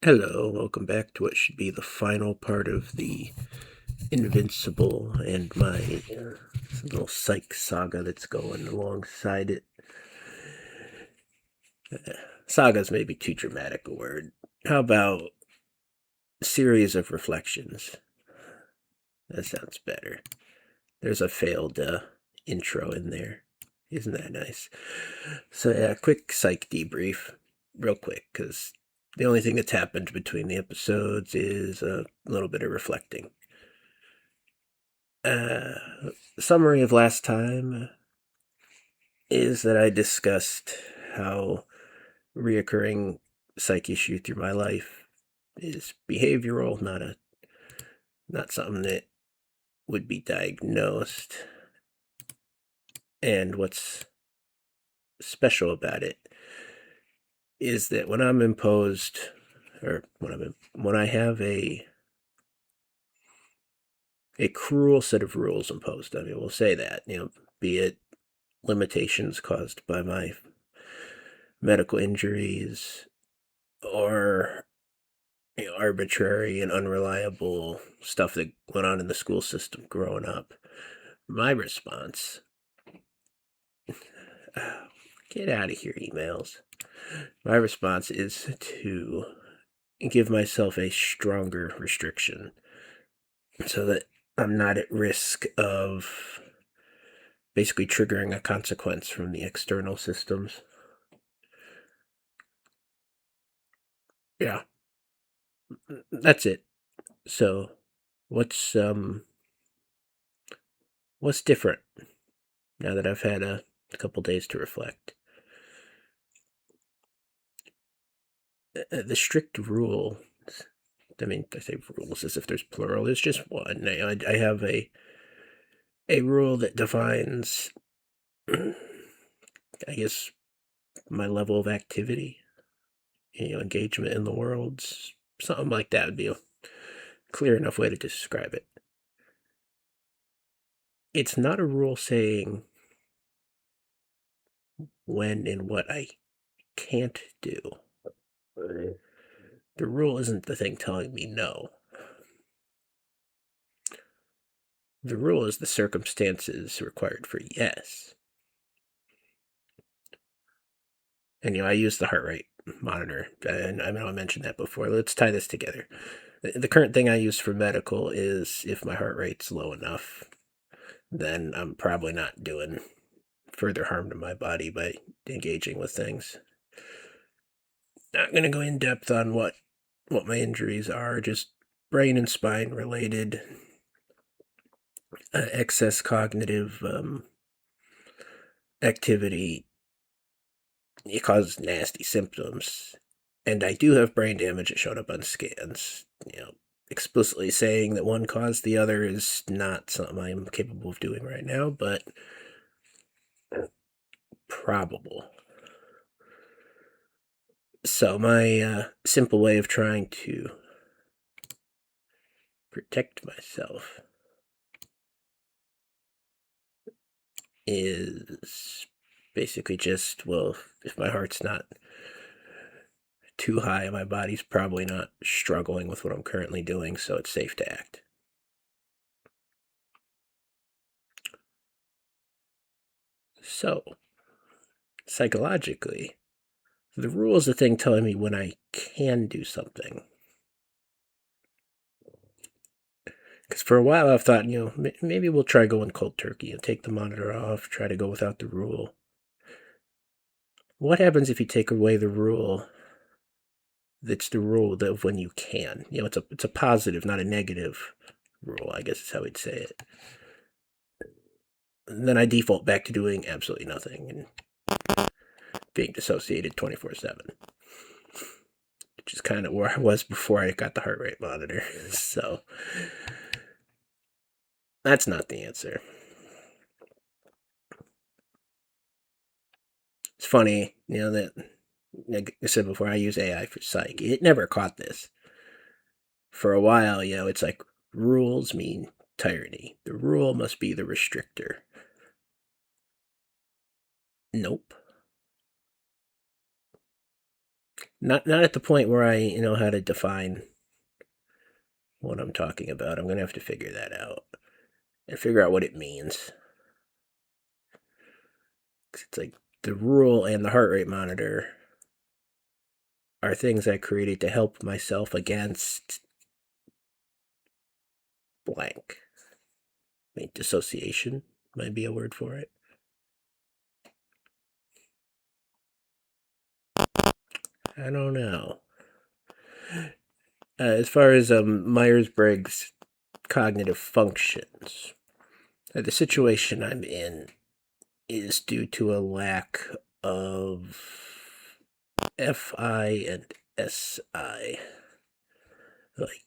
Hello, welcome back to what should be the final part of the Invincible and my little psych saga that's going alongside it. Saga's maybe too dramatic a word. How about series of reflections? That sounds better. There's a failed intro in there. Isn't that nice? So yeah, quick psych debrief, real quick, because the only thing that's happened between the episodes is a little bit of reflecting. Summary of last time is that I discussed how reoccurring psych issue through my life is behavioral, not something that would be diagnosed. And what's special about it is that when I'm imposed, or when I have a cruel set of rules imposed, I mean, we'll say that, be it limitations caused by my medical injuries or arbitrary and unreliable stuff that went on in the school system growing up. My response, get out of here, emails. My response is to give myself a stronger restriction so that I'm not at risk of basically triggering a consequence from the external systems. Yeah, that's it. So, what's different now that I've had a couple days to reflect? The strict rule. I mean, I say rules as if there's plural. There's just one. I have a rule that defines, I guess, my level of activity, engagement in the world. Something like that would be a clear enough way to describe it. It's not a rule saying when and what I can't do. The rule isn't the thing telling me no. The rule is the circumstances required for yes. And, I use the heart rate monitor. And I know I mentioned that before. Let's tie this together. The current thing I use for medical is if my heart rate's low enough, then I'm probably not doing further harm to my body by engaging with things. Not going to go in depth on what my injuries are, just brain and spine related, excess cognitive activity. It causes nasty symptoms. And I do have brain damage that showed up on scans. Explicitly saying that one caused the other is not something I'm capable of doing right now, but probable. So my simple way of trying to protect myself is basically just, well, if my heart's not too high, my body's probably not struggling with what I'm currently doing, so it's safe to act. So, psychologically, the rule is the thing telling me when I can do something. Because for a while I've thought, maybe we'll try going cold turkey, take the monitor off, try to go without the rule. What happens if you take away the rule that's the rule of when you can? It's a positive, not a negative rule, I guess is how we'd say it. And then I default back to doing absolutely nothing and being dissociated 24/7, which is kind of where I was before I got the heart rate monitor. So that's not the answer. It's funny, that, like I said before, I use AI for psych. It never caught this. For a while, it's like rules mean tyranny. The rule must be the restrictor. Nope. Not at the point where I know how to define what I'm talking about. I'm gonna have to figure that out and figure out what it means. It's like the rule and the heart rate monitor are things I created to help myself against blank. I mean, dissociation might be a word for it. I don't know. As far as Myers-Briggs cognitive functions, the situation I'm in is due to a lack of FI and SI. Like,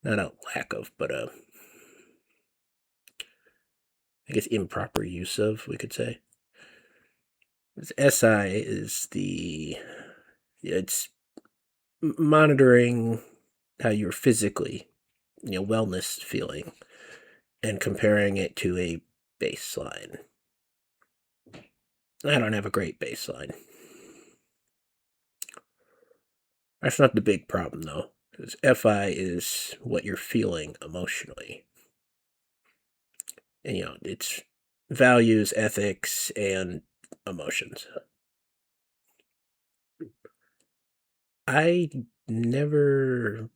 not a lack of, but I guess improper use of, we could say. SI is it's monitoring how you're physically, wellness feeling and comparing it to a baseline. I don't have a great baseline. That's not the big problem, though, because FI is what you're feeling emotionally. And, it's values, ethics, and emotions. I never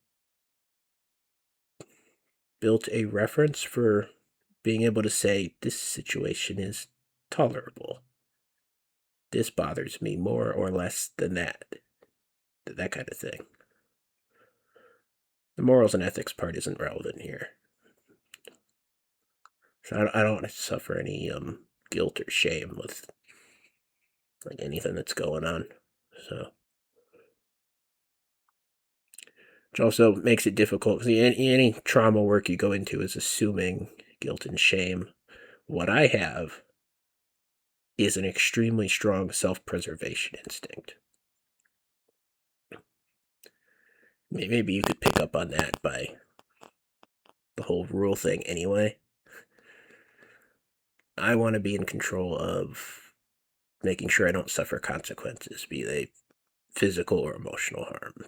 built a reference for being able to say this situation is tolerable. This bothers me more or less than that. That kind of thing. The morals and ethics part isn't relevant here. So I don't want to suffer any guilt or shame with like anything that's going on. So, which also makes it difficult because any trauma work you go into is assuming guilt and shame. What I have is an extremely strong self-preservation instinct. Maybe you could pick up on that by the whole rule thing anyway. I want to be in control of making sure I don't suffer consequences, be they physical or emotional harm.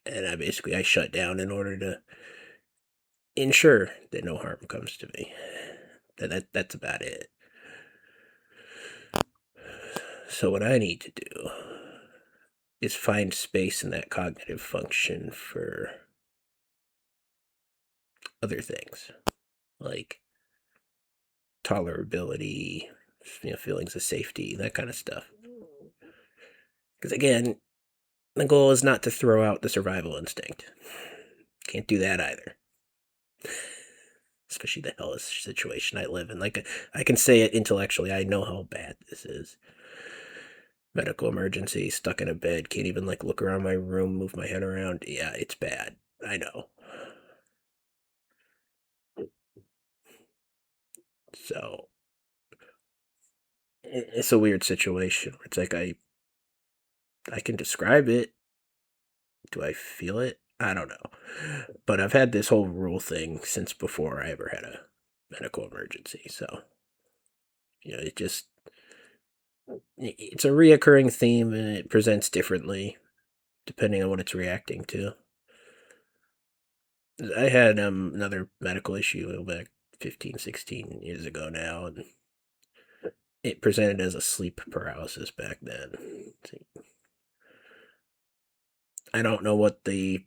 And I shut down in order to ensure that no harm comes to me. That's about it. So what I need to do is find space in that cognitive function for other things, like tolerability, feelings of safety, that kind of stuff. Because again, the goal is not to throw out the survival instinct. Can't do that either. Especially the hellish situation I live in. Like, I can say it intellectually. I know how bad this is. Medical emergency, stuck in a bed, can't even like look around my room, move my head around. Yeah, it's bad. I know. So it's a weird situation where it's like I can describe it. Do I feel it? I don't know. But I've had this whole rule thing since before I ever had a medical emergency. So, it's a reoccurring theme and it presents differently depending on what it's reacting to. I had another medical issue back 15, 16 years ago now, and it presented as a sleep paralysis back then. I don't know what the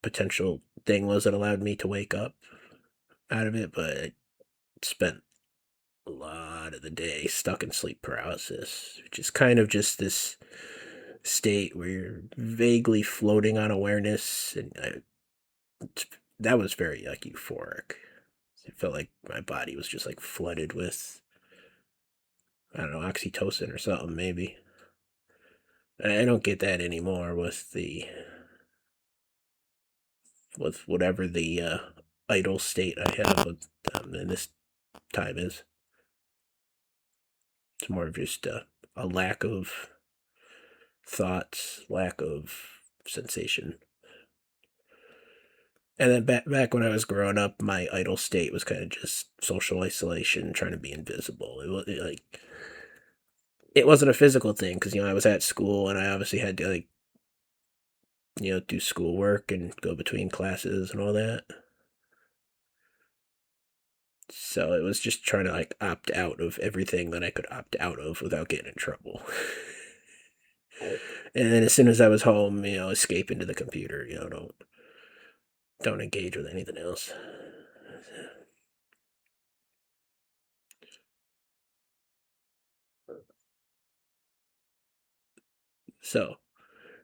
potential thing was that allowed me to wake up out of it, but I spent a lot of the day stuck in sleep paralysis, which is kind of just this state where you're vaguely floating on awareness, and that was very like euphoric. It felt like my body was just like flooded with, I don't know, oxytocin or something maybe. I don't get that anymore with whatever the idle state I have in this time is. It's more of just a lack of thoughts, lack of sensation. And then back when I was growing up, my idle state was kind of just social isolation, trying to be invisible. It was like it wasn't a physical thing because I was at school and I obviously had to like do schoolwork and go between classes and all that. So it was just trying to like opt out of everything that I could opt out of without getting in trouble. And then as soon as I was home, escape into the computer. Don't engage with anything else. So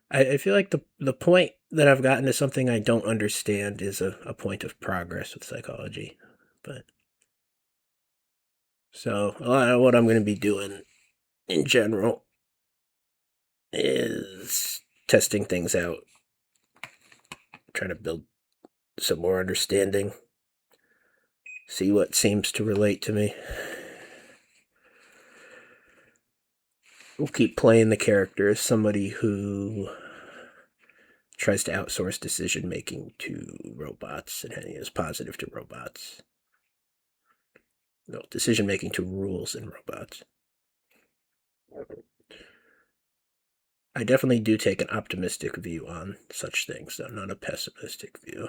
I feel like the point that I've gotten to something I don't understand is a point of progress with psychology. But so a lot of what I'm going to be doing in general is testing things out, trying to build some more understanding, see what seems to relate to me. We'll keep playing the character as somebody who tries to outsource decision making to robots and is positive to robots. No, decision making to rules in robots. I definitely do take an optimistic view on such things, though, not a pessimistic view.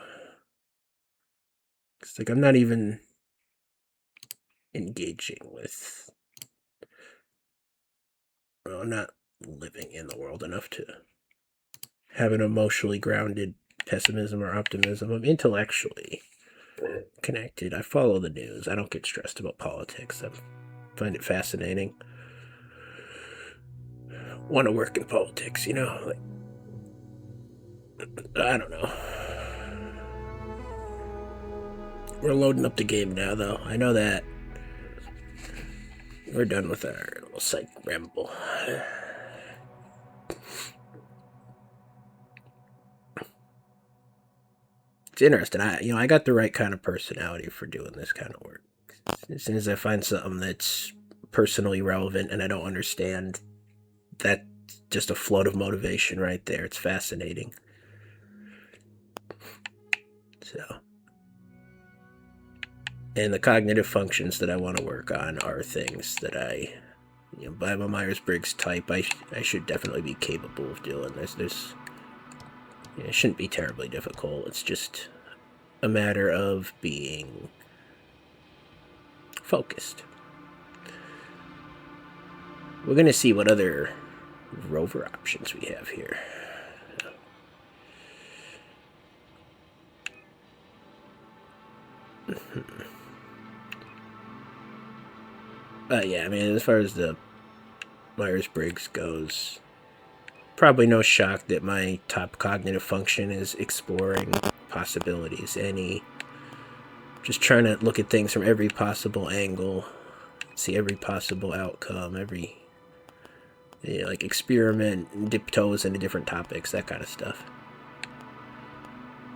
It's like I'm not even engaging with. Well, I'm not living in the world enough to have an emotionally grounded pessimism or optimism. I'm intellectually connected. I follow the news. I don't get stressed about politics. I find it fascinating. Want to work in politics, Like, I don't know. We're loading up the game now, though. I know that. We're done with our little psych ramble. It's interesting. I got the right kind of personality for doing this kind of work. As soon as I find something that's personally relevant and I don't understand, that's just a flood of motivation right there. It's fascinating. So, and the cognitive functions that I want to work on are things that by my Myers-Briggs type, I should definitely be capable of doing. It shouldn't be terribly difficult. It's just a matter of being focused. We're going to see what other rover options we have here. Yeah, I mean, as far as the Myers-Briggs goes, probably no shock that my top cognitive function is exploring possibilities. Just trying to look at things from every possible angle, see every possible outcome, like experiment, dip toes into different topics, that kind of stuff.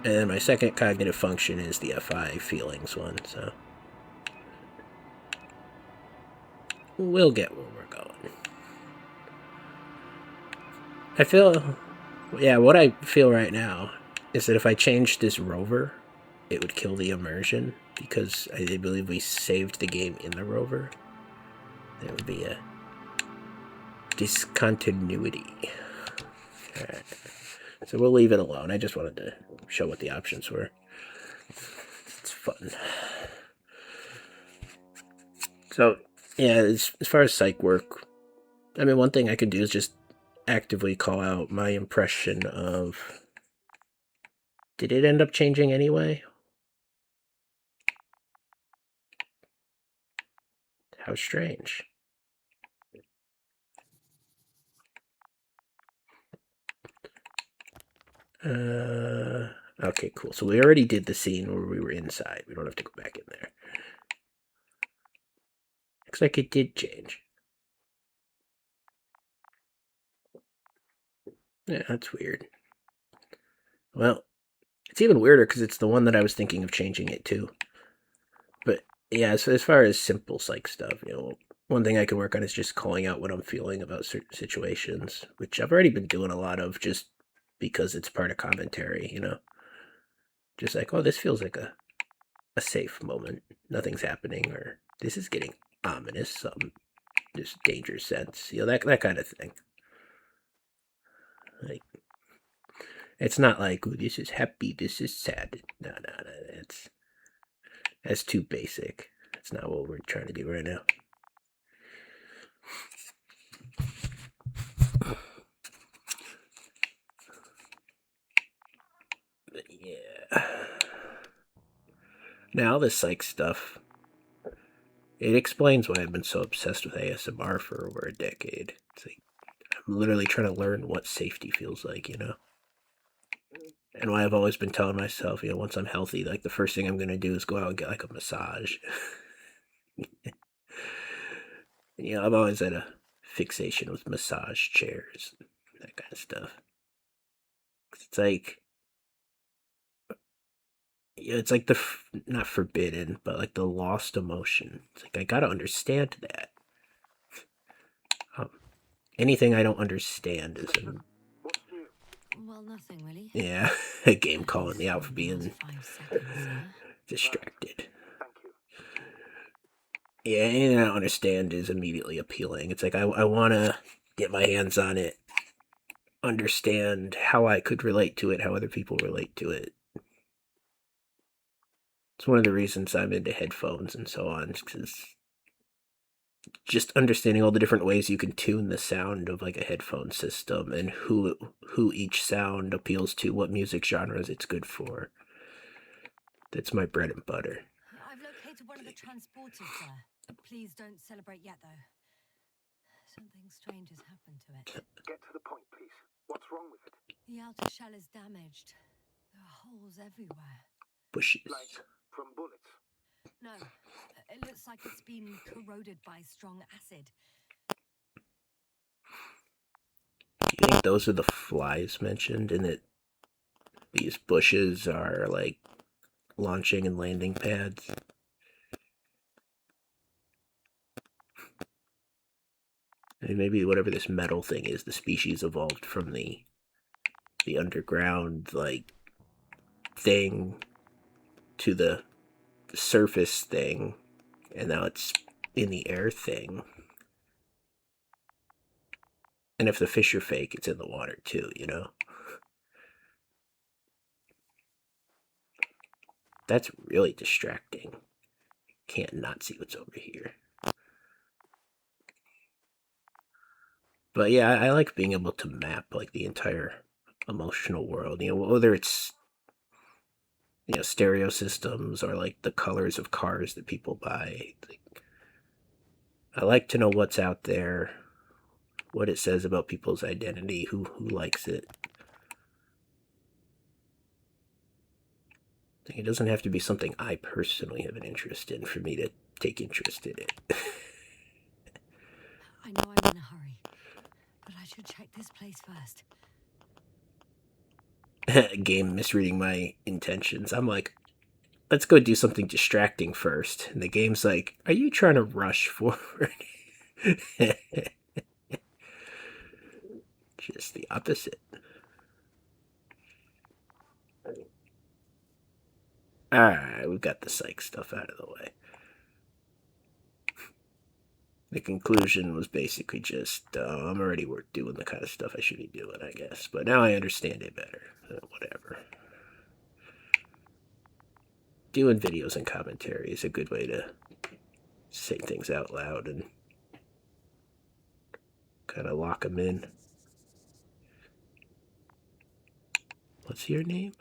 And then my second cognitive function is the FI feelings one, so we'll get where we're going. What I feel right now is that if I changed this rover, it would kill the immersion because I believe we saved the game in the rover. There would be a discontinuity. Alright. So we'll leave it alone. I just wanted to show what the options were. It's fun. So, yeah, as far as psych work, I mean, one thing I could do is just actively call out my impression of. Did it end up changing anyway? How strange. Okay, cool. So we already did the scene where we were inside. We don't have to go back in there. Looks like it did change. Yeah, that's weird. Well, it's even weirder because it's the one that I was thinking of changing it to. But yeah, so as far as simple psych stuff, one thing I can work on is just calling out what I'm feeling about certain situations, which I've already been doing a lot of just because it's part of commentary, Just like, oh, this feels like a safe moment. Nothing's happening, or this is getting ominous. just danger sense, that kind of thing. Like, it's not like, ooh, this is happy, this is sad. No, that's too basic. That's not what we're trying to do right now. But yeah. Now this psych stuff, it explains why I've been so obsessed with ASMR for over a decade. It's like I'm literally trying to learn what safety feels like, And why I've always been telling myself, once I'm healthy, like the first thing I'm gonna do is go out and get like a massage. I've always had a fixation with massage chairs, that kind of stuff. It's like, it's like not forbidden, but like the lost emotion. It's like I gotta understand that. Anything I don't understand is Well, nothing really. yeah, a game calling me out for being distracted. Yeah, anything I don't understand is immediately appealing. It's like I want to get my hands on it, understand how I could relate to it, how other people relate to it. It's one of the reasons I'm into headphones and so on, because just understanding all the different ways you can tune the sound of like a headphone system and who each sound appeals to, what music genres it's good for. That's my bread and butter. I've located one of the transporters, sir. Please don't celebrate yet, though. Something strange has happened to it. Get to the point, please. What's wrong with it? The outer shell is damaged. There are holes everywhere. Bushes. Like from bullets? No, it looks like it's been corroded by strong acid. Do you think those are the flies mentioned, and that these bushes are like launching and landing pads? I mean, maybe whatever this metal thing is, the species evolved from the underground like thing to the surface thing, and now it's in the air thing. And if the fish are fake, it's in the water too, That's really distracting. Can't not see what's over here. But yeah, I like being able to map like the entire emotional world. Whether it's stereo systems or like the colors of cars that people buy. I like to know what's out there, what it says about people's identity, who likes it. It doesn't have to be something I personally have an interest in for me to take interest in it. I know I'm in a hurry, but I should check this place first. Game misreading my intentions. I'm like, let's go do something distracting first. And the game's like, are you trying to rush forward? Just the opposite. Alright, we've got the psych stuff out of the way. The conclusion was basically just, I'm already doing the kind of stuff I should be doing, I guess. But now I understand it better. Whatever. Doing videos and commentary is a good way to say things out loud and kind of lock them in. What's your name?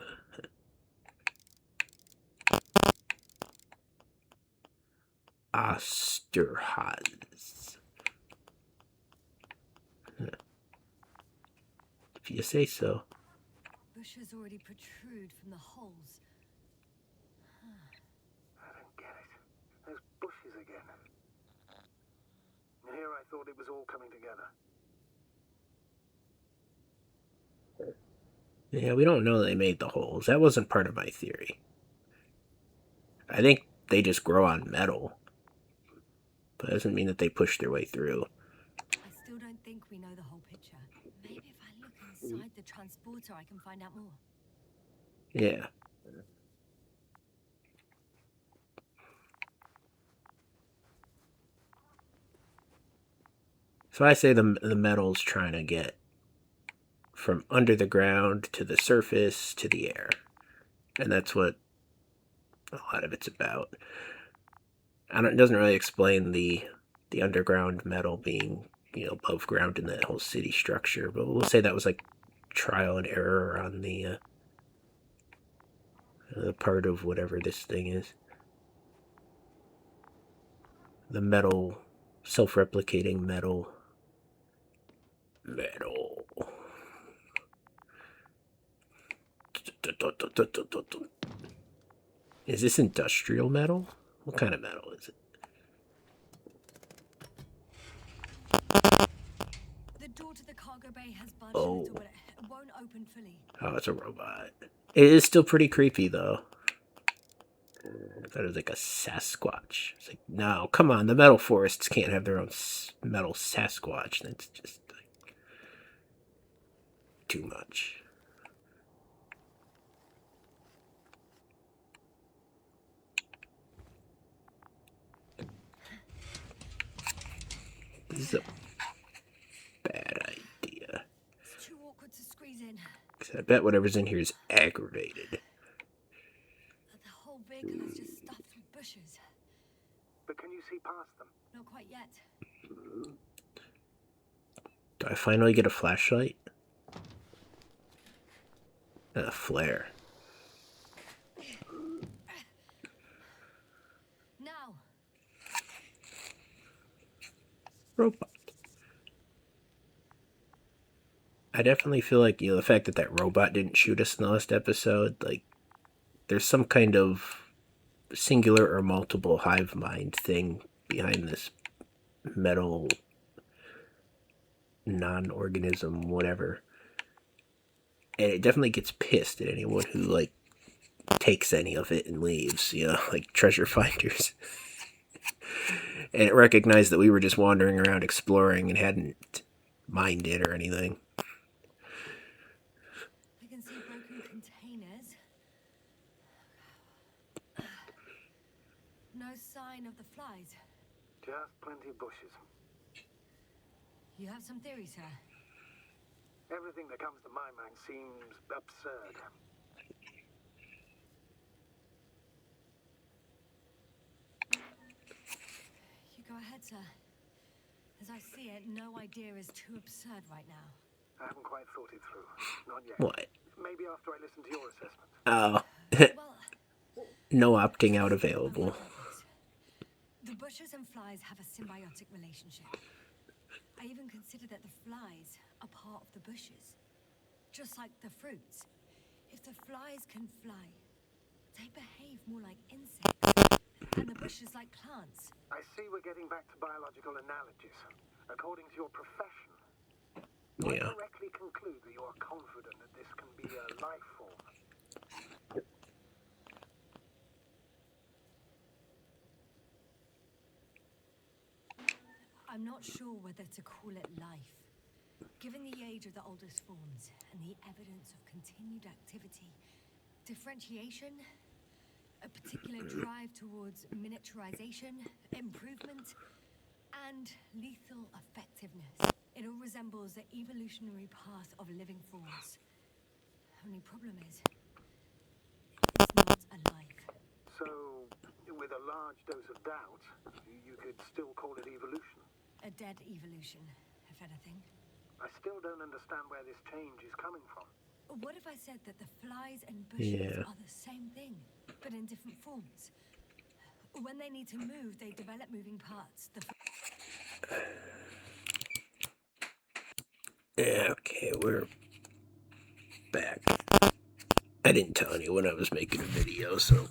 Osterhaz. If you say so. Bushes already protrude from the holes. I don't get it. Those bushes again. Here I thought it was all coming together. Yeah, we don't know they made the holes. That wasn't part of my theory. I think they just grow on metal. But that doesn't mean that they push their way through. I still don't think we know the whole picture. Maybe if I look inside the transporter, I can find out more. Yeah. So I say the metal's trying to get from under the ground to the surface to the air. And that's what a lot of it's about. It doesn't really explain the underground metal being, above ground in that whole city structure, but we'll say that was like trial and error on the part of whatever this thing is. The metal, self-replicating metal. Is this industrial metal? What kind of metal is it? The door to the cargo bay has budged Oh. a little, but it won't open fully. Oh, it's a robot. It is still pretty creepy, though. I thought it was like a Sasquatch. It's like, no, come on. The metal forests can't have their own metal Sasquatch. That's just like too much. This is a bad idea. It's too awkward to squeeze in. Because I bet whatever's in here is aggravated. The whole vehicle is just stuffed with bushes. But can you see past them? Not quite yet. Do I finally get a flashlight? And a flare. Now. Robot. I definitely feel like, the fact that robot didn't shoot us in the last episode, like, there's some kind of singular or multiple hive mind thing behind this metal non-organism, whatever. And it definitely gets pissed at anyone who, like, takes any of it and leaves, like treasure finders. And it recognized that we were just wandering around exploring and hadn't mined it or anything. I can see broken containers. No sign of the flies. Just plenty of bushes. You have some theories, sir? Everything that comes to my mind seems absurd. You go ahead, sir. As I see it, no idea is too absurd right now. I haven't quite thought it through. Not yet. What? Maybe after I listen to your assessment. Oh. Well, No opting out available. the bushes and flies have a symbiotic relationship. I even consider that the flies are part of the bushes. Just like the fruits. If the flies can fly, they behave more like insects. And the bushes like plants. I see we're getting back to biological analogies. According to your profession, do I correctly conclude that you are confident that this can be a life form? I'm not sure whether to call it life. Given the age of the oldest forms and the evidence of continued activity, differentiation, a particular drive towards miniaturization, improvement, and lethal effectiveness, it all resembles the evolutionary path of living forms. Only problem is, it's not alive. So, with a large dose of doubt, you could still call it evolution. A dead evolution, if anything. I still don't understand where this change is coming from. What if I said that the flies and bushes are the same thing, but in different forms? When they need to move, they develop moving parts. Okay, we're back. I didn't tell anyone I was making a video, so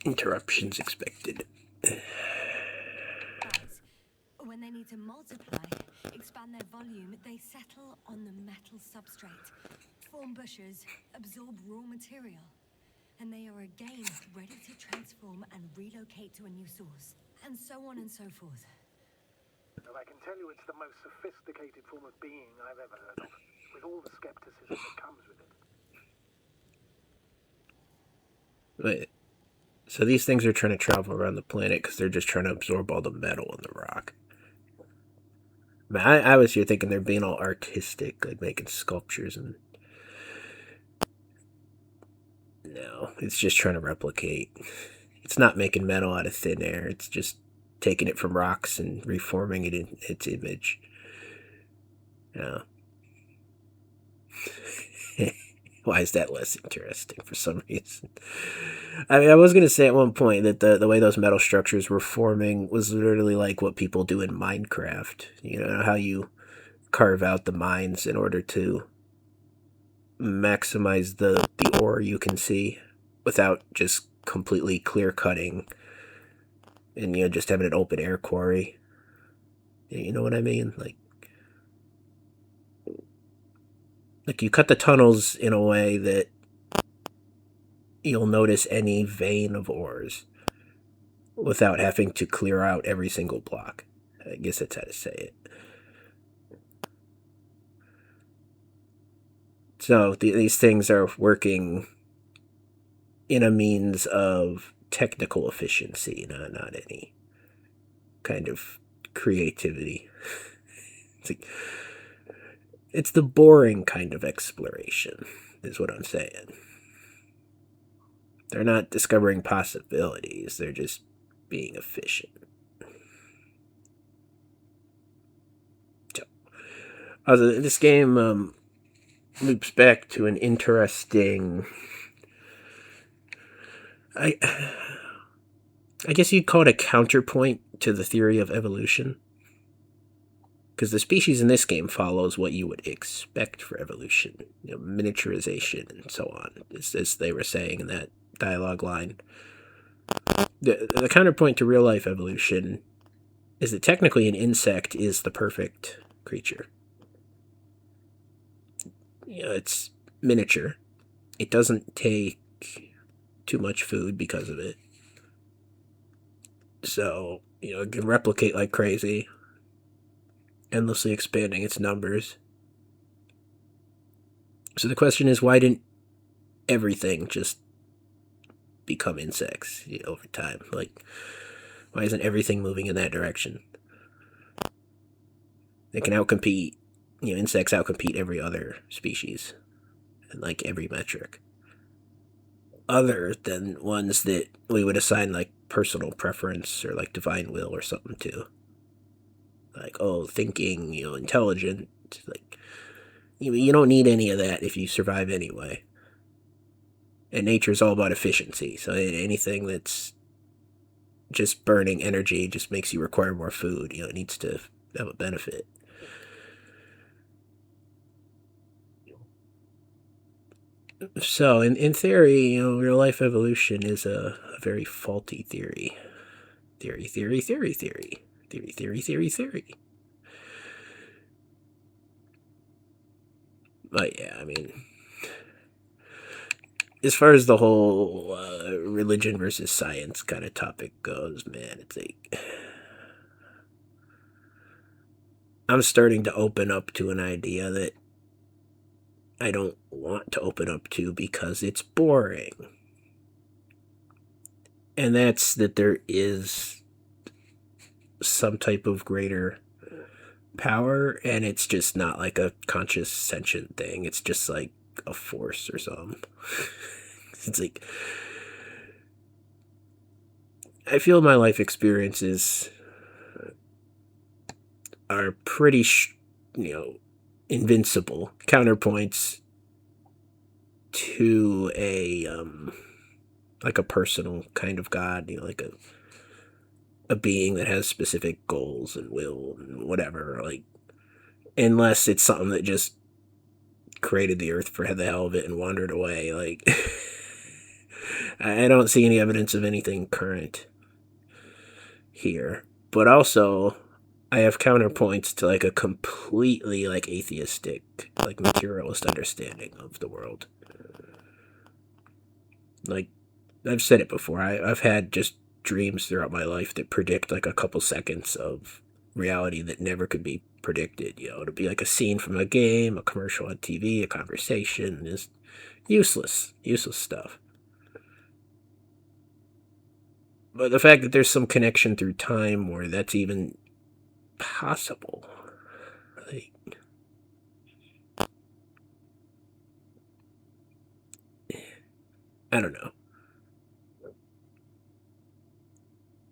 interruptions expected. When they need to multiply, expand their volume, they settle on the metal substrate, form bushes, absorb raw material, and they are again ready to transform and relocate to a new source, and so on and so forth. Well, I can tell you it's the most sophisticated form of being I've ever heard of, with all the skepticism that comes with it. Wait, so these things are trying to travel around the planet because they're just trying to absorb all the metal in the rock. I was here thinking they're being all artistic, like making sculptures, and no, it's just trying to replicate. It's not making metal out of thin air. It's just taking it from rocks and reforming it in its image. Yeah. Why is that less interesting for some reason? I mean, I was gonna say at one point that the way those metal structures were forming was literally like what people do in Minecraft. You know how you carve out the mines in order to maximize the ore you can see without just completely clear cutting and just having an open air quarry. You know what I mean? Like you cut the tunnels in a way that you'll notice any vein of ores without having to clear out every single block. I guess that's how to say it. So these things are working in a means of technical efficiency, not any kind of creativity. It's like, it's the boring kind of exploration, is what I'm saying. They're not discovering possibilities, they're just being efficient. So, this game loops back to an interesting. I guess you'd call it a counterpoint to the theory of evolution. Because the species in this game follows what you would expect for evolution, miniaturization and so on, as they were saying in that dialogue line. The counterpoint to real life evolution is that technically an insect is the perfect creature. It's miniature. It doesn't take too much food because of it. So, it can replicate like crazy, endlessly expanding its numbers. So the question is, why didn't everything just become insects over time? Like, why isn't everything moving in that direction? They can outcompete, insects outcompete every other species and like every metric. Other than ones that we would assign like personal preference or like divine will or something to. Like, thinking, intelligent. Like, you don't need any of that if you survive anyway. And nature is all about efficiency. So anything that's just burning energy just makes you require more food. It needs to have a benefit. So, in theory, real life evolution is a very faulty theory. Theory. But yeah, I mean, as far as the whole religion versus science kind of topic goes, man, it's like I'm starting to open up to an idea that I don't want to open up to because it's boring. And that's that there is some type of greater power, and it's just not like a conscious sentient thing. It's just like a force or something. It's like I feel my life experiences are pretty, invincible counterpoints to a like a personal kind of god, like a being that has specific goals and will and whatever. Like, unless it's something that just created the earth for the hell of it and wandered away. Like, I don't see any evidence of anything current here. But also, I have counterpoints to like a completely like atheistic, like materialist understanding of the world. Like, I've said it before. I've had just dreams throughout my life that predict like a couple seconds of reality that never could be predicted. It'll be like a scene from a game, a commercial on TV, a conversation. Is useless stuff. But the fact that there's some connection through time where that's even possible, I don't know.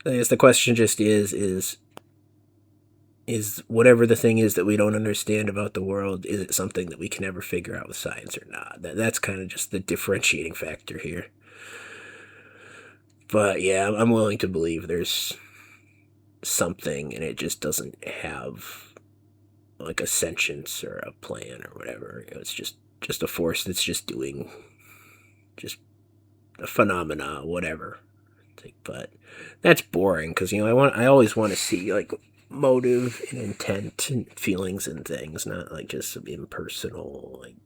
I guess the question just is whatever the thing is that we don't understand about the world, is it something that we can ever figure out with science or not? That's kind of just the differentiating factor here. But yeah, I'm willing to believe there's something and it just doesn't have like a sentience or a plan or whatever. It's just a force that's just doing just a phenomena, whatever. But that's boring because I always want to see like motive and intent and feelings and things, not like just some impersonal like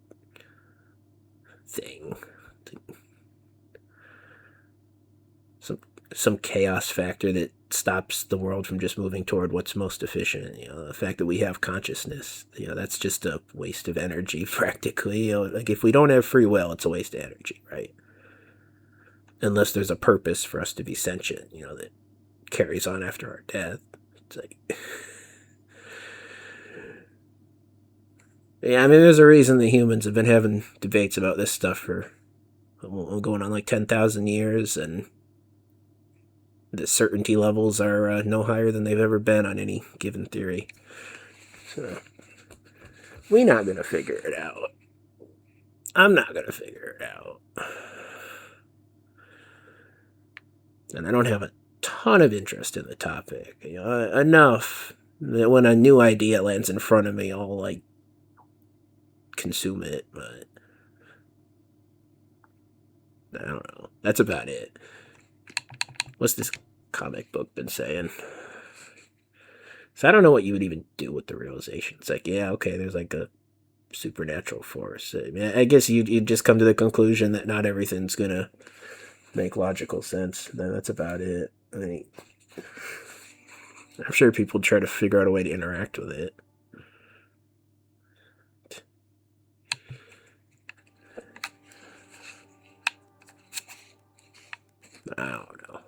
thing. Some some chaos factor that stops the world from just moving toward what's most efficient. The fact that we have consciousness, that's just a waste of energy practically. Like if we don't have free will, it's a waste of energy, right? Unless there's a purpose for us to be sentient, that carries on after our death. It's like, yeah, I mean, there's a reason the humans have been having debates about this stuff for going on like 10,000 years, and the certainty levels are no higher than they've ever been on any given theory. So, we're not going to figure it out. I'm not going to figure it out. And I don't have a ton of interest in the topic. Enough that when a new idea lands in front of me, I'll like consume it, but I don't know. That's about it. What's this comic book been saying? So I don't know what you would even do with the realization. It's like, yeah, okay, there's like a supernatural force. I mean, I guess you'd just come to the conclusion that not everything's gonna make logical sense. Then that's about it. I mean, I'm sure people try to figure out a way to interact with it. I don't know.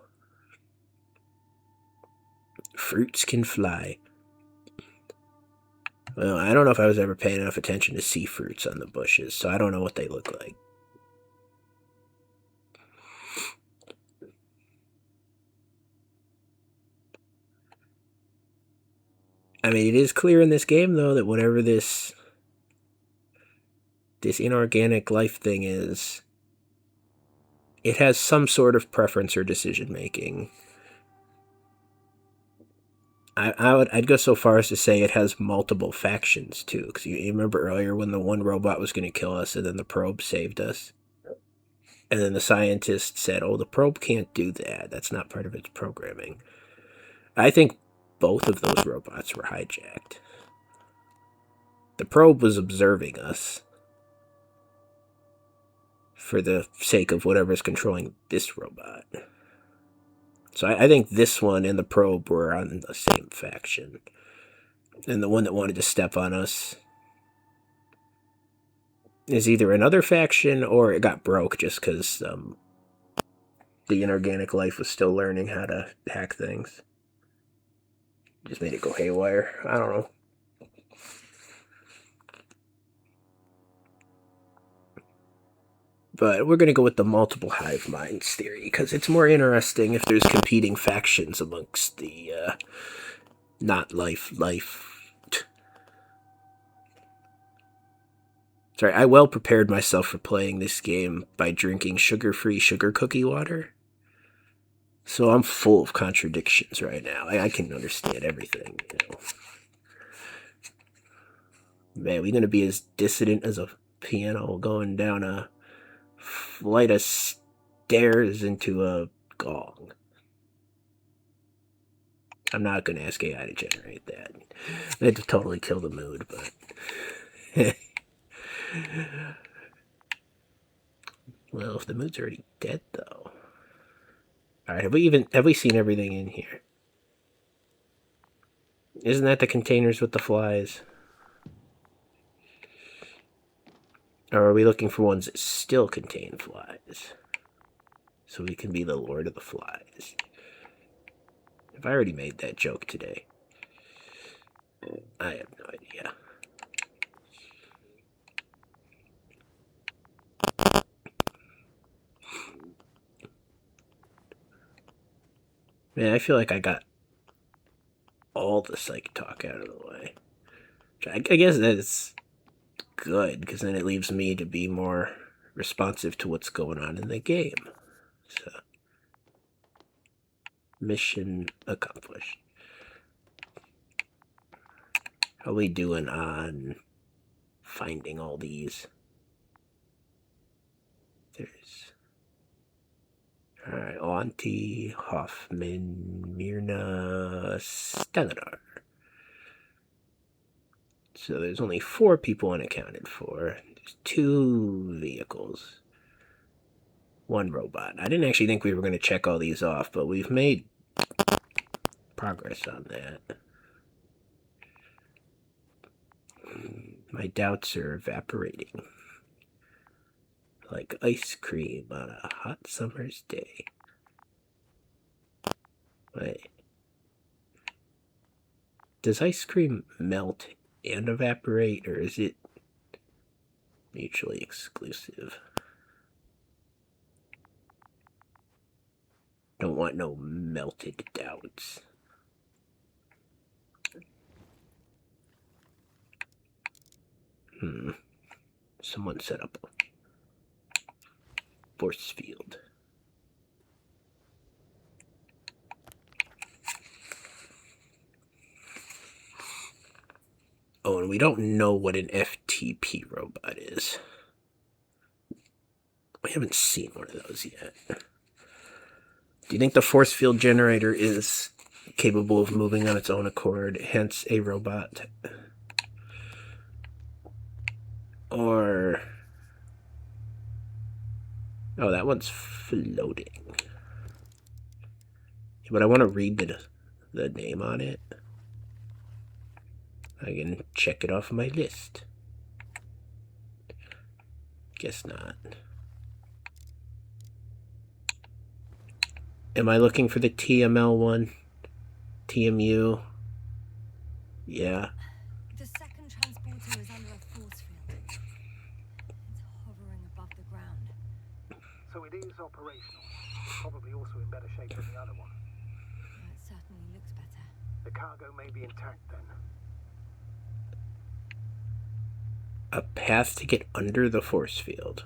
Fruits can fly. Well, I don't know if I was ever paying enough attention to see fruits on the bushes, so I don't know what they look like. I mean, it is clear in this game, though, that whatever this inorganic life thing is, it has some sort of preference or decision making. I'd go so far as to say it has multiple factions too, because you remember earlier when the one robot was going to kill us, and then the probe saved us, and then the scientist said, "Oh, the probe can't do that. That's not part of its programming." I think both of those robots were hijacked. The probe was observing us for the sake of whatever's controlling this robot. So I think this one and the probe were on the same faction. And the one that wanted to step on us is either another faction or it got broke just because the inorganic life was still learning how to hack things. Just made it go haywire. I don't know. But we're going to go with the multiple hive minds theory because it's more interesting if there's competing factions amongst the not life. Sorry, I well prepared myself for playing this game by drinking sugar-free sugar cookie water. So I'm full of contradictions right now. I can understand everything. Man, we gonna be as dissident as a piano going down a flight of stairs into a gong. I'm not gonna ask AI to generate that. That'd totally kill the mood, but well, if the mood's already dead though. Alright, have we seen everything in here? Isn't that the containers with the flies? Or are we looking for ones that still contain flies? So we can be the Lord of the Flies. Have I already made that joke today? I have no idea. Man, I feel like I got all the psych talk out of the way. I guess that's good, because then it leaves me to be more responsive to what's going on in the game. So, mission accomplished. How are we doing on finding all these? There's... Alright, Auntie, Hoffman, Myrna, Stellar. So there's only 4 people unaccounted for. There's 2 vehicles. 1 robot. I didn't actually think we were going to check all these off, but we've made progress on that. My doubts are evaporating. Like ice cream on a hot summer's day. Wait. Does ice cream melt and evaporate, or is it mutually exclusive? Don't want no melted doubts. Someone set up a force field. Oh, and we don't know what an FTP robot is. We haven't seen one of those yet. Do you think the force field generator is capable of moving on its own accord, hence a robot? Or... oh, that one's floating. But I want to read the name on it. I can check it off my list. Guess not. Am I looking for the TML one? TMU? Yeah. The second transporter is under a force field. It's hovering above the ground. So it is operational. Probably also in better shape than the other one. It certainly looks better. The cargo may be intact then. A path to get under the force field.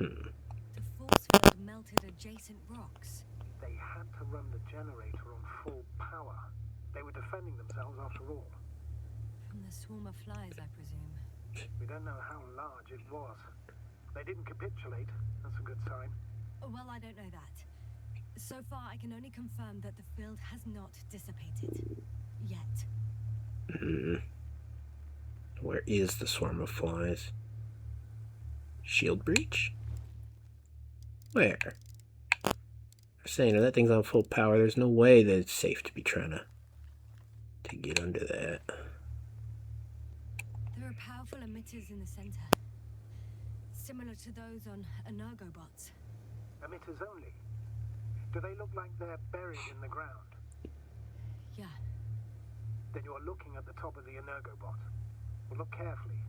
The force field melted adjacent rocks. They had to run the generator on full power. They were defending themselves after all. From the swarm of flies, I presume. We don't know how large it was. They didn't capitulate. That's a good sign. Well, I don't know that. So far, I can only confirm that the field has not dissipated. Yet. Where is the swarm of flies? Shield breach? Where? I'm saying if that thing's on full power, there's no way that it's safe to be trying to get under that. There are powerful emitters in the center. Similar to those on Energobots. Emitters only? Do they look like they're buried in the ground? Yeah. Then you're looking at the top of the Energobot. Well, look carefully.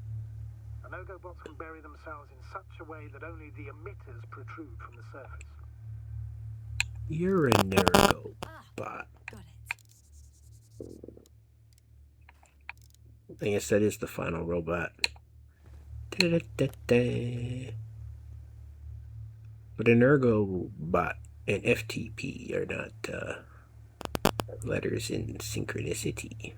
Energobots can bury themselves in such a way that only the emitters protrude from the surface. You're a Nergobot. Got it. I guess that is the final robot. Da-da-da-da. But Energobot and FTP are not letters in synchronicity.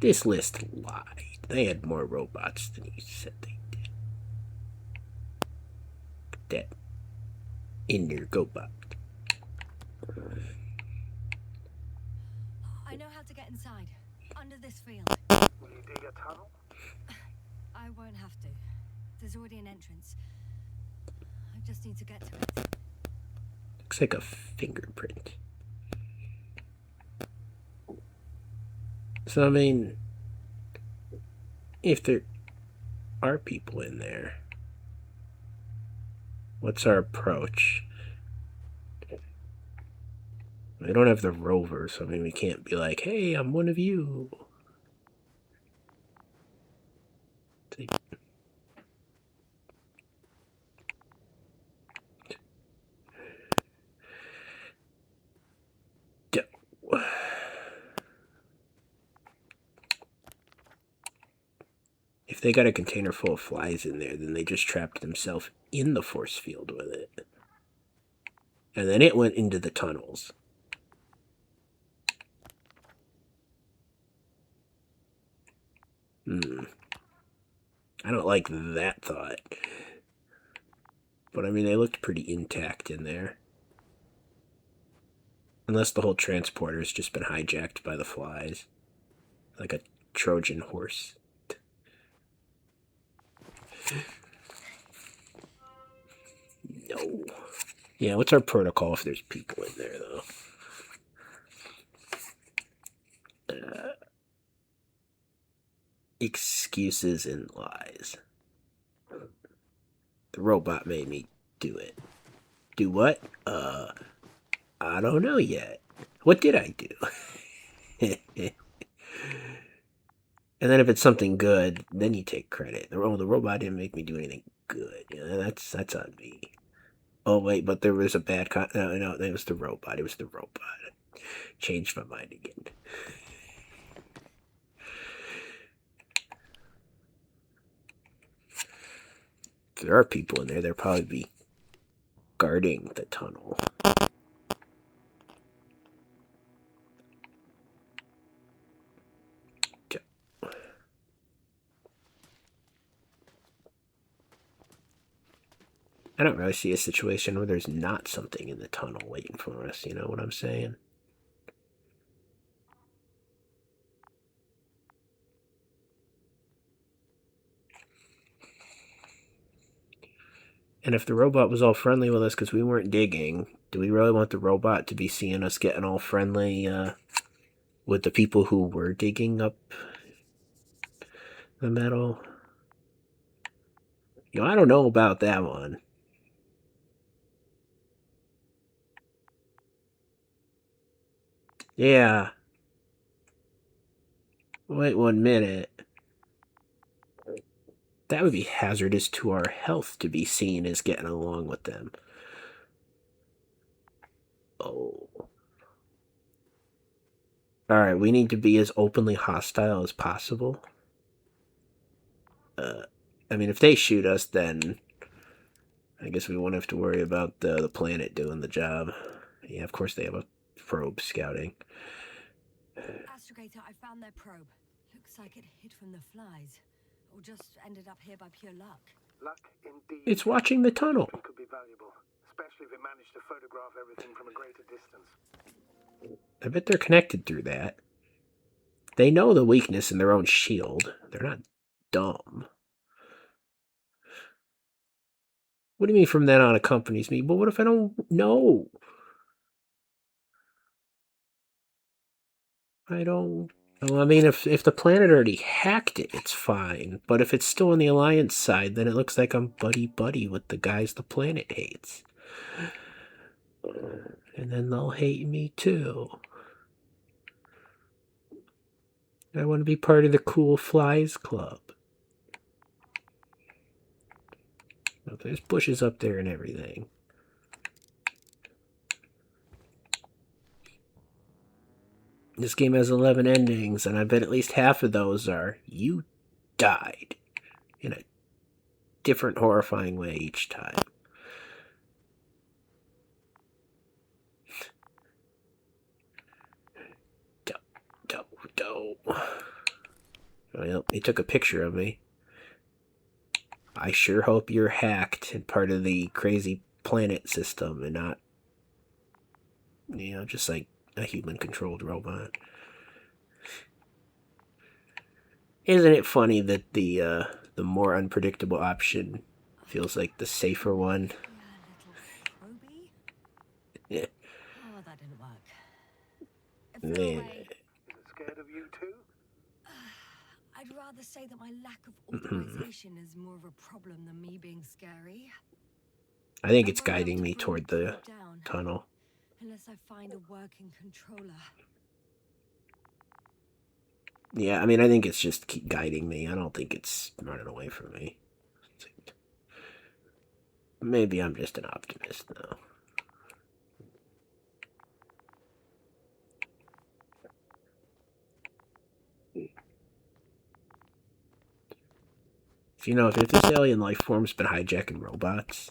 This list lied. They had more robots than you said they did. That Energobot. I know how to get inside. Under this field. Will you dig a tunnel? I won't have to. There's already an entrance. I just need to get to it. Looks like a fingerprint. So, I mean, if there are people in there, what's our approach? We don't have the rover, so I mean, we can't be like, hey, I'm one of you. If they got a container full of flies in there, then they just trapped themselves in the force field with it. And then it went into the tunnels. I don't like that thought. But I mean, they looked pretty intact in there. Unless the whole transporter's just been hijacked by the flies. Like a Trojan horse. No. Yeah, what's our protocol if there's people in there, though? Excuses and lies. The robot made me do it. Do what? I don't know yet. What did I do? And then if it's something good, then you take credit. Oh, the robot didn't make me do anything good. Yeah, that's on me. Oh wait, but there was a bad no, it was the robot. It was the robot. Changed my mind again. If there are people in there, they'll probably be guarding the tunnel. I don't really see a situation where there's not something in the tunnel waiting for us, you know what I'm saying? And if the robot was all friendly with us because we weren't digging, do we really want the robot to be seeing us getting all friendly with the people who were digging up the metal? You know, I don't know about that one. Yeah. Wait 1 minute. That would be hazardous to our health to be seen as getting along with them. Oh. Alright, we need to be as openly hostile as possible. I mean, if they shoot us, then I guess we won't have to worry about the planet doing the job. Yeah, of course they have a probe scouting. Astrogator, I found their probe. Looks like it hid from the flies. Or just ended up here by pure luck. Luck indeed. It's watching the tunnel. It could be valuable, especially if it managed to photograph everything from a greater distance. I bet they're connected through that. They know the weakness in their own shield. They're not dumb. What do you mean from then on accompanies me? But what if I don't know? I don't... Well, I mean, if the planet already hacked it, it's fine. But if it's still on the Alliance side, then it looks like I'm buddy-buddy with the guys the planet hates. And then they'll hate me too. I want to be part of the cool flies club. Look, there's bushes up there and everything. This game has 11 endings, and I bet at least half of those are you died in a different horrifying way each time. Well, he took a picture of me. I sure hope you're hacked and part of the crazy planet system and not, you know, just like a human-controlled robot. Isn't it funny that the more unpredictable option feels like the safer one? Yeah, little Toby. Yeah. Oh, that didn't work. It Man. flew away. Is it scared of you too? I'd rather say that my lack of authorization is more of a problem than me being scary. I think it's I won't have guiding to me bring toward the the probe down tunnel. unless I find a working controller. Yeah, I mean, I think it's just keep guiding me. I don't think it's running away from me. Maybe I'm just an optimist, though. if this alien life form's been hijacking robots,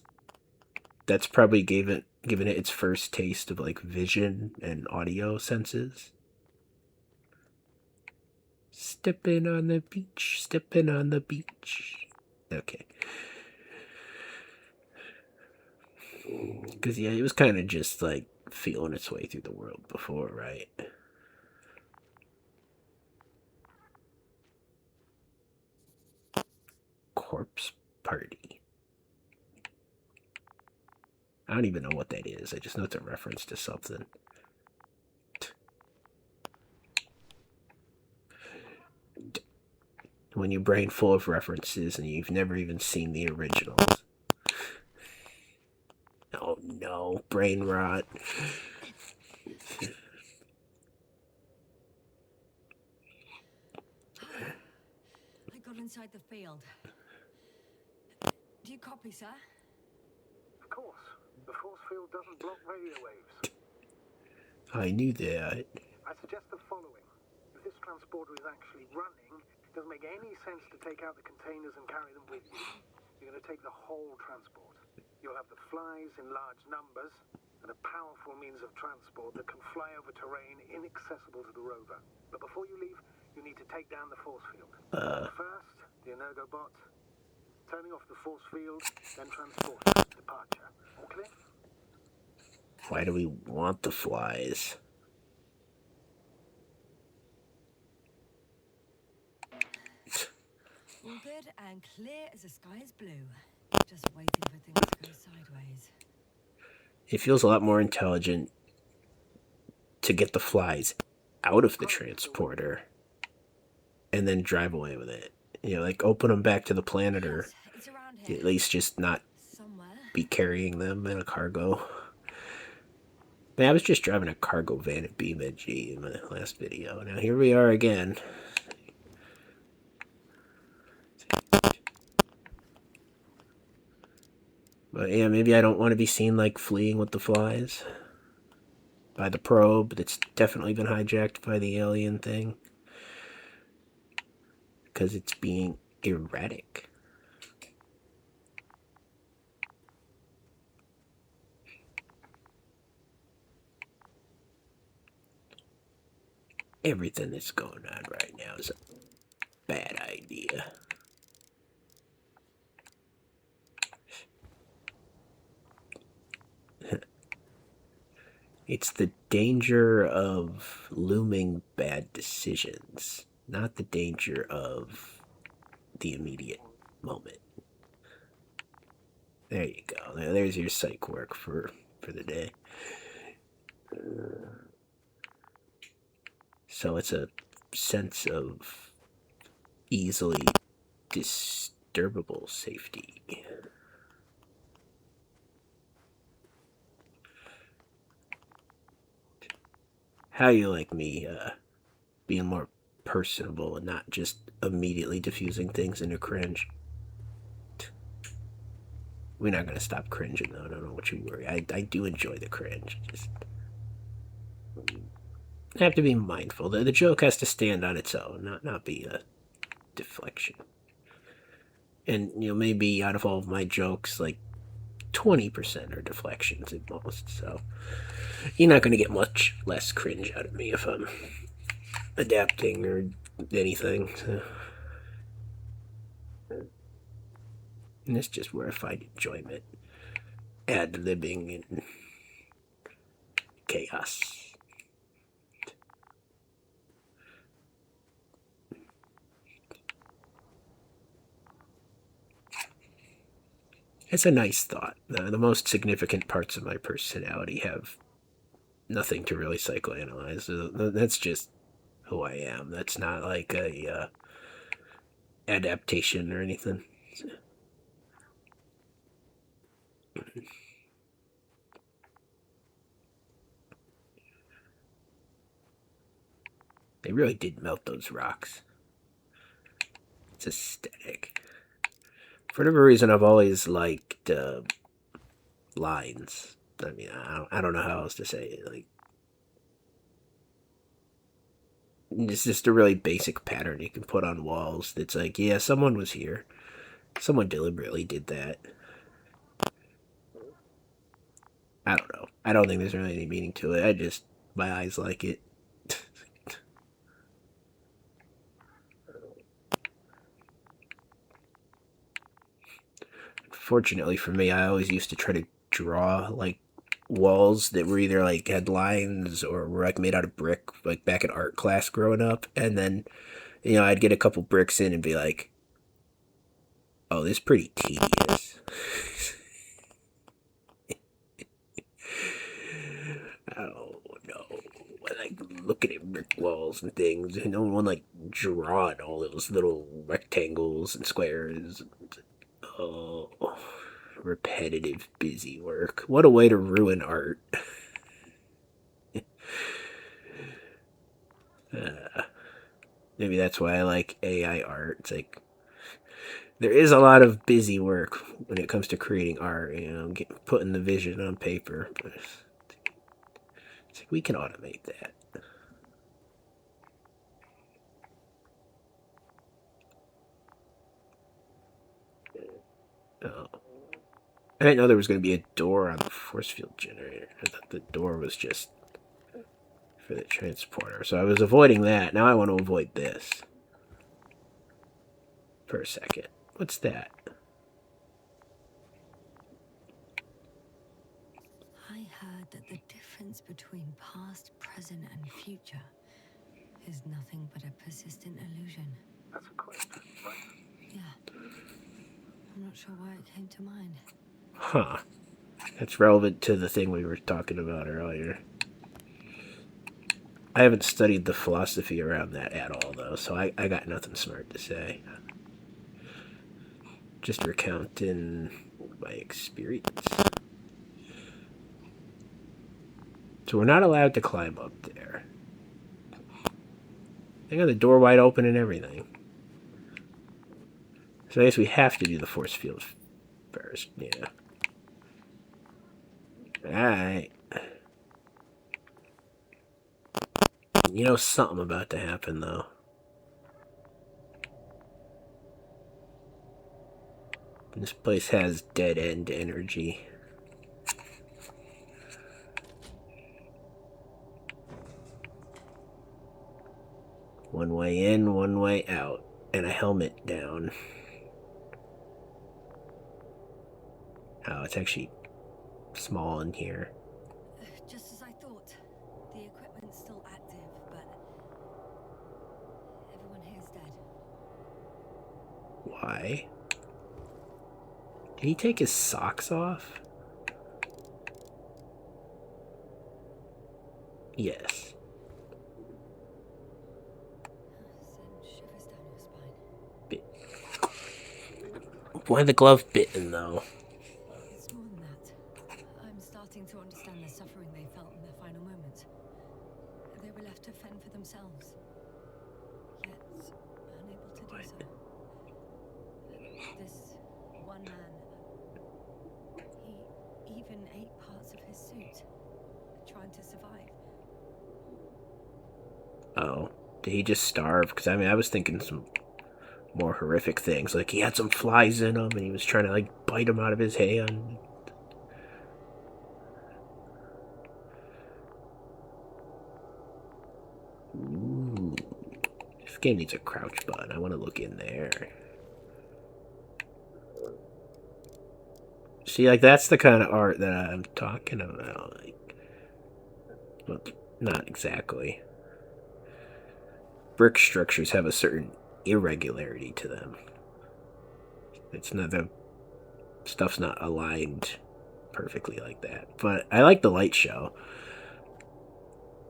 that's probably given it its first taste of like vision and audio senses. Stepping on the beach, stepping on the beach. Okay. Because, yeah, it was kind of just like feeling its way through the world before, right? Corpse Party. I don't even know what that is. I just know it's a reference to something. When your brain full of references and you've never even seen the originals. Oh no, brain rot. I got inside the field. Do you copy, sir? Of course. The force field doesn't block radio waves. I knew that. I suggest the following. If this transporter is actually running, it doesn't make any sense to take out the containers and carry them with you. You're going to take the whole transport. You'll have the flies in large numbers and a powerful means of transport that can fly over terrain inaccessible to the rover. But before you leave, you need to take down the force field. First, the Energobot. Turning off the force field, then transporter. Departure. All clear? Why do we want the flies? All good and clear as the sky is blue. Just waiting for things to go sideways. It feels a lot more intelligent to get the flies out of the transporter and then drive away with it. Like open them back to the planet, or It's around here. at least just not Somewhere. be carrying them in a cargo. Man, I was just driving a cargo van at BMG in my last video. Now here we are again. But yeah, maybe I don't want to be seen like fleeing with the flies. By the probe that's definitely been hijacked by the alien thing. Because it's being erratic. Everything that's going on right now is a bad idea. It's the danger of looming bad decisions, not the danger of the immediate moment. There you go. There's your psych work for the day. So it's a sense of easily disturbable safety. How you like me being more personable and not just immediately diffusing things into cringe? We're not going to stop cringing, though. Don't know what you worry. I do enjoy the cringe. Just have to be mindful. The joke has to stand on its own, not be a deflection. And, maybe out of all of my jokes, like 20% are deflections at most. So you're not going to get much less cringe out of me if I'm adapting or anything. So. And that's just where I find enjoyment. Ad-libbing and chaos. It's a nice thought. The most significant parts of my personality have nothing to really psychoanalyze. That's just who I am. That's not like a adaptation or anything. They really did melt those rocks. It's aesthetic. For whatever reason, I've always liked lines. I mean, I don't know how else to say it. Like, it's just a really basic pattern you can put on walls. That's like, yeah, someone was here. Someone deliberately did that. I don't know. I don't think there's really any meaning to it. My eyes like it. Fortunately for me, I always used to try to draw like walls that were either like had lines or were like made out of brick, like back in art class growing up. And then, I'd get a couple bricks in and be like, oh, this is pretty tedious. Oh no. I like looking at brick walls and things, and no one like drawing all those little rectangles and squares. Oh, repetitive, busy work. What a way to ruin art. Maybe that's why I like AI art. It's like there is a lot of busy work when it comes to creating art. Putting the vision on paper. But it's like we can automate that. Oh. I didn't know there was going to be a door on the force field generator. I thought the door was just for the transporter. So I was avoiding that. Now I want to avoid this. For a second. What's that? I heard that the difference between past, present, and future is nothing but a persistent illusion. That's a quest, right? Yeah. I'm not sure why it came to mind. Huh. That's relevant to the thing we were talking about earlier. I haven't studied the philosophy around that at all, though, so I got nothing smart to say. Just recounting my experience. So we're not allowed to climb up there. They got the door wide open and everything. So I guess we have to do the force field first, yeah. Alright. Something about to happen, though. This place has dead-end energy. One way in, one way out. And a helmet down. Oh, it's actually small in here. Just as I thought. The equipment's still active, but everyone here's dead. Why? Did he take his socks off? Yes. Send shivers down your spine. Why the glove bitten, though? It's more than that. I'm starting to understand the suffering they felt in their final moments. They were left to fend for themselves, yet unable to do so. This one man, he even ate parts of his suit, trying to survive. Oh. Did he just starve? Because, I was thinking some more horrific things. Like, he had some flies in him, and he was trying to, like, bite them out of his hand. Ooh. This game needs a crouch button. I want to look in there. See, like, that's the kind of art that I'm talking about. Like, well, not exactly. Brick structures have a certain irregularity to them. It's not the stuff's not aligned perfectly like that. But I like the light show.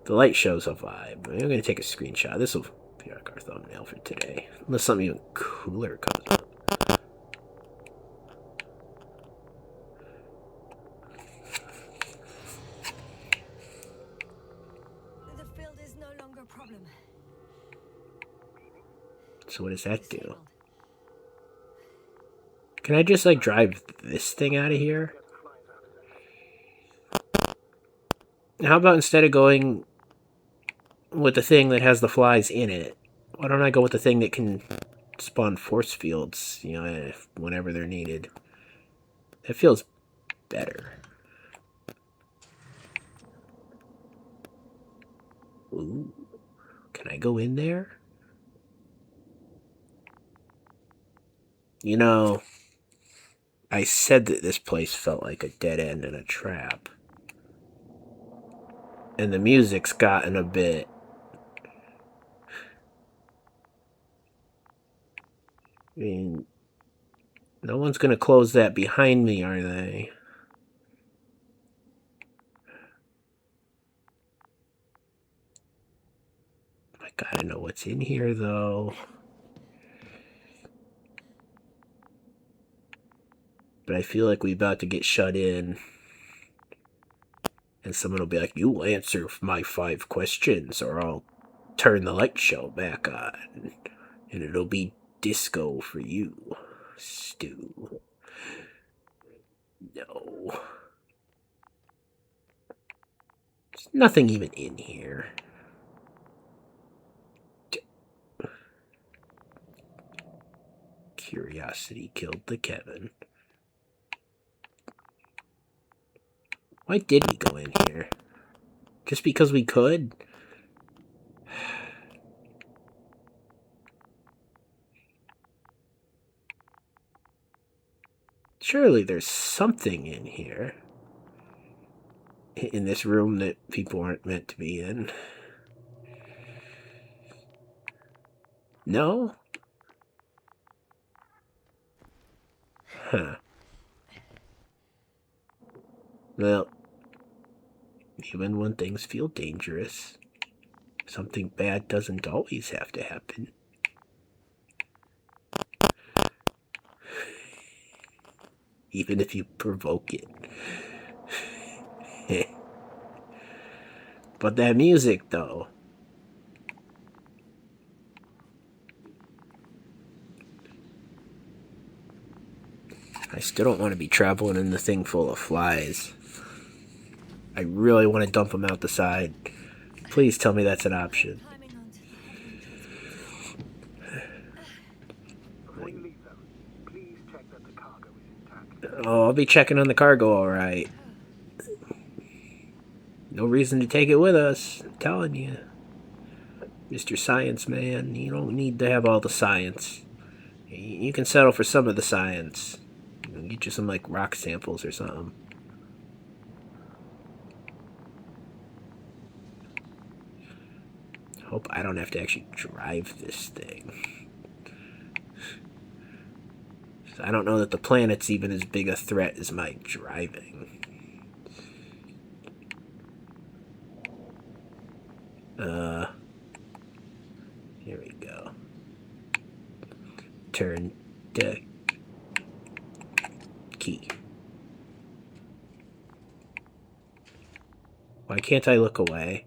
The light show's a vibe. I'm gonna take a screenshot. This will be our thumbnail for today, unless something even cooler comes up. The field is no longer a problem. So what does that do? Disabled. Can I just like drive this thing out of here? Get the flies out of there. How about instead of going with the thing that has the flies in it, why don't I go with the thing that can spawn force fields, whenever they're needed. That feels better. Ooh. Can I go in there? I said that this place felt like a dead end and a trap. And the music's gotten a bit... I mean, no one's gonna close that behind me, are they? I gotta know what's in here, though. But I feel like we're about to get shut in. And someone will be like, "You answer my 5 questions, or I'll turn the light show back on. And it'll be disco for you, Stu." No. There's nothing even in here. Curiosity killed the Kevin. Why did we go in here? Just because we could? Surely there's something in here. In this room that people aren't meant to be in. No? Huh. Well, even when things feel dangerous, something bad doesn't always have to happen. Even if you provoke it. But that music, though. I still don't want to be traveling in the thing full of flies. I really want to dump them out the side. Please tell me that's an option. Before you leave, though, please check that the cargo is intact. Oh, I'll be checking on the cargo, alright. No reason to take it with us. I'm telling you. Mr. Science Man, you don't need to have all the science. You can settle for some of the science. Get you some, like, rock samples or something. Hope I don't have to actually drive this thing. I don't know that the planet's even as big a threat as my driving. Here we go. Turn the key. Why can't I look away?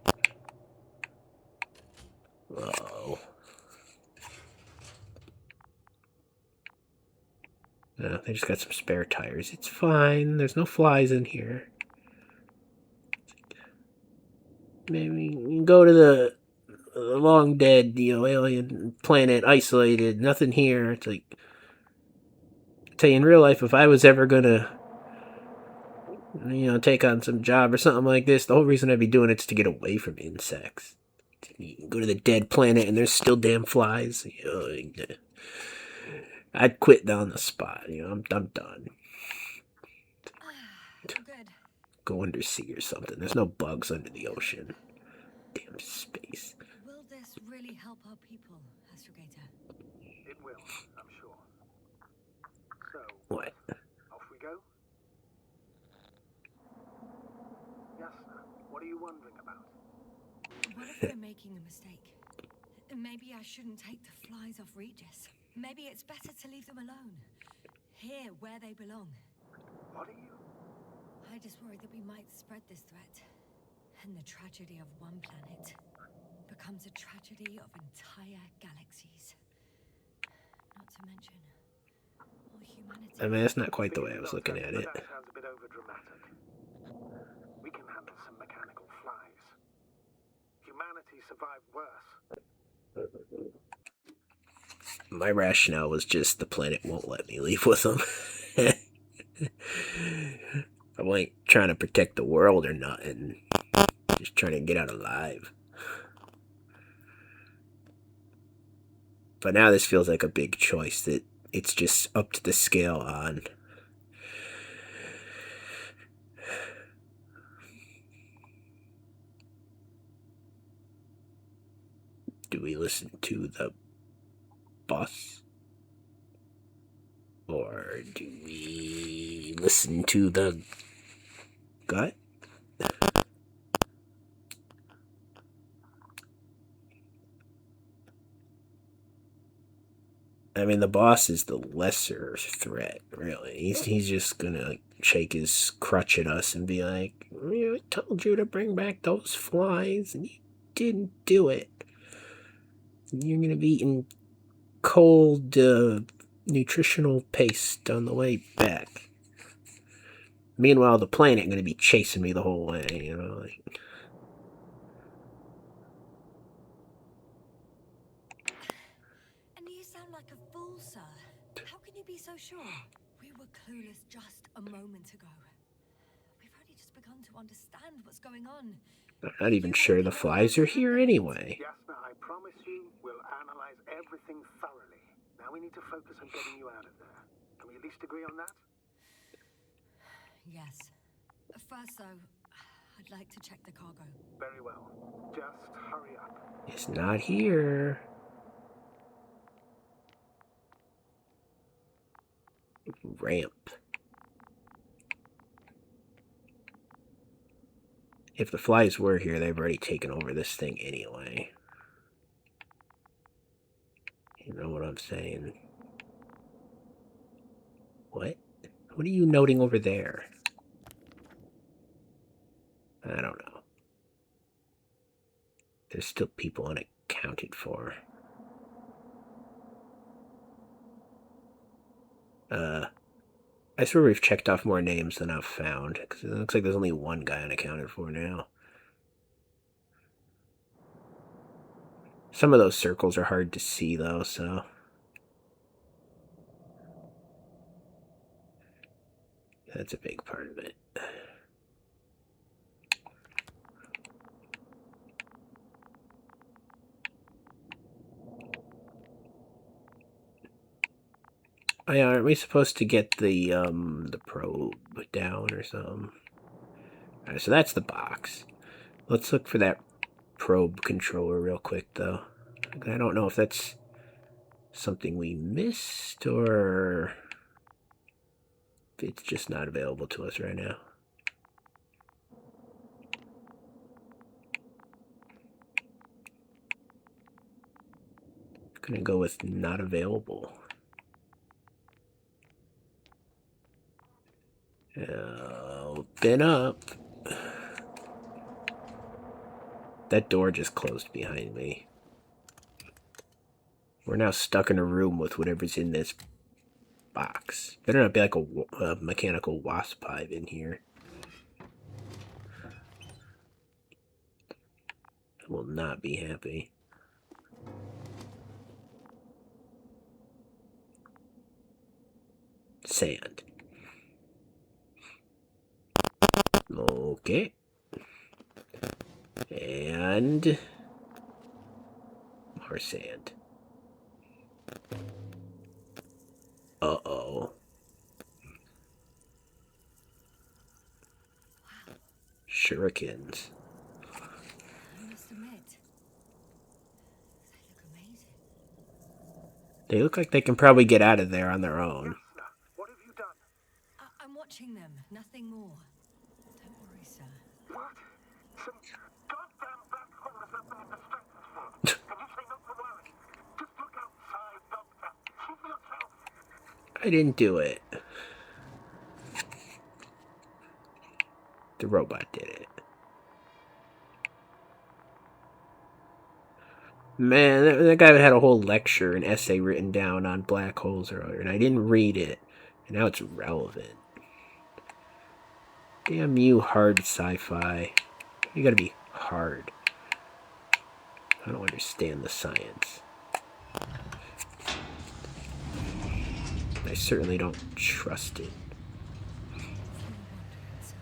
Oh. No, they just got some spare tires. It's fine. There's no flies in here. Maybe you can go to the long dead, alien planet, isolated, nothing here. It's like, I tell you, in real life, if I was ever gonna, take on some job or something like this, the whole reason I'd be doing it's to get away from insects. You can go to the dead planet and there's still damn flies. I'd quit on the spot. I'm done. Good. Go undersea or something. There's no bugs under the ocean. Damn space. Will this really help our people, Astrogator? It will, I'm sure. So, What? off we go? Yes, sir. What are you wondering about? What if we're making a mistake? Maybe I shouldn't take the flies off Regis. Maybe it's better to leave them alone. Here, where they belong. What are you? I just worry that we might spread this threat. And the tragedy of one planet becomes a tragedy of entire galaxies. Not to mention all humanity. I mean, that's not quite the way I was looking at it. That sounds a bit overdramatic. We can handle some mechanical flies. Humanity survived worse. My rationale was just the planet won't let me leave with them. I'm like trying to protect the world or nothing. Just trying to get out alive. But now this feels like a big choice that it's just up to the scale on. Do we listen to the boss? Or do we listen to the gut? I mean, the boss is the lesser threat, really. He's just gonna shake his crutch at us and be like, I told you to bring back those flies, and you didn't do it. You're gonna be eating cold, nutritional paste on the way back. Meanwhile, the planet gonna be chasing me the whole way, you know? Like, And you sound like a fool, sir. How can you be so sure? We were clueless just a moment ago. We've only just begun to understand what's going on. I'm not even sure the flies are here anyway. Jasper, I promise you, we'll analyze everything thoroughly. Now we need to focus on getting you out of there. Can we at least agree on that? Yes. First, though, I'd like to check the cargo. Very well. Just hurry up. It's not here. Ramp. If the flies were here, they've already taken over this thing anyway. You know what I'm saying? What? What are you noting over there? I don't know. There's still people unaccounted for. I swear we've checked off more names than I've found, because it looks like there's only one guy unaccounted for now. Some of those circles are hard to see, though, so... that's a big part of it. Aren't we supposed to get the probe down or something? Alright, so that's the box. Let's look for that probe controller real quick, though. I don't know if that's something we missed or if it's just not available to us right now. I'm gonna go with not available. Open up. That door just closed behind me. We're now stuck in a room with whatever's in this box. Better not be like a mechanical wasp hive in here. I will not be happy. Sand. Okay. And more sand. Uh-oh. Shurikens. I must admit, they look amazing. They look like they can probably get out of there on their own. What have you done? I'm watching them, nothing more. Don't worry, sir. What? Some goddamn black hole has opened in the stratosphere. And you say not to worry. Just look outside, Doctor. See for yourself. I didn't do it. The robot did it. Man, that guy had a whole lecture, an essay written down on black holes earlier, and I didn't read it. And now it's relevant. Damn you, hard sci-fi. You gotta be hard. I don't understand the science. I certainly don't trust it. If you were wondering, sir,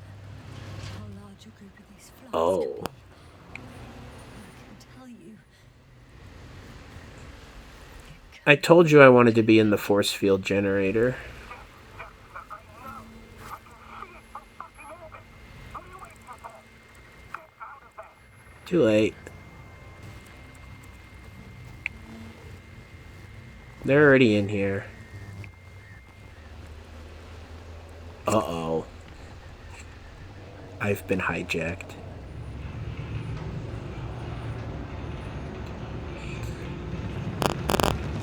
how large a group of these flies Oh. could be, I can tell you. I told you I wanted to be in the force field generator. Too late. They're already in here. Uh-oh. I've been hijacked.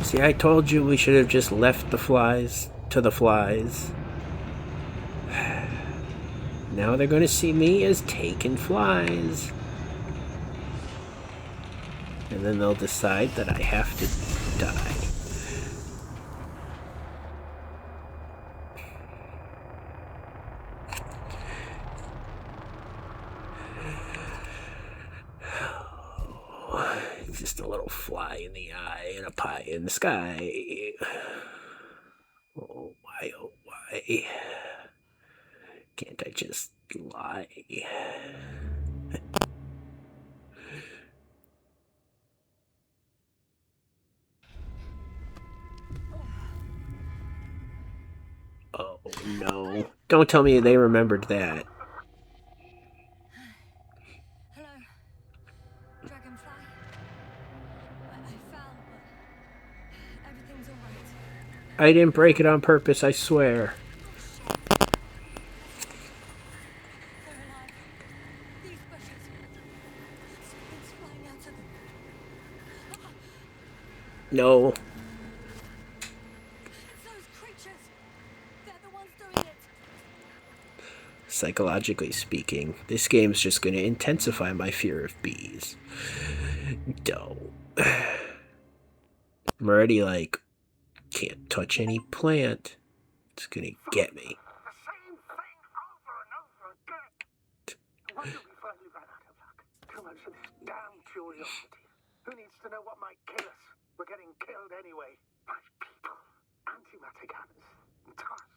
See, I told you we should have just left the flies to the flies. Now they're going to see me as taking flies. And then they'll decide that I have to die. Just a little fly in the eye and a pie in the sky. Oh, why, oh, why? Can't I just lie? Oh, no. Don't tell me they remembered that. Hello, dragonfly. I fell, but everything's all right. I didn't break it on purpose, I swear. They're alive. These bushes. Something's flying out of them. No. It's those creatures. They're the ones doing it. Psychologically speaking, this game's just going to intensify my fear of bees. Don't. I'm already like, can't touch any plant. It's going to get me. The same thing over and over again. When do we finally run out of luck? Too much of this damn curiosity. Who needs to know what might kill us? We're getting killed anyway. My people. Antimatter cannons. Tars.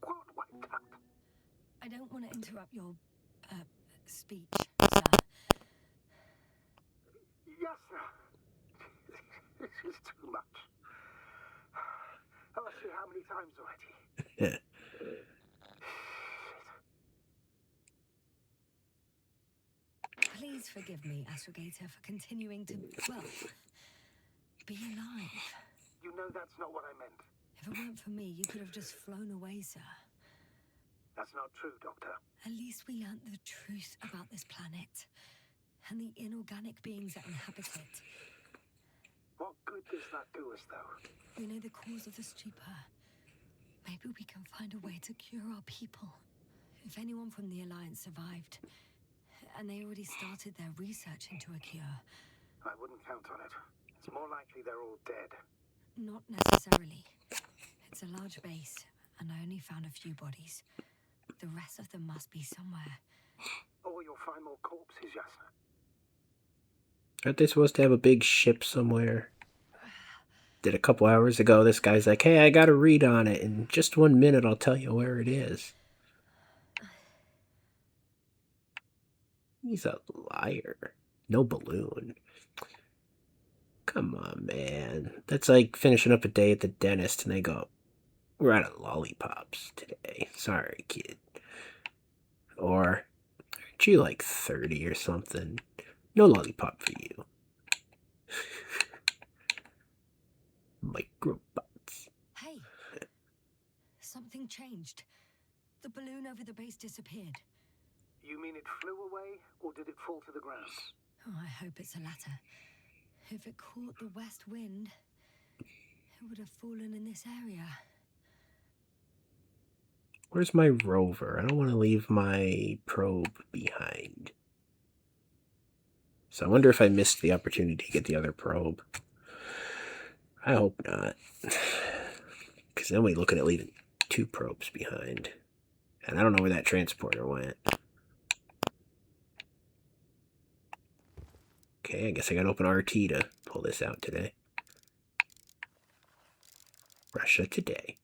World wiped out. I don't want to interrupt your speech, sir. Yes, sir. This is too much. I've asked you how many times already. Please forgive me, Astrogator, for continuing to, well, be alive. You know that's not what I meant. If it weren't for me, you could have just flown away, sir. That's not true, Doctor. At least we learnt the truth about this planet and the inorganic beings that inhabit it. What good does that do us, though? We know the cause of the stupor. Maybe we can find a way to cure our people. If anyone from the Alliance survived, and they already started their research into a cure. I wouldn't count on it. It's more likely they're all dead. Not necessarily. It's a large base, and I only found a few bodies. The rest of them must be somewhere. Or you'll find more corpses, Yasna. Aren't they supposed to have a big ship somewhere? Did a couple hours ago, this guy's like, hey, I got a read on it. In just 1 minute, I'll tell you where it is. He's a liar. No balloon. Come on, man. That's like finishing up a day at the dentist and they go, we're out of lollipops today. Sorry, kid. Or, aren't you like 30 or something? No lollipop for you. Microbots. Hey! Something changed. The balloon over the base disappeared. You mean it flew away, or did it fall to the ground? Oh, I hope it's the latter. If it caught the west wind, it would have fallen in this area. Where's my rover? I don't want to leave my probe behind. So I wonder if I missed the opportunity to get the other probe. I hope not. Because then we're looking at leaving 2 probes behind. And I don't know where that transporter went. Okay, I guess I gotta open RT to pull this out today. Russia Today.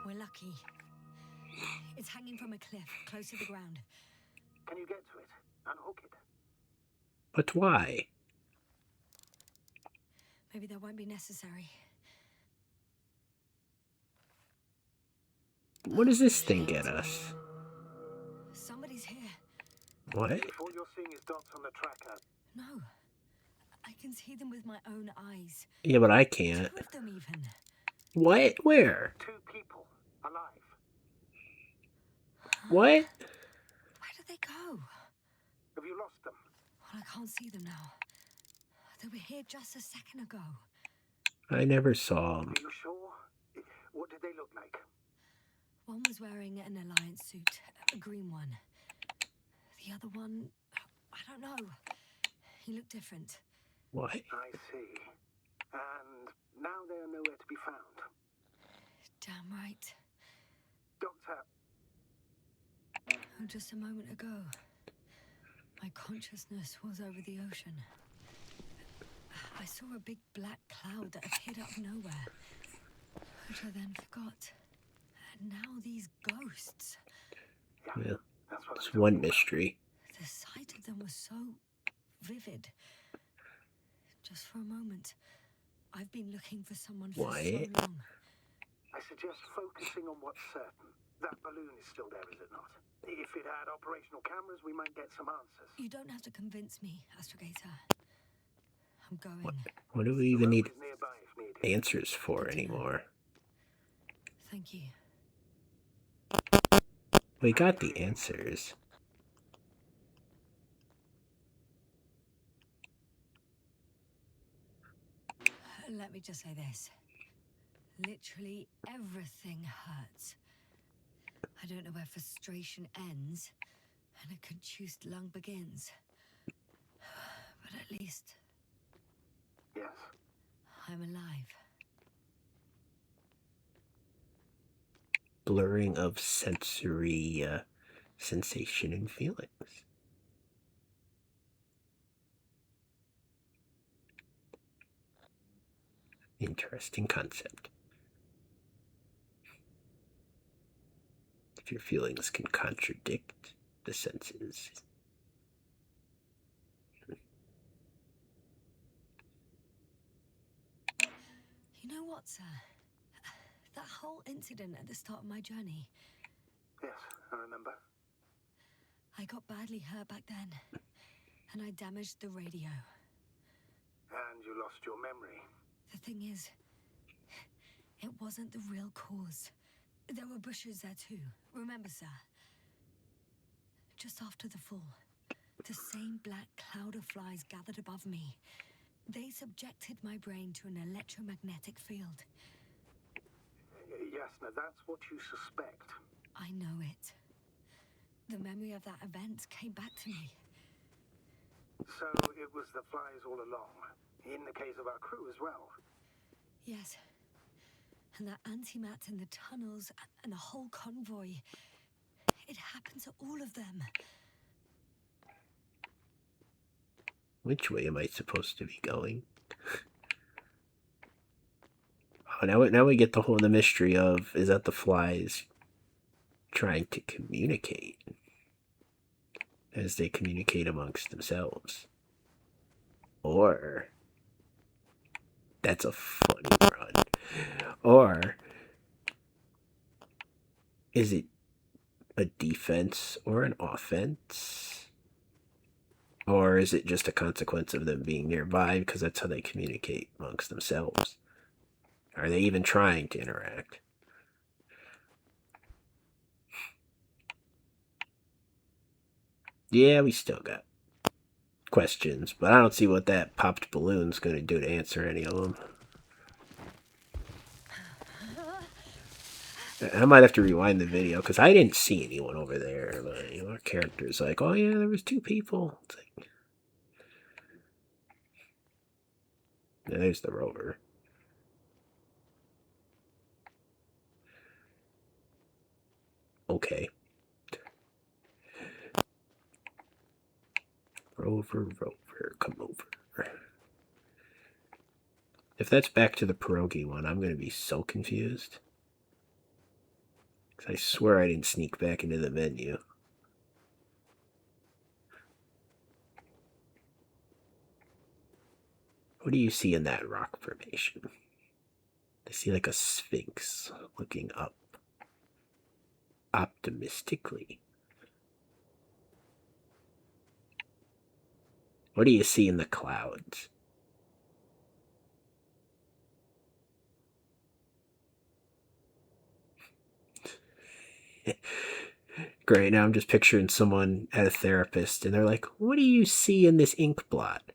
We're lucky. It's hanging from a cliff, close to the ground. Can you get to it? Unhook it? But why? Maybe that won't be necessary. What does this thing get us? Somebody's here. What? If all you're seeing is dots on the tracker, No. I can see them with my own eyes. Yeah, but I 2 can't. of them even. What? Where? 2 people alive. What? Where did they go? Have you lost them? Well, I can't see them now. They were here just a second ago. I never saw him. Are you sure? What did they look like? One was wearing an Alliance suit, a green one. The other one, I don't know. He looked different. What? I see. And now they are nowhere to be found. Damn right. Doctor, Oh, just a moment ago, my consciousness was over the ocean. I saw a big black cloud that appeared out of nowhere, which I then forgot. And now these ghosts. Yeah, that's what it's I'm one talking about. mystery. The sight of them was so vivid. Just for a moment, I've been looking for someone for What? so long. I suggest focusing on what's certain. That balloon is still there, is it not? If it had operational cameras, we might get some answers. You don't have to convince me, Astrogator. I'm going. What do we The even rope need is nearby if needed. answers for Good to know. anymore? Thank you. We got the answers. Let me just say this. Literally everything hurts. I don't know where frustration ends and a contused lung begins. But at least Yes. I'm alive. Blurring of sensory sensation and feelings. Interesting concept. If your feelings can contradict the senses. You know what, sir? That whole incident at the start of my journey, Yes, I remember. I got badly hurt back then, and I damaged the radio. And you lost your memory. The thing is, it wasn't the real cause. There were bushes there too, remember, sir? Just after the fall, the same black cloud of flies gathered above me. They subjected my brain to an electromagnetic field. Yes, now that's what you suspect. I know it. The memory of that event came back to me. So it was the flies all along. In the case of our crew as well. Yes. And that antimat in the tunnels and the whole convoy. It happened to all of them. Which way am I supposed to be going? Oh, now we get the mystery of, is that the flies trying to communicate as they communicate amongst themselves? Or that's a funny run. Or is it a defense or an offense? Or is it just a consequence of them being nearby because that's how they communicate amongst themselves? Are they even trying to interact? Yeah, we still got questions, but I don't see what that popped balloon's going to do to answer any of them. I might have to rewind the video because I didn't see anyone over there. But, our character's like, oh yeah, there was 2 people. It's like, yeah, there's the rover. Okay. Rover, come over. If that's back to the pierogi one, I'm going to be so confused. I swear I didn't sneak back into the menu. What do you see in that rock formation? I see like a sphinx looking up optimistically. What do you see in the clouds? Great, now I'm just picturing someone at a therapist, and they're like, what do you see in this ink blot?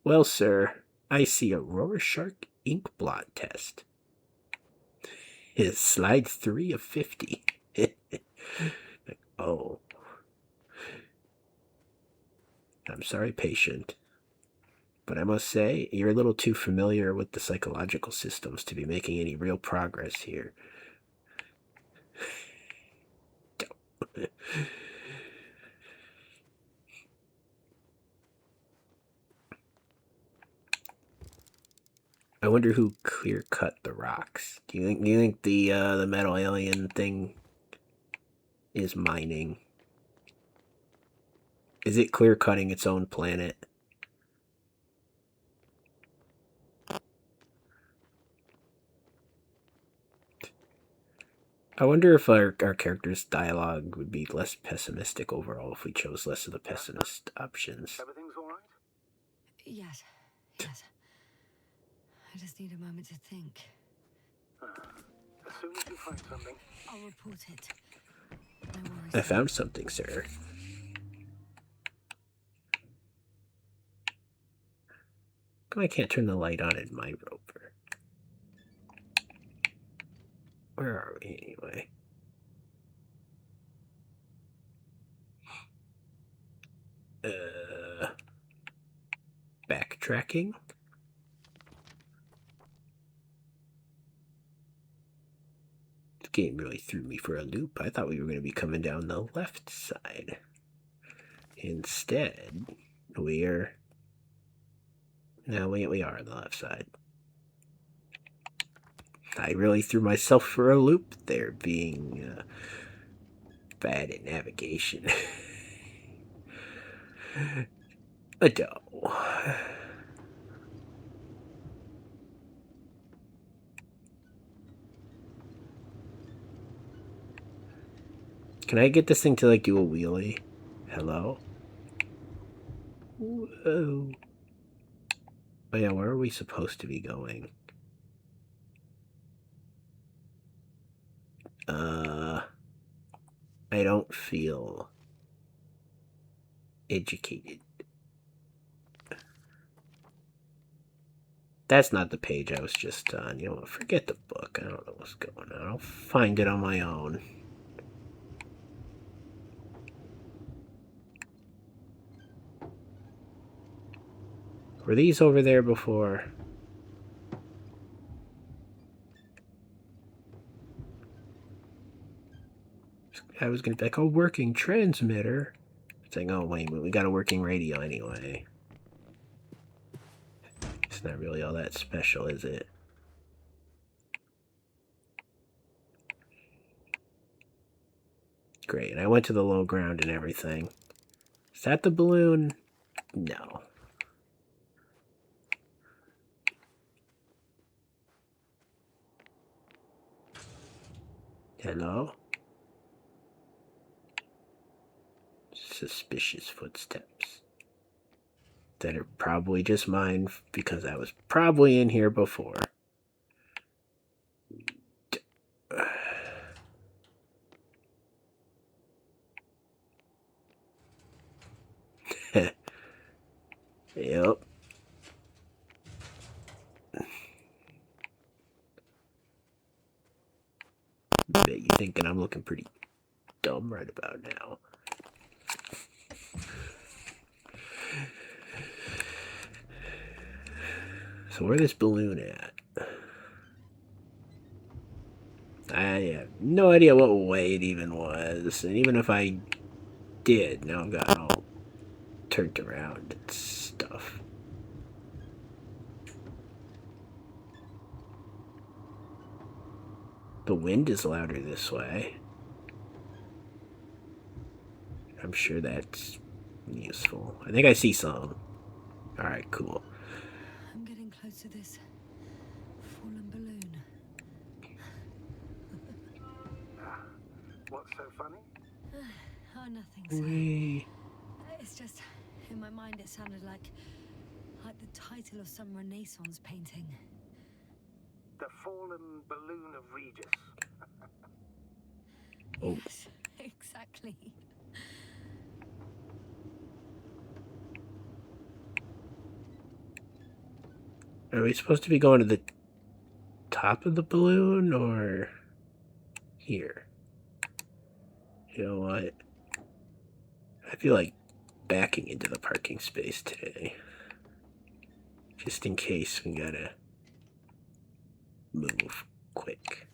Well, sir, I see a Rorschach ink blot test. It's slide 3 of 50. Oh. I'm sorry, patient. But I must say, you're a little too familiar with the psychological systems to be making any real progress here. I wonder who clear cut the rocks. Do you think the metal alien thing is mining? Is it clear cutting its own planet? I wonder if our character's dialogue would be less pessimistic overall if we chose less of the pessimist options. Everything's all right? Yes. Yes. I just need a moment to think. As soon as you find something, I'll report it. No worries. I found something, sir. Come, I can't turn the light on in my rover. Where are we anyway? Backtracking? This game really threw me for a loop. I thought we were going to be coming down the left side. Instead, we're... No, we are on the left side. I really threw myself for a loop there, being bad at navigation. Adele. Can I get this thing to like do a wheelie? Hello? Whoa. Oh yeah, where are we supposed to be going? I don't feel educated. That's not the page I was just on. You know what? Forget the book. I don't know what's going on. I'll find it on my own. Were these over there before? I was gonna be like, oh, working transmitter. It's like, oh, wait, we got a working radio anyway. It's not really all that special, is it? Great, and I went to the low ground and everything. Is that the balloon? No. Hello? Suspicious footsteps. That are probably just mine because I was probably in here before. Yep. Bet you thinking I'm looking pretty dumb right about now. So where's this balloon at? I have no idea what way it even was. And even if I did, now I've gotten all turned around and stuff. The wind is louder this way. I'm sure that's useful. I think I see some. Alright, cool. I'm getting close to this fallen balloon. What's so funny? Oh, nothing, sir. Wee. It's just, in my mind it sounded like the title of some Renaissance painting. The fallen balloon of Regis. Oh. Yes, exactly. Are we supposed to be going to the top of the balloon or here? You know what? I feel like backing into the parking space today. Just in case we gotta move quick.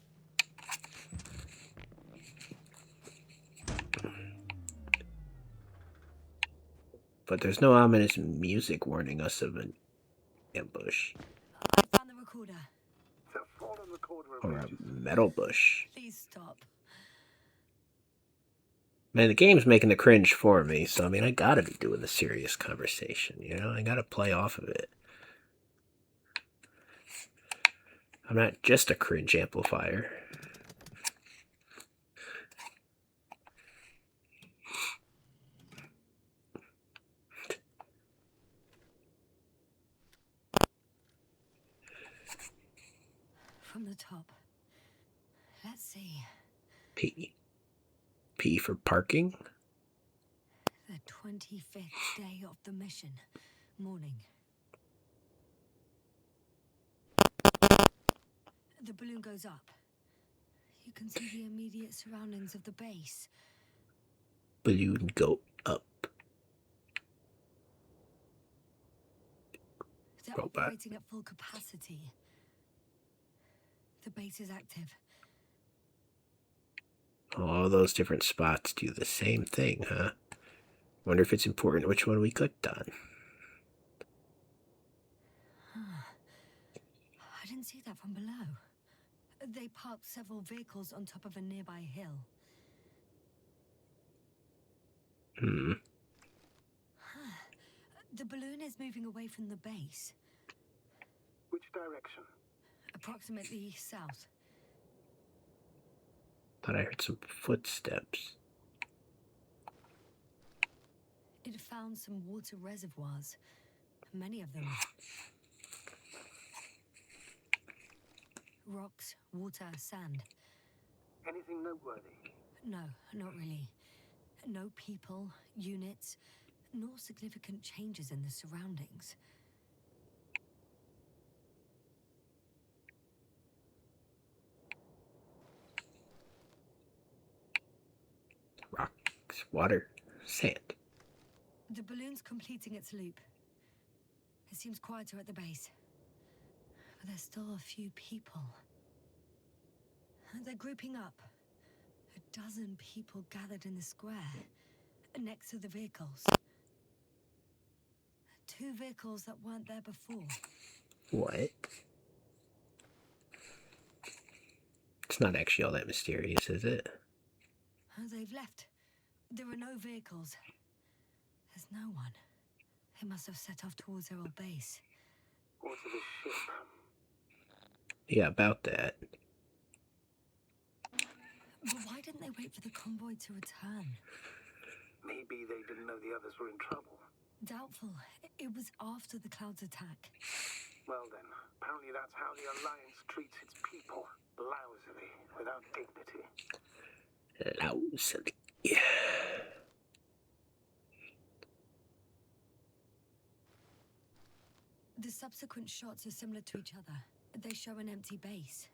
But there's no ominous music warning us of an ambush. I found the recorder. The fallen recorder of Or a Regis. metal bush. Please stop. Man, the game's making the cringe for me, so I mean, I gotta be doing the serious conversation, you know? I gotta play off of it. I'm not just a cringe amplifier. From the top. Let's see. P. P for parking? The 25th day of the mission. Morning. The balloon goes up. You can see the immediate surroundings of the base. Balloon go up. They're Robot. operating at full capacity. The base is active. All those different spots do the same thing, huh? Wonder if it's important which one we clicked on. I didn't see that from below. They parked several vehicles on top of a nearby hill. The balloon is moving away from the base. Which direction? Approximately south. Thought I heard some footsteps. It found some water reservoirs. Many of them. Rocks, water, sand. Anything noteworthy? No, not really. No people, units, nor significant changes in the surroundings. Rocks, water, sand. The balloon's completing its loop. It seems quieter at the base. But there's still a few people. They're grouping up. 12 people gathered in the square, next to the vehicles. 2 vehicles that weren't there before. What? It's not actually all that mysterious, is it? They've left. There are no vehicles. There's no one. They must have set off towards their old base. Or to the ship? Yeah, about that. But why didn't they wait for the convoy to return? Maybe they didn't know the others were in trouble. Doubtful. It was after the Cloud's attack. Well then, apparently that's how the Alliance treats its people. Lousily, without dignity. Lousily. The subsequent shots are similar to each other. They show an empty base.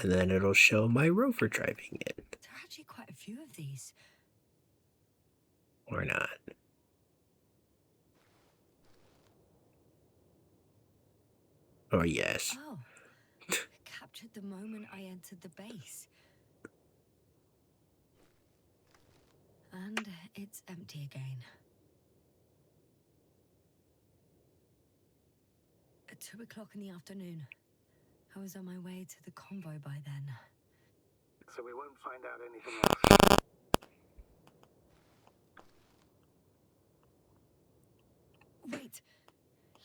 And then it'll show my rover driving in. There are actually quite a few of these. Or not. Or yes. Oh. It captured the moment I entered the base. And it's empty again. At 2 o'clock in the afternoon. I was on my way to the convoy by then. So we won't find out anything else.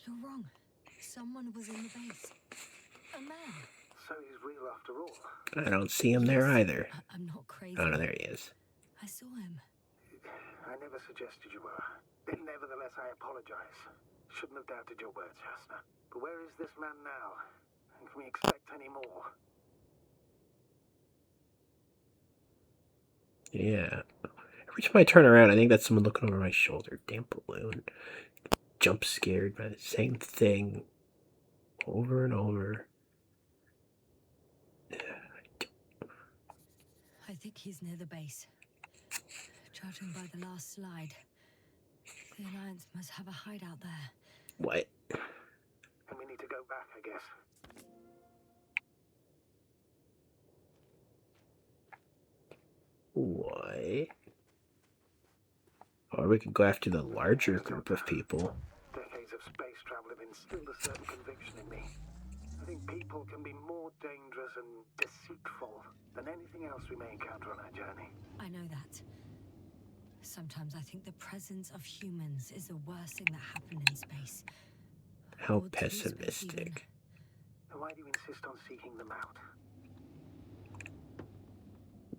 You're wrong. Someone was in the base. A man. So he's real after all. I don't see him there either. I'm not crazy. Oh, no, there he is. I saw him. I never suggested you were. Nevertheless, I apologize. Shouldn't have doubted your words, Jasna. But where is this man now? And can we expect any more? Yeah. Every time I turn around, I think that's someone looking over my shoulder. Damn balloon. Jump scared by the same thing over and over. I think he's near the base. Judging by the last slide, the Alliance must have a hideout there. What? And we need to go back, I guess. What? Or we could go after the larger group of people. Decades of space travel have instilled a certain conviction in me. I think people can be more dangerous and deceitful than anything else we may encounter on our journey. I know that. Sometimes I think the presence of humans is the worst thing that happened in space. How Or to space even. pessimistic. Then why do you insist on seeking them out?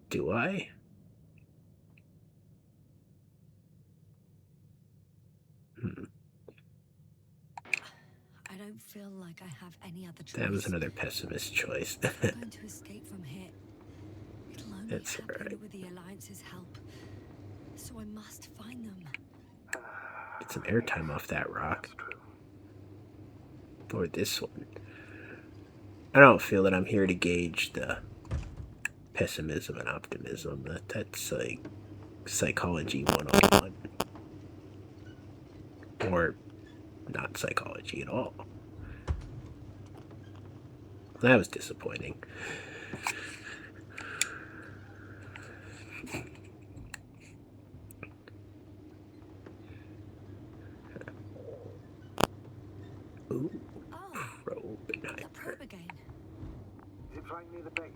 Do I? I don't feel like I have any other choice. That was another pessimist choice. I'm going to escape from here. It'll only That's happen right. with the Alliance's help. So I must find them. Get some airtime off that rock. That's true. Or this one. I don't feel that I'm here to gauge the pessimism and optimism. That's like psychology 101. Or not psychology at all. That was disappointing. Ooh, Oh, probe the igniter. probe again. Is it flying near the base?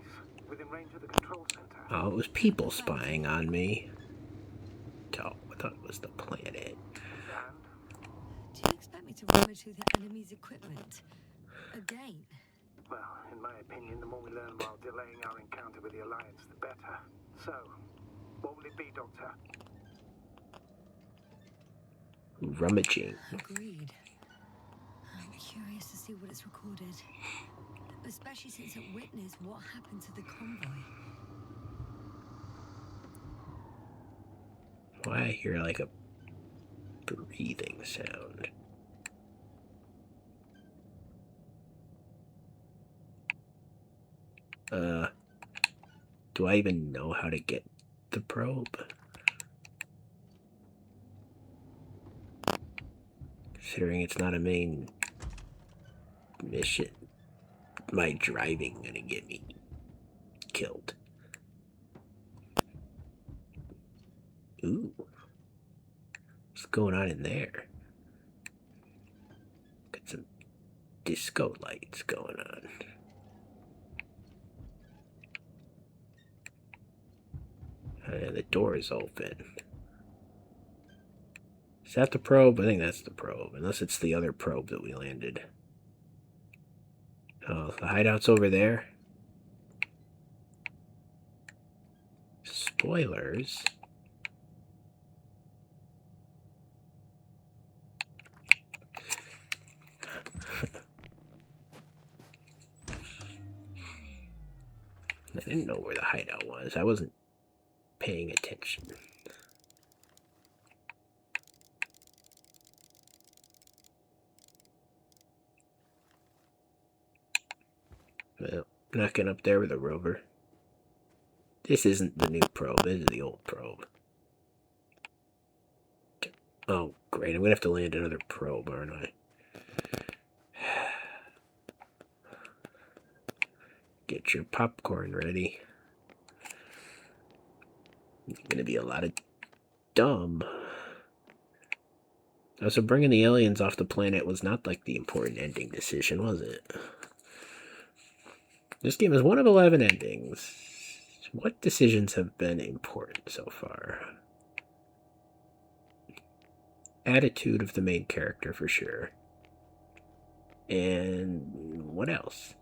Within range of the control center? Oh, it was people spying on me. Oh, I thought it was the planet. And? Do you expect me to rummage through the enemy's equipment? Again? Well, in my opinion, the more we learn while delaying our encounter with the Alliance, the better. So, what will it be, Doctor? Rummaging. Agreed. I'm curious to see what it's recorded. Especially since it witnessed what happened to the convoy. Why I hear like a breathing sound. Do I even know how to get the probe? Considering it's not a main mission, my driving gonna get me killed. Ooh. What's going on in there? Got some disco lights going on. And the door is open. Is that the probe? I think that's the probe. Unless it's the other probe that we landed. Oh, the hideout's over there. Spoilers. I didn't know where the hideout was. I wasn't paying attention. Well, not getting up there with a rover. This isn't the new probe. This is the old probe. Oh, great. I'm going to have to land another probe, aren't I? Get your popcorn ready. It's going to be a lot of dumb. Oh, so bringing the aliens off the planet was not like the important ending decision, was it? This game is one of 11 endings. What decisions have been important so far? Attitude of the main character, for sure. And what else?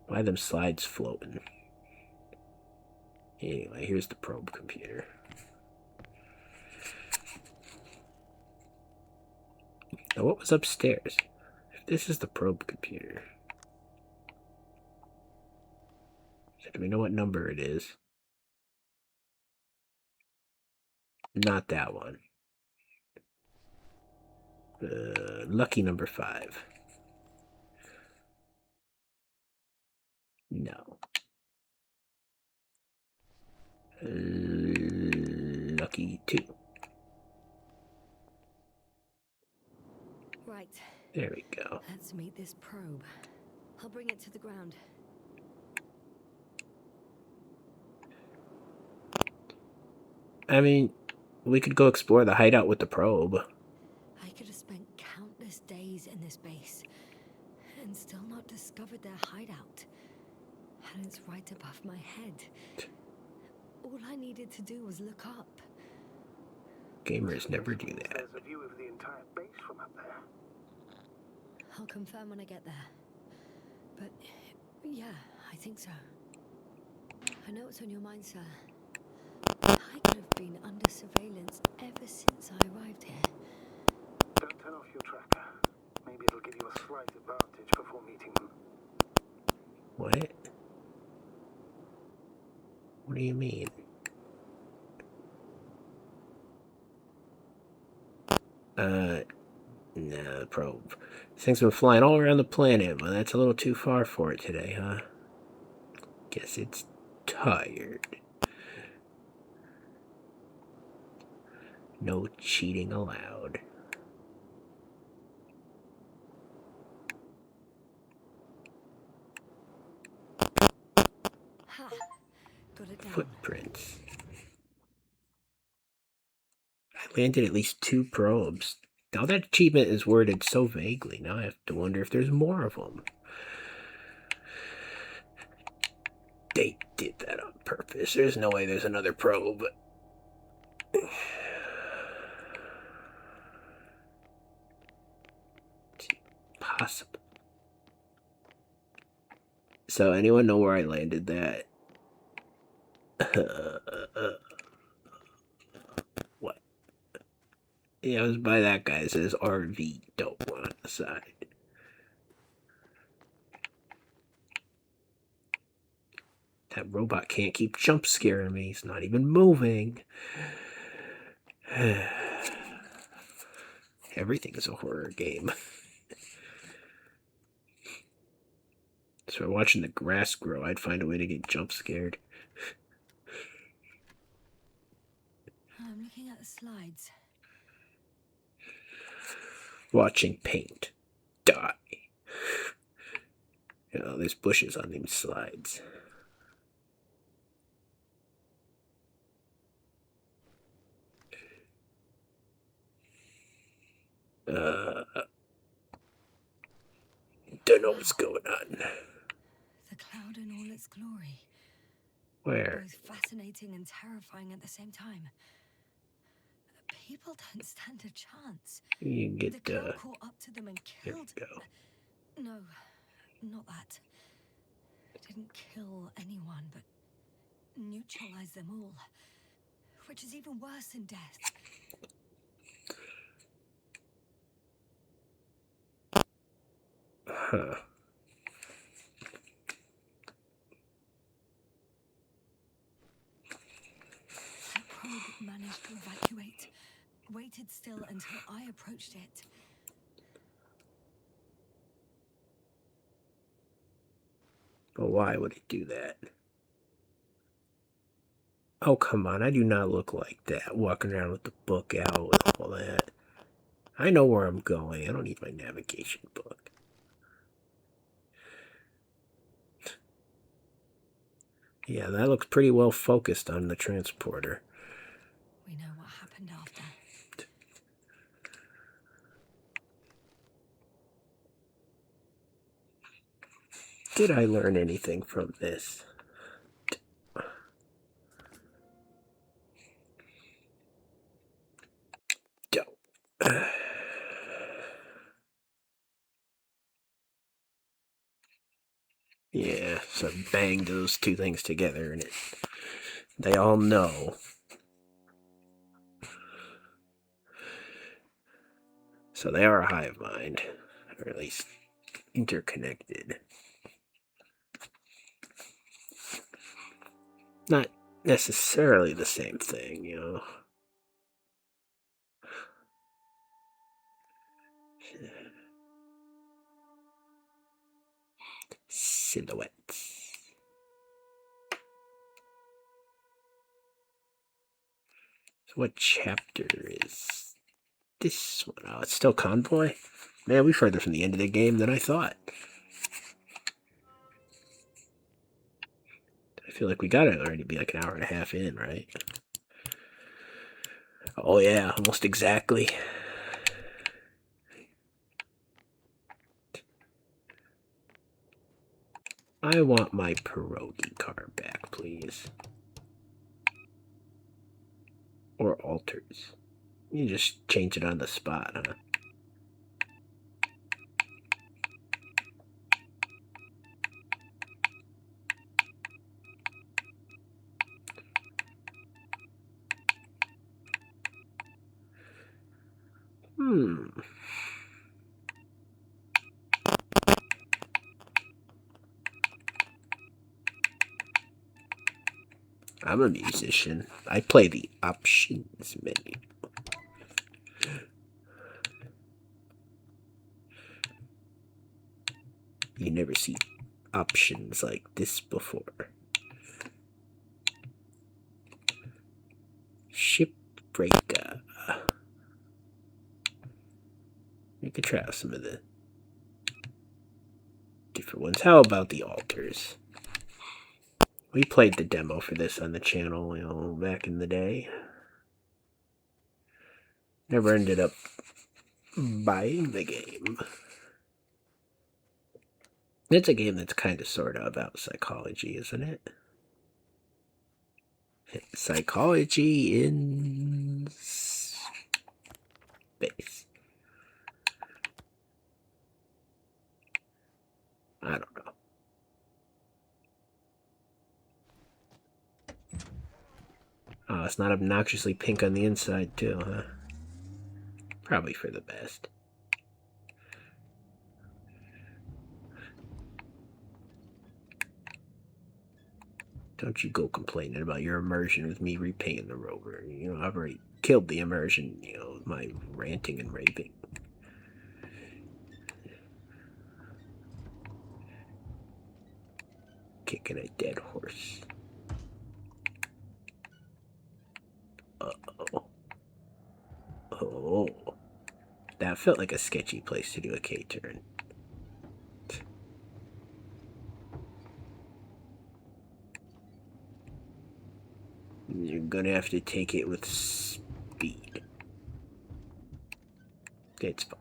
Why are them slides floating? Anyway, here's the probe computer. Now, what was upstairs? If this is the probe computer, so do we know what number it is? Not that one. Lucky number 5. No. Lucky 2. Right. There we go. Let's meet this probe. I'll bring it to the ground. I mean, we could go explore the hideout with the probe. I could have spent countless days in this base and still not discovered their hideout. And it's right above my head. All I needed to do was look up. Gamers never do that. There's a view of the entire base from up there. I'll confirm when I get there. But yeah, I think so. I know it's on your mind, sir. I could have been under surveillance ever since I arrived here. Don't turn off your tracker. Maybe it'll give you a slight advantage before meeting them. What? What do you mean? Nah, the probe. This thing's been flying all around the planet, but that's a little too far for it today, huh? Guess it's tired. No cheating allowed. Ha! Got it down. Footprints. I landed at least 2 probes. Now that achievement is worded so vaguely. Now I have to wonder if there's more of them. They did that on purpose. There's no way there's another probe. It's impossible. So, anyone know where I landed that? What? Yeah, it was by that guy. It says RV dope on the side. That robot can't keep jump scaring me. He's not even moving. Everything is a horror game. So watching the grass grow, I'd find a way to get jump scared. I'm looking at the slides. Watching paint die. You know, there's bushes on these slides. Don't know what's going on. The cloud in all its glory. Where? Both fascinating and terrifying at the same time. People don't stand a chance. You The get, cloud caught up to them and there we killed. go. No, not that. It didn't kill anyone, but neutralized them all. Which is even worse than death. Huh. That probe managed to evacuate. Waited still until I approached it. But why would it do that? Oh, come on. I do not look like that, walking around with the book out with all that. I know where I'm going. I don't need my navigation book. Yeah, that looks pretty well focused on the transporter. We know what happened after. Did I learn anything from this? bang those two things together, and they all know. So they are a hive mind, or at least interconnected. Not necessarily the same thing, you know. Silhouettes. So what chapter is this one? Oh, it's still Convoy? Man, we're further from the end of the game than I thought. I feel like we gotta already be like an hour and a half in, right? Oh yeah, almost exactly. I want my pierogi car back, please. Or alters. You just change it on the spot, huh? I'm a musician. I play the options menu. You never see options like this before. Shipbreaker. You could try out some of the different ones. How about the altars? We played the demo for this on the channel, you know, back in the day. Never ended up buying the game. It's a game that's kind of sort of about psychology, isn't it? Psychology in space. I don't know. Oh, it's not obnoxiously pink on the inside, too, huh? Probably for the best. Don't you go complaining about your immersion with me repainting the rover. You know, I've already killed the immersion, you know, with my ranting and raving. Kicking a dead horse. Uh-oh. Oh. That felt like a sketchy place to do a K-turn. You're gonna have to take it with speed. It's fine.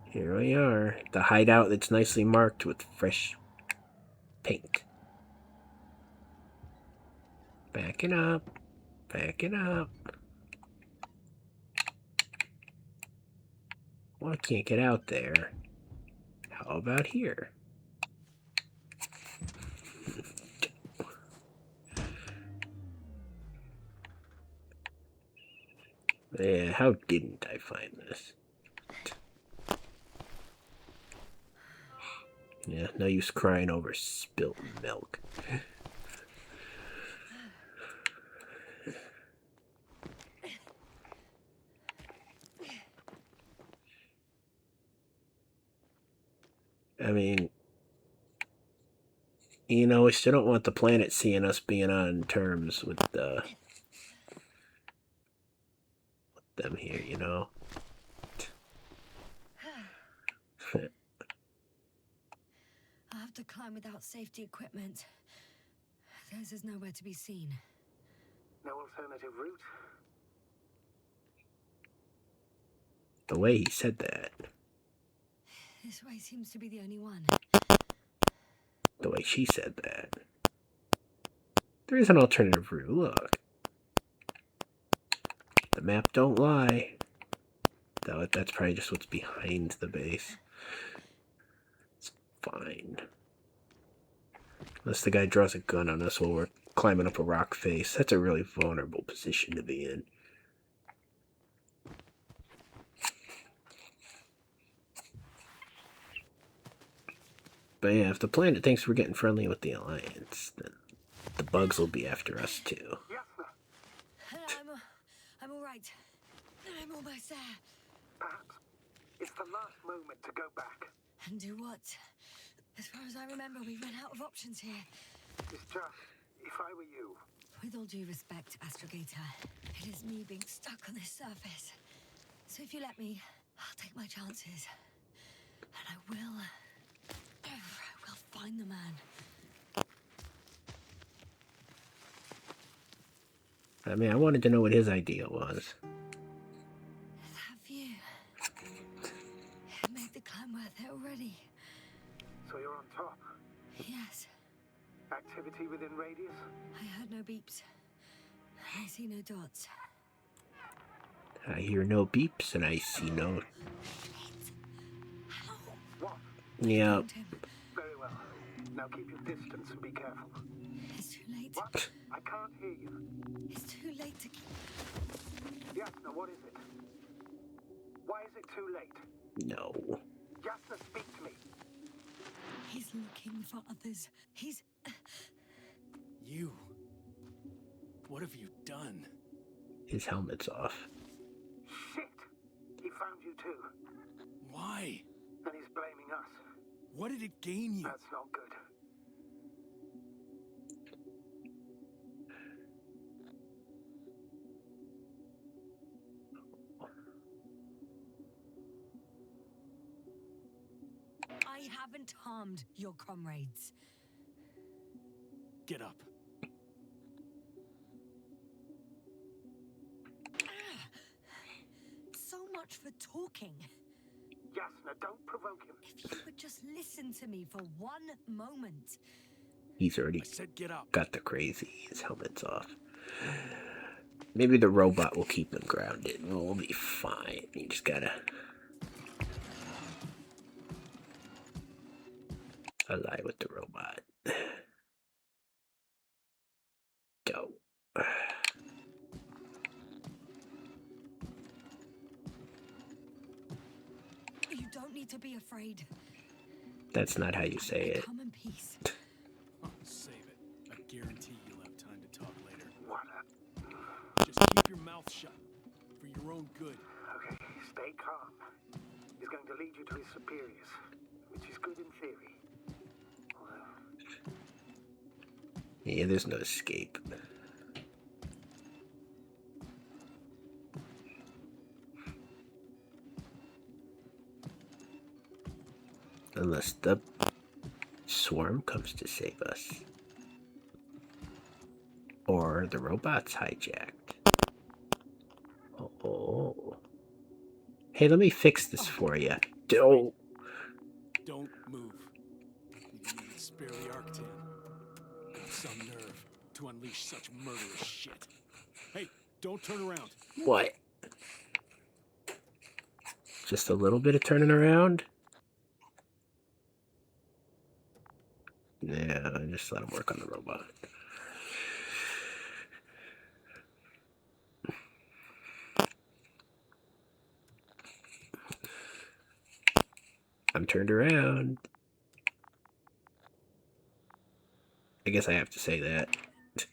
Here we are. The hideout that's nicely marked with fresh paint. Backing up. Backing up. Well, I can't get out there. How about here? Yeah, how didn't I find this? Yeah, no use crying over spilt milk. I mean, you know, we still don't want the planet seeing us being on terms with them here, you know? I'll have to climb without safety equipment. Theirs is nowhere to be seen. No alternative route? The way he said that. This way seems to be the only one. The way she said that. There is an alternative route, look. The map don't lie. though. That's probably just what's behind the base. It's fine. Unless the guy draws a gun on us while we're climbing up a rock face. That's a really vulnerable position to be in. But yeah, if the planet thinks we're getting friendly with the Alliance, then the bugs will be after us too. I'm all right. I'm almost there. Perhaps it's the last moment to go back. And do what? As far as I remember, we ran out of options here. It's just, if I were you. With all due respect, Astrogator, it is me being stuck on this surface. So if you let me, I'll take my chances. And I will find the man. I mean, I wanted to know what his idea was. That view. It made the climb worth it already. So you're on top. Yes. Activity within radius? I heard no beeps. I see no dots. I hear no beeps and I see no... What? Yeah. Very well. Now keep your distance and be careful. It's too late. What? I can't hear you. It's too late to keep... Yasna, what is it? Why is it too late? No. Yasna, speak to me. He's looking for others. He's... You... What have you done? His helmet's off. Shit! He found you too. Why? And he's blaming us. What did it gain you? That's not good. I haven't harmed your comrades. Get up. So much for talking. Yasna, don't provoke him. If you would just listen to me for one moment. He's already I said get up. got the crazy. His helmet's off. Maybe the robot will keep him grounded. We'll be fine. You just gotta... ally with the robot. Go. You don't need to be afraid. That's not how you say it. Come in peace. Oh, save it. I guarantee you'll have time to talk later. What? Just keep your mouth shut. For your own good. Okay, stay calm. He's going to lead you to his superiors, which is good in theory. Yeah, there's no escape. Unless the swarm comes to save us. Or the robot's hijacked. Oh. Hey, let me fix this for you. Don't. Don't move. You didn't even spare the Arctan. Got some nerve to unleash such murderous shit. Hey, don't turn around. What? Just a little bit of turning around? Yeah, just let him work on the robot. I'm turned around. I guess I have to say that.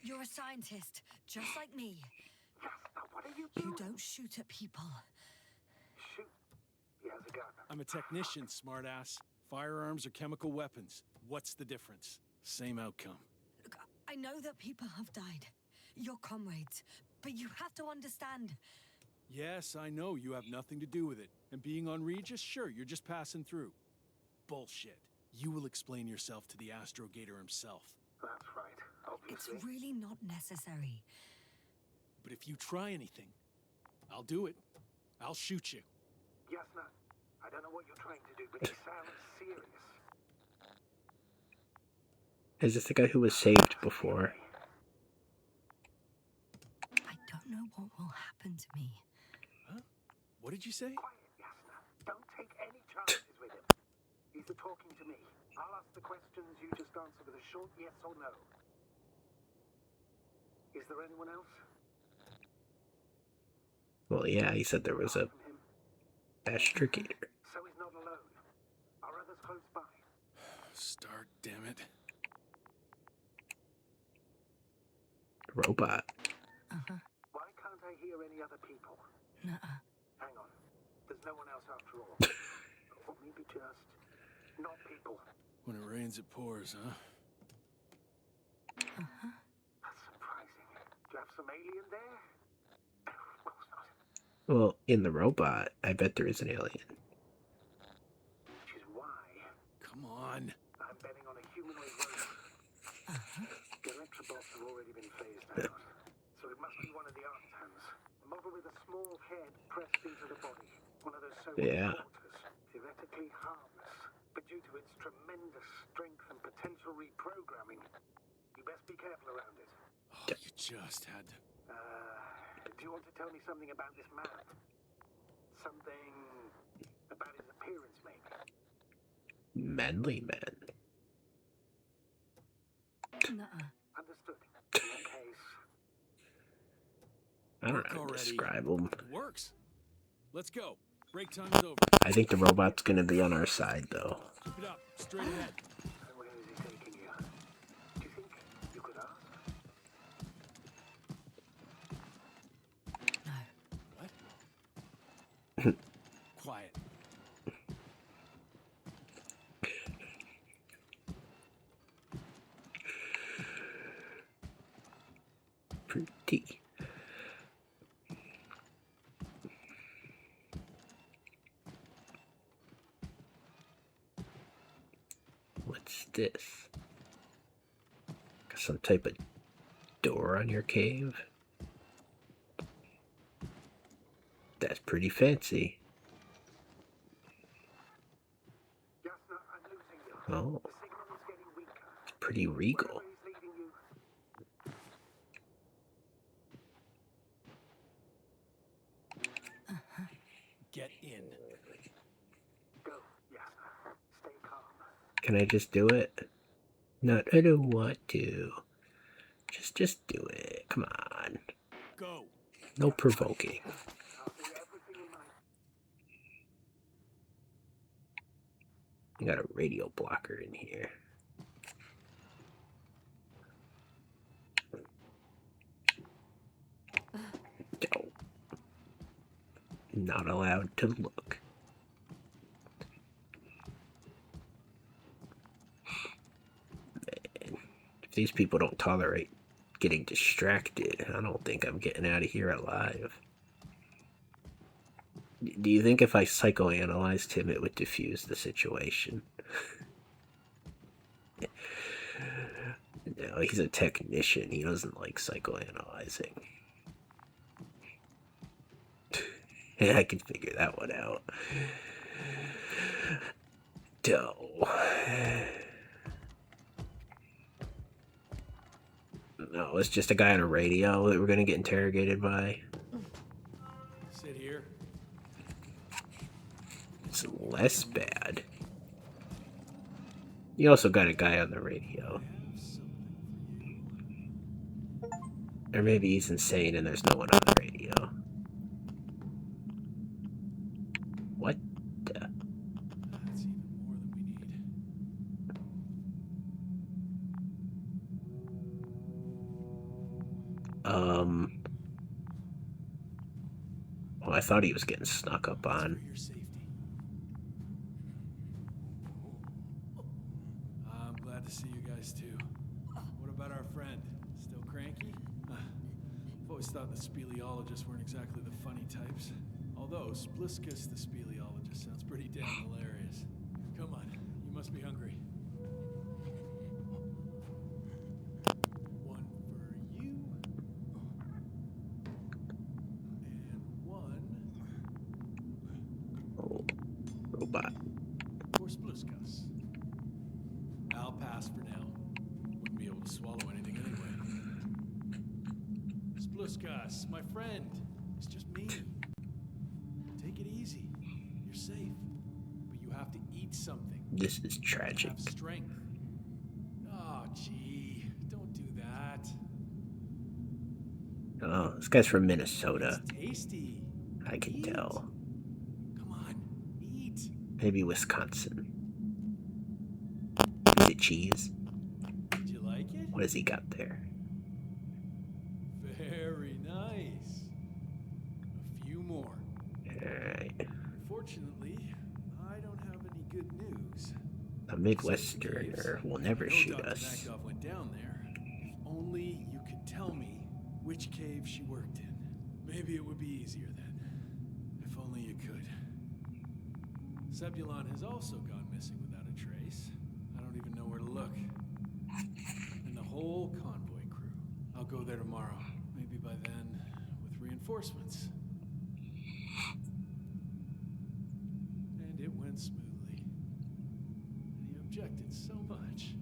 You're a scientist, just like me. Yasna, what are you You doing? don't shoot at people. Shoot. He has a gun. I'm a technician, smartass. Firearms or chemical weapons. What's the difference? Same outcome. Look, I know that people have died. Your comrades. But you have to understand. Yes, I know you have nothing to do with it. And being on Regis, sure, you're just passing through. Bullshit. You will explain yourself to the Astrogator himself. That's right, It's obviously. really not necessary. But if you try anything, I'll do it. I'll shoot you. Yasna, I don't know what you're trying to do, but he sounds serious. Is this the guy who was saved before? I don't know what will happen to me. Huh? What did you say? Quiet. Don't take any chances with him. He's talking to me. I'll ask the questions, you just answer with a short yes or no. Is there anyone else? Well, yeah, he said there was a Apart from him? astrogator. So he's not alone. Are others close by? Start, damn it. Robot. Why can't I hear any other people? Nuh-uh. Hang on. There's no one else after all. Or maybe just not people. When it rains, it pours, huh? That's surprising. Do you have some alien there? Of course not. Well, in the robot, I bet there is an alien. Which is why Come on. I'm betting on a humanoid robot. The electrobots have already been phased out. So it must be one of the Arctans. A model with a small head pressed into the body. One of those so-called Yeah. porters. Theoretically harmless. But due to its tremendous strength and potential reprogramming, you best be careful around it. Oh, you just had to. Do you want to tell me something about this man? Something about his appearance, maybe? Manly man. Nuh-uh. Understood. In that case, I don't Work know how to already. describe him. It works. Let's go. Break time's over. I think the robot's gonna be on our side, though. Keep it up. Straight ahead. where is he taking you? Do you think you could ask? No. What? Quiet. Pretty. What's this? Got some type of door on your cave? That's pretty fancy. Jasna, I'm losing you. Oh, The signal is getting weaker. it's pretty regal. Wherever he's leading you, Get in. go, Jasna. Stay calm. Can I just do it? No, I don't want to. Just do it. Come on. Go. No provoking. I'll do everything in my... You got a radio blocker in here. No. Not allowed to look. Man, if these people don't tolerate getting distracted, I don't think I'm getting out of here alive. Do you think if I psychoanalyzed him, it would diffuse the situation? No, he's a technician. He doesn't like psychoanalyzing. I can figure that one out. No, it's just a guy on a radio that we're gonna get interrogated by. Sit here. It's less bad. You also got a guy on the radio. Or maybe he's insane and there's no one on the radio. What the? That's even more than we need. Well, I thought he was getting snuck up For on. your safety. I'm glad to see you guys too. What about our friend? Still cranky? I've always thought the speleologists weren't exactly the funny types. Although Spliskus the speleologist sounds pretty damn hilarious. Come on, you must be hungry. One for you. And one Oh, robot. for Spliskus. I'll pass for now. Wouldn't be able to swallow anything anyway. Spliskus, my friend. It's just me. Take it easy. You're safe. This is tragic. Have strength. Oh, gee, don't do that. Oh, this guy's from Minnesota. It's tasty. I can Eat. tell. Come on, eat. Maybe Wisconsin. Is it cheese? Did you like it? What has he got there? Very nice. A few more. Alright. Unfortunately, I don't have any good news. A Midwesterner will never shoot us. Dr. Magdov went down there. If only you could tell me which cave she worked in. Maybe it would be easier then. If only you could. Zebulon has also gone missing without a trace. I don't even know where to look. And the whole convoy crew. I'll go there tomorrow. Maybe by then, with reinforcements. And it went smoothly. And he objected so much.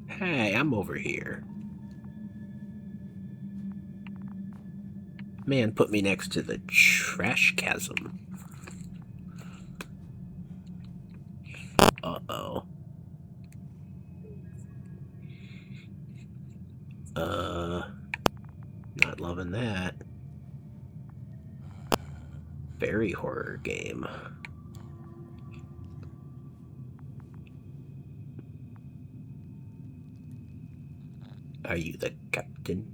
Hey, I'm over here. Man put me next to the trash chasm. Uh-oh. Not loving that. Very horror game. Are you the captain?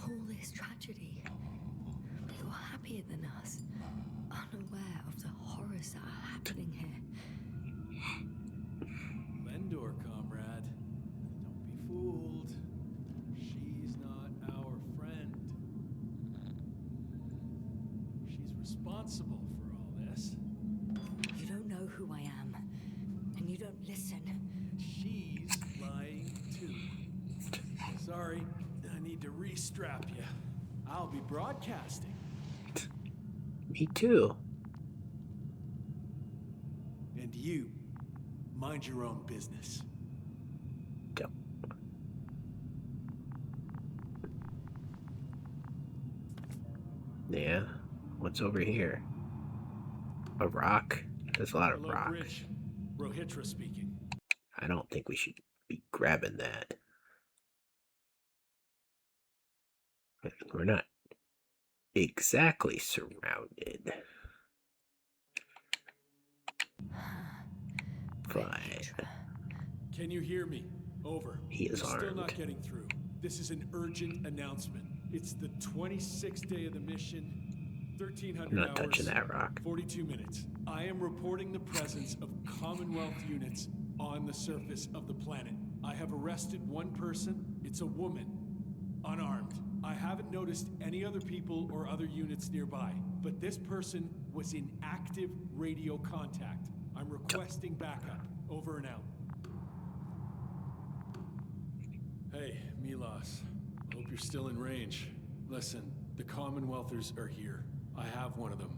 All this tragedy. You're happier than us, unaware of the horrors that are happening here. Lendor, comrade. Don't be fooled. She's not our friend. She's responsible for all this. You don't know who I am, and you don't listen. She's lying too. Sorry, I need to restrap you. I'll be broadcasting. Me too. And you, mind your own business. Yep. Yeah. What's over here? A rock? There's a lot of Hello, rock. Bridge. Rohitra speaking. I don't think we should be grabbing that. We're not exactly surrounded. Fine. Can you hear me? Over. He is We're still armed. not getting through. This is an urgent announcement. It's the 26th day of the mission. 1300 I'm not hours. touching that rock. 42 minutes. I am reporting the presence of Commonwealth units on the surface of the planet. I have arrested one person. It's a woman. Unarmed. I haven't noticed any other people or other units nearby, but this person was in active radio contact. I'm requesting backup. Over and out. Hey, Milos. Hope you're still in range. Listen, the Commonwealthers are here. I have one of them,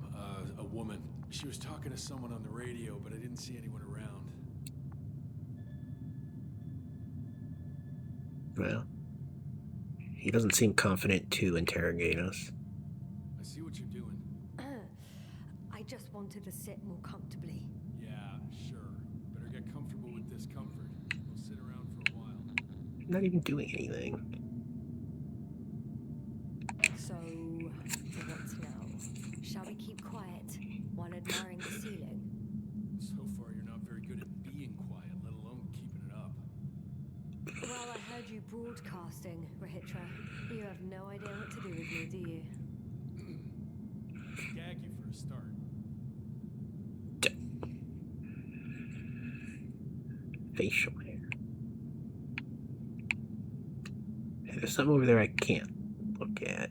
a woman. She was talking to someone on the radio, but I didn't see anyone around. Well, he doesn't seem confident to interrogate us. I see what you're doing. I just wanted to sit more comfortably. Yeah, sure. Better get comfortable with discomfort. We'll sit around for a while. I'm not even doing anything. So, what's now? Shall we keep quiet while admiring the ceiling? So far, you're not very good at being quiet, let alone keeping it up. Well, I heard you broadcasting, Rahitra. You have no idea what to do with me, do you? Gag you for a start. Facial hair. Hey, there's something over there I can't look at.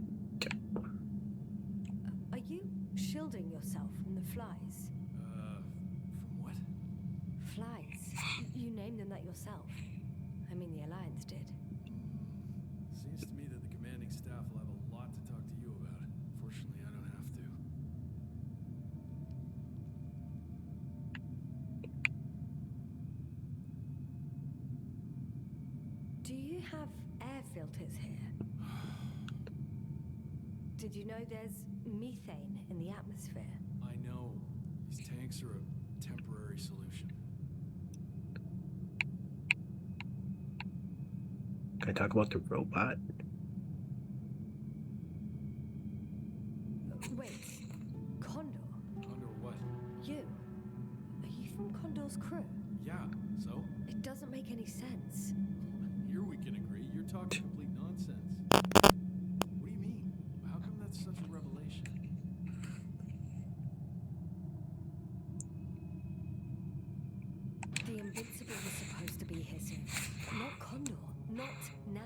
Are you shielding yourself from the flies? From what? Flies. You named them that yourself. I mean, the Alliance did. Seems to me that the commanding staff will have a lot to talk to you about. Fortunately, I don't have to. Do you have air filters here. Did you know there's methane in the atmosphere? I know. These tanks are a temporary solution. Can I talk about the robot? Wait, Condor? Condor what? You? Are you from Condor's crew? Yeah, so? It doesn't make any sense. Here we can agree. You're talking complete nonsense. What do you mean? How come that's such a revelation? The Invincible was supposed to be here soon. Not Condor. Not now.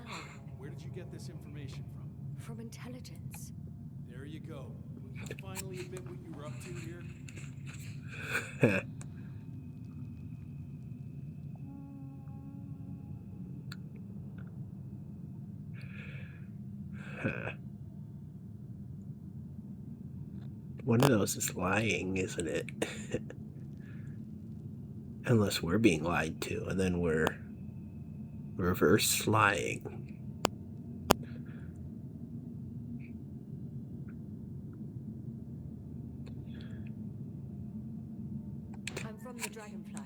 Where did you get this information from? From intelligence. There you go. Will you finally admit what you were up to here? One of those is lying, isn't it? Unless we're being lied to, and then we're reverse lying. I'm from the Dragonfly,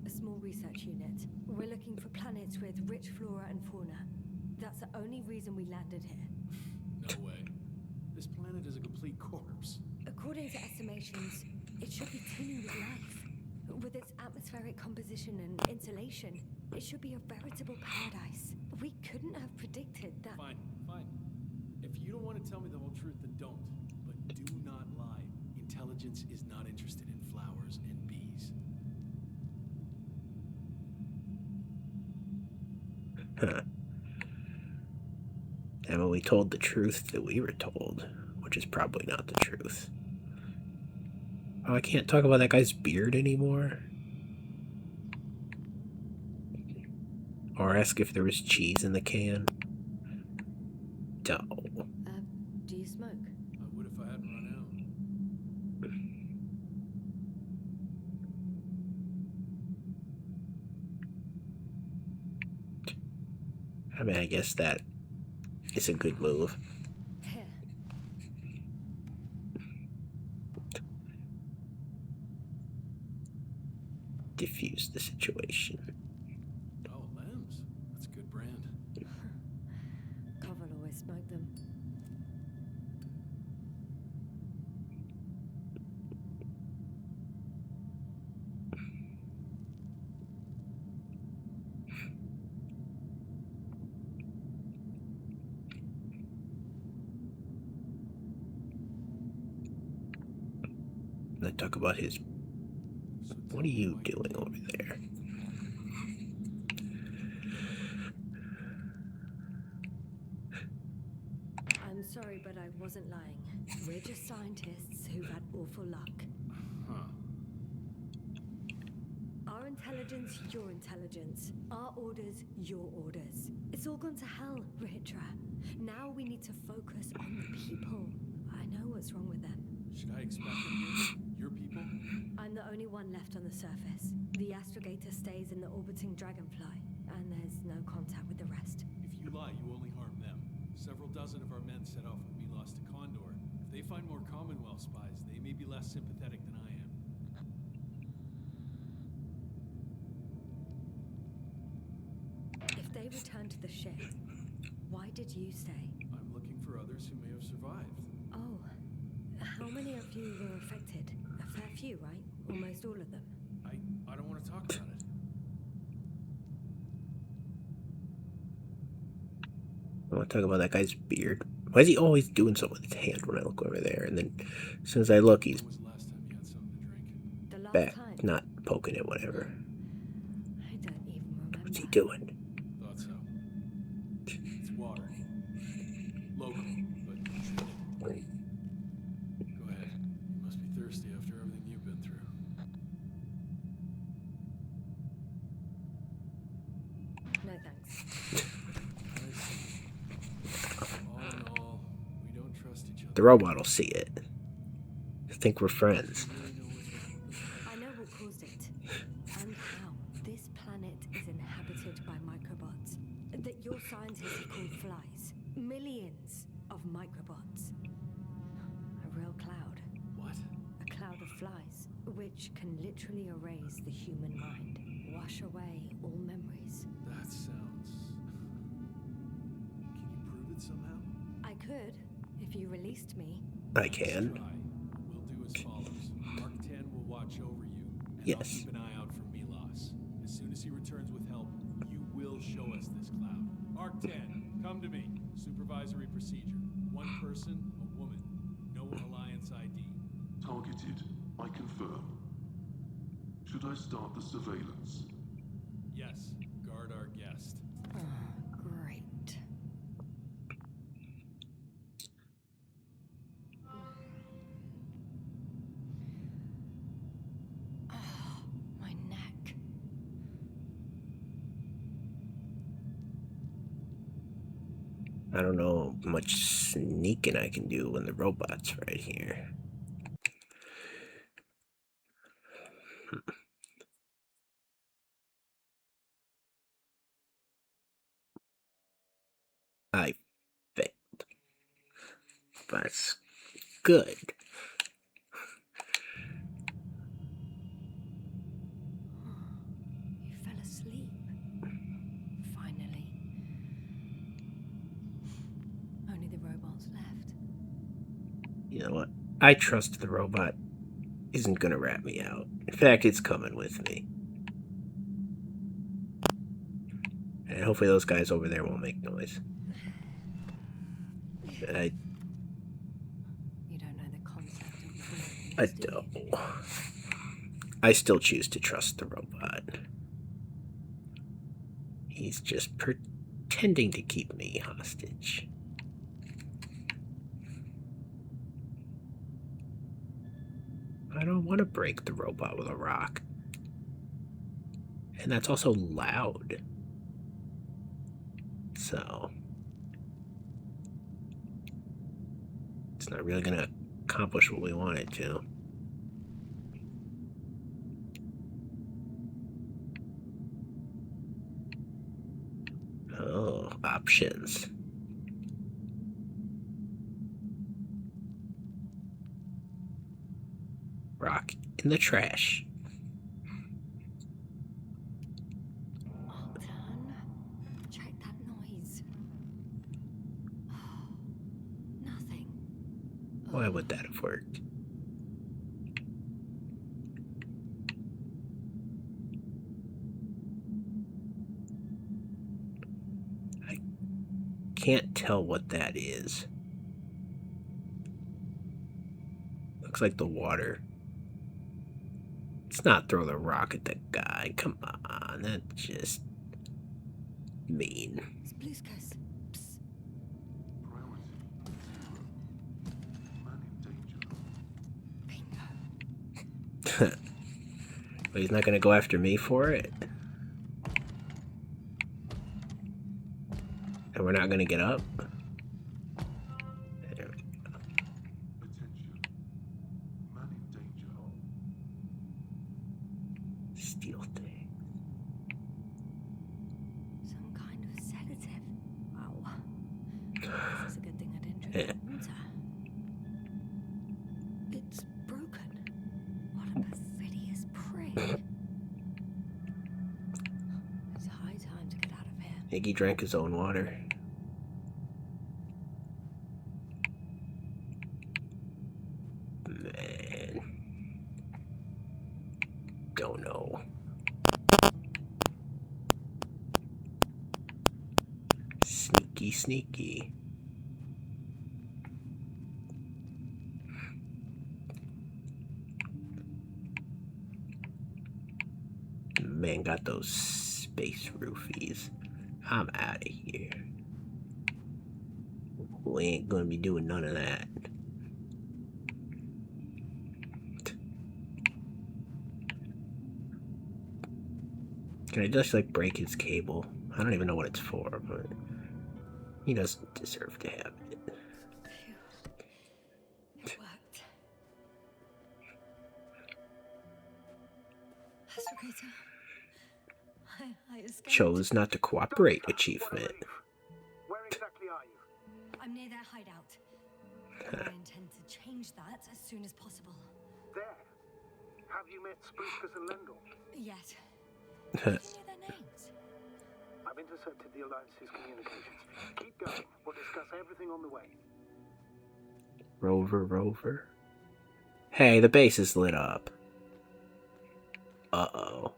a small research unit. We're looking for planets with rich flora and fauna. That's the only reason we landed here. No way. This planet is a complete corpse. According to estimations, it should be teeming with life. With its atmospheric composition and insulation, it should be a veritable paradise. We couldn't have predicted that. Fine, fine. If you don't want to tell me the whole truth, then don't. But do not lie. Intelligence is not interested in flowers and bees. Huh. And we told the truth that we were told, which is probably not the truth. Oh, I can't talk about that guy's beard anymore? Or ask if there was cheese in the can? No. Do you smoke? I would if I hadn't run out. I mean, I guess that is a good move. Here. Diffuse the situation. Oh, lambs. That's a good brand. Covel always smoked them. Let's talk about his. So What are you doing over there? I'm sorry, but I wasn't lying. We're just scientists who've had awful luck. Huh. Our intelligence, your intelligence. Our orders, your orders. It's all gone to hell, Rihitra. Now we need to focus on the people. I know what's wrong with them. Should I expect them here? Your people? I'm the only one left on the surface. The astrogator stays in the orbiting dragonfly, and there's no contact with the rest. If you lie, you only harm them. Several dozen of our men set off with me lost to Condor. If they find more Commonwealth spies, they may be less sympathetic than I am. If they return to the ship, why did you stay? I'm looking for others who may have survived. Oh, how many of you were affected? A fair few, right? Almost all of them. I don't want to talk about it. I want to talk about that guy's beard. Why is he always doing something with his hand when I look over there? And then as soon as I look, he's When was the last time you had something to drink? The last back, time? not poking it, whatever. I don't even remember. What's he doing? Thought so. It's water. Local, but treated. Go ahead. You must be thirsty after everything you've been through. No thanks. I see. All in all, we don't trust each other. The robot will see it. I think we're friends. You really know what's wrong with us? I know what caused it. And how. This planet is inhabited by microbots that your scientists call flies. billions of microbots. A real cloud. What? A cloud of flies, which can literally erase the human mind, wash away all memories. That sounds... Can you prove it somehow? I could, if you released me. I Let's can. try. We'll do as follows. Mark 10 will watch over you, and I'll Yes. keep an eye out for Milos. As soon as he returns with help, you will show us this cloud. Mark 10, come to me. Supervisory procedure. One person, a woman. No Alliance ID. Targeted. I confirm. Should I start the surveillance? Yes, guard our guest. Great. My neck. I don't know much sneaking I can do when the robot's right here. I failed. That's good. You fell asleep. Finally. Only the robots left. You know what? I trust the robot isn't gonna rat me out. In fact, it's coming with me. And hopefully those guys over there won't make noise. I You don't know the concept of freedom, I do you? don't. I still choose to trust the robot. He's just pretending to keep me hostage. I don't want to break the robot with a rock. And that's also loud. So it's not really going to accomplish what we want it to. Oh, options. Rock in the trash. Alton, check that noise. Nothing. Why would that have worked? I can't tell what that is. Looks like the water. Let's not throw the rock at the guy. Come on, that's just mean. Spluskas. Psst. Priority 0. Man in danger. Bingo. But he's not gonna go after me for it. And we're not gonna get up. There we go. Attention. Man in danger. Steal thing. Some kind of sedative. Wow. This is a good thing I didn't drink the water. It's broken. What a perfidious prig. It's high time to get out of here. Iggy drank his own water. Man. Don't know. Sneaky, sneaky. Man got those space roofies. I'm out of here. We ain't gonna be doing none of that. Can I just like break his cable? I don't even know what it's for, but he doesn't deserve to have it. Phew. It worked. Astragator. I escaped. Chose not to cooperate achievement. Where exactly are you? I'm near their hideout. And I intend to change that as soon as possible. There. Have you met Sprucus and Lendl? Yes. How do you know their names? I've intercepted the Alliance's communications. Keep going. We'll discuss everything on the way. Rover. Hey, the base is lit up. Uh-oh.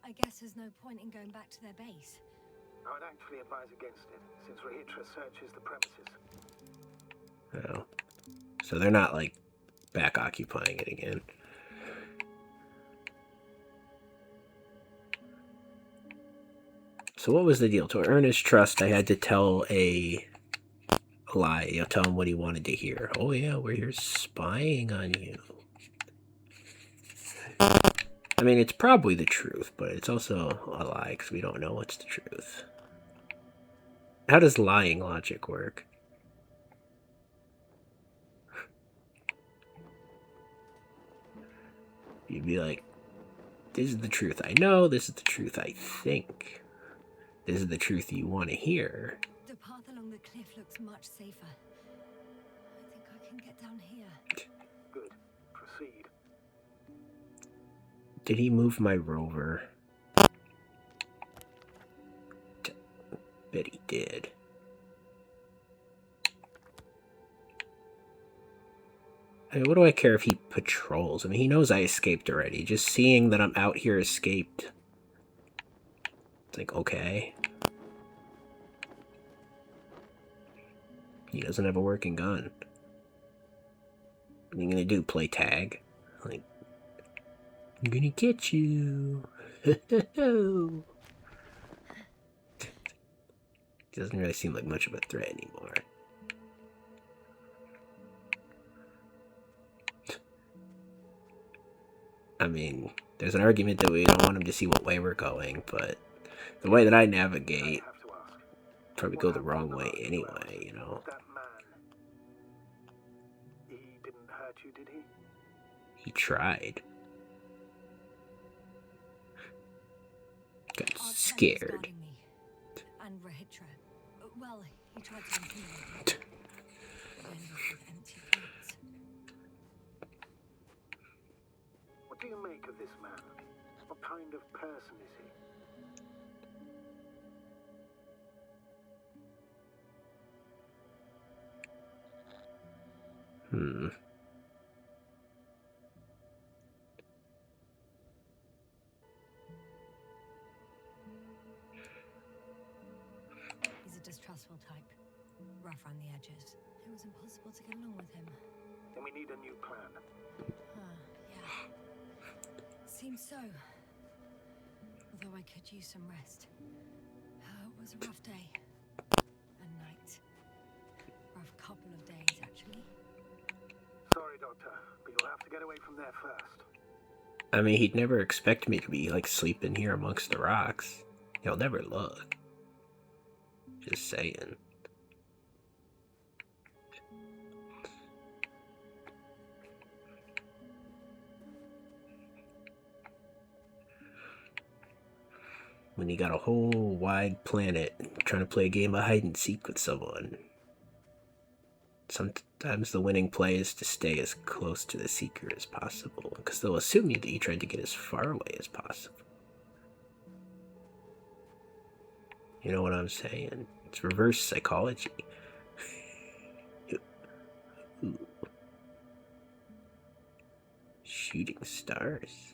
I guess there's no point in going back to their base. I would actually advise against it, since Rahitra searches the premises. Oh. So they're not, like, back occupying it again. So what was the deal? To earn his trust, I had to tell a lie. Tell him what he wanted to hear. Oh yeah, we're here spying on you. I mean, it's probably the truth, but it's also a lie because we don't know what's the truth. How does lying logic work? You'd be like, this is the truth I know, this is the truth I think. This is the truth you want to hear. The path along the cliff looks much safer. I think I can get down here. Good. Proceed. Did he move my rover? Bet he did. I mean, what do I care if he patrols? I mean, he knows I escaped already. Just seeing that I'm out here escaped. It's like, okay. He doesn't have a working gun. What are you gonna do? Play tag? Like, I'm gonna get you. Doesn't really seem like much of a threat anymore. I mean, there's an argument that we don't want him to see what way we're going, but the way that I navigate probably go the wrong way anyway, you know? That man. He didn't hurt you, did he? He tried. Got Our scared. guarding me. And Rahitra. Well, he tried to intimidate me. I ended up with empty threats. What do you make of this man? What kind of person is he? He's a distrustful type. Rough around the edges. It was impossible to get along with him. Then we need a new plan. Yeah. Seems so. Although I could use some rest. It was a rough day. A night. Rough couple of days, actually. Sorry, Doctor, but you'll have to get away from there first. I mean, he'd never expect me to be, like, sleeping here amongst the rocks. He'll never look. Just saying. When you got a whole wide planet trying to play a game of hide and seek with someone. Sometimes the winning play is to stay as close to the seeker as possible, because they'll assume that you tried to get as far away as possible. You know what I'm saying? It's reverse psychology. Ooh. Shooting stars.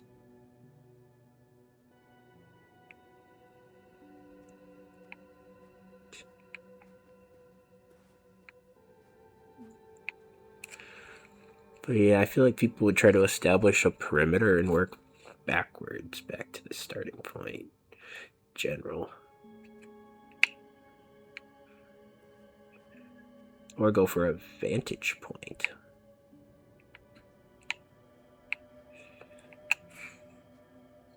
But yeah, I feel like people would try to establish a perimeter and work backwards back to the starting point. General. Or go for a vantage point.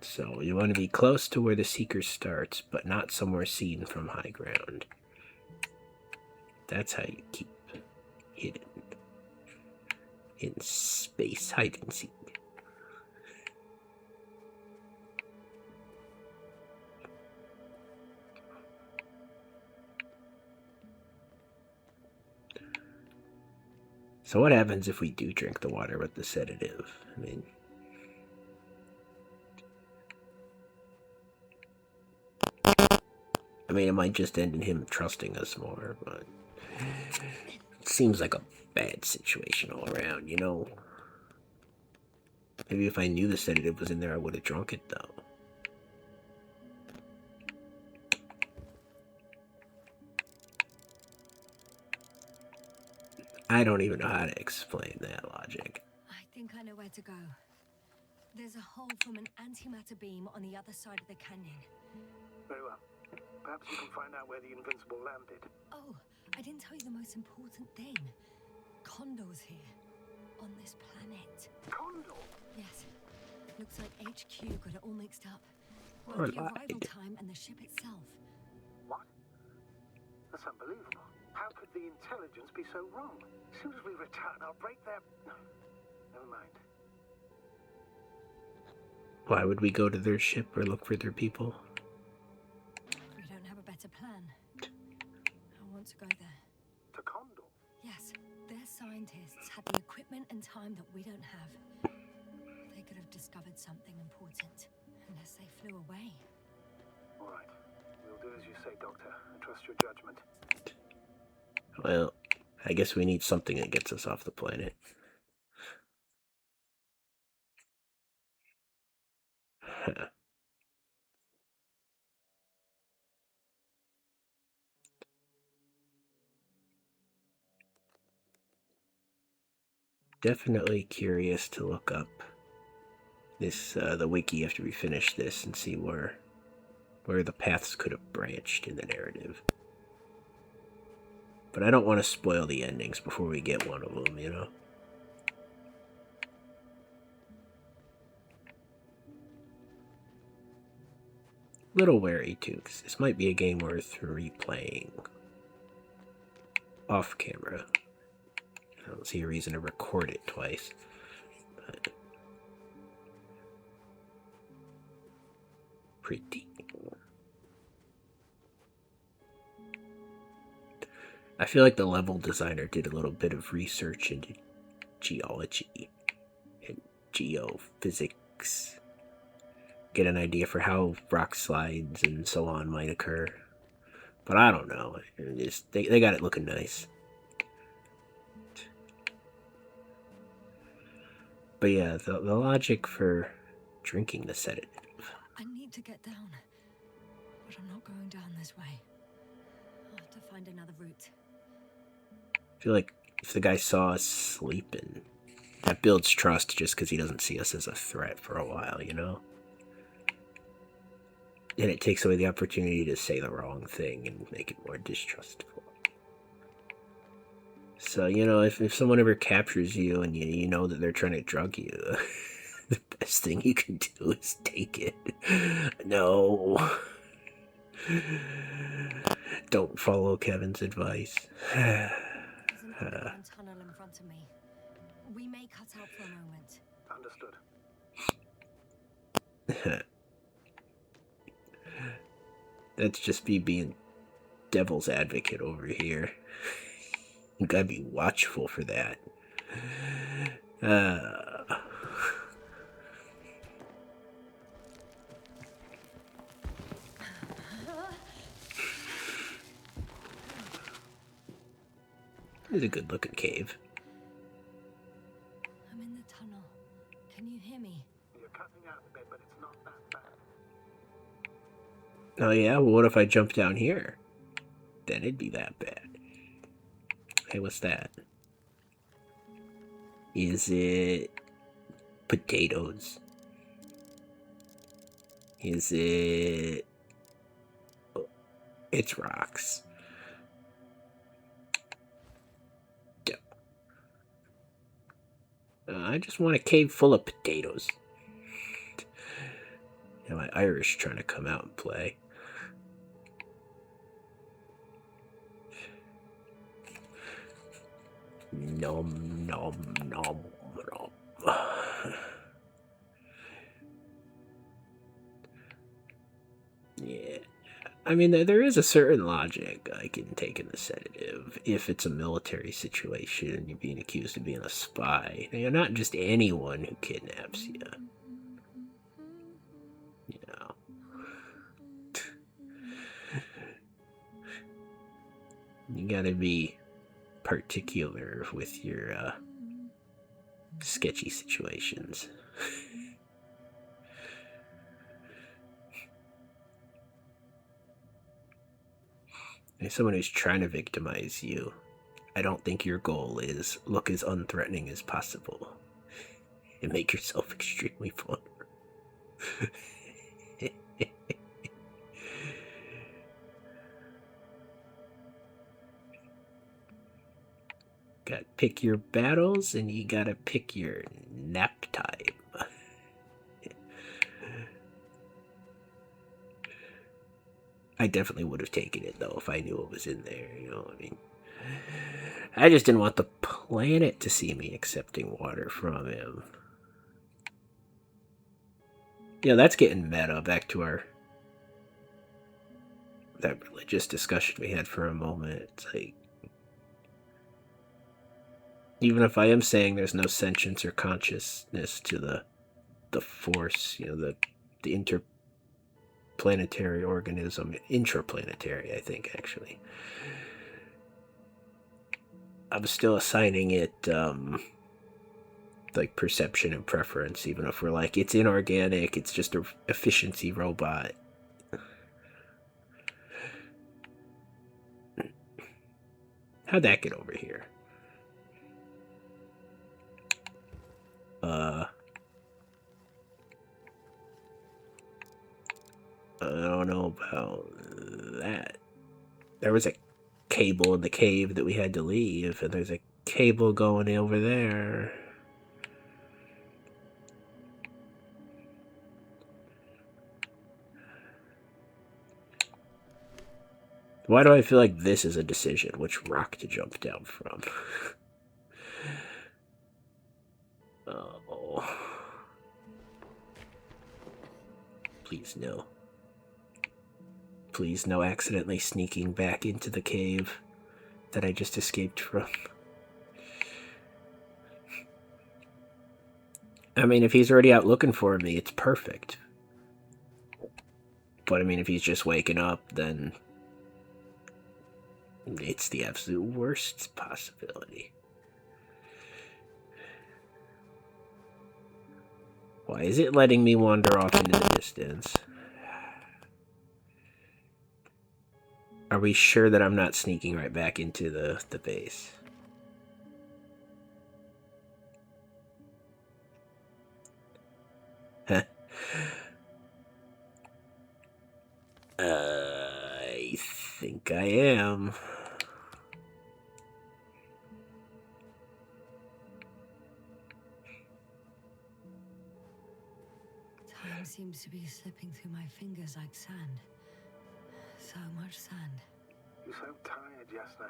So you want to be close to where the seeker starts, but not somewhere seen from high ground. That's how you keep hidden. In space hide and seek. So what happens if we do drink the water with the sedative? I mean, it might just end in him trusting us more, but it seems like a bad situation all around, you know? Maybe if I knew the sedative was in there, I would have drunk it, though. I don't even know how to explain that logic. I think I know where to go. There's a hole from an antimatter beam on the other side of the canyon. Very well. Perhaps you can find out where the Invincible landed. Oh, I didn't tell you the most important thing. Condor's here. On this planet. Condor? Yes. Looks like HQ got it all mixed up. Or Both the lied. arrival time and the ship itself. What? That's unbelievable. How could the intelligence be so wrong? As soon as we return, I'll break their... Never mind. Why would we go to their ship or look for their people? We don't have a better plan. I want to go there. To Condor? Yes, their scientists had the equipment and time that we don't have. They could have discovered something important, unless they flew away. All right. We'll do as you say, Doctor. I trust your judgment. Well, I guess we need something that gets us off the planet. Definitely curious to look up this the wiki after we finish this and see where the paths could have branched in the narrative. But I don't want to spoil the endings before we get one of them, you know? Little wary too, because this might be a game worth replaying off camera. I don't see a reason to record it twice. But pretty. I feel like the level designer did a little bit of research into geology and geophysics. Get an idea for how rock slides and so on might occur. But I don't know. They got it looking nice. But yeah, the logic for drinking the sedative. I need to get down, but I'm not going down this way. I'll have to find another route. I feel like if the guy saw us sleeping, that builds trust just because he doesn't see us as a threat for a while, you know? And it takes away the opportunity to say the wrong thing and make it more distrustful. So, you know, if someone ever captures you and you know that they're trying to drug you, the best thing you can do is take it. No. Don't follow Kevin's advice. There's an underground tunnel in front of me. We may cut out for a moment. Understood. That's just me being devil's advocate over here. You gotta be watchful for that. It's a good looking cave. I'm in the tunnel. Can you hear me? You're cutting out a bit, but it's not that bad. Oh yeah? Well, what if I jump down here? Then it'd be that bad. Hey, what's that? Is it potatoes? Is it... Oh, it's rocks. I just want a cave full of potatoes. You know, my Irish trying to come out and play. Nom nom nom nom. Yeah. I mean, there is a certain logic I can take in the sedative if it's a military situation and you're being accused of being a spy. You're not just anyone who kidnaps you. You know. You gotta be particular with your sketchy situations. As someone who's trying to victimize you, I don't think your goal is look as unthreatening as possible and make yourself extremely vulnerable. Gotta pick your battles and you gotta pick your nap time. I definitely would have taken it though if I knew it was in there, you know what I mean? I just didn't want the planet to see me accepting water from him. Yeah, that's getting meta. Back to that religious discussion we had for a moment. It's like, even if I am saying there's no sentience or consciousness to the force, you know, the interplanetary organism, intraplanetary, I think actually. I'm still assigning it like perception and preference, even if we're like it's inorganic, it's just a efficiency robot. How'd that get over here? I don't know about that. There was a cable in the cave that we had to leave, and there's a cable going over there. Why do I feel like this is a decision? Which rock to jump down from? Oh. Please, no. Please, no accidentally sneaking back into the cave that I just escaped from. I mean, if he's already out looking for me, it's perfect. But I mean, if he's just waking up, then it's the absolute worst possibility. Why is it letting me wander off into the distance? Are we sure that I'm not sneaking right back into the base? Huh. I think I am. Time seems to be slipping through my fingers like sand. So much sand. You sound tired, Yasna.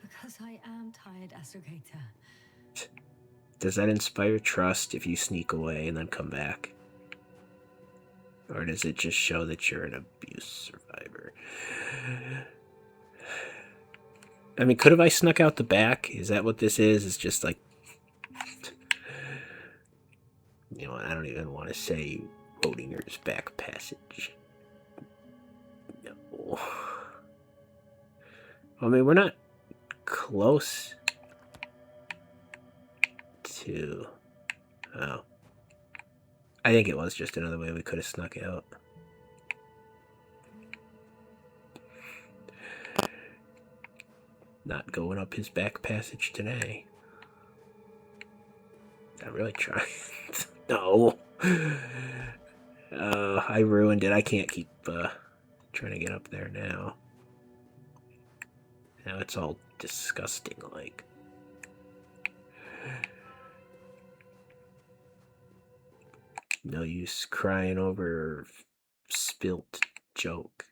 Because I am tired, Astrogator. Does that inspire trust if you sneak away and then come back? Or does it just show that you're an abuse survivor? I mean, could have I snuck out the back? Is that what this is? It's just like... You know what, I don't even want to say Odinger's back passage. No. I mean, we're not close to... Oh. I think it was just another way we could have snuck out. Not going up his back passage today. I'm really trying. No. I ruined it. I can't keep trying to get up there now. Now it's all disgusting like. No use crying over spilt joke.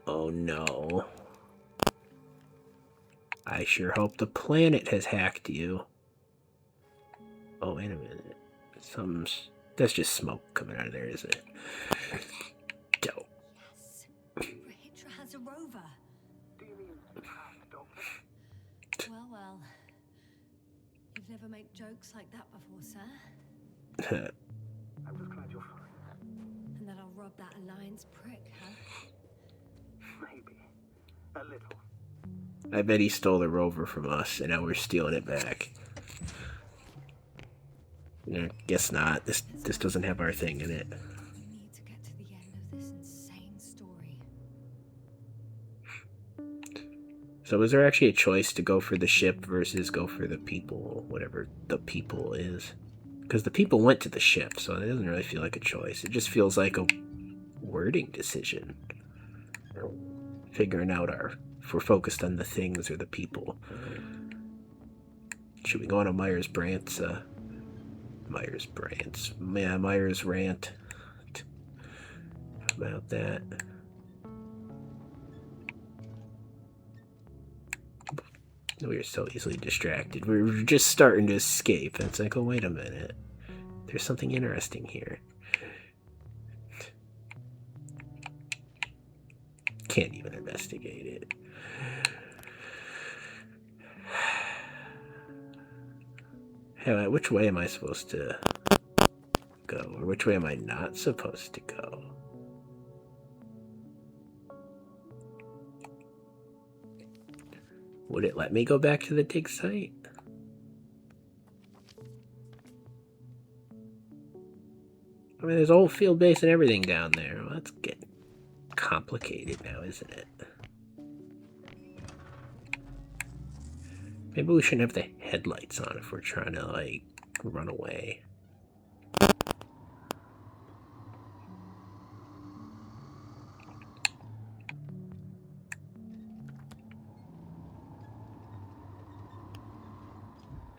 Oh no. I sure hope the planet has hacked you. Oh, wait a minute. Something's That's just smoke coming out of there, isn't it? Dope. Yes. Rahitra has a rover. Do you mean hack, Doctor? Well, well. You've never made jokes like that before, sir. I'm just glad you're fine. And that I'll rob that Alliance prick, huh? Maybe. A little. I bet he stole the rover from us, and now we're stealing it back. Yeah, guess not. This doesn't have our thing in it. We need to get to the end of this insane story. So is there actually a choice to go for the ship versus go for the people, whatever the people is? Because the people went to the ship, so it doesn't really feel like a choice. It just feels like a wording decision. Figuring out if we're focused on the things or the people. Should we go on a Myers rant? Myers rant about that. We are so easily distracted. We're just starting to escape. And it's like, oh, wait a minute. There's something interesting here. Can't even investigate it. Hey, which way am I supposed to go? Or which way am I not supposed to go? Would it let me go back to the dig site? I mean, there's a whole field base and everything down there. Well, that's getting complicated now, isn't it? Maybe we shouldn't have the headlights on if we're trying to, like, run away.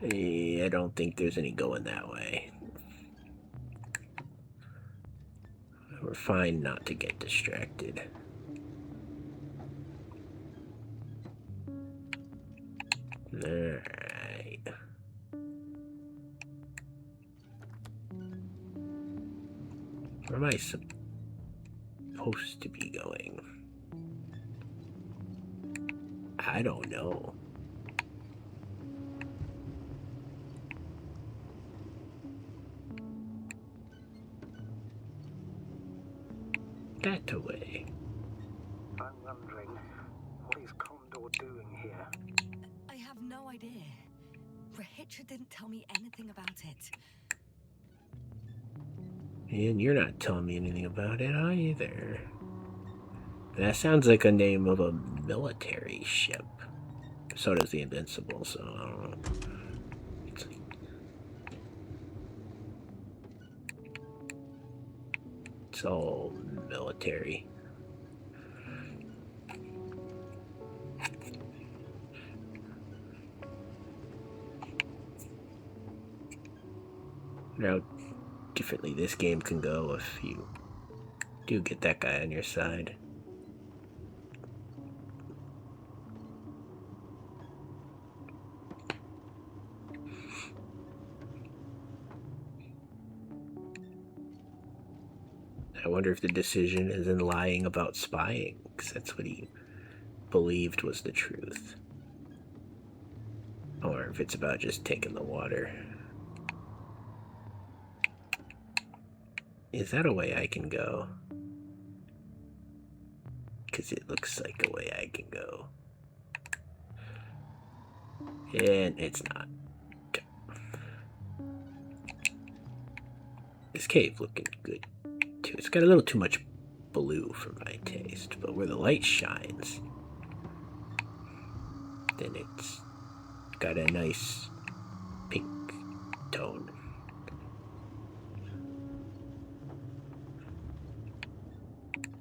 I don't think there's any going that way. We're fine not to get distracted. Alright. Where am I supposed to be going? I don't know. That away. I'm wondering, what is Condor doing here? I have no idea. Rahitra didn't tell me anything about it. And you're not telling me anything about it either. That sounds like a name of a military ship. So does the Invincible, so I don't know. It's all military. Now, differently this game can go if you do get that guy on your side. I wonder if the decision is in lying about spying, because that's what he believed was the truth. Or if it's about just taking the water. Is that a way I can go? Because it looks like a way I can go. And it's not. This cave looking good too. It's got a little too much blue for my taste, but where the light shines, then it's got a nice pink tone.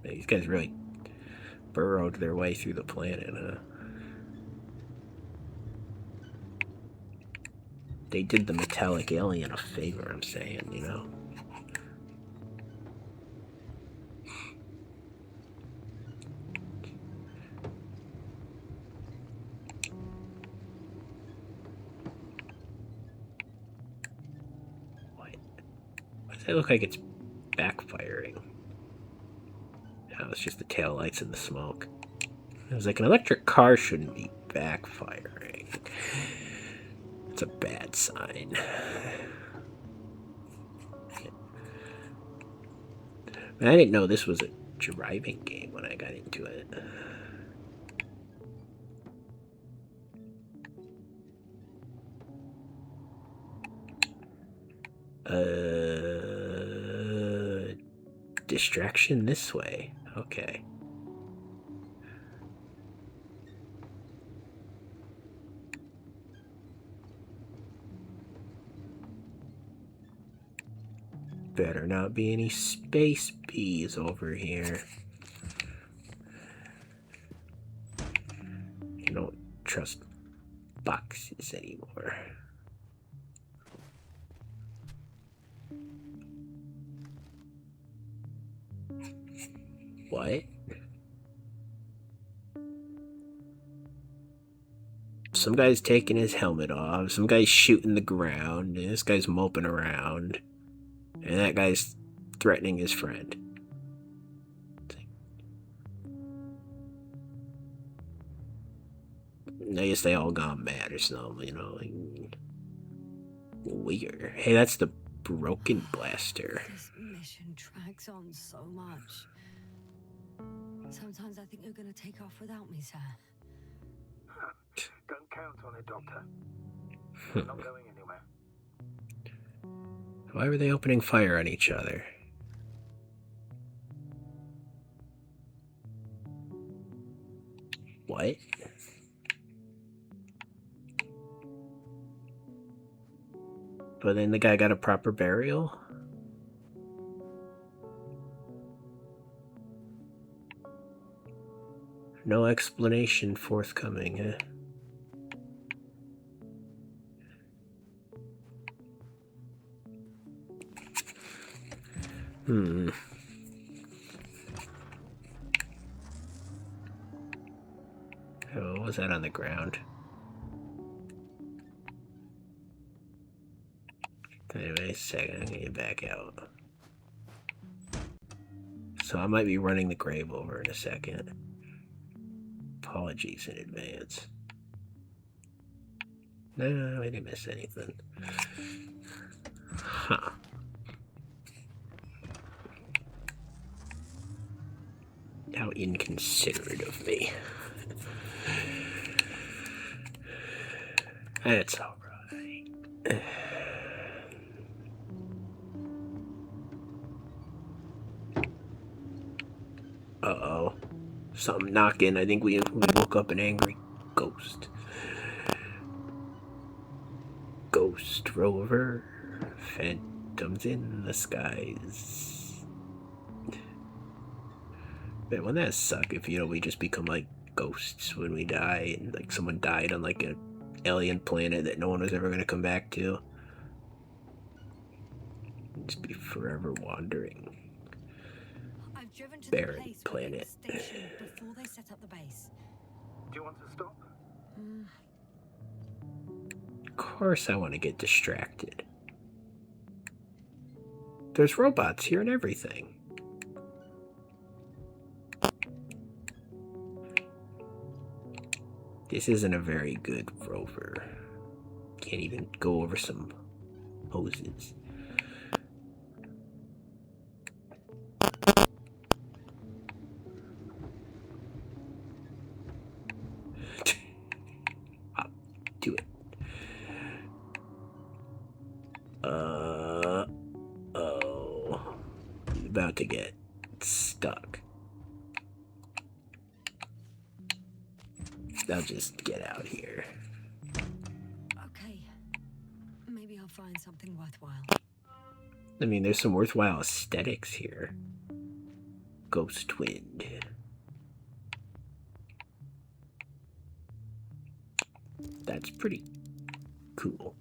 These guys really burrowed their way through the planet, huh? They did the metallic alien a favor, I'm saying, you know? What? What's It look like it's backfiring? Oh, it's just the tail lights and the smoke. I was like, an electric car shouldn't be backfiring. It's a bad sign. I didn't know this was a driving game when I got into it. Distraction this way. Okay. Better not be any space bees over here. You don't trust boxes anymore. What? Some guy's taking his helmet off, some guy's shooting the ground, and this guy's moping around, and that guy's threatening his friend. I guess they all gone mad or something, you know, like, weird. Hey, that's the broken blaster. This mission drags on so much. Sometimes I think you're gonna take off without me, sir. Don't count on it, Doctor. We're not going anywhere. Why were they opening fire on each other? What? But then the guy got a proper burial? No explanation forthcoming, eh? Oh, what was that on the ground? Anyway, a second, I'm gonna get back out. So I might be running the grave over in a second. Apologies in advance. No, I didn't miss anything. Huh. How inconsiderate of me. That's alright. Uh-oh. Something knocking. I think we woke up an angry ghost. Ghost rover. Phantoms in the skies. Man, wouldn't that suck if, you know, we just become like ghosts when we die, and like someone died on like an alien planet that no one was ever going to come back to? Just be forever wandering. I've driven to Barren the place planet. where they stationed before they set up the base. Do you want to stop? Of course I want to get distracted. There's robots here and everything. This isn't a very good rover. Can't even go over some hoses. I'll do it. Oh. I'm about to get stuck. I'll just get out here. Okay. Maybe I'll find something worthwhile. I mean, there's some worthwhile aesthetics here. Ghost wind. That's pretty cool.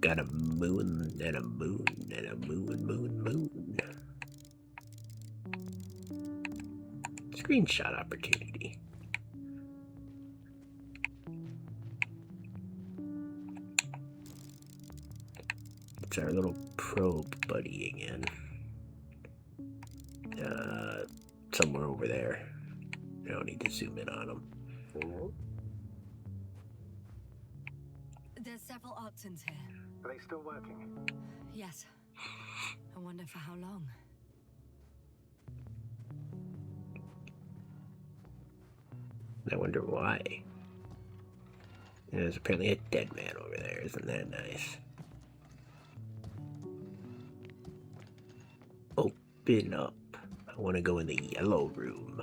Got a moon and a moon and a moon. Screenshot opportunity. It's our little probe buddy again? Somewhere over there. I don't need to zoom in on him. There's several Arctons here. Are they still working? Yes. I wonder for how long. I wonder why. There's apparently a dead man over there. Isn't that nice? Open up. I want to go in the yellow room.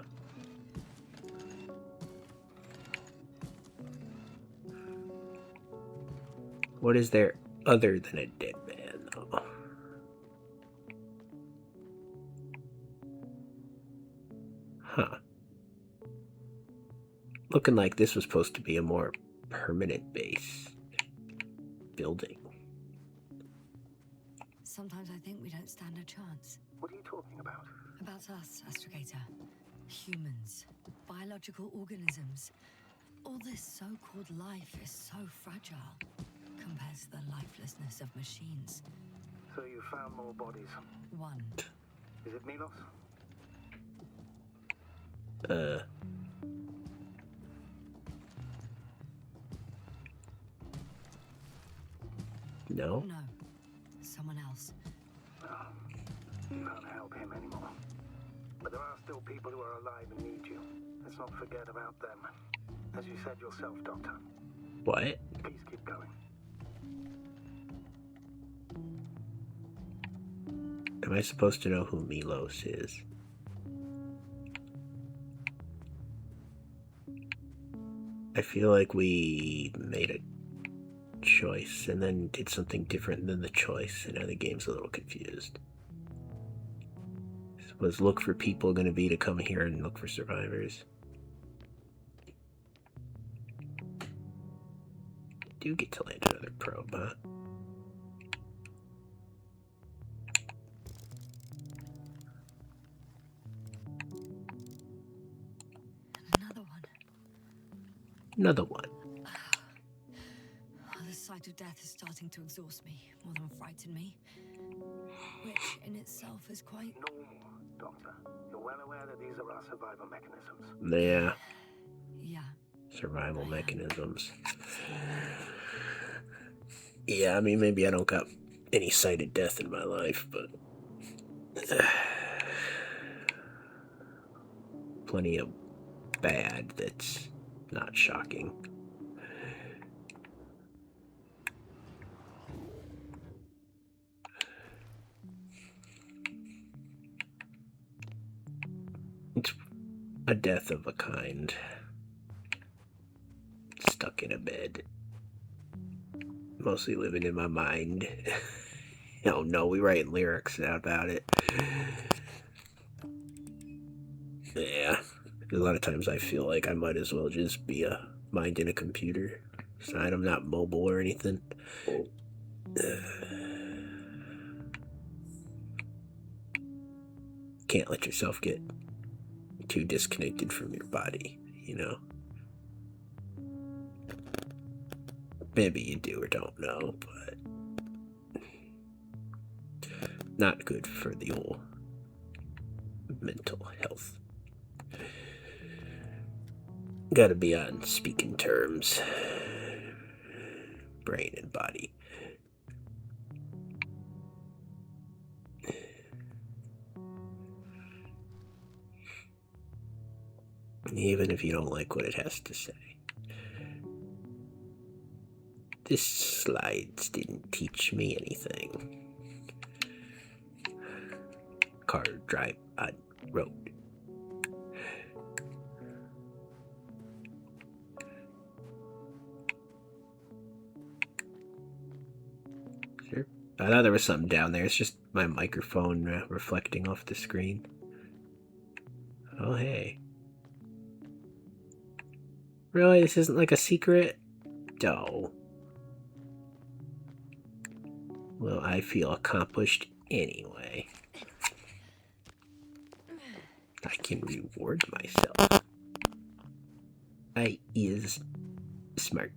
What is there other than a dead man, though? Huh. Looking like this was supposed to be a more permanent base building. Sometimes I think we don't stand a chance. What are you talking about? About us, Astrogator. Humans. Biological organisms. All this so-called life is so fragile compared to the lifelessness of machines. So you found more bodies. One. Is it Milos? No? No. Someone else. You can't help him anymore. But there are still people who are alive and need you. Let's not forget about them. As you said yourself, Doctor. What? Please keep going. Am I supposed to know who Milos is? I feel like we made a choice and then did something different than the choice, and now the game's a little confused. Was look for people going to be to come here and look for survivors? Do get to land another probe, huh? Another one. Another one. The sight of death is starting to exhaust me more than frighten me. Which in itself is quite Normal, Doctor. You're well aware that these are our survival mechanisms. Yeah. Yeah. Survival mechanisms. Yeah, I mean, maybe I don't got any sight of death in my life, but plenty of bad that's not shocking. It's a death of a kind. Stuck in a bed. Mostly living in my mind. Oh no, we write lyrics about it. Yeah. A lot of times I feel like I might as well just be a mind in a computer. Side, I'm not mobile or anything. Can't let yourself get too disconnected from your body, you know? Maybe you do or don't know, but not good for the whole mental health. Gotta be on speaking terms, brain and body. Even if you don't like what it has to say. This slides didn't teach me anything. Car drive on road. Sure. I thought there was something down there. It's just my microphone reflecting off the screen. Oh, hey. Really? This isn't like a secret? No. Well, I feel accomplished anyway. I can reward myself. I is smart.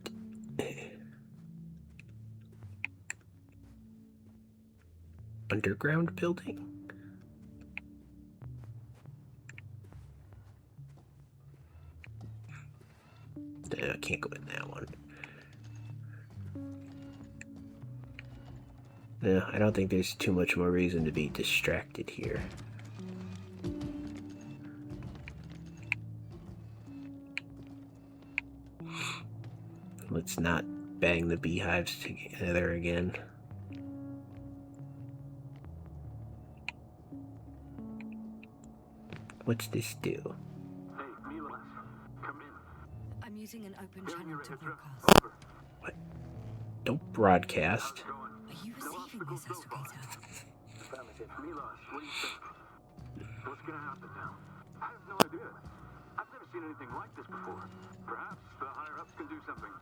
underground building? I can't go in that one. No, I don't think there's too much more reason to be distracted here. Let's not bang the beehives together again. What's this do? Hey, Milos, come in. I'm using an open channel to broadcast. Over. What? Don't broadcast. Going. Are you receiving this, Astrogator? Affirmative. Milos, what do you think? What's gonna happen now? I have no idea. I've never seen anything like this before. Perhaps the higher-ups can do something.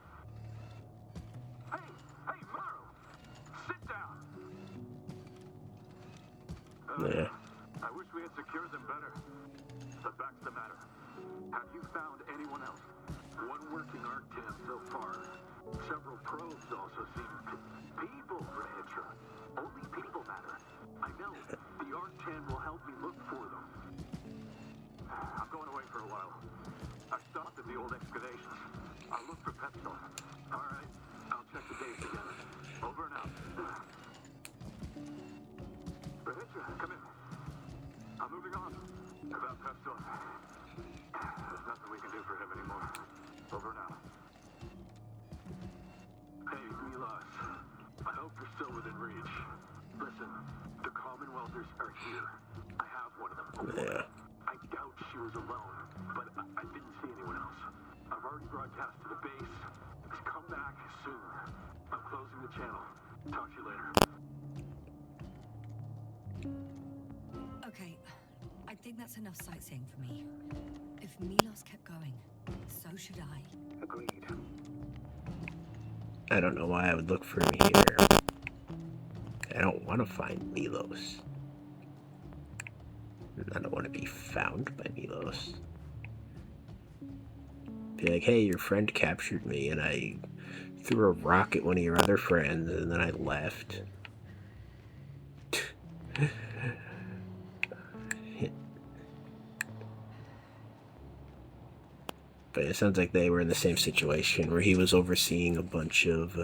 Hey, Morrow! Sit down! Yeah. I wish we had secured them better. But back to the matter. Have you found anyone else? One working ArcTan so far. Several probes also seem people for Hydra. Only people matter. I know. The ArcTan will help me look for them. I'm going away for a while. I stopped at the old excavations. I'll look for pet stuff. All right. I'll check the dates together. Over and out. But Hydra, come in. I'm moving on. About pet stuff. There's nothing we can do for him anymore. Over and out. Hey, Milos. I hope you're still within reach. Listen, the Commonwealthers are here. I have one of them. Yeah. I doubt she was alone, but I didn't see anyone else. I've already broadcast to the base. Come back soon. I'm closing the channel. Talk to you later. Okay, I think that's enough sightseeing for me. If Milos kept going, so should I. Agreed. I don't know why I would look for him here. I don't want to find Milos. I don't want to be found by Milos. Be like, hey, your friend captured me, and I threw a rock at one of your other friends, and then I left. But it sounds like they were in the same situation where he was overseeing a bunch of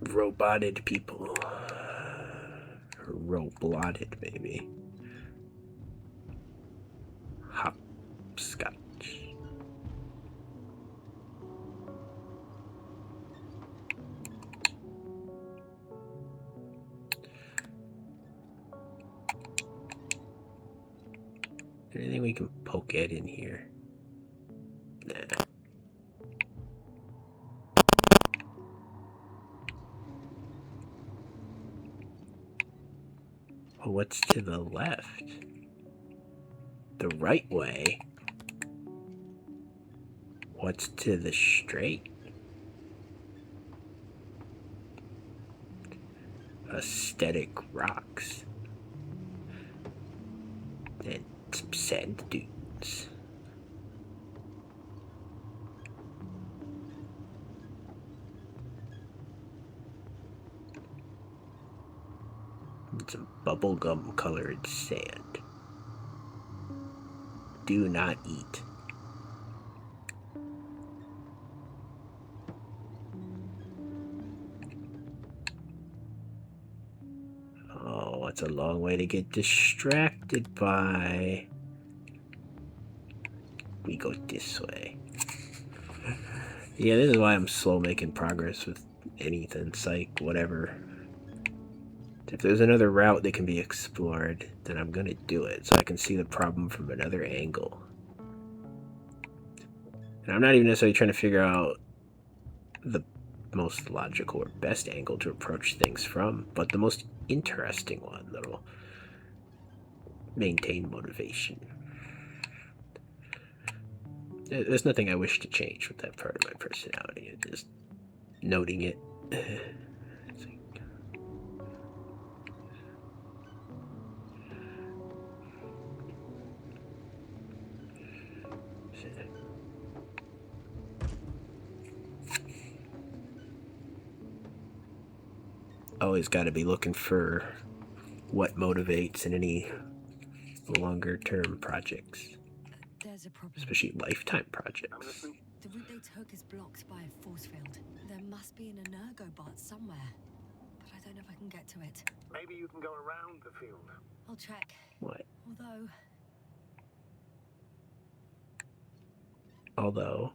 roboted people. Or roblotted, maybe. Hopscotch. Anything we can poke at in here? Nah. Well, what's to the left? The right way? What's to the straight? Aesthetic rocks. And some sand dunes. And some bubblegum colored sand. Do not eat. Oh, it's a long way to get distracted by. We go this way. Yeah, this is why I'm slow making progress with anything, psych, whatever. If there's another route that can be explored, then I'm gonna do it so I can see the problem from another angle. And I'm not even necessarily trying to figure out the most logical or best angle to approach things from, but the most interesting one that'll maintain motivation. There's nothing I wish to change with that part of my personality. I'm just noting it. always got to be looking for what motivates in any longer-term projects, There's a problem. especially lifetime I'm projects. listening. The route they took is blocked by a force field. There must be an energobot somewhere, but I don't know if I can get to it. Maybe you can go around the field. I'll check. What? Although,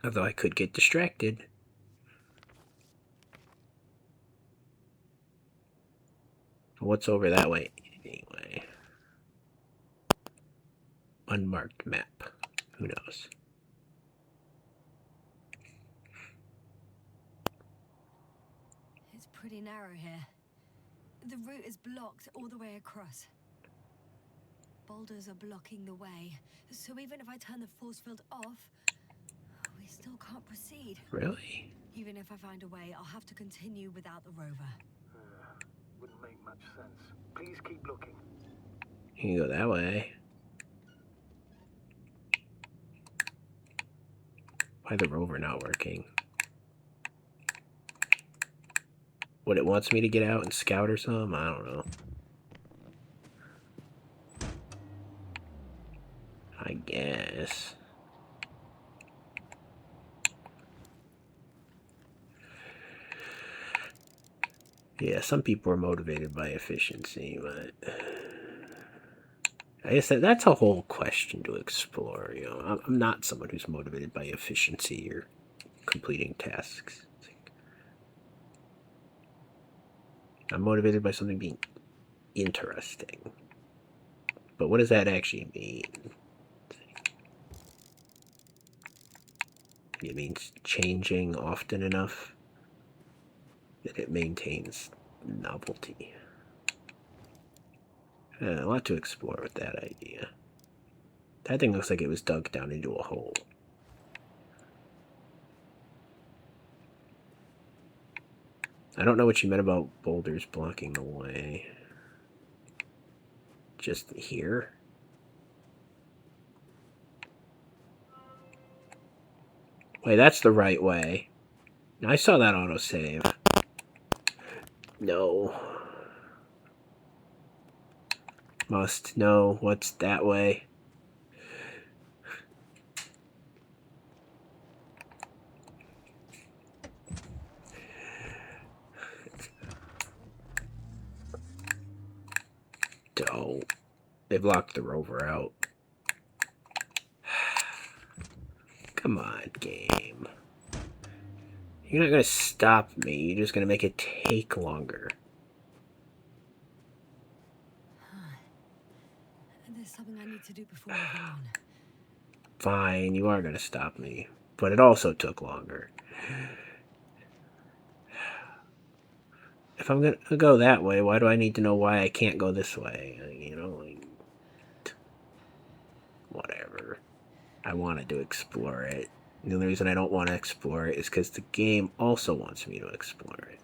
Although I could get distracted. What's over that way anyway? Unmarked map. Who knows? it's pretty narrow here. The route is blocked all the way across. Boulders are blocking the way, so even if I turn the force field off, we still can't proceed. Really? Even if I find a way, I'll have to continue without the rover. Wouldn't make much sense. Please keep looking. You can go that way. Why the rover not working? What, it wants me to get out and scout or something? I don't know. I guess. Yeah, some people are motivated by efficiency, but I guess that's a whole question to explore. You know, I'm not someone who's motivated by efficiency or completing tasks. I'm motivated by something being interesting. But what does that actually mean? It means changing often enough that it maintains novelty. A lot to explore with that idea. That thing looks like it was dug down into a hole. I don't know what you meant about boulders blocking the way. Just here? Wait, that's the right way. I saw that autosave. No. Must. No. What's that way? Don't. They blocked the rover out. Come on, game. You're not gonna stop me. You're just gonna make it take longer. There's something I need to do before moving on. Fine, you are gonna stop me. But it also took longer. If I'm gonna go that way, why do I need to know why I can't go this way? You know, like, whatever. I wanted to explore it. The only reason I don't want to explore it is because the game also wants me to explore it.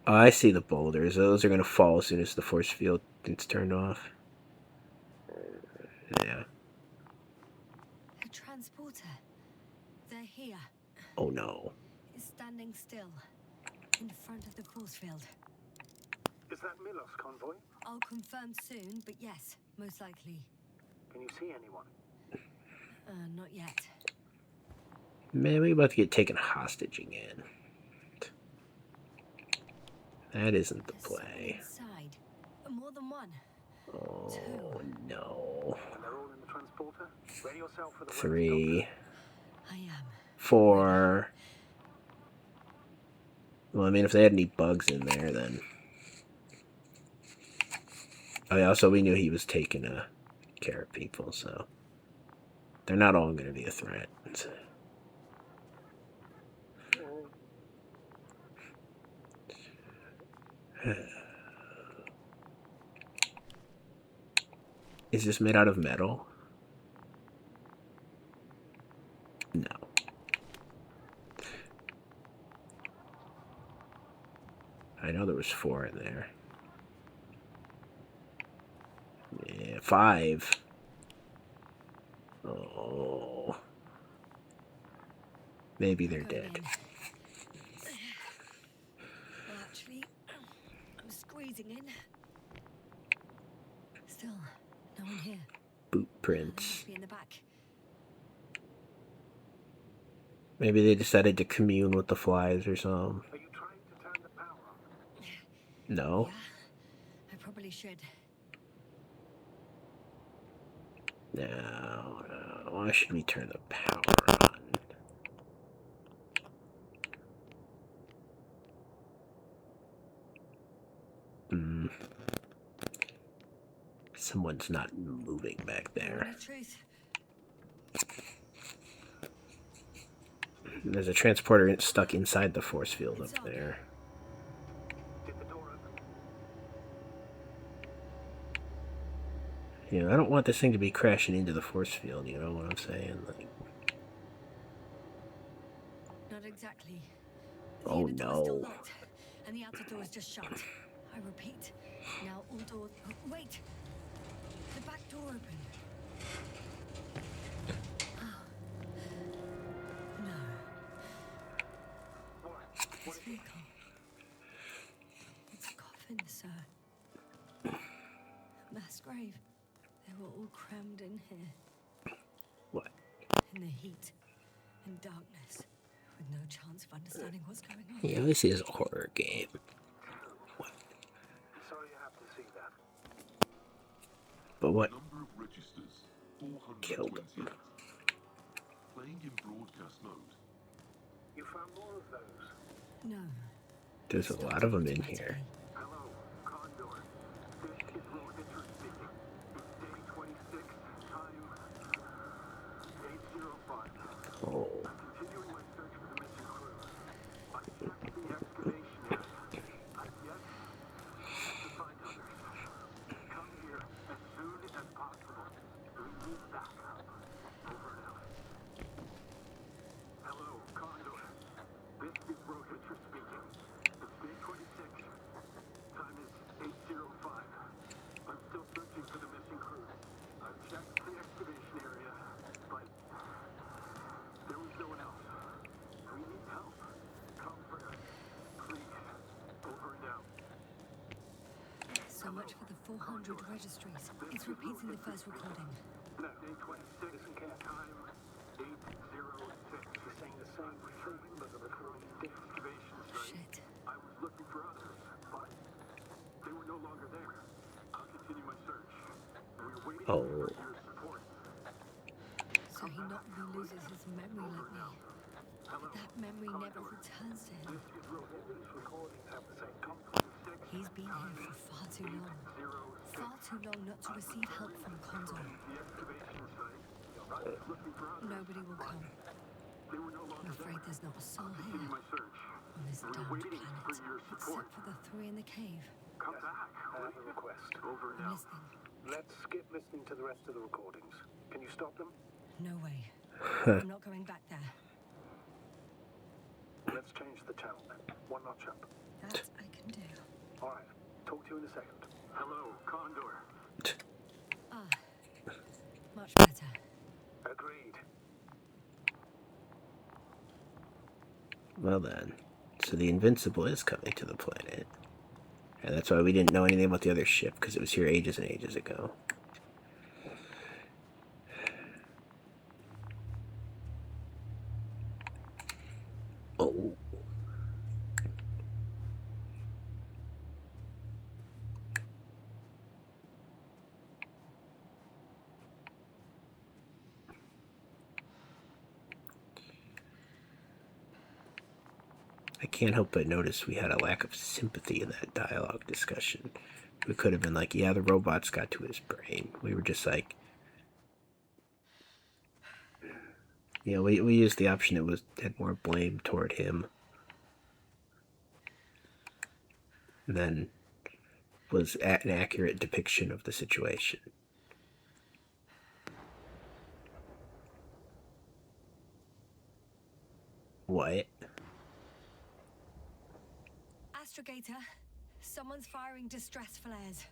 Oh, I see the boulders. Those are going to fall as soon as the force field gets turned off. Yeah. A transporter. They're here. Oh no. It's standing still. In front of the force field. Is that Milos convoy? I'll confirm soon, but yes, most likely. Can you see anyone? Not yet. Man, we about to get taken hostage again. That isn't the There's play. someone inside. More than one. Oh Two. no. And they're all in the transporter? Ready yourself for the 3, I am. 4. Well, I mean, if they had any bugs in there, then... Oh yeah, also we knew he was taking care of people, so... They're not all going to be a threat. Is this made out of metal? No. I know there was 4 in there. 5. Oh. Maybe they're Going dead. in. Well, actually, I'm squeezing in. Still, no one here. Boot They prints. must be in the back. Maybe they decided to commune with the flies or something. Are you trying to turn the power on? No. Yeah, I probably should. No. Why should we turn the power on? Someone's not moving back there. Moment of truth. There's a transporter stuck inside the force field It's up on. there. Did the door open? You know, I don't want this thing to be crashing into the force field, you know what I'm saying? Like, Not exactly. The oh inner door is still no. locked, and the outer door is just shut. I repeat. Now all doors. Wait! The back door open. No. This vehicle. It's a coffin, sir. A mass grave. They were all crammed in here. What? In the heat and darkness, with no chance of understanding what's going on. Yeah, this is a horror game. What? Sorry you have to see that. But what Number of registers, killed 428. him? Playing in broadcast mode. You found more of those. No. There's a Stopped lot of them in automatically. here. Hello, Condor. This is Lord Richard speaking. It's day 26, time 8:05. Oh. I'm continuing my search for the missing crew. I checked the excavation area. I've yet to find others. Come here as soon as possible. We need backup. Over and out. Hello, Condor. This is Lord Richard speaking. It's day 26. Time is 8:05. I'm still searching for the missing crew. I've checked the excavation area, but there was no one else. We need help. Comfort us. Please. Over and out. So much for the 400 registries. It's repeating the first recording. No, day 26 isn't count. Time 8:06. He's saying the same thing, but the recording excavation site. Shit. I was looking for others, but they were no longer there. I'll continue my search. We're waiting for your support. So he not only loses his memory like me, but that memory never returns to him. This is Rohit. These recordings have the same content. He's been here for far too long. Far too long not to receive help from Condor. The excavation site. I was looking for others. Nobody will come. They were no I'm longer afraid there. there's not a soul Continue here my search. on this We're damned waiting planet, for your support. except for the 3 in the cave. Come back. I have a request. Over I'm now. listening. Let's skip listening to the rest of the recordings. Can you stop them? No way. I'm not going back there. Let's change the channel then. One notch up. That I can do. All right. Talk to you in a second. Hello, Condor. Ah, much better. Agreed. Well then. So the Invincible is coming to the planet. And that's why we didn't know anything about the other ship, because it was here ages and ages ago. Oh. I can't help but notice we had a lack of sympathy in that dialogue discussion. We could have been like, yeah, the robots got to his brain. We were just like, you know, we used the option that had more blame toward him than was an accurate depiction of the situation. What? Astrogator, someone's firing distress flares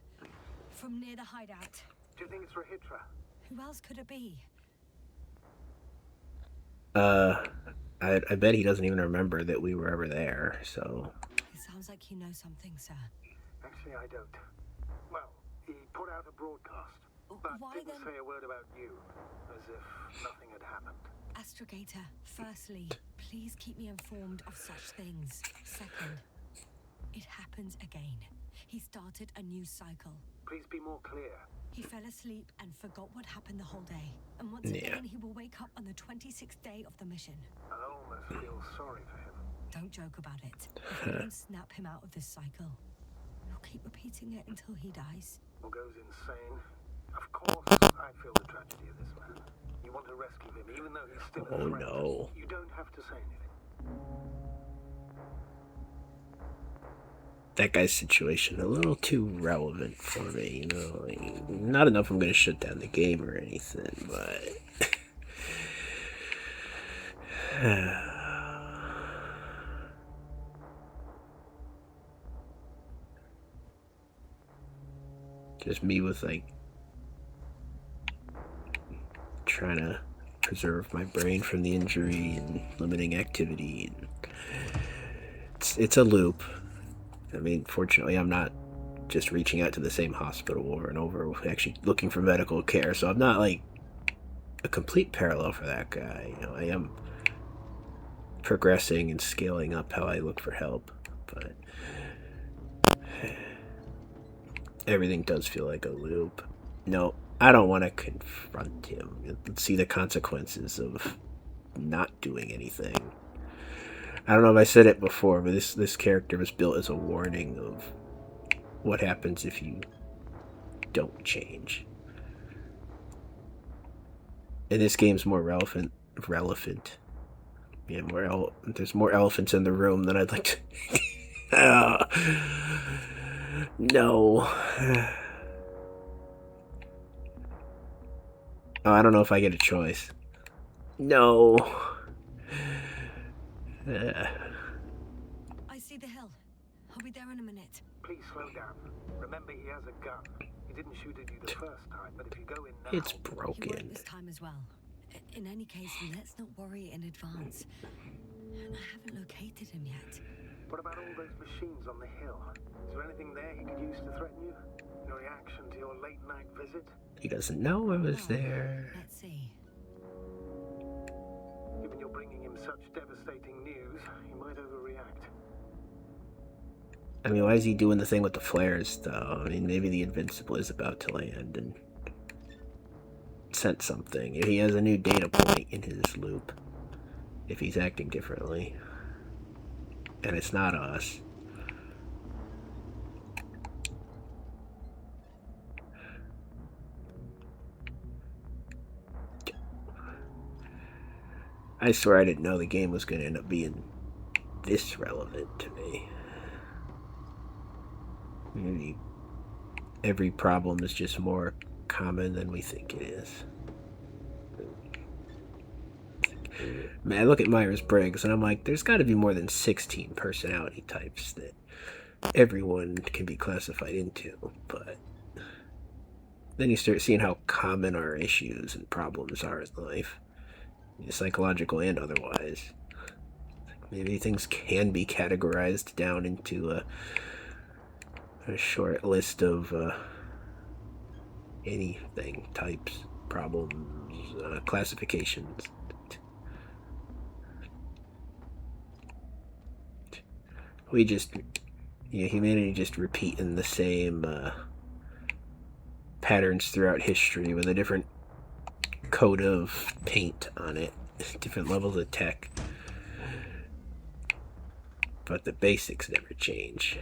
from near the hideout. Do you think it's Rahitra? Who else could it be? I bet he doesn't even remember that we were ever there, so... It sounds like you know something, sir. Actually, I don't. Well, he put out a broadcast, but Why didn't then? say a word about you, as if nothing had happened. Astrogator, firstly, please keep me informed of such things. Second, it happens again. He started a new cycle. Please be more clear. He fell asleep and forgot what happened the whole day. And once Yeah. again, he will wake up on the 26th day of the mission. I almost feel sorry for him. Don't joke about it. If I don't snap him out of this cycle, he'll keep repeating it until he dies. Or goes insane. Of course, I feel the tragedy of this man. You want to rescue him, even though he's still a Oh, threat. no. You don't have to say anything. That guy's situation a little too relevant for me, you know. Like, not enough I'm gonna shut down the game or anything, but... Just me with, like, trying to preserve my brain from the injury and limiting activity. And it's a loop. I mean, fortunately, I'm not just reaching out to the same hospital over and over, actually looking for medical care, so I'm not, like, a complete parallel for that guy. You know, I am progressing and scaling up how I look for help, but everything does feel like a loop. No, I don't want to confront him. Let's see the consequences of not doing anything. I don't know if I said it before, but this character was built as a warning of what happens if you don't change. And this game's more relevant. Yeah, there's more elephants in the room than I'd like to. No. Oh, I don't know if I get a choice. No. I see the hill. I'll be there in a minute. Please slow down. Remember, he has a gun. He didn't shoot at you the first time, but if you go in now... It's He broken. won't this time as well. In any case, let's not worry in advance. I haven't located him yet. What about all those machines on the hill? Is there anything there he could use to threaten you? In reaction to your late-night visit? He doesn't know I was there. Let's see. Given you're bringing him such devastating news, he might overreact. I mean, why is he doing the thing with the flares, though? I mean, maybe the Invincible is about to land and sent something. If he has a new data point in his loop, if he's acting differently. And it's not us. I swear I didn't know the game was going to end up being this relevant to me. Maybe every problem is just more common than we think it is. Man, I look at Myers-Briggs and I'm like, there's got to be more than 16 personality types that everyone can be classified into, but then you start seeing how common our issues and problems are in life, psychological and otherwise. Maybe things can be categorized down into a short list of anything, types, problems, classifications. We just, humanity just repeating the same patterns throughout history with a different coat of paint on it, different levels of tech. But the basics never change.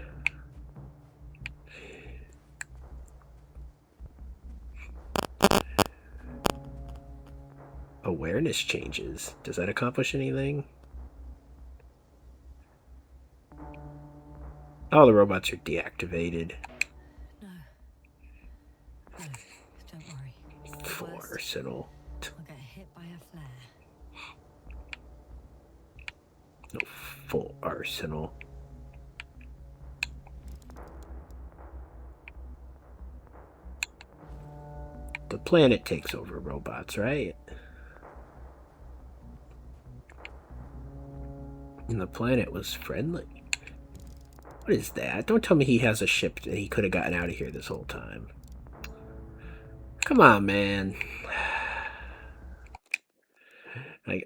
Awareness changes. Does that accomplish anything? All the robots are deactivated. No. No, don't worry. Full arsenal. I'll get hit by a flare. No full arsenal. the planet takes over robots, right? And the planet was friendly. What is that? Don't tell me he has a ship that he could have gotten out of here this whole time. Come on, man.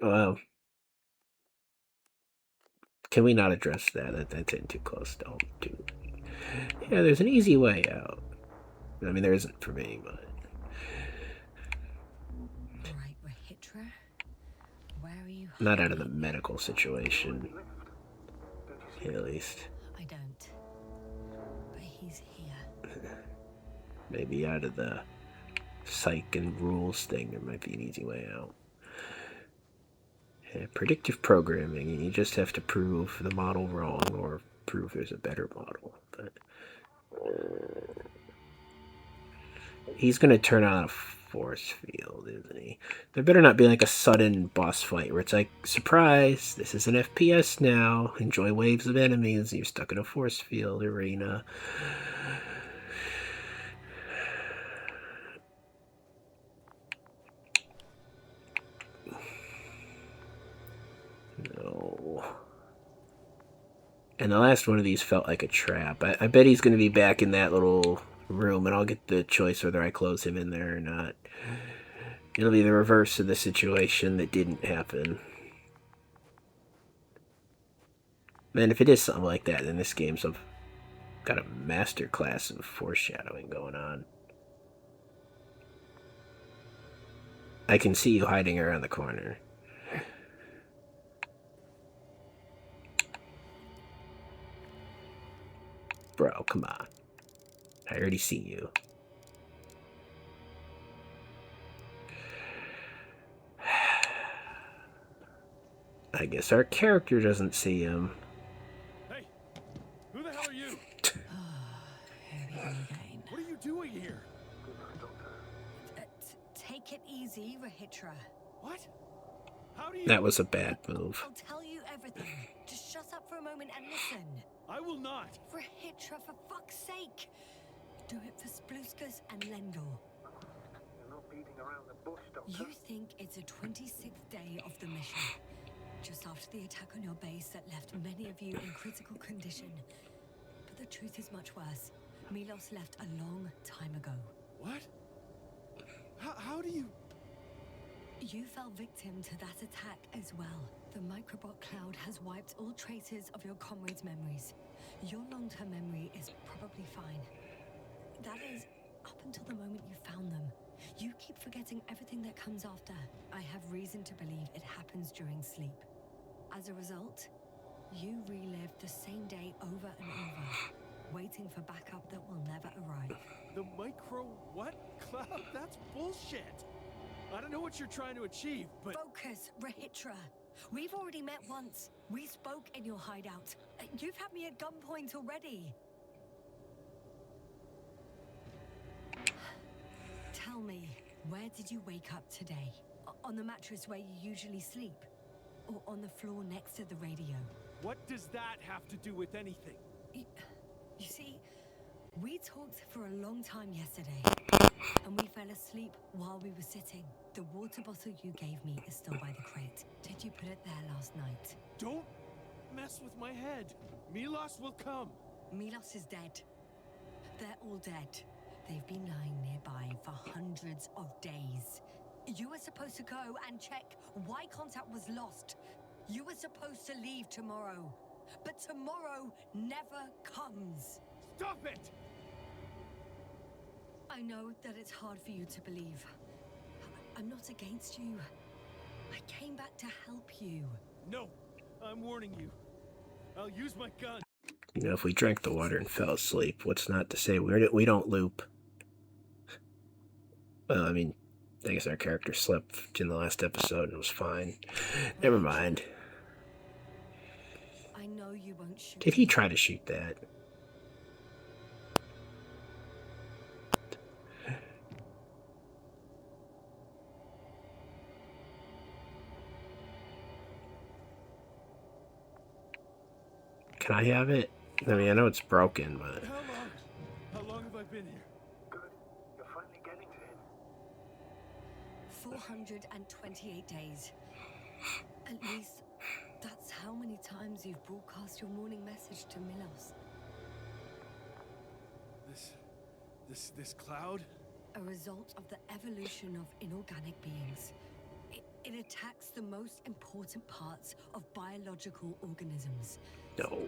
Well, can we not address that? That's in too close. Don't do. Yeah, there's an easy way out. I mean, there isn't for me, but. All right, Rahitra. Where are you? Not out of the medical situation. At least. I don't. But he's here. Maybe out of the psych and rules thing, there might be an easy way out. Yeah, predictive programming, you just have to prove the model wrong or prove there's a better model. But he's going to turn on a force field, isn't he? There better not be like a sudden boss fight where it's like, surprise, this is an FPS now. Enjoy waves of enemies. You're stuck in a force field arena. No. And the last one of these felt like a trap. I bet he's going to be back in that little room, and I'll get the choice whether I close him in there or not. It'll be the reverse of the situation that didn't happen. Man, if it is something like that, then this game's got a master class of foreshadowing going on. I can see you hiding around the corner. Bro, come on. I already see you. I guess our character doesn't see him. Hey, who the hell are you? Here we go again. What are you doing here? Take it easy, Rahitra. What? How do you... That was a bad move. I'll tell you everything. Just shut up for a moment and listen. I will not. Rahitra, for fuck's sake. Do it for Spluskas and Lendor. You're not beating around the bush, Doctor. You think it's a 26th day of the mission. Just after the attack on your base that left many of you in critical condition. But the truth is much worse. Milos left a long time ago. What? How do you... You fell victim to that attack as well. The microbot cloud has wiped all traces of your comrades' memories. Your long-term memory is probably fine. That is, up until the moment you found them. You keep forgetting everything that comes after. I have reason to believe it happens during sleep. As a result, you relive the same day over and over, waiting for backup that will never arrive. The micro... what? Cloud? That's bullshit. I don't know what you're trying to achieve, but... Focus, Rahitra. We've already met once. We spoke in your hideout. You've had me at gunpoint already. Tell me, where did you wake up today? On the mattress where you usually sleep? Or on the floor next to the radio? What does that have to do with anything? You see, we talked for a long time yesterday. And we fell asleep while we were sitting. The water bottle you gave me is still by the crate. Did you put it there last night? Don't mess with my head. Milos will come. Milos is dead. They're all dead. They've been lying nearby for hundreds of days. You were supposed to go and check why contact was lost. You were supposed to leave tomorrow. But tomorrow never comes. Stop it! I know that it's hard for you to believe. I'm not against you. I came back to help you. No, I'm warning you. I'll use my gun. You know, if we drank the water and fell asleep, what's not to say we don't loop? Well, I mean, I guess our character slept in the last episode and was fine. Never mind. I know you won't shoot. Did he try to shoot that? Can I have it? I mean, I know it's broken, but... How long? How long have I been here? Good. You're finally getting to him. 428 days. At least that's how many times you've broadcast your morning message to Milos. This cloud? A result of the evolution of inorganic beings. It attacks the most important parts of biological organisms. No.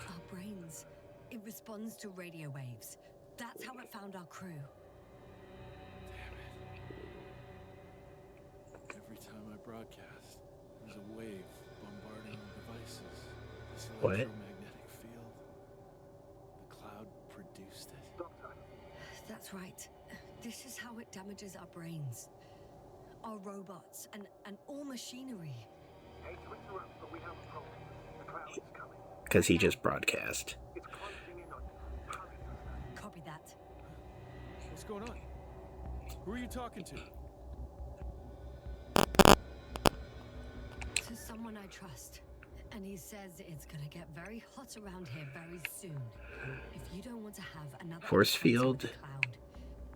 Our brains. It responds to radio waves. That's how it found our crew. Every time I broadcast, there's a wave bombarding the devices. This What? electromagnetic field. The cloud produced it. Doctor, That's right. This is how it damages our brains. Our robots and all machinery. hate to interrupt, but we have a problem. The cloud is coming. Because he just broadcast. It's closing in on you. Hurry, Doctor. Copy that. What's going on? Who are you talking to? To someone I trust. And he says it's gonna get very hot around here very soon. If you don't want to have another Force encounter field with the cloud,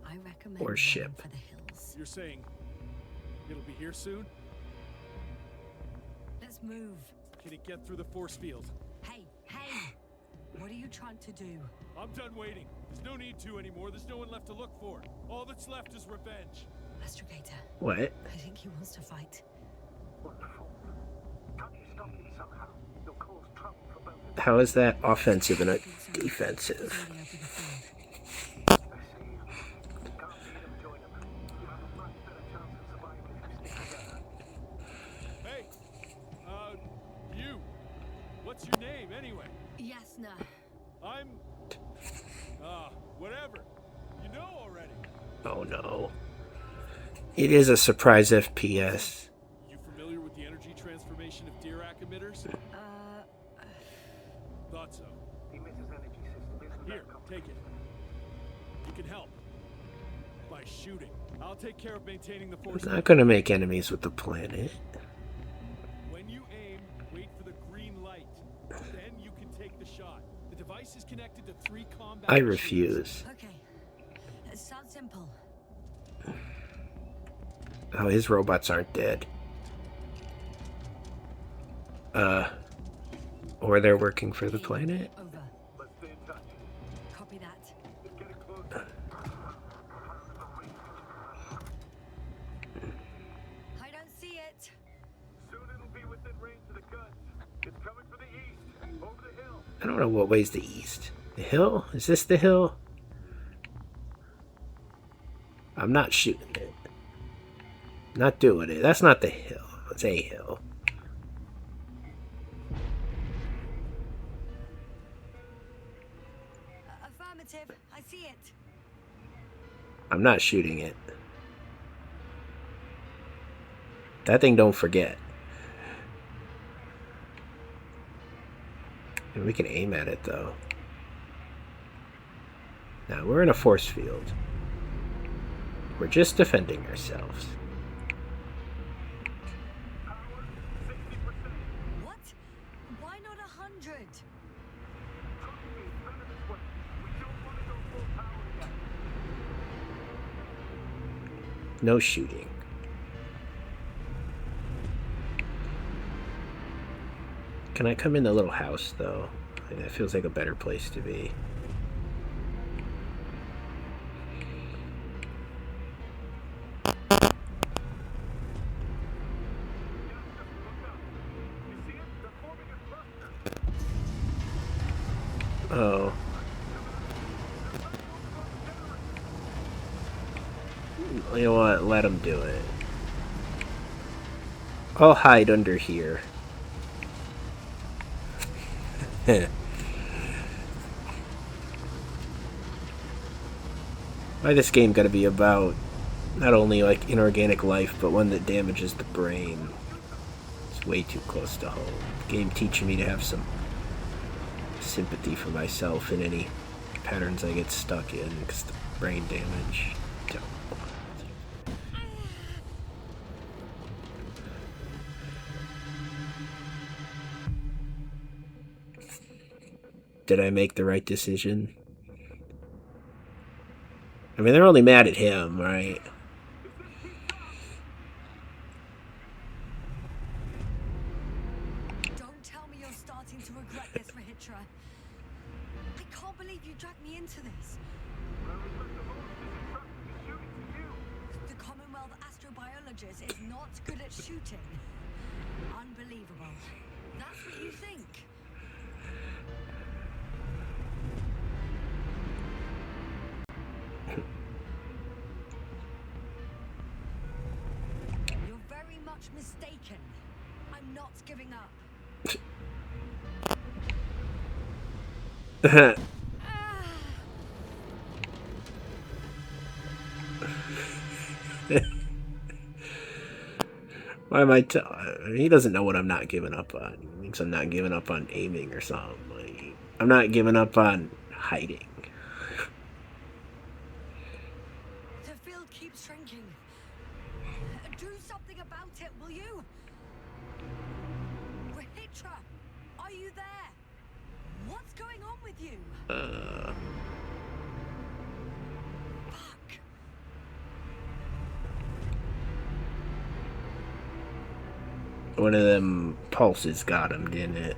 I recommend or running ship. for the hills. You're saying it'll be here soon? Let's move. Can it get through the force field? Hey, hey! What are you trying to do? I'm done waiting. There's no need to anymore. There's no one left to look for. All that's left is revenge. Astrogator, What? I think he wants to fight. Wonderful. Can't you stop him somehow? You'll cause trouble for both of you. How is that offensive and not defensive? Radio for the field. I see you. Can't see them join them. You have a much better chance of survival if you stick together. Hey! You! What's your name, anyway? Yasna. I'm... whatever. You know already. Oh no. It is a surprise FPS. You familiar with the energy transformation of Dirac emitters? Thought so. The emitter's energy system isn't Here, that complicated. take it. You can help. By shooting. I'll take care of maintaining the force. It's not going to make enemies with the planet. When you aim, wait for the green light. Then you can take the shot. The device is connected to 3 combat I machines. refuse. Okay. It sounds simple. Oh, his robots aren't dead. Or they're working for the planet? Over. Let's stay in touch. Copy that. It's getting closer. I don't see it. Soon it'll be within range of the guns. It's coming for the east. Over the hill. I don't know what way's the east. The hill? Is this the hill? I'm not shooting it. Not doing it. That's not the hill. It's a hill. Affirmative. I see it. I'm not shooting it. That thing don't forget. And we can aim at it though. Now we're in a force field. We're just defending ourselves. What? Why not 100? No shooting. Can I come in the little house though? That feels like a better place to be. Oh. You know what? Let him do it. I'll hide under here. Why this game gotta be about not only like inorganic life, but one that damages the brain? It's way too close to home. Game teaching me to have some sympathy for myself in any patterns I get stuck in because the brain damage. Don't. Did I make the right decision? I mean, they're only mad at him, right? Hitra. I can't believe you dragged me into this. The Commonwealth astrobiologist is not good at shooting. Unbelievable. That's what you think. You're very much mistaken. I'm not giving up. Why am I? He doesn't know what I'm not giving up on. He thinks I'm not giving up on aiming or something. Like, I'm not giving up on hiding. The field keeps shrinking. Do something about it, will you? Hitra, are you there? What's going on with you? Fuck. One of them pulses got him, didn't it?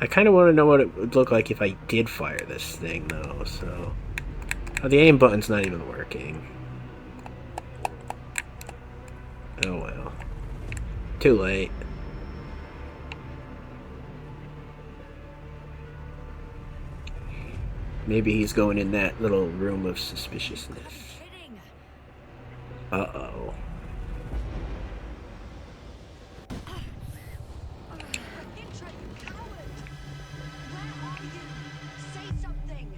I kind of want to know what it would look like if I did fire this thing, though, so... Oh, the aim button's not even working. Oh well. Too late. Maybe he's going in that little room of suspiciousness. Uh-oh. Hitra, you coward! Where are you? Say something!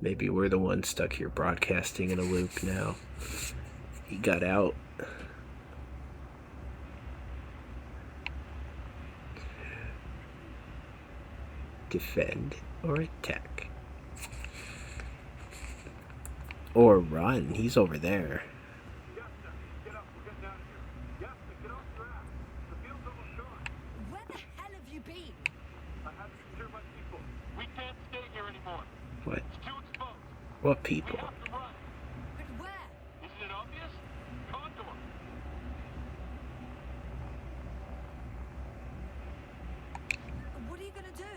Maybe we're the ones stuck here broadcasting in a loop now. He got out. Defend or attack. Or run. He's over there. Where the hell have you been? I had to secure my people. We can't stay here anymore. What? It's too exposed. What people? We have to run. But where? Isn't it obvious? Condor. What are you gonna do?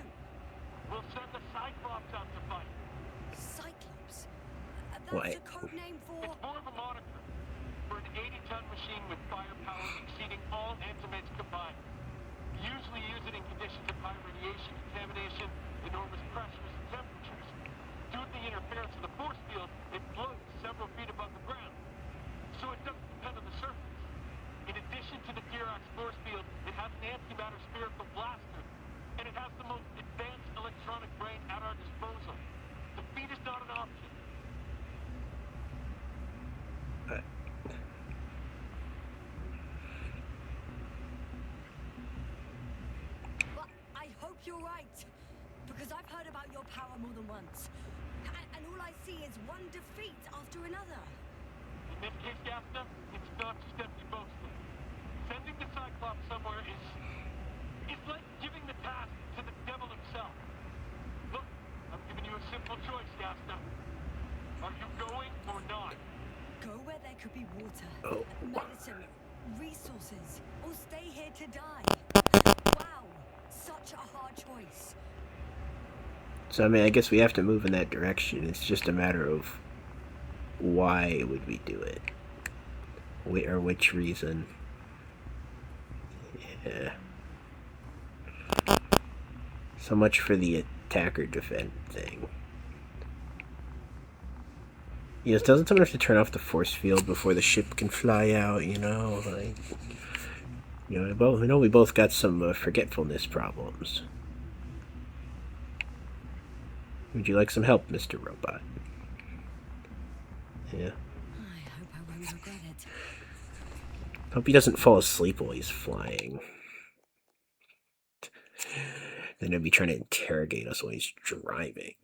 We'll send the Cyclops out to fight. Cyclops? That's What? a code name for... It's more of a moniker for an 80-ton machine with firepower exceeding all Antimates combined. We usually use it in conditions of high radiation contamination, enormous pressures and temperatures. Due to the interference of the force field, it floats several feet above the ground. So it doesn't depend on the surface. In addition to the Dirac force field, it has an antimatter spherical blaster, and it has the most advanced electronic brain at our disposal. Defeat is not an option. But I hope you're right. Because I've heard about your power more than once. And all I see is one defeat after another. In this case, Gasta, it's not just empty boasting. Sending the Cyclops somewhere is like giving the task to the devil himself. Look, I'm giving you a simple choice, Gasta. Are you going or not? Go where there could be water, medicine, resources, or stay here to die. Wow, such a hard choice. So, I mean, I guess we have to move in that direction. It's just a matter of why would we do it? Or which reason. Yeah. So much for the attack or defend thing. Yes, doesn't someone have to turn off the force field before the ship can fly out, you know? Like, you know, we both got some forgetfulness problems. Would you like some help, Mr. Robot? Yeah. I hope I won't regret it. Hope he doesn't fall asleep while he's flying. Then he'll be trying to interrogate us while he's driving.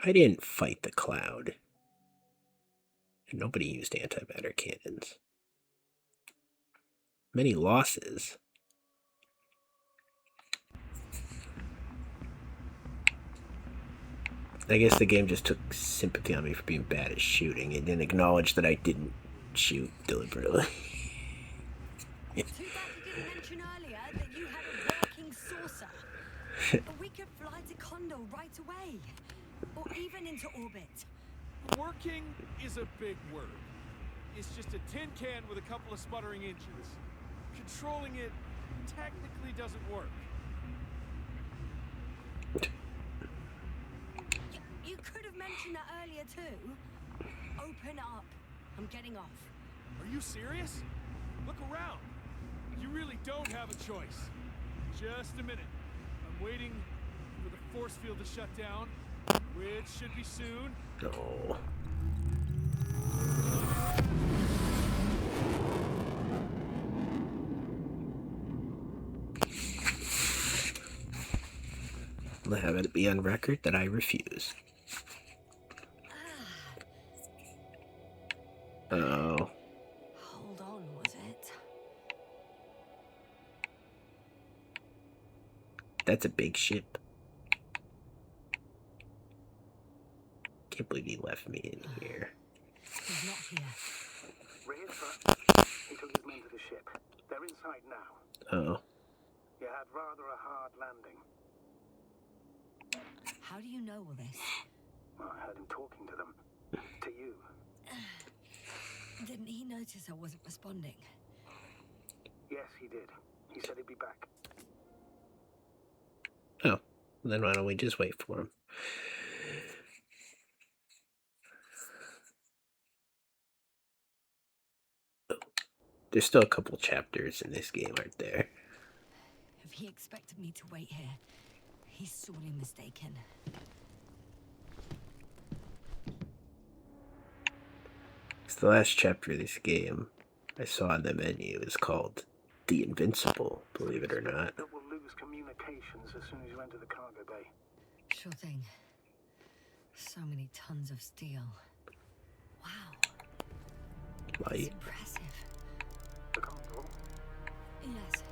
I didn't fight the cloud. Nobody used antimatter cannons. Many losses. I guess the game just took sympathy on me for being bad at shooting. It didn't acknowledge that I didn't shoot deliberately. Too bad you didn't mention earlier that you had a working saucer. We could fly to Condor right away. Or even into orbit. Working is a big word. It's just a tin can with a couple of sputtering engines. Controlling it technically doesn't work. You could have mentioned that earlier too. Open up. I'm getting off. Are you serious? Look around. You really don't have a choice. Just a minute. I'm waiting for the force field to shut down, which should be soon. No. I'll have it be on record that I refuse. Oh. Hold on, was it? That's a big ship. Can't believe he left me in here. He's not here. Ray's first. He took his men to the ship. They're inside now. Oh. You had rather a hard landing. How do you know all this? Well, I heard him talking to them. To you. Didn't he notice I wasn't responding? Yes, he did. He said he'd be back. Oh. Then why don't we just wait for him? There's still a couple chapters in this game, aren't there? If he expected me to wait here, he's sorely mistaken. It's the last chapter of this game I saw in the menu is called The Invincible, believe it or not. That will lose communications as soon as you enter the cargo bay. Sure thing. So many tons of steel. Wow. It's Light. impressive. The Condor? Yes,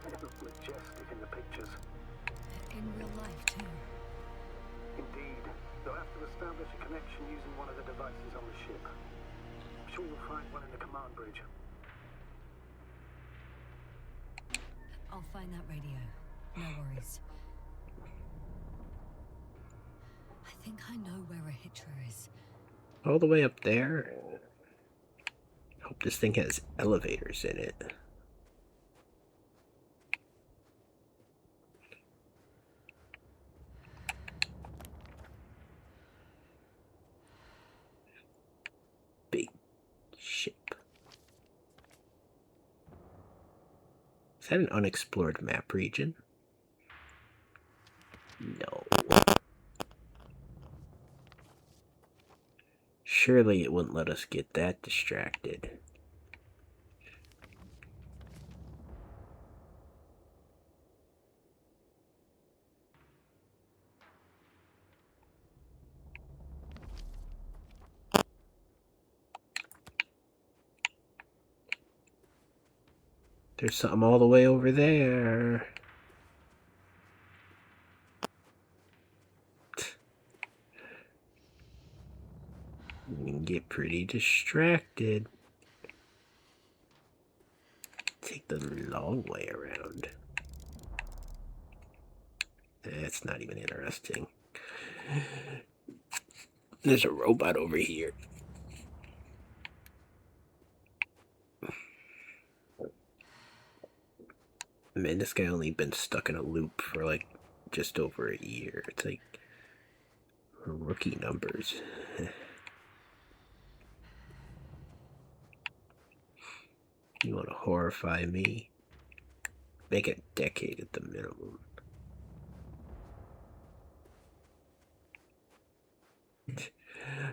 It looked majestic in the pictures. in real life too. Indeed. They'll have to establish a connection using one of the devices on the ship. I'm sure you'll find one in the command bridge. I'll find that radio. No worries. I think I know where a hitcher is. All the way up there. Hope this thing has elevators in it. Big ship. Is that an unexplored map region? No. Surely it wouldn't let us get that distracted. There's something all the way over there. You can get pretty distracted. Take the long way around. That's not even interesting. There's a robot over here. Man, this guy only been stuck in a loop for like just over a year. It's like rookie numbers. You want to horrify me? Make a decade at the minimum.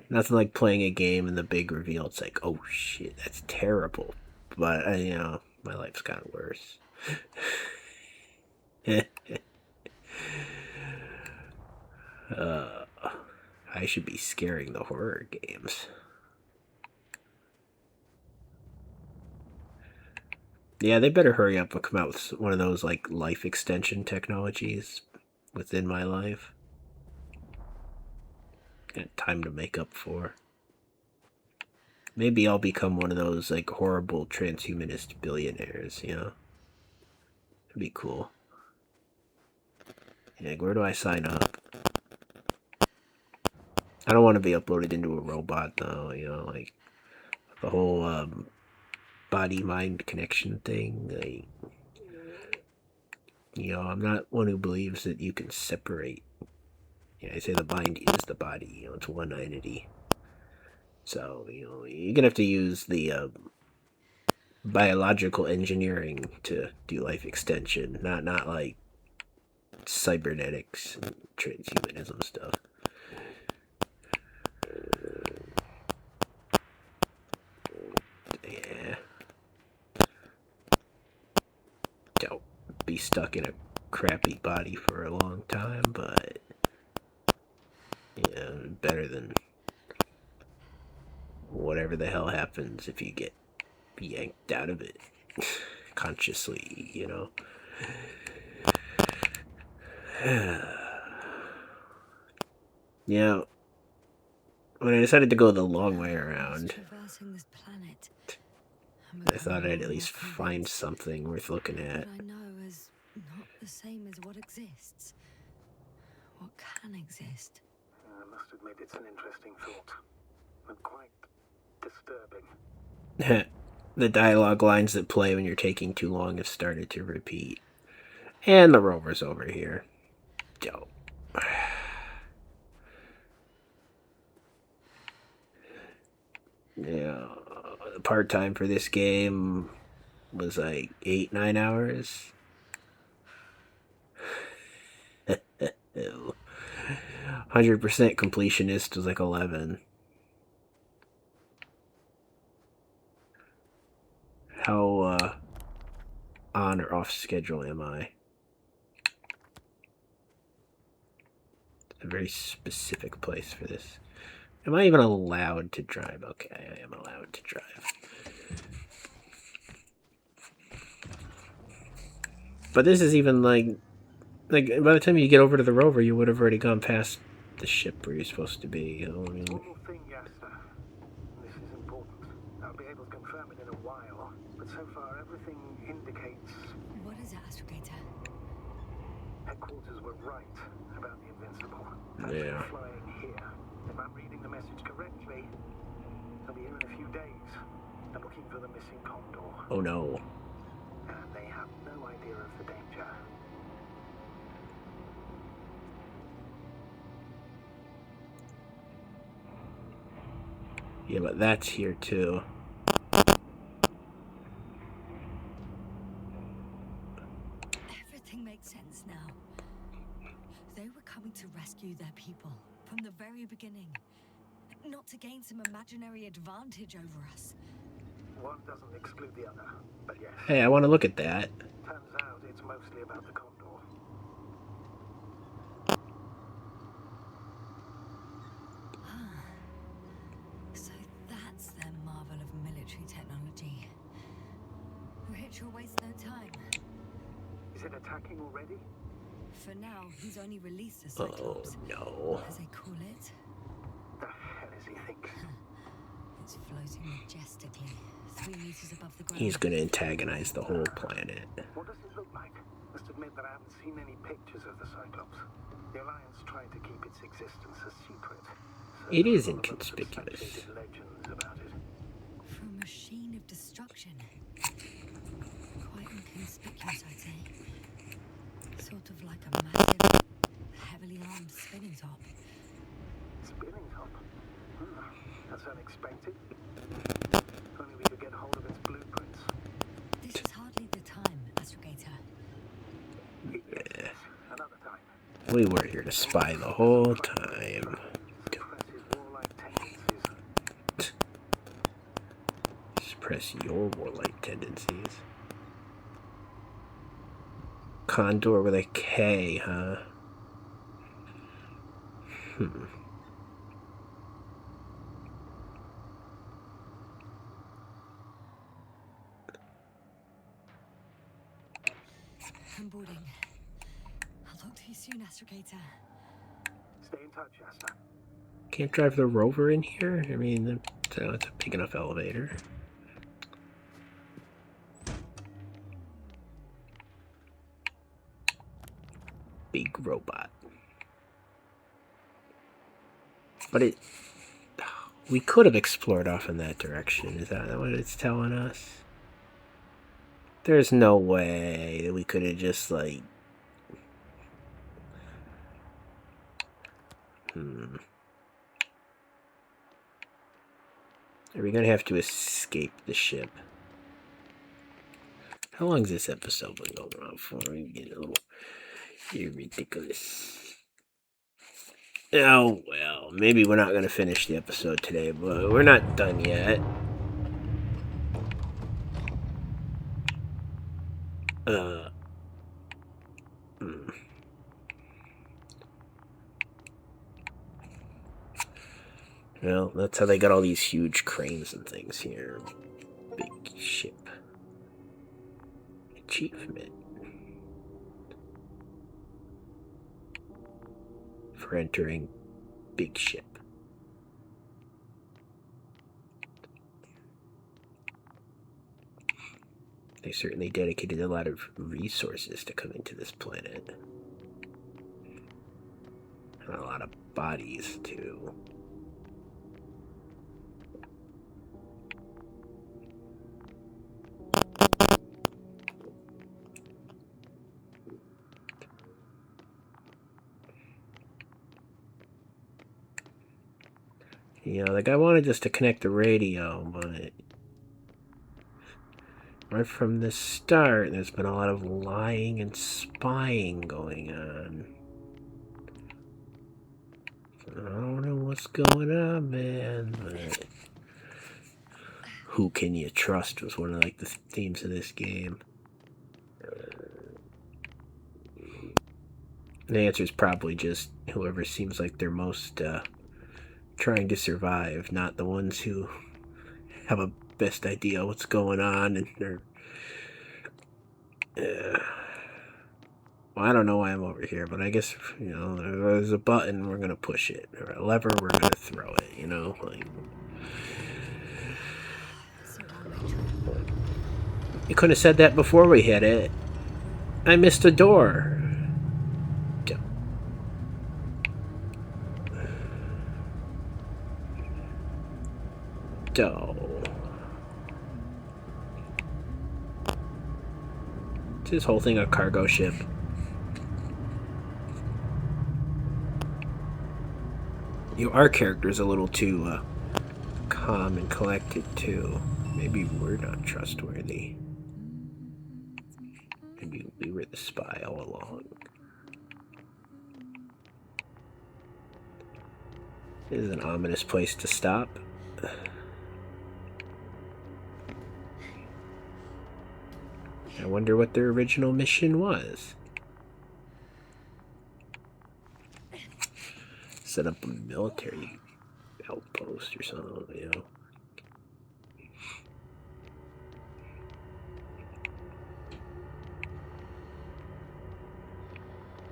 Nothing like playing a game and the big reveal. It's like, oh shit, that's terrible. But you know, my life's kind of worse. I should be scaring the horror games. Yeah, they better hurry up and come out with one of those like life extension technologies within my life. Got time to make up for. Maybe I'll become one of those like horrible transhumanist billionaires, you know? That'd be cool. Yeah, where do I sign up? I don't want to be uploaded into a robot though, you know, like the whole body mind connection thing. Like, you know, I'm not one who believes that you can separate. Yeah, I say the mind is the body, you know, it's one entity. So, you know, you're gonna have to use the biological engineering to do life extension, not like cybernetics and transhumanism stuff. Yeah. Don't be stuck in a crappy body for a long time, but yeah, better than whatever the hell happens if you get yanked out of it consciously, you know. Yeah, when I decided to go the long way around, Traversing this planet. I thought I'd at least find something worth looking at. What I know is not the same as what exists. What can exist. I must admit it's an interesting thought. And quite disturbing. The dialogue lines that play when you're taking too long have started to repeat. And the rover's over here. Dope. Yeah, the part time for this game was like 8-9 hours. 100% completionist was like 11. How on or off schedule am I? It's a very specific place for this. Am I even allowed to drive? Okay, I am allowed to drive. But this is even like by the time you get over to the rover, you would have already gone past the ship where you're supposed to be. You know what I mean? One more thing, Yasta. This is important. I'll be able to confirm it in a while, but so far everything indicates What is it, Astrogator? headquarters were right about the Invincible. Yeah. Flying here. If I'm reading the message correctly, they'll be here in a few days. They're looking for the missing Condor. Oh no. And they have no idea of the danger. Yeah, but that's here too. Everything makes sense now. They were coming to rescue their people from the very beginning. Not to gain some imaginary advantage over us. One doesn't exclude the other, but yes. Hey, I want to look at that. Turns out it's mostly about the Condor. So that's their marvel of military technology. Rich will waste no time. Is it attacking already? For now, he's only released the Oh Cyclops, no. as they call it. The hell is he thinking? It's floating majestically, 3 meters above the ground. He's gonna antagonize the whole planet. What does it look like? Must admit that I haven't seen any pictures of the Cyclops. The Alliance tried to keep its existence a secret. So It is none of them inconspicuous. substantiated legends about it. For a machine of destruction. Quite inconspicuous, I'd say. Sort of like a massive, heavily armed spinning top. Spinning top? That's unexpected. If only we could get hold of its blueprints. This is hardly the time, Astrogator. Yes, another time. We were here to spy the whole time. Suppress his warlike tendencies. Suppress your warlike tendencies. Condor with a K, huh? I'm boarding. I'll talk to you soon, Astrogator. Stay in touch, Asta. Can't drive the rover in here? I mean, it's a big enough elevator. Big robot. But we could have explored off in that direction. Is that what it's telling us? There's no way that we could have just, like... Are we gonna have to escape the ship? How long has this episode been going on for? We get a little ridiculous. Oh, well, maybe we're not gonna finish the episode today, but we're not done yet. Well, that's how they got all these huge cranes and things here. Big ship. Achievement. For entering big ship. They certainly dedicated a lot of resources to coming to this planet. And a lot of bodies, too. You know, the guy wanted us to connect the radio, but right from the start, there's been a lot of lying and spying going on. I don't know what's going on, man, but who can you trust was one of, like, the themes of this game. The answer is probably just whoever seems like they're most trying to survive, not the ones who have a best idea what's going on and they're... Well, I don't know why I'm over here, but I guess, you know, there's a button, we're gonna push it, or a lever, we're gonna throw it, you know, like... So on my trip. You couldn't have said that before we hit it. I missed a door. Is this whole thing a cargo ship? Our character's a little too calm and collected too. Maybe we're not trustworthy. Maybe we were the spy all along. This is an ominous place to stop. I wonder what their original mission was. Set up a military outpost or something, you know.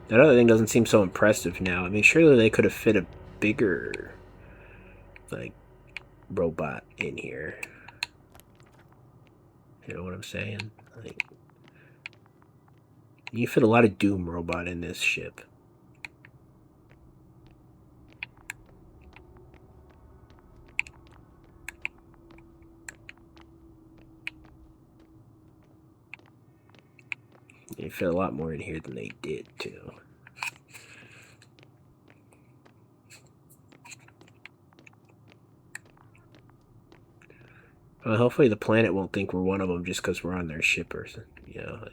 That other thing doesn't seem so impressive now. I mean, surely they could have fit a bigger, like, robot in here. You know what I'm saying? Like, you fit a lot of Doom robot in this ship. You fit a lot more in here than they did, too. Well, hopefully the planet won't think we're one of them just because we're on their ship or something, you know,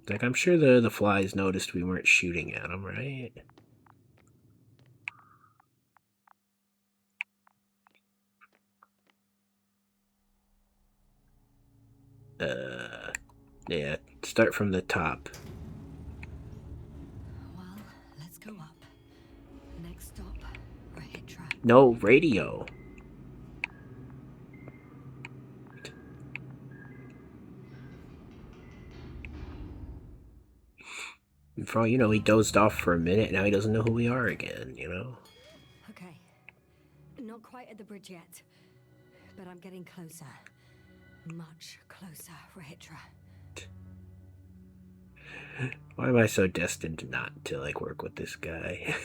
like I'm sure the flies noticed we weren't shooting at them, right? Yeah, start from the top. Well, let's go up. Next stop, or hit track. No radio. For all you know, he dozed off for a minute. Now he doesn't know who we are again, you know? Okay. Not quite at the bridge yet. But I'm getting closer. Much closer, Rahitra. Why am I so destined not to, like, work with this guy?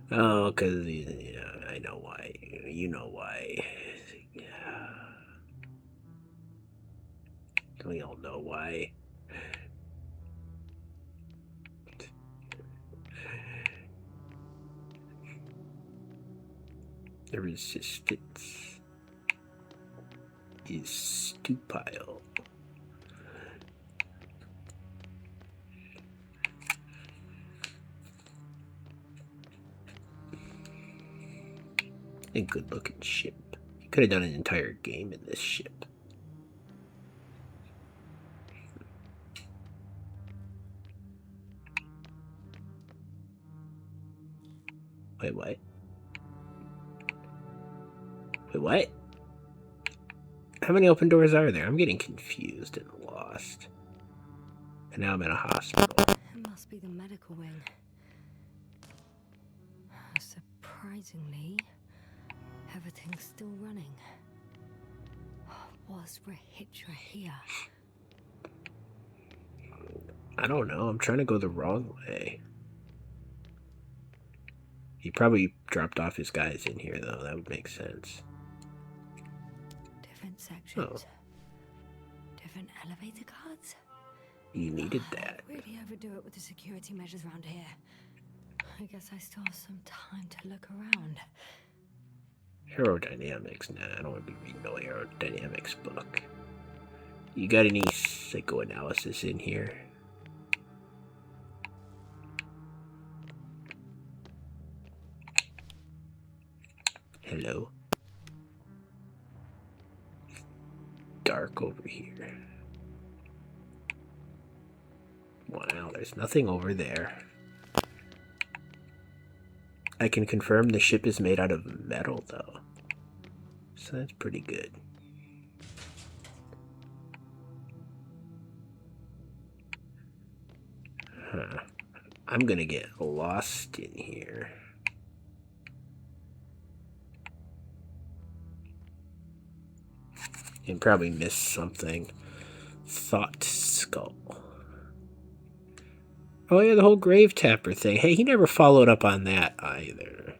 Oh, because, yeah, I know why. You know why. Yeah. We all know why. The resistance is stupile. A good looking ship. You could have done an entire game in this ship. Wait, what? Wait, what? How many open doors are there? I'm getting confused and lost. And now I'm in a hospital. It must be the medical wing. Surprisingly, everything's still running. Was Rahitra here? I don't know. I'm trying to go the wrong way. He probably dropped off his guys in here, though. That would make sense. Different sections. Oh. Different elevator cards. You needed that. Really overdo it with the security measures around here. I guess I still have some time to look around. Aerodynamics? Nah, I don't want to be reading no aerodynamics book. You got any psychoanalysis in here? Hello? Dark over here. Wow, there's nothing over there. I can confirm the ship is made out of metal, though. So that's pretty good. Huh. I'm gonna get lost in here. And probably miss something. Thought skull. Oh yeah, the whole grave tapper thing. Hey, he never followed up on that either.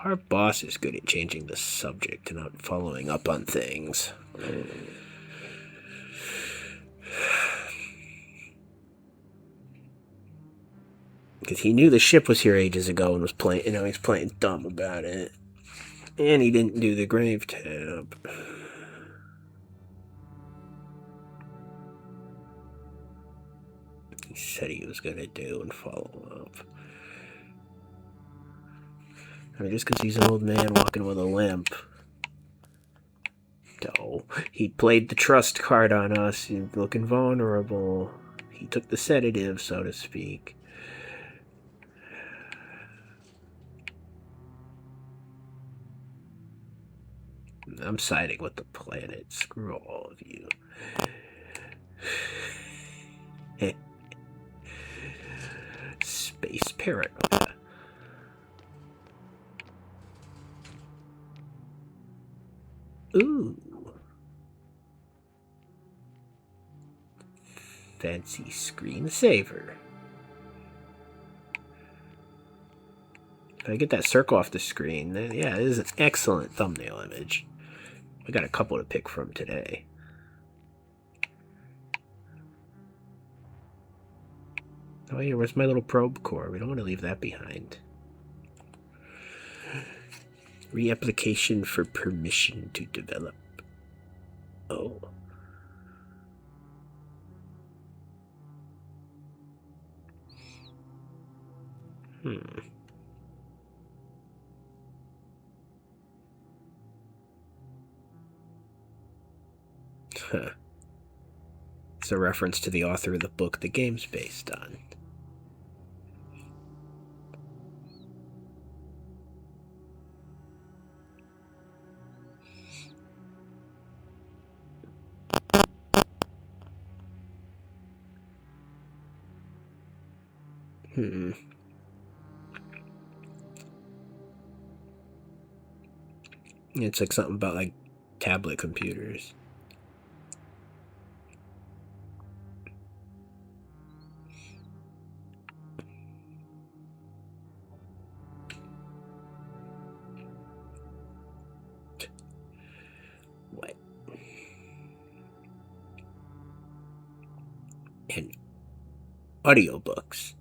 Our boss is good at changing the subject and not following up on things. Because he knew the ship was here ages ago and was playing, he's playing dumb about it. And he didn't do the grave tab. He said he was going to do and follow up. I mean, just because he's an old man walking with a limp. No, he played the trust card on us. He's looking vulnerable. He took the sedative, so to speak. I'm siding with the planet. Screw all of you. Space paranoia. Ooh. Fancy screensaver. If I get that circle off the screen, then yeah, this is an excellent thumbnail image. I got a couple to pick from today. Oh yeah, where's my little probe core? We don't want to leave that behind. Reapplication for permission to develop. Oh. Huh. It's a reference to the author of the book the game's based on. It's like something about like tablet computers. What? And audiobooks.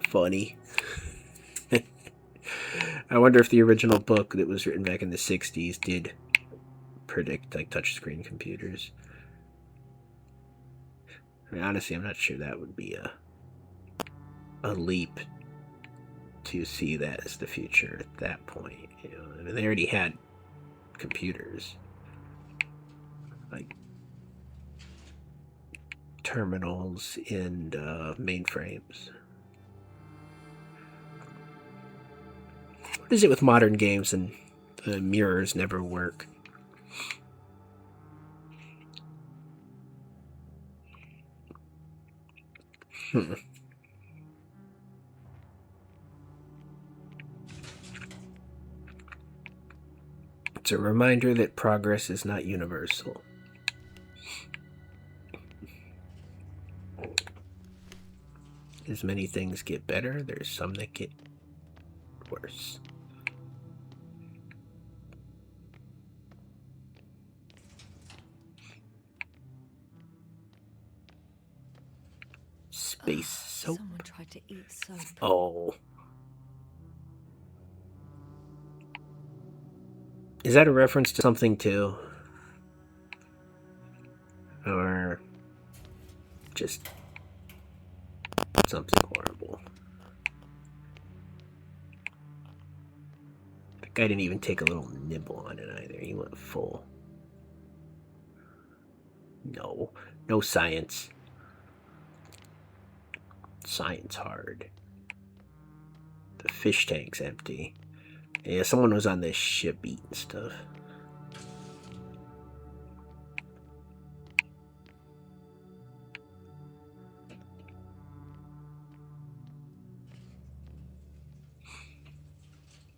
Funny. I wonder if the original book that was written back in the 60s did predict like touchscreen computers. I mean, honestly, I'm not sure that would be a leap to see that as the future at that point. You know, I mean, they already had computers, like terminals and mainframes. What is it with modern games and the mirrors never work? It's a reminder that progress is not universal. As many things get better, there's some that get worse. Space soap. Someone tried to eat soap. Oh. Is that a reference to something too? Or just something horrible? The guy didn't even take a little nibble on it either. He went full. No. No science. Science hard. The fish tank's empty. Yeah, someone was on this ship eating stuff.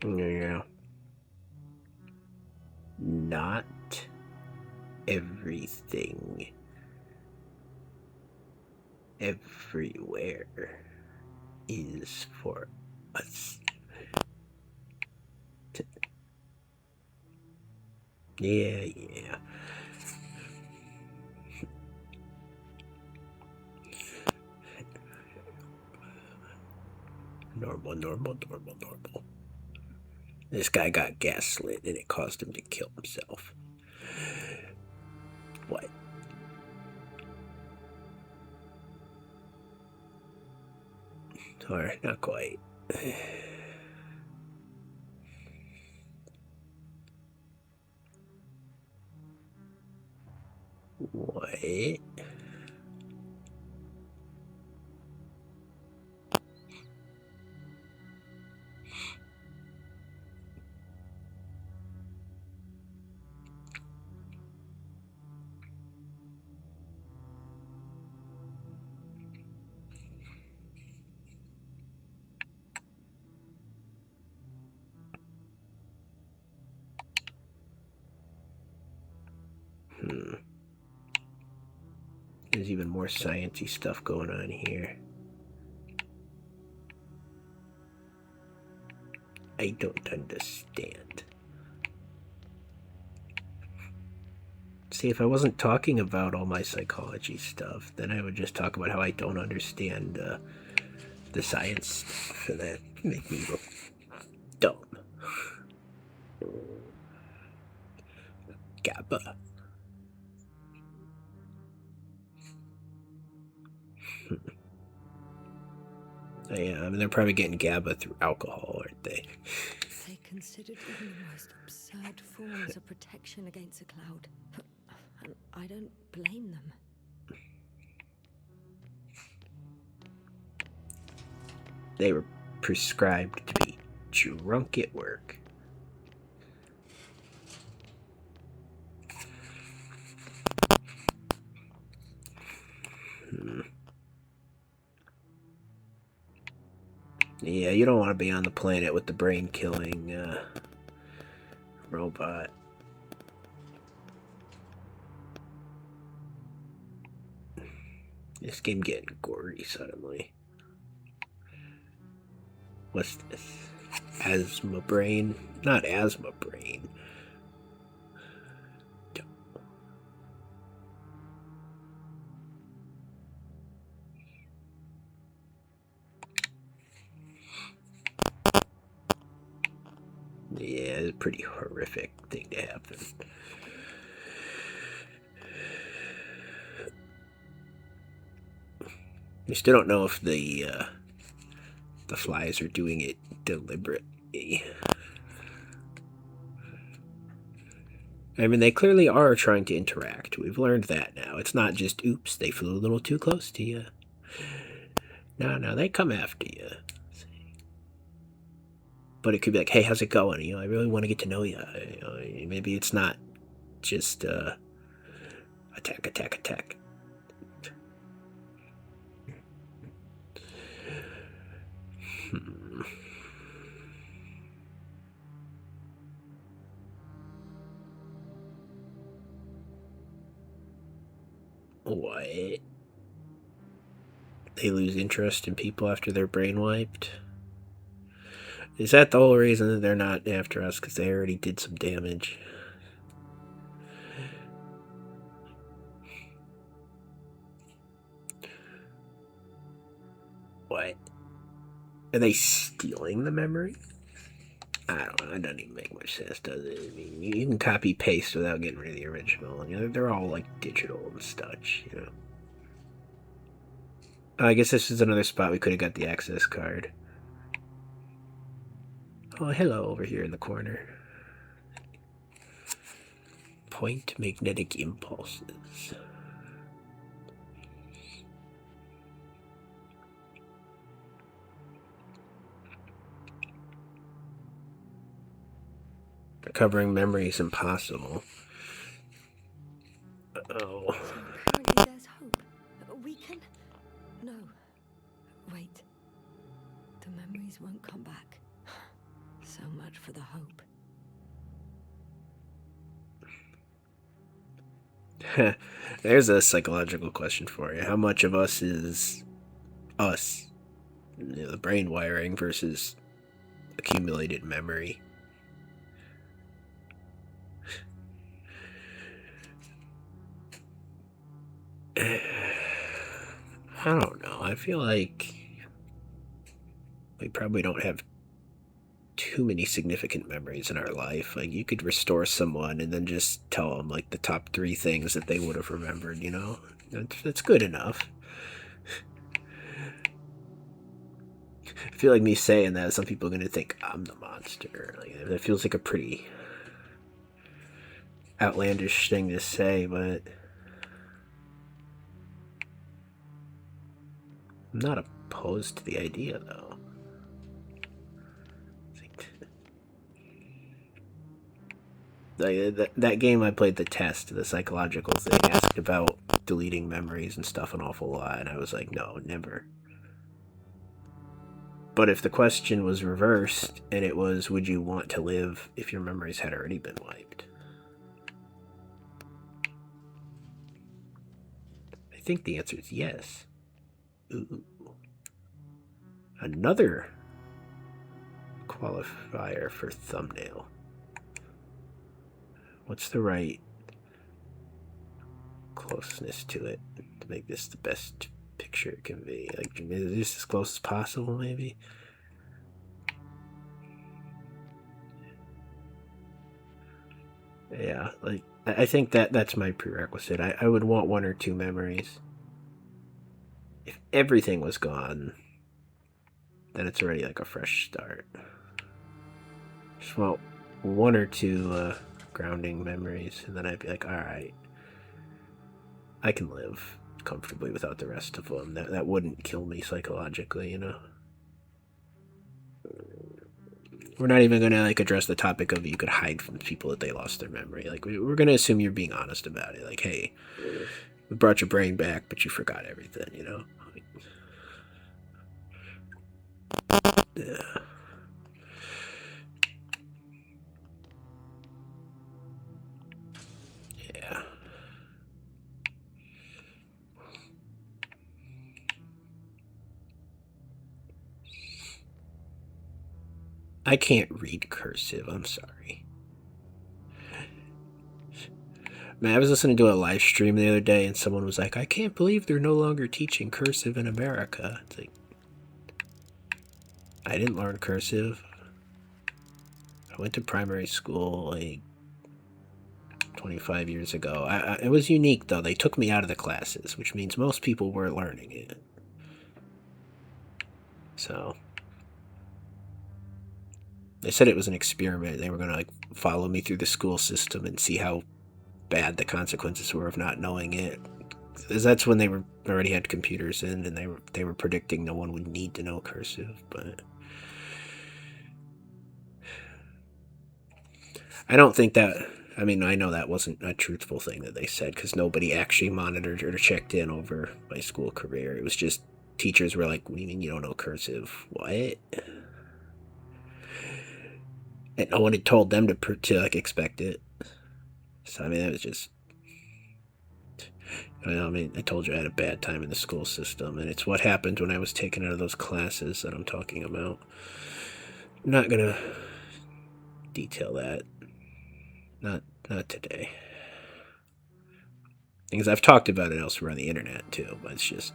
Yeah. Not everything everywhere is for us. Yeah. Normal. This guy got gaslit and it caused him to kill himself. What? Or not quite. What? There's even more sciencey stuff going on here. I don't understand. See, if I wasn't talking about all my psychology stuff, then I would just talk about how I don't understand the science stuff, and that make me look dumb. GABA. Yeah, I mean, they're probably getting GABA through alcohol, aren't they? They considered even the most absurd forms of protection against a cloud. And I don't blame them. They were prescribed to be drunk at work. Yeah, you don't want to be on the planet with the brain-killing robot. This game getting gory suddenly. What's this? Asthma brain? Not asthma brain. Yeah, it's a pretty horrific thing to happen. We still don't know if the flies are doing it deliberately. I mean, they clearly are trying to interact. We've learned that now. It's not just, oops, they flew a little too close to you. No, they come after you. But it could be like, hey, how's it going? I really want to get to know you. Maybe it's not just attack. What? They lose interest in people after they're brain wiped? Is that the whole reason that they're not after us? Because they already did some damage? What? Are they stealing the memory? I don't know. It doesn't even make much sense, does it? I mean, you can copy paste without getting rid of the original. They're all like digital and such. I guess this is another spot we could have got the access card. Oh, hello over here in the corner. Point magnetic impulses. Recovering memory is impossible. Oh. So apparently there's hope. We can... No. Wait. The memories won't come back. So much for the hope. There's a psychological question for you. How much of us is us? The brain wiring versus accumulated memory. I don't know. I feel like we probably don't have too many significant memories in our life. Like, you could restore someone and then just tell them like the top 3 things that they would have remembered. That's good enough. I feel like me saying that, some people are going to think I'm the monster. Like, that feels like a pretty outlandish thing to say, but I'm not opposed to the idea, though. That game I played, the test, the psychological thing, asked about deleting memories and stuff an awful lot, and I was like, no, never. But if the question was reversed, and it was, would you want to live if your memories had already been wiped? I think the answer is yes. Ooh. Another qualifier for thumbnail. What's the right closeness to it to make this the best picture it can be? Like, is this as close as possible, maybe? Yeah, like, I think that's my prerequisite. I would want 1 or 2 memories. If everything was gone, then it's already like a fresh start. Just want 1 or 2 grounding memories, and then I'd be like, alright, I can live comfortably without the rest of them. That wouldn't kill me psychologically, We're not even going to like address the topic of you could hide from people that they lost their memory. Like, we're going to assume you're being honest about it. Like, hey, we brought your brain back, but you forgot everything, Yeah. I can't read cursive, I'm sorry. Man, I was listening to a live stream the other day and someone was like, I can't believe they're no longer teaching cursive in America. It's like, I didn't learn cursive. I went to primary school like 25 years ago. It was unique, though. They took me out of the classes, which means most people were learning it. So they said it was an experiment. They were going to like follow me through the school system and see how bad the consequences were of not knowing it. Because that's when they already had computers in, and they were predicting no one would need to know cursive. But I don't think that. I mean, I know that wasn't a truthful thing that they said because nobody actually monitored or checked in over my school career. It was just teachers were like, "What do you mean you don't know cursive? What?" And no one had told them to like expect it. So I mean, it was just. I mean, I told you I had a bad time in the school system, and it's what happened when I was taken out of those classes that I'm talking about. I'm not gonna detail that. Not today. Because I've talked about it elsewhere on the internet too, but it's just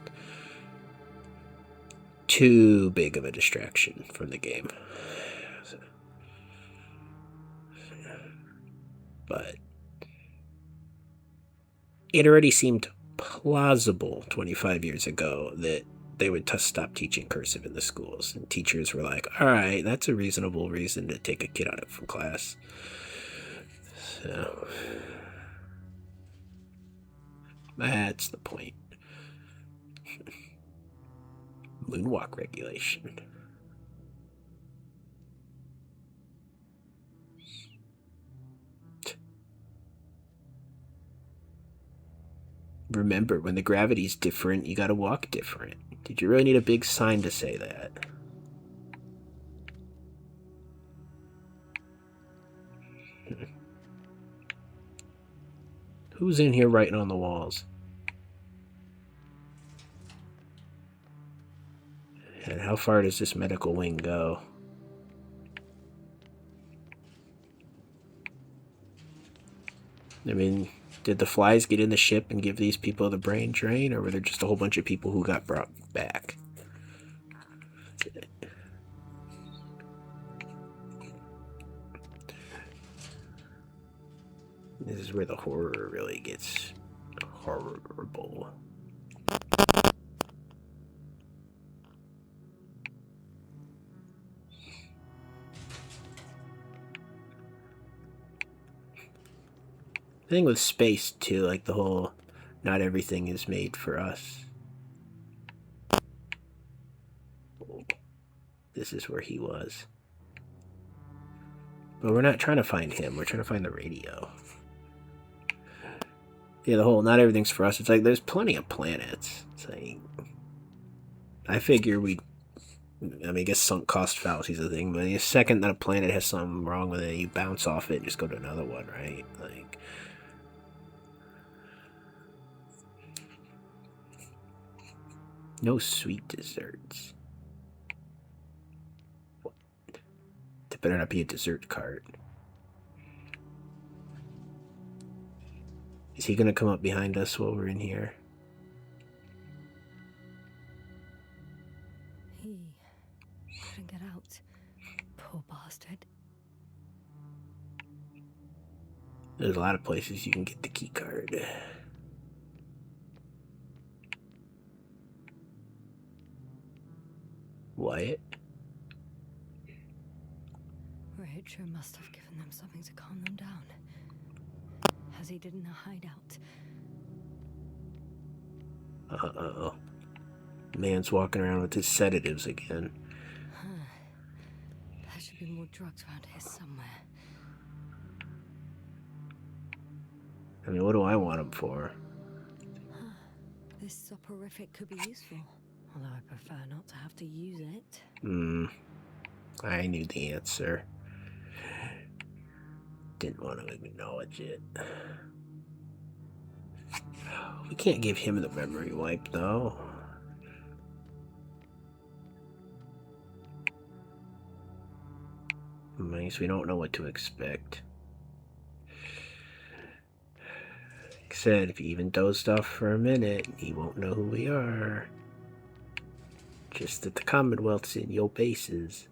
too big of a distraction from the game. So, but it already seemed plausible 25 years ago that they would stop teaching cursive in the schools. And teachers were like, all right, that's a reasonable reason to take a kid out of class. So that's the point. Moonwalk regulation. Remember, when the gravity's different, you gotta walk different. Did you really need a big sign to say that? Who's in here writing on the walls? And how far does this medical wing go? I mean, did the flies get in the ship and give these people the brain drain, or were there just a whole bunch of people who got brought back? This is where the horror really gets horrible. The thing with space, too, like the whole not everything is made for us. This is where he was. But we're not trying to find him, we're trying to find the radio. Yeah, the whole not everything's for us. It's like there's plenty of planets. It's like I figure I mean, I guess sunk cost fallacy is a thing, but the second that a planet has something wrong with it, you bounce off it and just go to another one, right? Like, no sweet desserts. What? There better not be a dessert cart. Is he gonna come up behind us while we're in here? He couldn't get out. Poor bastard. There's a lot of places you can get the key card. What? Richard must have given them something to calm them down. As he did in a hideout. Uh-oh. Man's walking around with his sedatives again. There should be more drugs around here somewhere. I mean, what do I want him for? This soporific could be useful, although I prefer not to have to use it. I knew the answer. Didn't want to acknowledge it. We can't give him the memory wipe, though. Means we don't know what to expect. Like I said, if he even dozed off for a minute, he won't know who we are. Just that the Commonwealth's in your bases.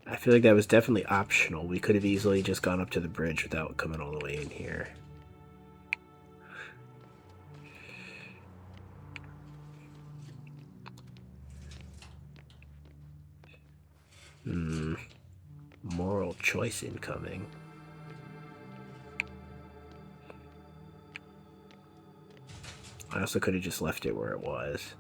I feel like that was definitely optional. We could have easily just gone up to the bridge without coming all the way in here. Moral choice incoming. I also could have just left it where it was.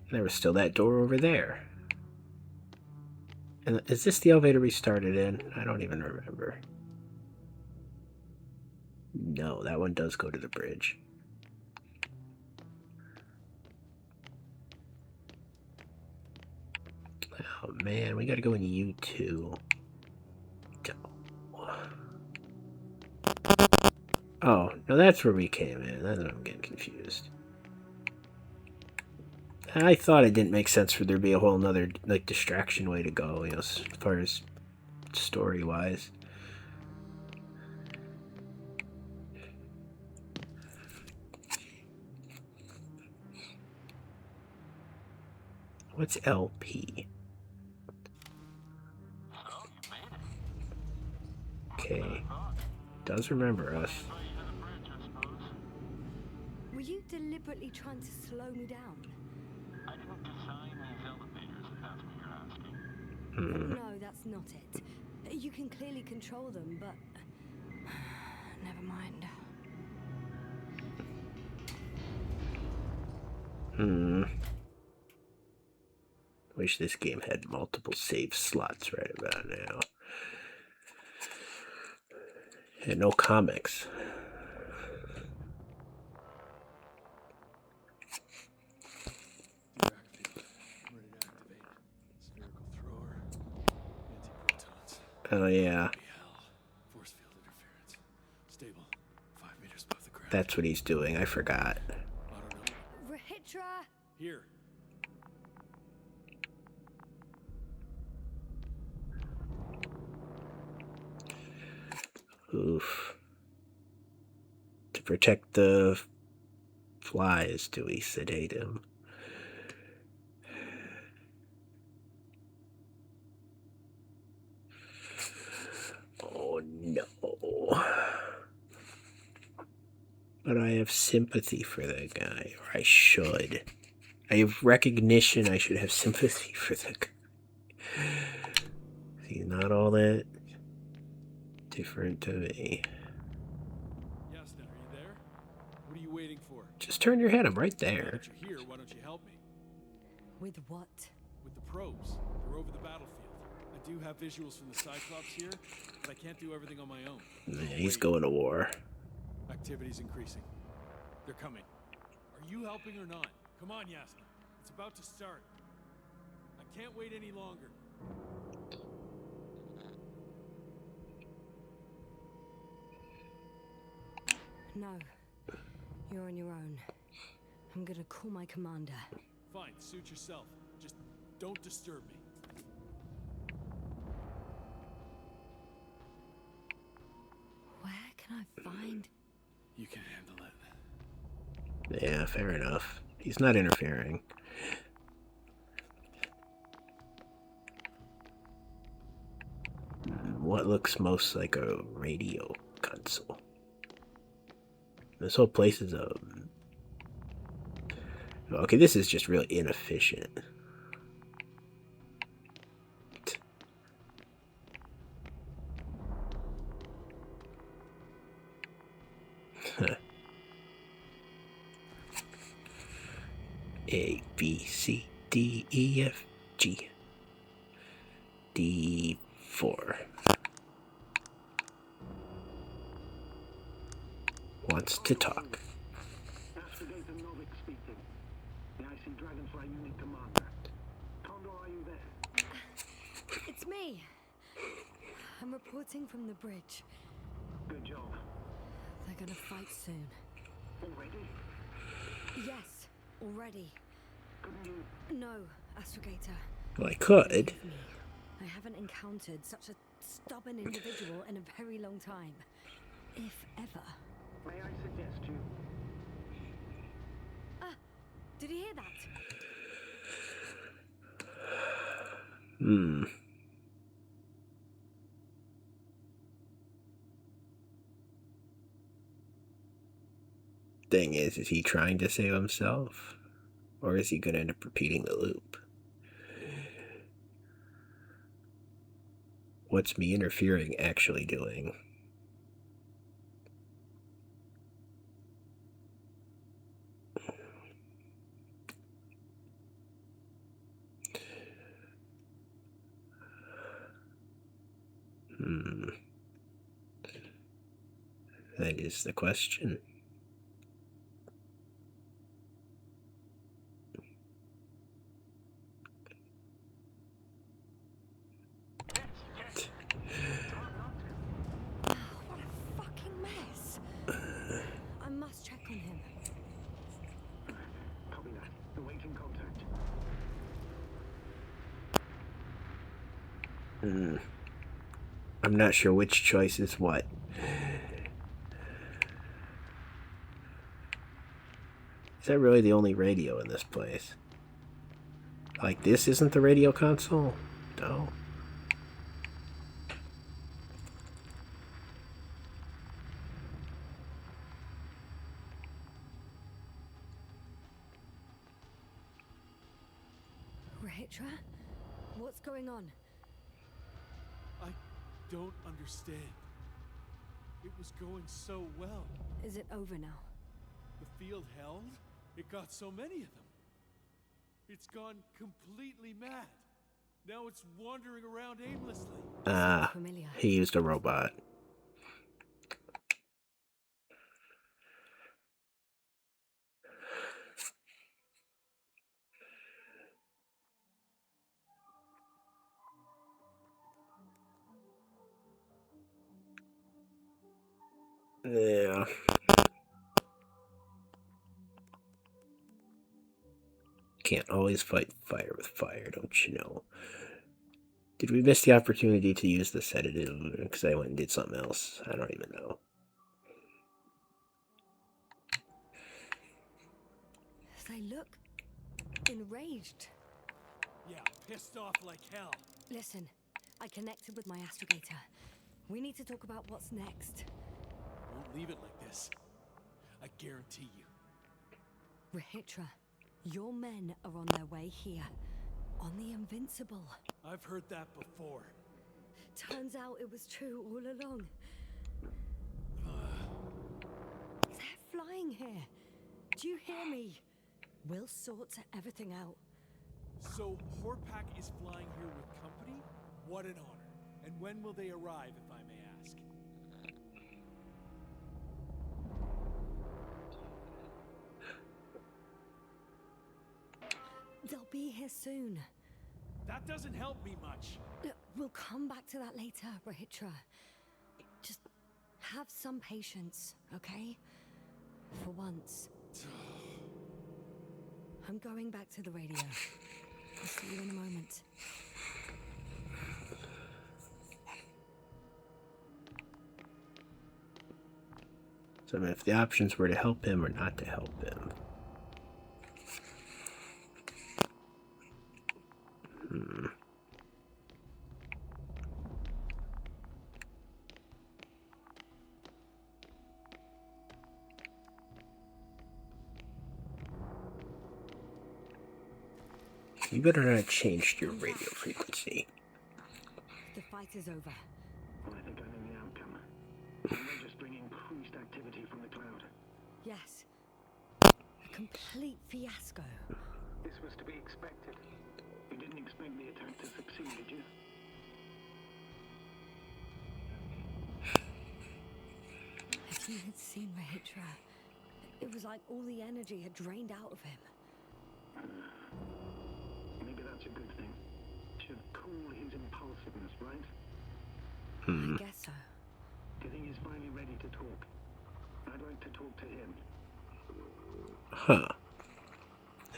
There was still that door over there. And is this the elevator we started in? I don't even remember. No, that one does go to the bridge. Oh man, we gotta go in U2. Go. Oh, no, that's where we came in. That's what I'm getting confused. I thought it didn't make sense for there to be a whole nother, like, distraction way to go, you know, as far as story-wise. What's LP? Okay. Does remember us. Were you deliberately trying to slow me down? I didn't design these elevators, if that's what you're asking. No, that's not it. You can clearly control them, but... never mind. Wish this game had multiple save slots right about now. And no comics. Oh yeah. Force field interference. Stable. 5 meters above the ground. That's what he's doing. I forgot. Rahitra! Here. Oof. To protect the flies, do we sedate him? Oh no. But I have sympathy for that guy, or I should. I have recognition I should have sympathy for the guy. He's not all that different to me. Yasna, are you there? What are you waiting for? Just turn your head, I'm right Now there. that you're here, why don't you help me? With what? With the probes. They're over the battlefield. I do have visuals from the Cyclops here, but I can't do everything on my own. Yeah, he's going to war. Activity's increasing. They're coming. Are you helping or not? Come on, Yasna. It's about to start. I can't wait any longer. No. You're on your own. I'm gonna call my commander. Fine, suit yourself. Just don't disturb me. Where can I find... You can handle it. Yeah, fair enough. He's not interfering. What looks most like a radio console? This whole place is a... Okay, this is just really inefficient. B, C, D, E, F, G. D4. Wants to talk. Navigator Novik speaking. The IC Dragonfly Unit Commander. Condor, are you there? It's me. I'm reporting from the bridge. Good job. They're gonna fight soon. Already? Yes, already. Couldn't you? No, Astrogator. Well, I could. Believe me, I haven't encountered such a stubborn individual in a very long time. If ever. May I suggest you? Ah, did you hear that? Thing is he trying to save himself? Or is he going to end up repeating the loop? What's me interfering actually doing? That is the question. What a fucking mess. I must check on him. Copy that. Awaiting contact. I'm not sure which choice is what. Is that really the only radio in this place? Like, this isn't the radio console? No. Rahitra? What's going on? I don't understand. It was going so well. Is it over now? The field held? It got so many of them. It's gone completely mad. Now it's wandering around aimlessly. Familiar. He used a robot. Yeah. Can't always fight fire with fire, don't you know? Did we miss the opportunity to use the sedative because I went and did something else? I don't even know. They look enraged. Yeah, pissed off like hell. Listen, I connected with my astrogator. We need to talk about what's next. Won't leave it like this. I guarantee you. Rahitra, your men are on their way here. On the Invincible. I've heard that before. Turns out it was true all along. They're flying here. Do you hear me? We'll sort everything out. So, Horpak is flying here with company? What an honor. And when will they arrive, if I may ask? They'll be here soon. That doesn't help me much. Look, we'll come back to that later, Rahitra. Just have some patience, okay? For once. I'm going back to the radio. I'll see you in a moment. So if the options were to help him or not to help him. You better not have changed your radio frequency. The fight is over. I think I know the outcome. We're registering increased activity from the cloud. Yes. A complete fiasco. This was to be expected. You didn't expect the attack to succeed, did you? If you had seen Rahitra, it was like all the energy had drained out of him. Maybe that's a good thing. Should cool his impulsiveness, right? I guess so. Do you think he's finally ready to talk? I'd like to talk to him. Huh.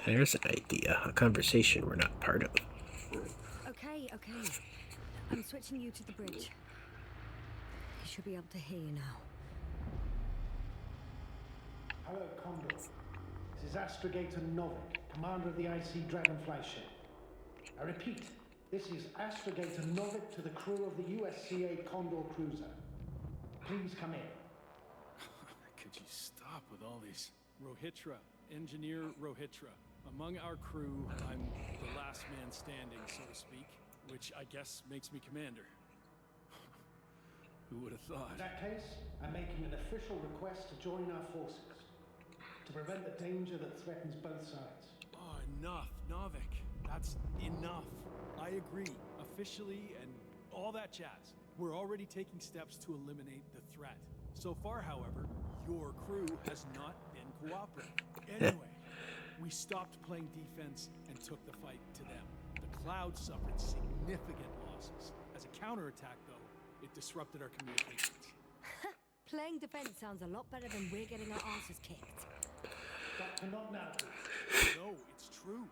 There's an idea. A conversation we're not part of. Okay. I'm switching you to the bridge. He should be able to hear you now. Hello, Condor. This is Astrogator Novik, commander of the IC Dragonfly ship. I repeat, this is Astrogator Novik to the crew of the USCA Condor cruiser. Please come in. Could you stop with all these? Rohitra, Engineer Rohitra. Among our crew, I'm the last man standing, so to speak, which I guess makes me commander. Who would have thought? In that case, I'm making an official request to join our forces to prevent the danger that threatens both sides. Oh, enough, Novik. That's enough. I agree, officially, and all that jazz. We're already taking steps to eliminate the threat. So far, however, your crew has not been cooperative. Anyway, we stopped playing defense and took the fight to them. The Cloud suffered significant losses. As a counterattack, though, it disrupted our communications. Playing defense sounds a lot better than we're getting our asses kicked. Dr. Not now. No, it's true.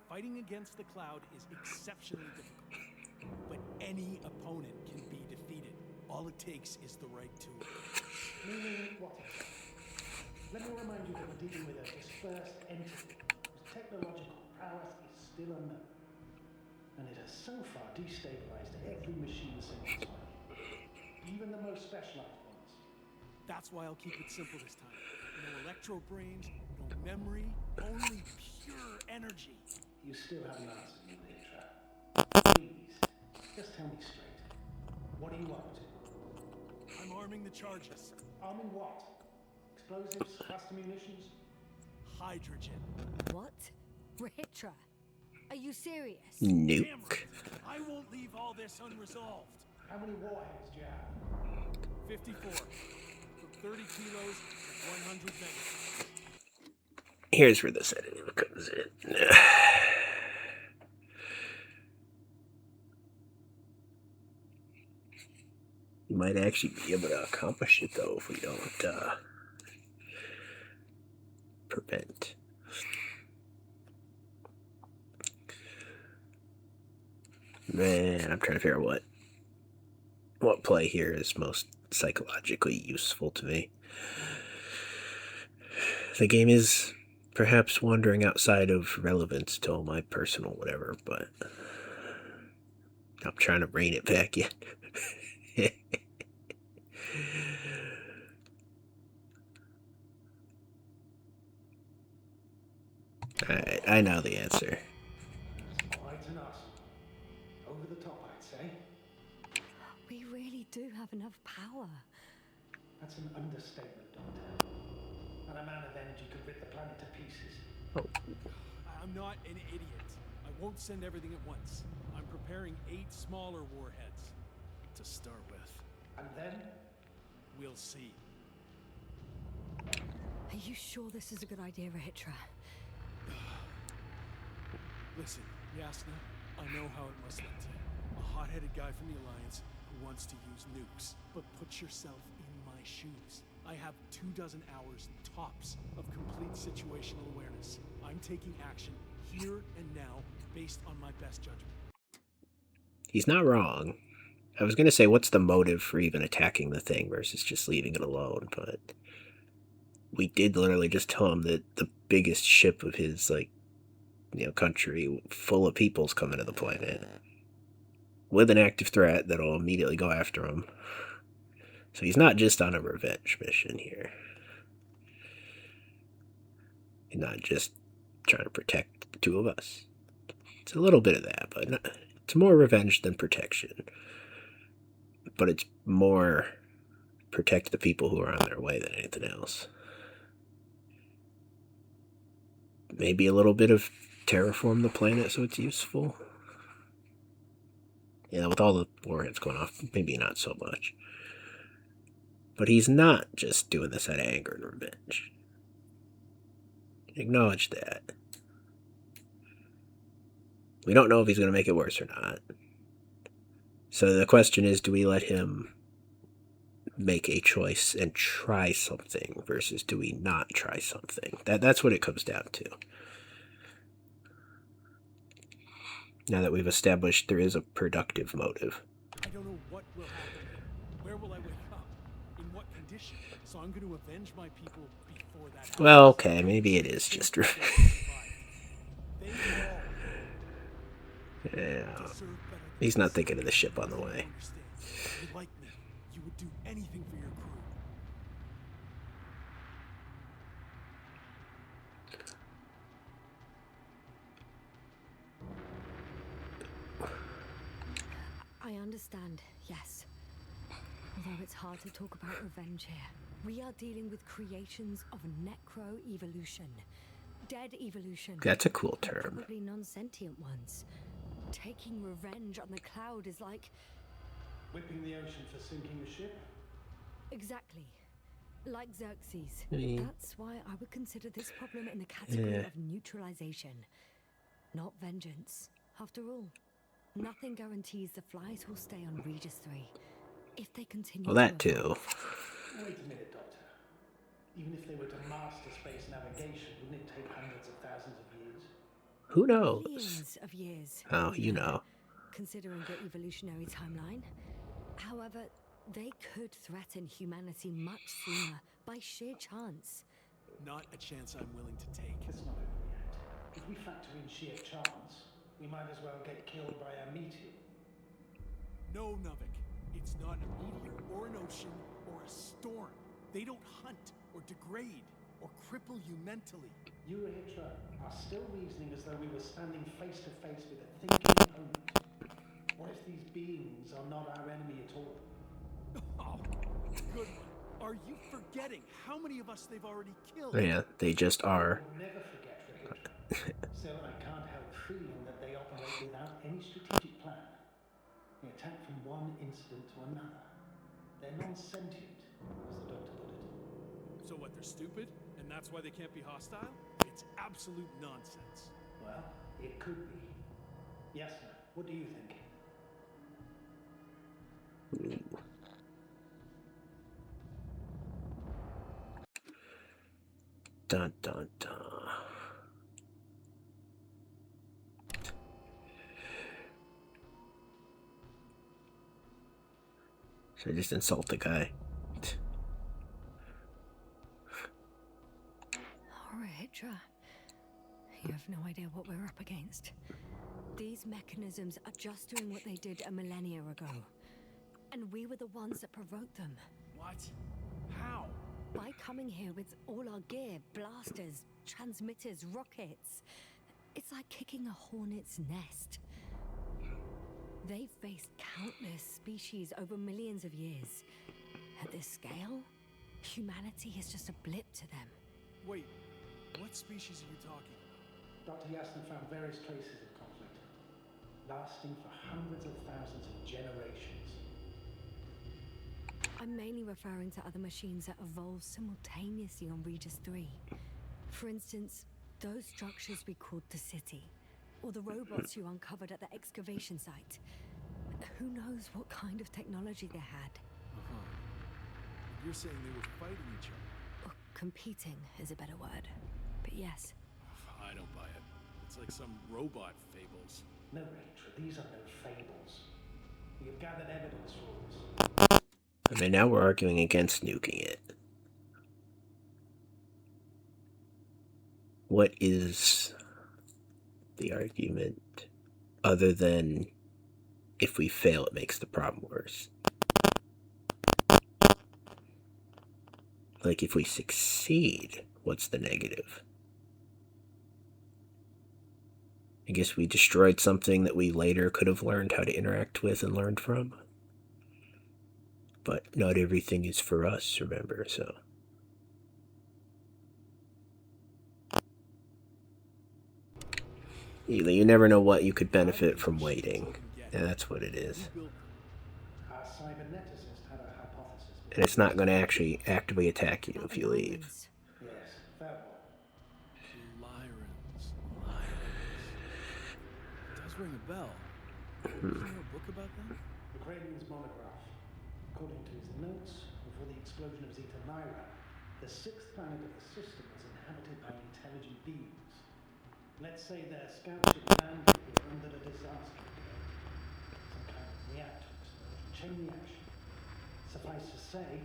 Fighting against the Cloud is exceptionally difficult. But any opponent can be defeated. All it takes is the right tool. Meaning what? Let me remind you that we're dealing with a dispersed entity whose technological prowess is still unknown. And it has so far destabilized every machine sent its way. Even the most specialized ones. That's why I'll keep it simple this time. No electro brains, no memory, only pure energy. You still haven't answered me, Mitra. Please, just tell me straight. What are you up to? I'm arming the charges. Arming what? Explosives, cluster munitions? Hydrogen. What? Rahitra? Are you serious? Damn Nuke. right. I won't leave all this unresolved. How many warheads do you have? 54. From 30 kilos to 100 megatons. Here's where the sedative comes in. You might actually be able to accomplish it, though, if we don't prevent. Man, I'm trying to figure out what play here is most psychologically useful to me. The game is perhaps wandering outside of relevance to all my personal whatever, but I'm trying to rein it back in. Alright, I know the answer. Quite an arsenal. Over the top, I'd say. We really do have enough power. That's an understatement, Doctor. An amount of energy could rip the planet to pieces. I'm not an idiot. I won't send everything at once. I'm preparing 8 smaller warheads to start with. And then? We'll see. Are you sure this is a good idea, Rahitra? Listen, Yasna, I know how it must look to you. A hot-headed guy from the Alliance who wants to use nukes. But put yourself in my shoes. I have 24 hours tops of complete situational awareness. I'm taking action here and now based on my best judgment. He's not wrong. I was going to say, what's the motive for even attacking the thing versus just leaving it alone, but we did literally just tell him that the biggest ship of his, country full of people's coming to the planet with an active threat that'll immediately go after him. So he's not just on a revenge mission here. He's not just trying to protect the two of us. It's a little bit of that, but it's more revenge than protection. But it's more protect the people who are on their way than anything else. Maybe a little bit of terraform the planet so it's useful. Yeah, with all the warheads going off, maybe not so much. But he's not just doing this out of anger and revenge. Acknowledge that. We don't know if he's going to make it worse or not. So the question is, do we let him make a choice and try something versus do we not try something? That's what it comes down to. Now that we've established there is a productive motive. I don't know what will happen here. Where will I wake up? In what condition? So I'm going to avenge my people before that happens. Well, okay, maybe it is just... They all yeah. deserve better than He's not this. thinking of the ship on the way. You like me. You would do anything for your crew. I understand, yes. Although it's hard to talk about revenge here. We are dealing with creations of necro-evolution. Dead evolution. That's a cool but term. Probably non-sentient ones. Taking revenge on the cloud is like... Whipping the ocean for sinking a ship? Exactly. Like Xerxes. Yeah. That's why I would consider this problem in the category Yeah. of neutralization. Not vengeance. After all, nothing guarantees the flies will stay on Regis 3. If they continue Well, to that too. evolve. Wait a minute, Doctor. Even if they were to master space navigation, wouldn't it take hundreds of thousands of years? Who knows? Millions of years. Oh, you yeah, know. Considering the evolutionary timeline. However, they could threaten humanity much sooner by sheer chance. Not a chance I'm willing to take. Let's not overreact. If we factor in sheer chance, we might as well get killed by a meteor. No, Nuvik. It's not a meteor or an ocean or a storm. They don't hunt or degrade or cripple you mentally. You, Hitra, are still reasoning as though we were standing face to face with a thinking opponent. What if these beings are not our enemy at all? Oh, good one. Are you forgetting how many of us they've already killed? Yeah, they just are. We'll never forget, Hitra. Still, I can't help feeling that they operate without any strategic plan. They attack from one incident to another. They're non-sentient, as the doctor put it. So what, they're stupid? And that's why they can't be hostile? It's absolute nonsense. Well, it could be. Yes, sir. What do you think? Dun dun dun. Should I just insult the guy? Alright, Hitra. You have no idea what we're up against. These mechanisms are just doing what they did a millennia ago. And we were the ones that provoked them. What? How? By coming here with all our gear, blasters, transmitters, rockets. It's like kicking a hornet's nest. They've faced countless species over millions of years. At this scale, humanity is just a blip to them. Wait, what species are you talking about? Dr. Yasna found various traces of conflict, lasting for hundreds of thousands of generations. I'm mainly referring to other machines that evolved simultaneously on Regis 3. For instance, those structures we called the city, or the robots you uncovered at the excavation site. Who knows what kind of technology they had? You're saying they were fighting each other? Or competing is a better word. But yes. I don't buy it. It's like some robot fables. No, Rachel, these are no fables. We have gathered evidence for this. I mean, now we're arguing against nuking it. What is the argument other than if we fail, it makes the problem worse? Like, if we succeed, what's the negative? I guess we destroyed something that we later could have learned how to interact with and learned from. But not everything is for us, remember, so... You never know what you could benefit from waiting. Yeah, that's what it is. Our cyberneticist had a hypothesis. And it's not going to actually actively attack you About if the you leave. Lyrans. Yes, fair point. Lyrans. It does ring a bell. Isn't there a book about them? The Cranian's monograph. According to his notes, before the explosion of Zeta Lyra, the sixth planet of the system was inhabited by intelligent beings. Let's say their scout ship landed here under a disaster occurred. Some kind of reactor explosion, chain reaction. Suffice to say,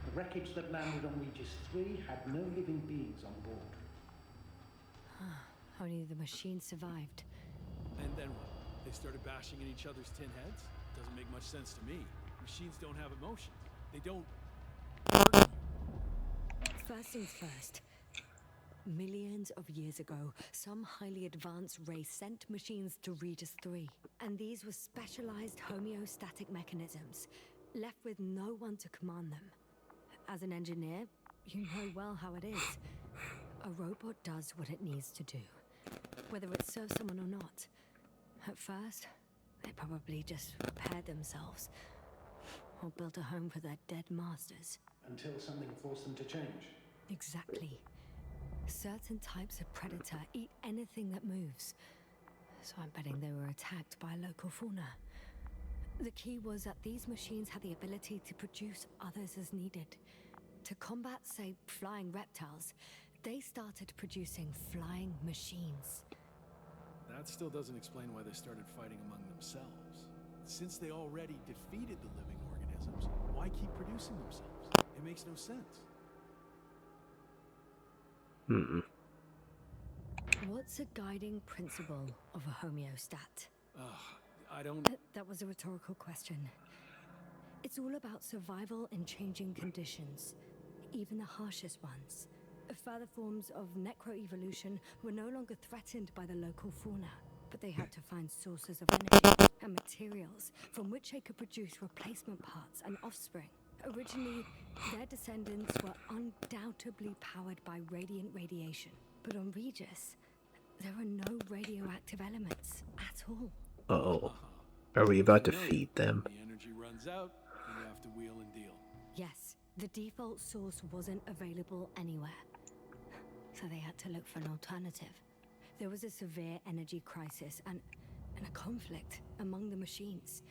the wreckage that landed on Regis 3 had no living beings on board. Only the machine survived. And then what? They started bashing in each other's tin heads? Doesn't make much sense to me. Machines don't have emotions. They don't hurt you. First things first. Millions of years ago, some highly advanced race sent machines to Regis 3. And these were specialized homeostatic mechanisms, left with no one to command them. As an engineer, you know well how it is. A robot does what it needs to do, whether it serves someone or not. At first, they probably just repaired themselves, or built a home for their dead masters. Until something forced them to change. Exactly. Certain types of predator eat anything that moves. So I'm betting they were attacked by local fauna. The key was that these machines had the ability to produce others as needed. To combat, say, flying reptiles, they started producing flying machines. That still doesn't explain why they started fighting among themselves. Since they already defeated the living organisms, why keep producing themselves? It makes no sense. What's a guiding principle of a homeostat? I don't... That was a rhetorical question. It's all about survival in changing conditions, even the harshest ones. Further forms of necroevolution were no longer threatened by the local fauna, but they had to find sources of energy and materials from which they could produce replacement parts and offspring. Originally, their descendants were undoubtedly powered by radiant radiation, but on Regis, there are no radioactive elements at all. Uh-oh. Are we about to feed them? The energy runs out, and you have to wheel and deal. Yes, the default source wasn't available anywhere, so they had to look for an alternative. There was a severe energy crisis and a conflict among the machines.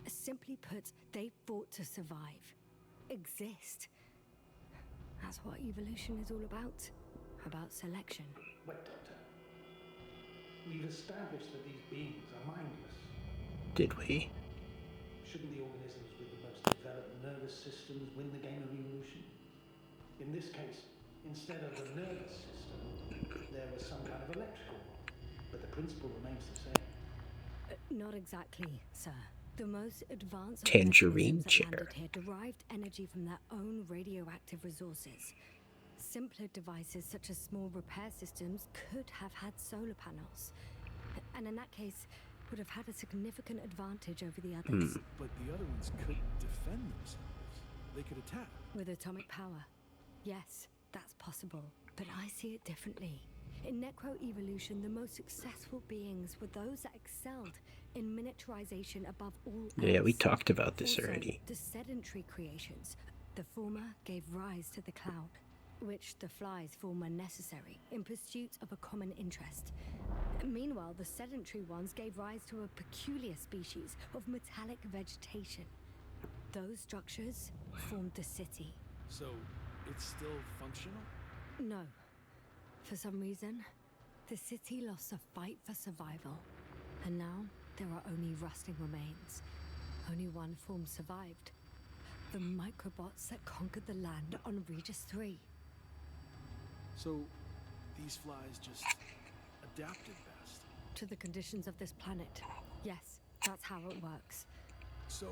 Simply put, they fought to survive, exist. That's what evolution is all about selection. Wait, Doctor. We've established that these beings are mindless. Did we? Shouldn't the organisms with the most developed nervous systems win the game of evolution? In this case, instead of the nervous system, there was some kind of electrical one, but the principle remains the same. Not exactly, sir. The most advanced Tangerine organisms that chair. landed here derived energy from their own radioactive resources. Simpler devices such as small repair systems could have had solar panels, and in that case, would have had a significant advantage over the others. But the other ones could defend themselves. They could attack. With atomic power, yes, that's possible. But I see it differently. In necroevolution, the most successful beings were those that excelled in miniaturization above all else. Yeah, we talked about this Also, already. the sedentary creations. The former gave rise to the cloud, which the flies form when necessary, in pursuit of a common interest. Meanwhile, the sedentary ones gave rise to a peculiar species of metallic vegetation. Those structures formed the city. So, it's still functional? No. For some reason, the city lost a fight for survival. And now, there are only rusting remains. Only one form survived. The microbots that conquered the land on Regis 3. So, these flies just adapted best. To the conditions of this planet. Yes, that's how it works. So,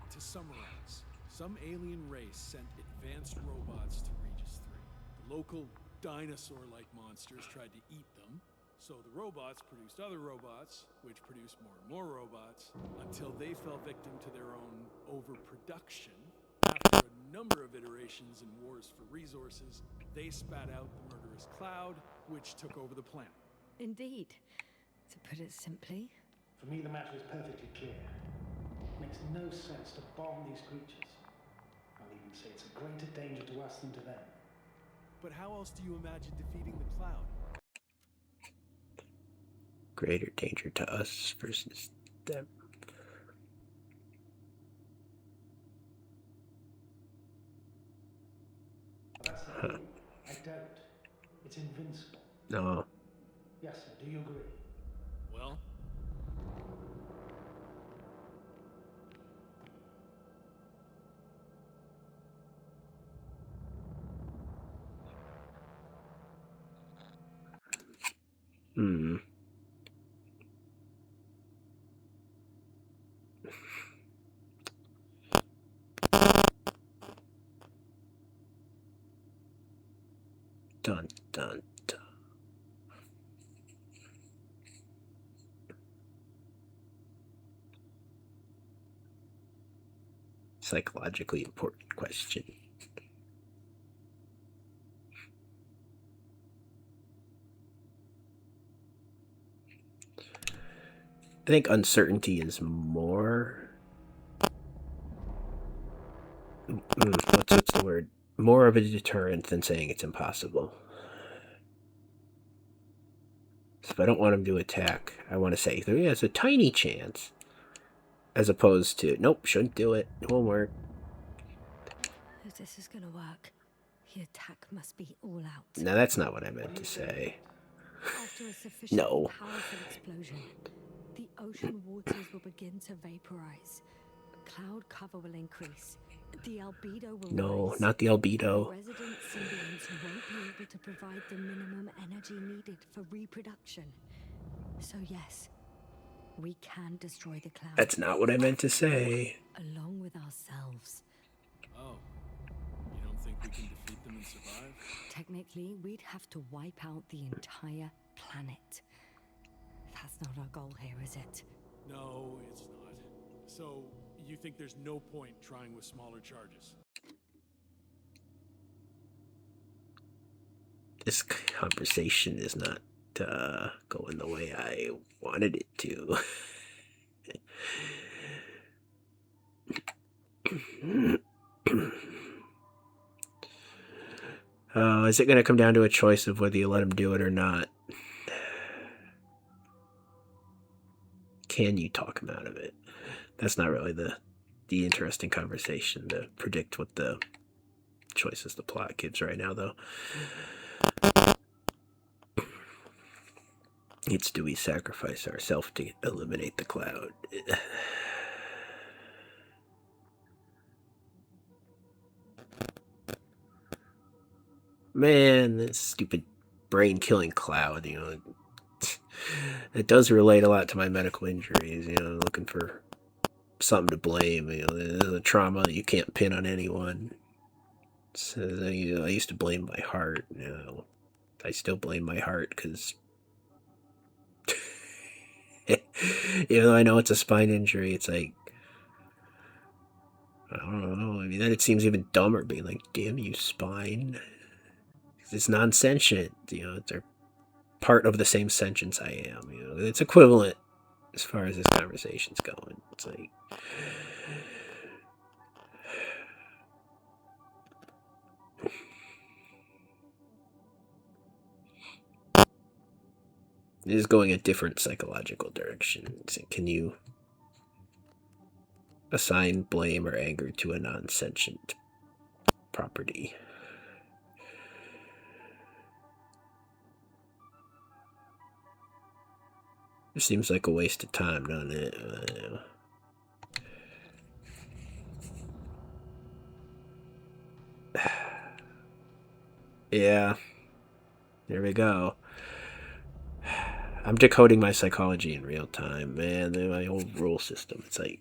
to summarize, some alien race sent advanced robots to Regis 3. The local dinosaur-like monsters tried to eat them, so the robots produced other robots, which produced more and more robots, until they fell victim to their own overproduction. After a number of iterations and wars for resources, they spat out the murderous cloud, which took over the planet. Indeed. To put it simply, For me, the matter is perfectly clear. It makes no sense to bomb these creatures. I'll even say it's a greater danger to us than to them. But how else do you imagine defeating the cloud? Greater danger to us versus them. That's the thing. I don't. It's invincible. No. Yes, sir. Do you agree? Well, Hmm. Dun, dun, dun. Psychologically important question. I think uncertainty is more. What's the word? More of a deterrent than saying it's impossible. So if I don't want him to attack, I want to say there's a tiny chance, as opposed to nope, shouldn't do it. It won't work. if this is gonna work, the attack must be all out. No, that's not what I meant to say. After a sufficiently No. powerful explosion, the ocean waters will begin to vaporize. Cloud cover will increase. The albedo will No, rise. not the albedo. Resident symbionts won't be able to provide the minimum energy needed for reproduction. So yes, we can destroy the cloud. That's not what I meant to say. Along with ourselves. oh. You don't think we can defeat them and survive? Technically, we'd have to wipe out the entire planet. That's not our goal here, is it? No, it's not. So, you think there's no point trying with smaller charges? This conversation is not going the way I wanted it to. Is it going to come down to a choice of whether you let him do it or not? Can you talk him out of it? That's not really the interesting conversation to predict what the choices the plot gives right now, though. It's do we sacrifice ourselves to eliminate the cloud? Man, this stupid brain-killing cloud, it does relate a lot to my medical injuries, looking for something to blame. There's a trauma that you can't pin on anyone. So, I used to blame my heart. I still blame my heart because even though I know it's a spine injury, it's like, I don't know. I mean, then it seems even dumber being like, damn you, spine. It's non-sentient. They're part of the same sentience I am. It's equivalent as far as this conversation's going. It's like, it is going a different psychological direction. Can you assign blame or anger to a non-sentient property? It seems like a waste of time, doesn't it? Yeah. There we go. I'm decoding my psychology in real time, man. My old rule system. It's like,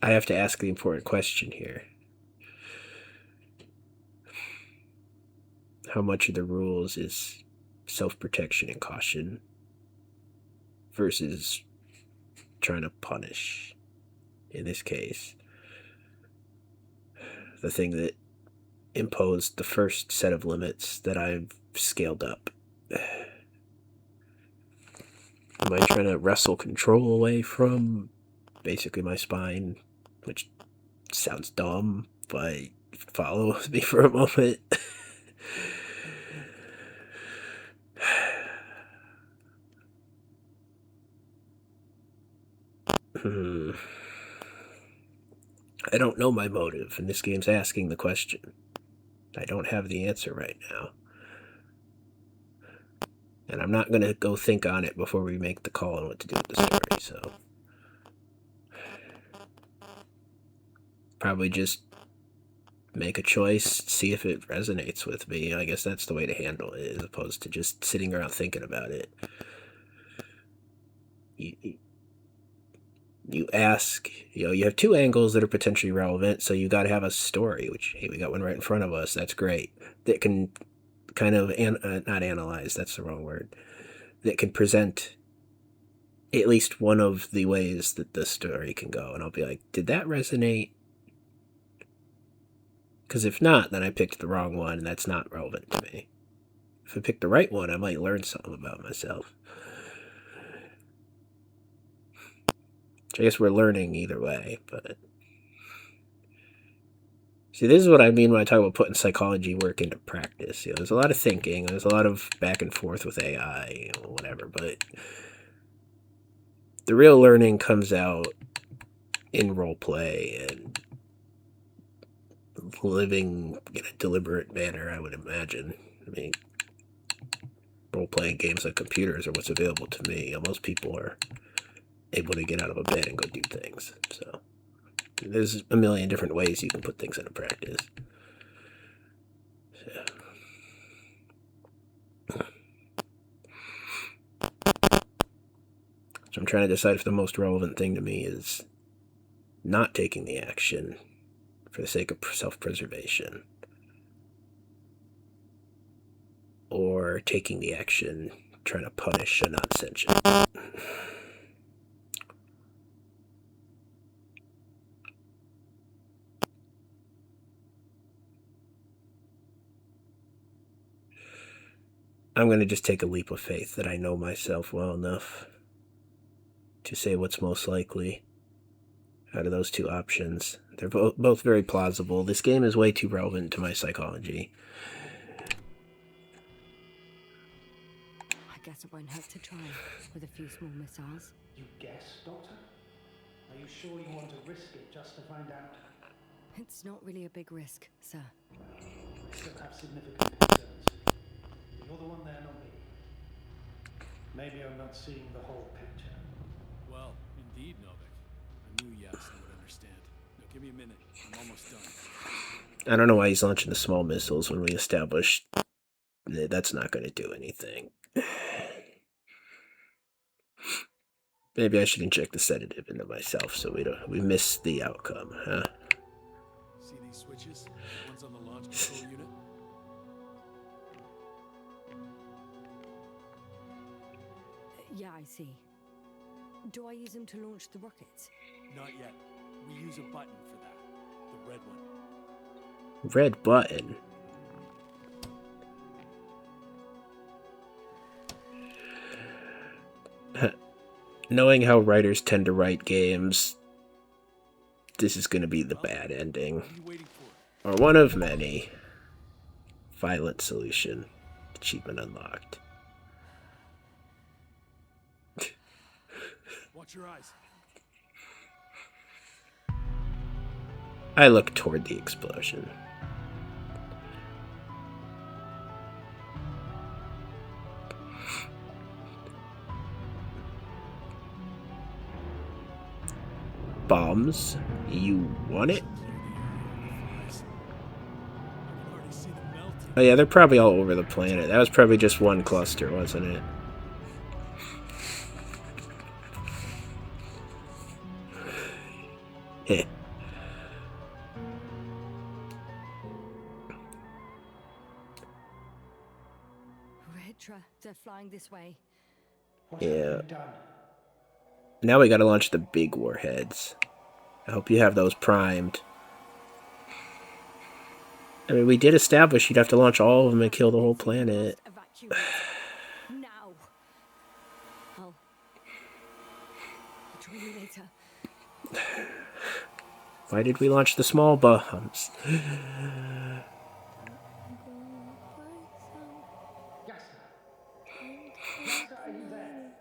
I have to ask the important question here. How much of the rules is self-protection and caution versus trying to punish? In this case, the thing that imposed the first set of limits that I've scaled up. Am I trying to wrestle control away from basically my spine, which sounds dumb, but follow me for a moment. I don't know my motive, and this game's asking the question. I don't have the answer right now. And I'm not going to go think on it before we make the call on what to do with the story, so... Probably just make a choice, see if it resonates with me. I guess that's the way to handle it, as opposed to just sitting around thinking about it. You ask, you have two angles that are potentially relevant, so you got to have a story, which, hey, we got one right in front of us, that's great, that can kind of, not analyze, that's the wrong word, that can present at least one of the ways that the story can go, and I'll be like, did that resonate? Because if not, then I picked the wrong one, and that's not relevant to me. If I pick the right one, I might learn something about myself. I guess we're learning either way, but... See, this is what I mean when I talk about putting psychology work into practice. There's a lot of thinking, there's a lot of back and forth with AI, whatever, but... the real learning comes out in roleplay and living in a deliberate manner, I would imagine. I mean, role-playing games on computers are what's available to me. Most people are able to get out of a bed and go do things. So there's a million different ways you can put things into practice. So I'm trying to decide if the most relevant thing to me is not taking the action for the sake of self-preservation, or taking the action trying to punish a non-sentient. I'm going to just take a leap of faith that I know myself well enough to say what's most likely out of those two options. They're both very plausible. This game is way too relevant to my psychology. I guess it won't hurt to try with a few small missiles. You guess, Doctor? Are you sure you want to risk it just to find out? It's not really a big risk, sir. I still have significant concerns. You're the one there, not me. Maybe I'm not seeing the whole picture. Well, indeed, Novik. I knew Yasna would understand. Now give me a minute. I'm almost done. I don't know why he's launching the small missiles when we established that that's not going to do anything. Maybe I should inject the sedative into myself so we miss the outcome, huh? See these switches? The ones on the launch control unit? Yeah, I see. Do I use them to launch the rockets? Not yet. We use a button for that. The red one. Red button? Knowing how writers tend to write games, this is going to be the bad ending. What are you waiting for? Or one of many. Violent solution. Achievement unlocked. Watch your eyes. I look toward the explosion. Bombs? You want it? Oh yeah, they're probably all over the planet. That was probably just one cluster, wasn't it? Heh. Redra, they're flying this way. What have you done? Now we gotta launch the big warheads. I hope you have those primed. I mean, we did establish you'd have to launch all of them and kill the whole planet. Evacuate. Now. I'll join you later. Why did we launch the small bombs? Yasta! Yasta, are you there?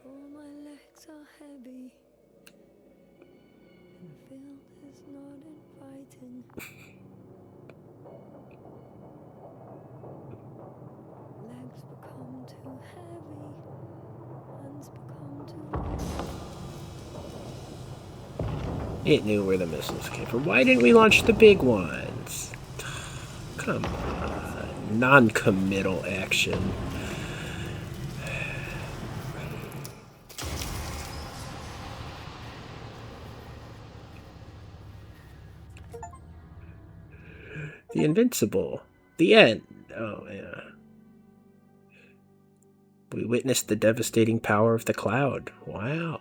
All my legs are heavy. And the field is not inviting. Legs become too heavy. Hands become too weak. It knew where the missiles came from. Why didn't we launch the big ones? Come on. Non-committal action. The Invincible. The end. Oh, yeah. We witnessed the devastating power of the cloud. Wow.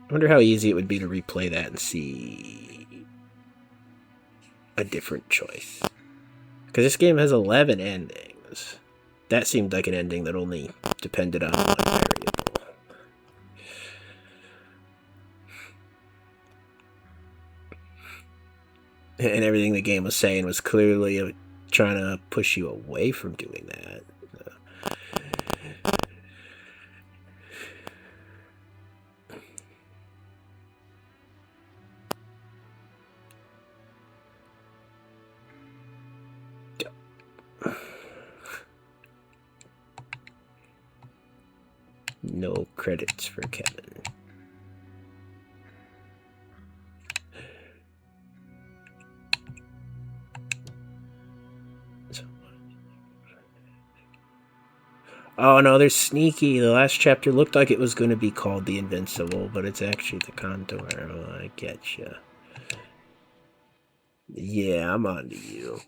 I wonder how easy it would be to replay that and see a different choice. Because this game has 11 endings. That seemed like an ending that only depended on one variable. And everything the game was saying was clearly trying to push you away from doing that. No credits for Kevin. Oh no, they're sneaky. The last chapter looked like it was going to be called The Invincible, but it's actually The Condor. Oh, I get you. Yeah, I'm on to you.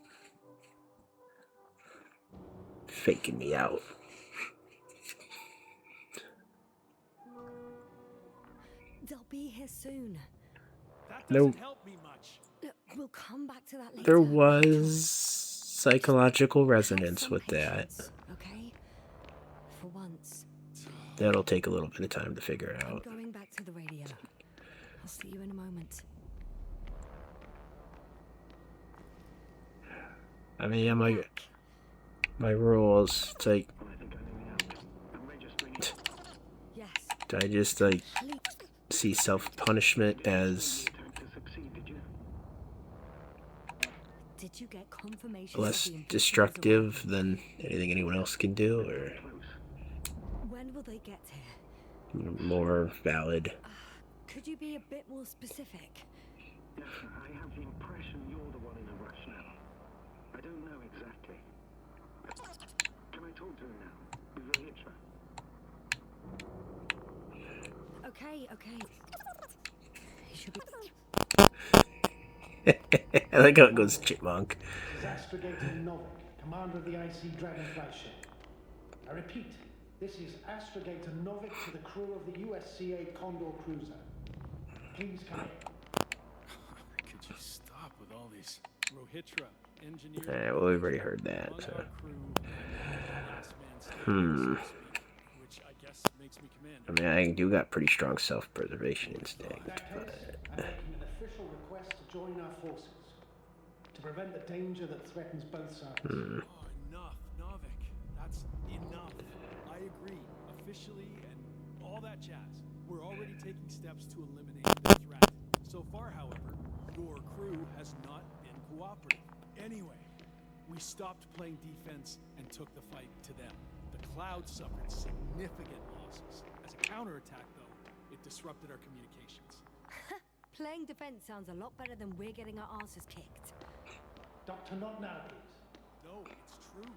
Faking me out. They'll be here soon. That doesn't help me much. We'll come back to that later. There was psychological resonance Have with some that. patience, okay? For once. That'll take a little bit of time to figure I'm out. going back to the radio. I'll see you in a moment. I mean, yeah, my rules. It's like, Yes. do I just like Please. see self-punishment as Did you get confirmation less of the destructive than anything anyone else can do, or When will they get here? more valid? Could you be a bit more specific? Yes, sir. I have the impression you're the one in a rush now. I don't know exactly. Can I talk to him now? With your hitcher? Okay. He should be. I like how it goes chipmunk. This is Astrogator Novik, commander of the IC Dragonfly ship. I repeat, this is Astrogator Novik to the crew of the USCA Condor cruiser. Please come in. Could you stop with all these Rohitra engineers? Yeah, well, we've already heard that. On So. our crew, last man standing, so to speak, which I guess makes me commander. I mean, I do got pretty strong self-preservation instinct, In that case, but I'm making an official request to join our forces. To prevent the danger that threatens both sides. Oh, enough, Novik. That's enough. I agree, officially and all that jazz. We're already taking steps to eliminate the threat. So far, however, your crew has not been cooperative. Anyway, we stopped playing defense and took the fight to them. The Cloud suffered significant losses. As a counterattack, though, it disrupted our communications. Playing defense sounds a lot better than we're getting our asses kicked. Doctor, not now, please. No, it's true.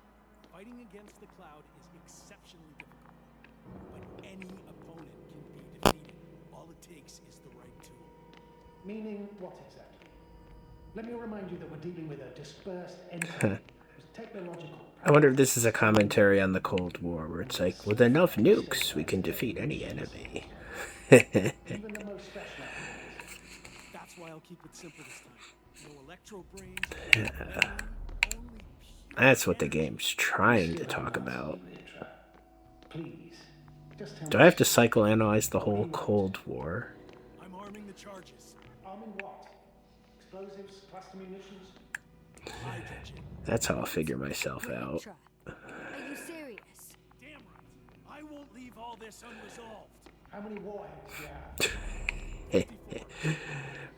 Fighting against the Cloud is exceptionally difficult. But any opponent can be defeated. All it takes is the right tool. Meaning what exactly? Let me remind you that we're dealing with a dispersed entity whose technological I wonder if this is a commentary on the Cold War, where it's like, with enough nukes, we can defeat any enemy. Even the most specialized ones. That's why I'll keep it simple this time. No electro brains, no memory, only pure That's what the energy. game's trying to Still talk haven't answered about. you, Hitra. Please, just tell Do me I have to straight. psychoanalyze the What do whole you want? Cold War? I'm arming the charges. Arming what? Explosives, cluster munitions? Hydrogen. That's how I'll figure myself out. Hitra, are you serious? Damn right. I won't leave all this unresolved. How many warheads do you have?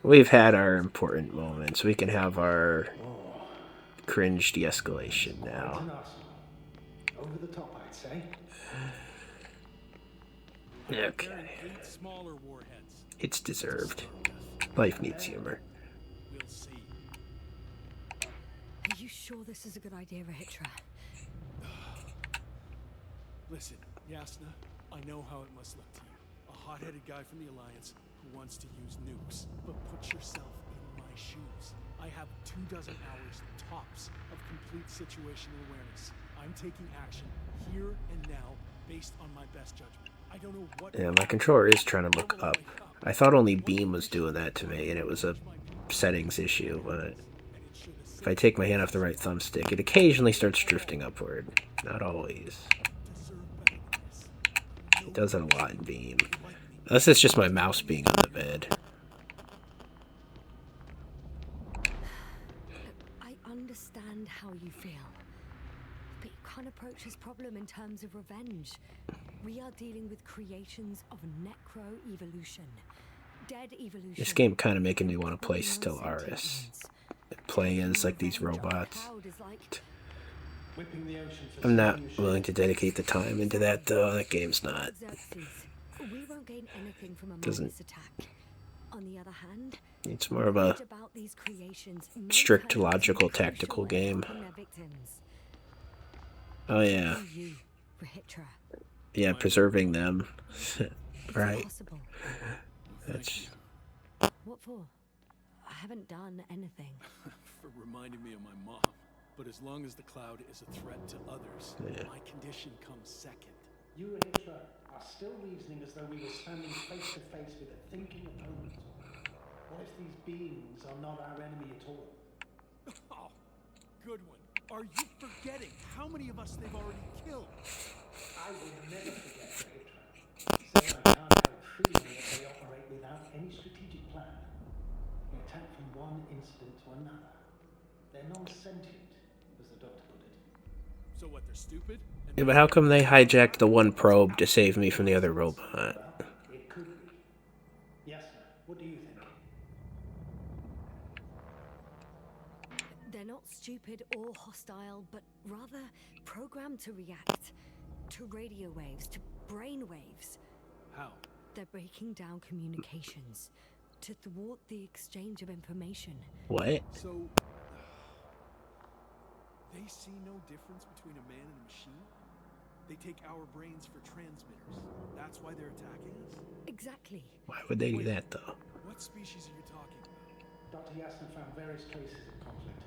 We've had our important moments. We can have our cringe de-escalation Quite now. an arsenal. Over the top, I'd say. Okay. There are 8 smaller warheads. It's deserved. Life needs humor. We'll see. Are you sure this is a good idea, Hitra? Listen, Yasna, I know how it must look to you. A hot-headed guy from the Alliance who wants to use nukes. But put yourself in my shoes. I have 24 hours tops of complete situational awareness. I'm taking action here and now based on my best judgment. I don't know what... Yeah, my controller is trying to look up. I thought only Beam was doing that to me, and it was a settings issue, but if I take my hand off the right thumbstick, it occasionally starts drifting upward. Not always. It does it a lot in Beam. Unless it's just my mouse being on the bed. I understand how you feel, but you can't approach this problem in terms of revenge. We are dealing with creations of necro-evolution. Dead evolution. This game kind of making me want to play Stellaris. Play as like these robots. Whipping the ocean for I'm not solution. willing to dedicate the time into that though. That game's not. We won't gain anything from a Doesn't- mindless attack. On the other hand, It's more of a about these creations may strict turn out to be logical crucial tactical in game. helping their victims. Oh yeah. For you, Rahitra. Yeah, preserving them. It's Right. possible. That's What for? I haven't done anything. For reminding me of my mom. But as long as the cloud is a threat to others, Yeah. my condition comes second. You and Hitra are still reasoning as though we were standing face to face with a thinking opponent. What if these beings are not our enemy at all? Oh, good one. Are you forgetting how many of us they've already killed? I will never forget Hitra. Saying I can't help feeling that they operate without any strategic plan. They attack from one incident to another. They're non-sentient, as the doctor put it. So what, they're stupid? And yeah, but how come they hijacked the one probe to save me from the other robot? Well, it could be. Yes, sir. What do you think? They're not stupid or hostile, but rather programmed to react to radio waves, to brain waves. how? They're breaking down communications to thwart the exchange of information. What? So they see no difference between a man and a machine? They take our brains for transmitters. That's why they're attacking us? Exactly. Why would they do that though? What species are you talking about? Dr. Yasna found various traces of conflict,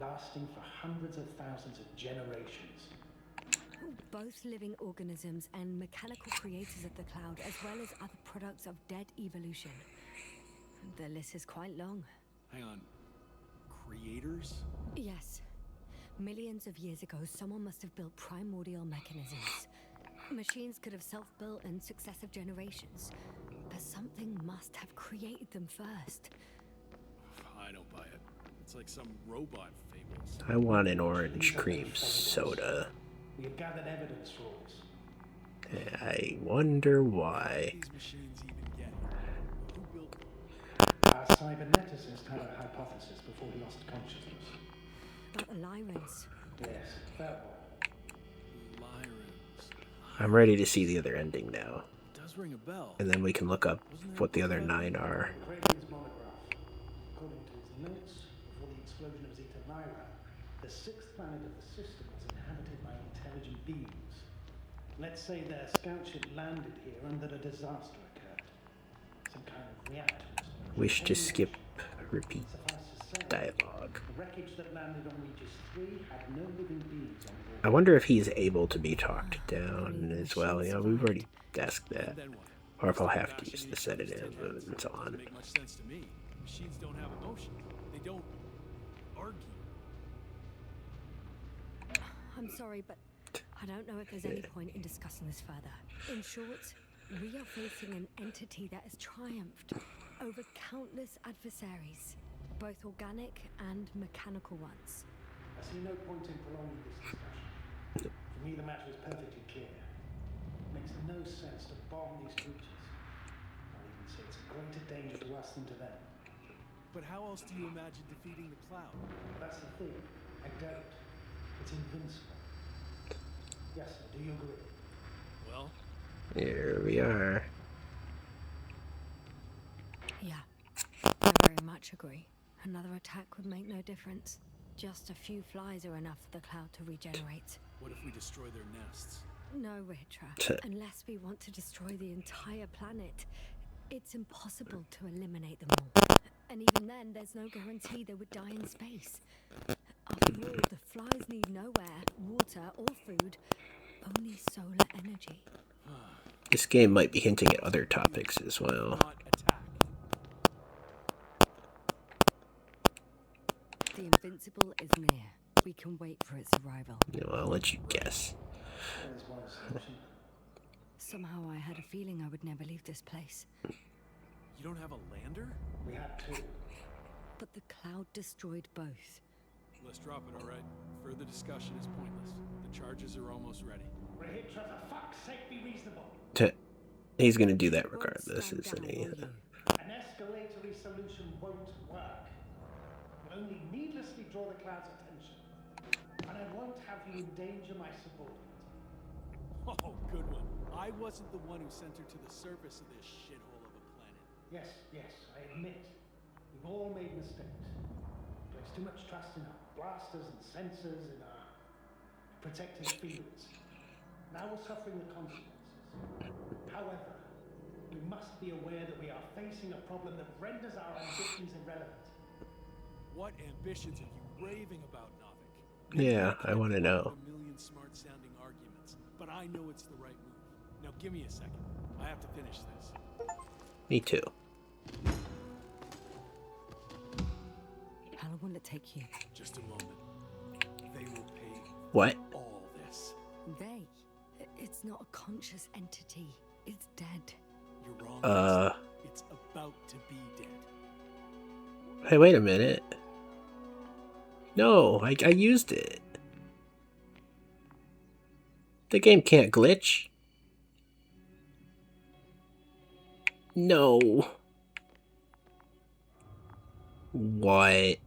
lasting for hundreds of thousands of generations. Both living organisms and mechanical creators of the cloud, as well as other products of dead evolution. The list is quite long. Hang on. Creators? Yes. Millions of years ago, someone must have built primordial mechanisms. Machines could have self-built in successive generations, but something must have created them first. I don't buy it. It's like some robot fables. I want an orange cream soda. We have gathered evidence for all this. I wonder why. These machines even get here. Who built them? Our cyberneticist had a hypothesis before he lost consciousness. About the Lyrans. Yes, that one. Lyrans. I'm ready to see the other ending now. It does ring a bell. And then we can look up what the other 9 are. Craven's monograph. According to his notes, before the explosion of Zeta Lyra, the 6th planet of the system was inhabited by intelligent beings. Let's say their scout ship landed here and that a disaster occurred. Some kind of reactor. Wish to skip, repeat. Suffice to dialogue. The wreckage that landed on Regis 3 had no living beings on board. I wonder if he's able to be talked down as well. You know, we've already asked that. And then what? Or if I'll Start have to bashing use the each other's sedative tin heads. and so on. Doesn't make much sense to me. Machines don't have emotion. They don't argue. I'm sorry, but I don't know if there's any point in discussing this further. In short, we are facing an entity that has triumphed over countless adversaries, both organic and mechanical ones. I see no point in prolonging this discussion. For me, the matter is perfectly clear. It makes no sense to bomb these creatures. I'll even say it's a greater danger to us than to them. But how else do you imagine defeating the cloud? That's the thing. I don't. It's invincible. Yes, sir, do you agree? Well, Here we are. Yeah, I very much agree. Another attack would make no difference. Just a few flies are enough for the cloud to regenerate. what if we destroy their nests? No, Ritra. Unless we want to destroy the entire planet, it's impossible to eliminate them all. And even then, there's no guarantee they would die in space. After all, the flies need no air, water, or food, only solar energy. This game might be hinting at other topics as well. Not attack. The Invincible is near. We can wait for its arrival. You know, I'll let you guess. There's one solution. Somehow I had a feeling I would never leave this place. You don't have a lander? We had two. But the cloud destroyed both. Let's drop it, all right? Further discussion is pointless. The charges are almost ready. Rahitra, for fuck's sake, be reasonable. He's gonna do that Won't regardless, stand isn't down, he? will you? An escalatory solution won't work. It will only needlessly draw the cloud's attention. And I won't have you endanger my subordinate. Oh, good one. I wasn't the one who sent her to the surface of this shithole of a planet. Yes, I admit. We've all made mistakes. Placed too much trust in our blasters and sensors, in our protective fields. Now we're suffering the consequences. However, we must be aware that we are facing a problem that renders our ambitions irrelevant. What ambitions are you raving about, Novik? Yeah, I can't want to come up know. with a million smart-sounding arguments, but I know it's the right move. Now give me a second. I have to finish this. Me too. How long will it take you? Just a moment. They will pay What? all this. They? It's not a conscious entity. It's dead. You're wrong. Lisa. It's about to be dead. Hey, wait a minute. No, I used it. The game can't glitch. No. What?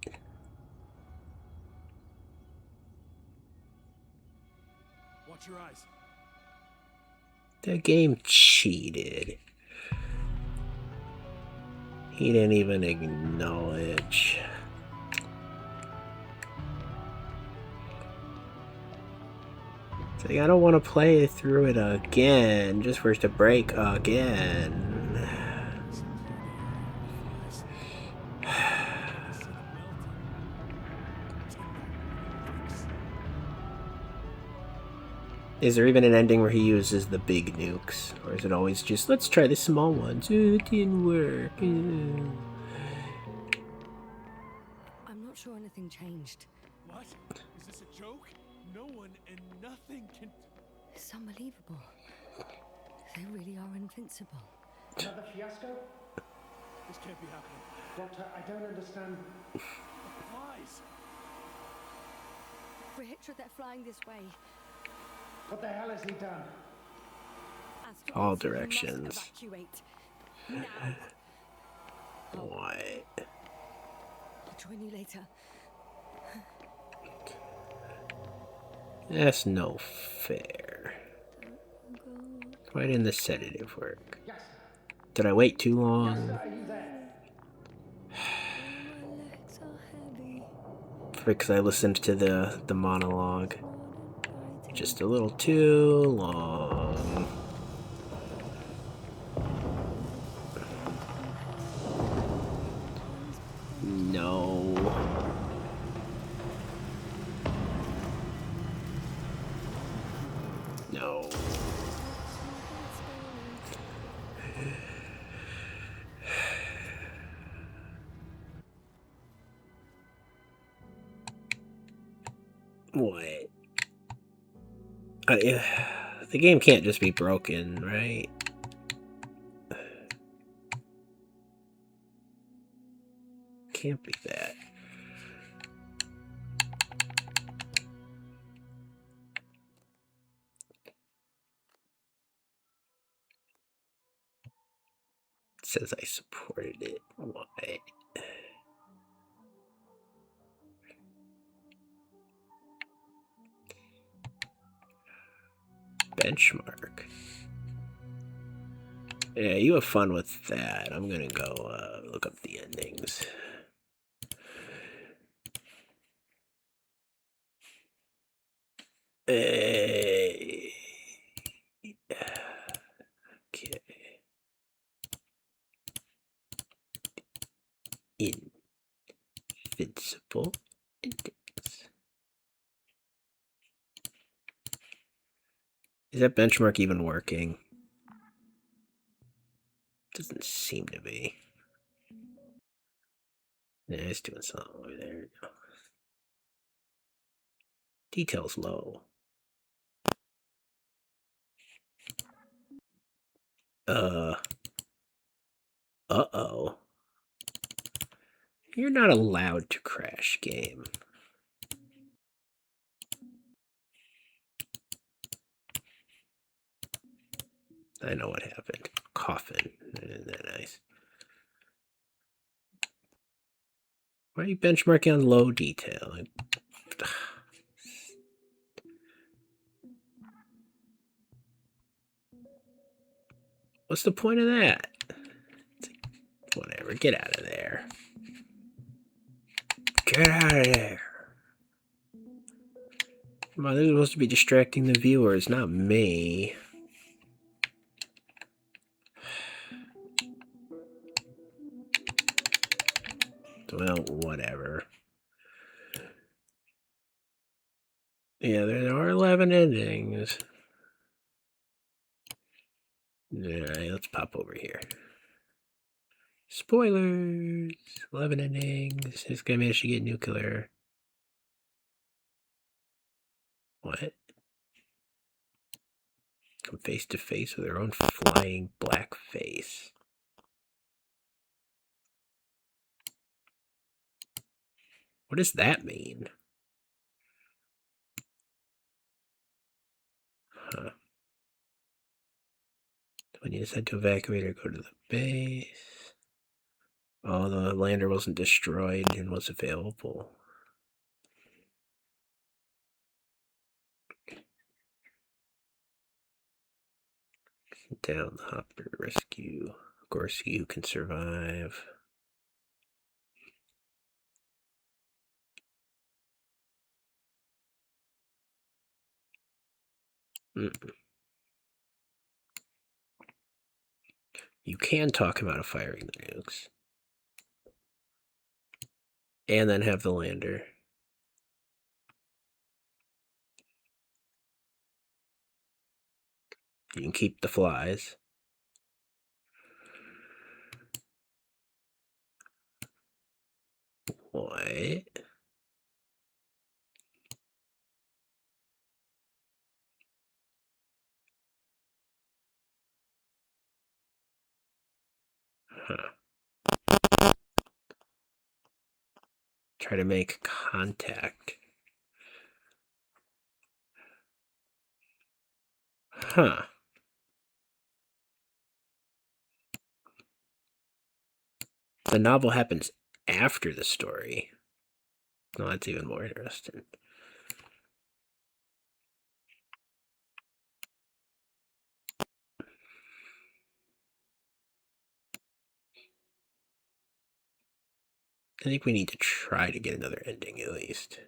Watch your eyes. The game cheated. He didn't even acknowledge. It's like, I don't want to play through it again, just for it to break again. Is there even an ending where he uses the big nukes? Or is it always just, let's try the small ones? Oh, it didn't work. I'm not sure anything changed. What? Is this a joke? No one and nothing can... It's unbelievable. They really are invincible. Another fiasco? This can't be happening. Doctor, I don't understand. Flies! Rahitra, they're flying this way. What the hell has he done? Astro, All we must directions. Evacuate. Now. What? I'll join you later. That's no fair. Why didn't the sedative work? Yes, sir. Did I wait too Yes, long? sir, are you there? My legs are heavy. Because I listened to the monologue just a little too long. No. No. What? The game can't just be broken, right? Can't be that. It says I supported it. What? Benchmark. Yeah, you have fun with that. I'm gonna go look up the endings. Okay. Invincible endings. Is that benchmark even working? Doesn't seem to be. Yeah, it's doing something over there. Details low. Uh-oh. You're not allowed to crash game. I know what happened. Coffin. Isn't that nice? Why are you benchmarking on low detail? What's the point of that? Whatever, get out of there. Get out of there. Come on, this is supposed to be distracting the viewers, not me. Well, whatever. Yeah, there are 11 endings. Alright, let's pop over here. Spoilers! 11 endings. This guy managed to get nuclear. What? Come face to face with their own flying black face. What does that mean? Huh. When you decide to evacuate or go to the base. Oh, the lander wasn't destroyed and was available. Down the hopper rescue. Of course, you can survive. You can talk him out of firing the nukes. And then have the lander. You can keep the flies. What? Huh. Try to make contact. Huh. The novel happens after the story. No, that's even more interesting. I think we need to try to get another ending at least.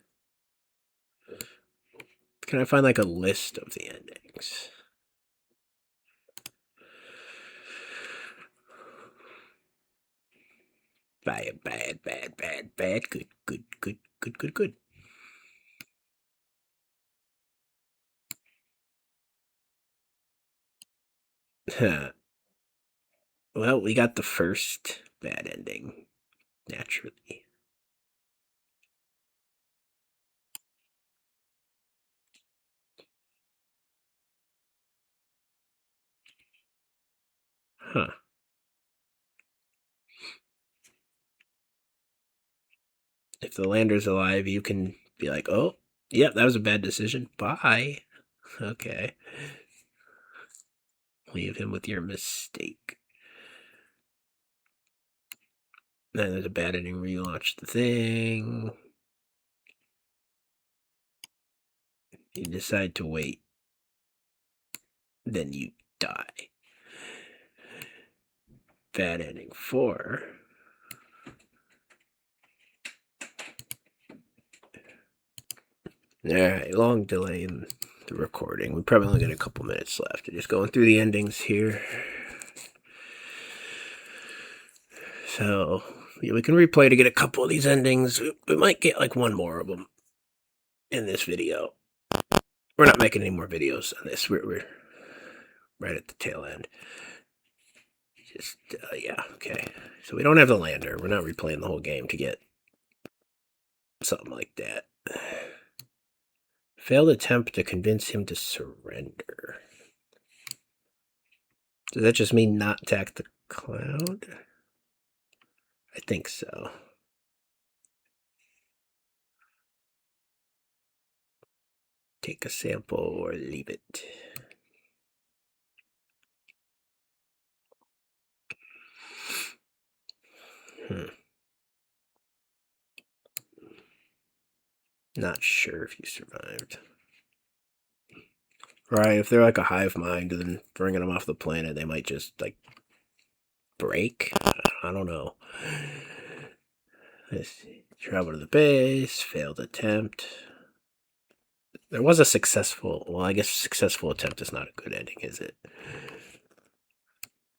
Can I find like a list of the endings? Bad, bad, bad, bad, bad, good, good, good, good, good, good. Well, we got the first bad ending, naturally. Huh. If the lander's alive, you can be like, oh, yep, that was a bad decision. Bye. Okay. Leave him with your mistake. Then there's a bad ending where you launch the thing. You decide to wait. Then you die. Bad ending 4. Alright, long delay in the recording. We probably only got a couple minutes left. Just going through the endings here. So, we can replay to get a couple of these endings. We might get like one more of them in this video. We're not making any more videos on this. We're right at the tail end. Just, yeah, okay. So we don't have the lander. We're not replaying the whole game to get something like that. Failed attempt to convince him to surrender. Does that just mean not attack the cloud? I think so. Take a sample or leave it. Not sure if you survived. Right, if they're like a hive mind and then bringing them off the planet, they might just like break. I don't know. Let's see. Travel to the base, failed attempt. There was a successful, well, I guess successful attempt is not a good ending, is it?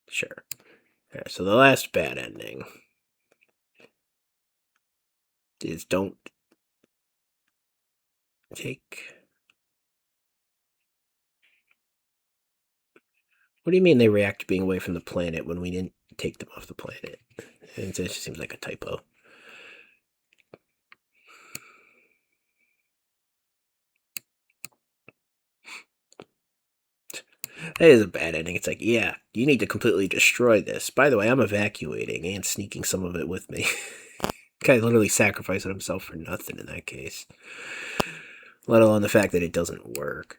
Sure. Alright, so the last bad ending is don't take... What do you mean they react to being away from the planet when we didn't take them off the planet? It just seems like a typo. That is a bad ending. It's like, yeah, you need to completely destroy this. By the way, I'm evacuating and sneaking some of it with me. Guy literally sacrificing himself for nothing in that case. Let alone the fact that it doesn't work.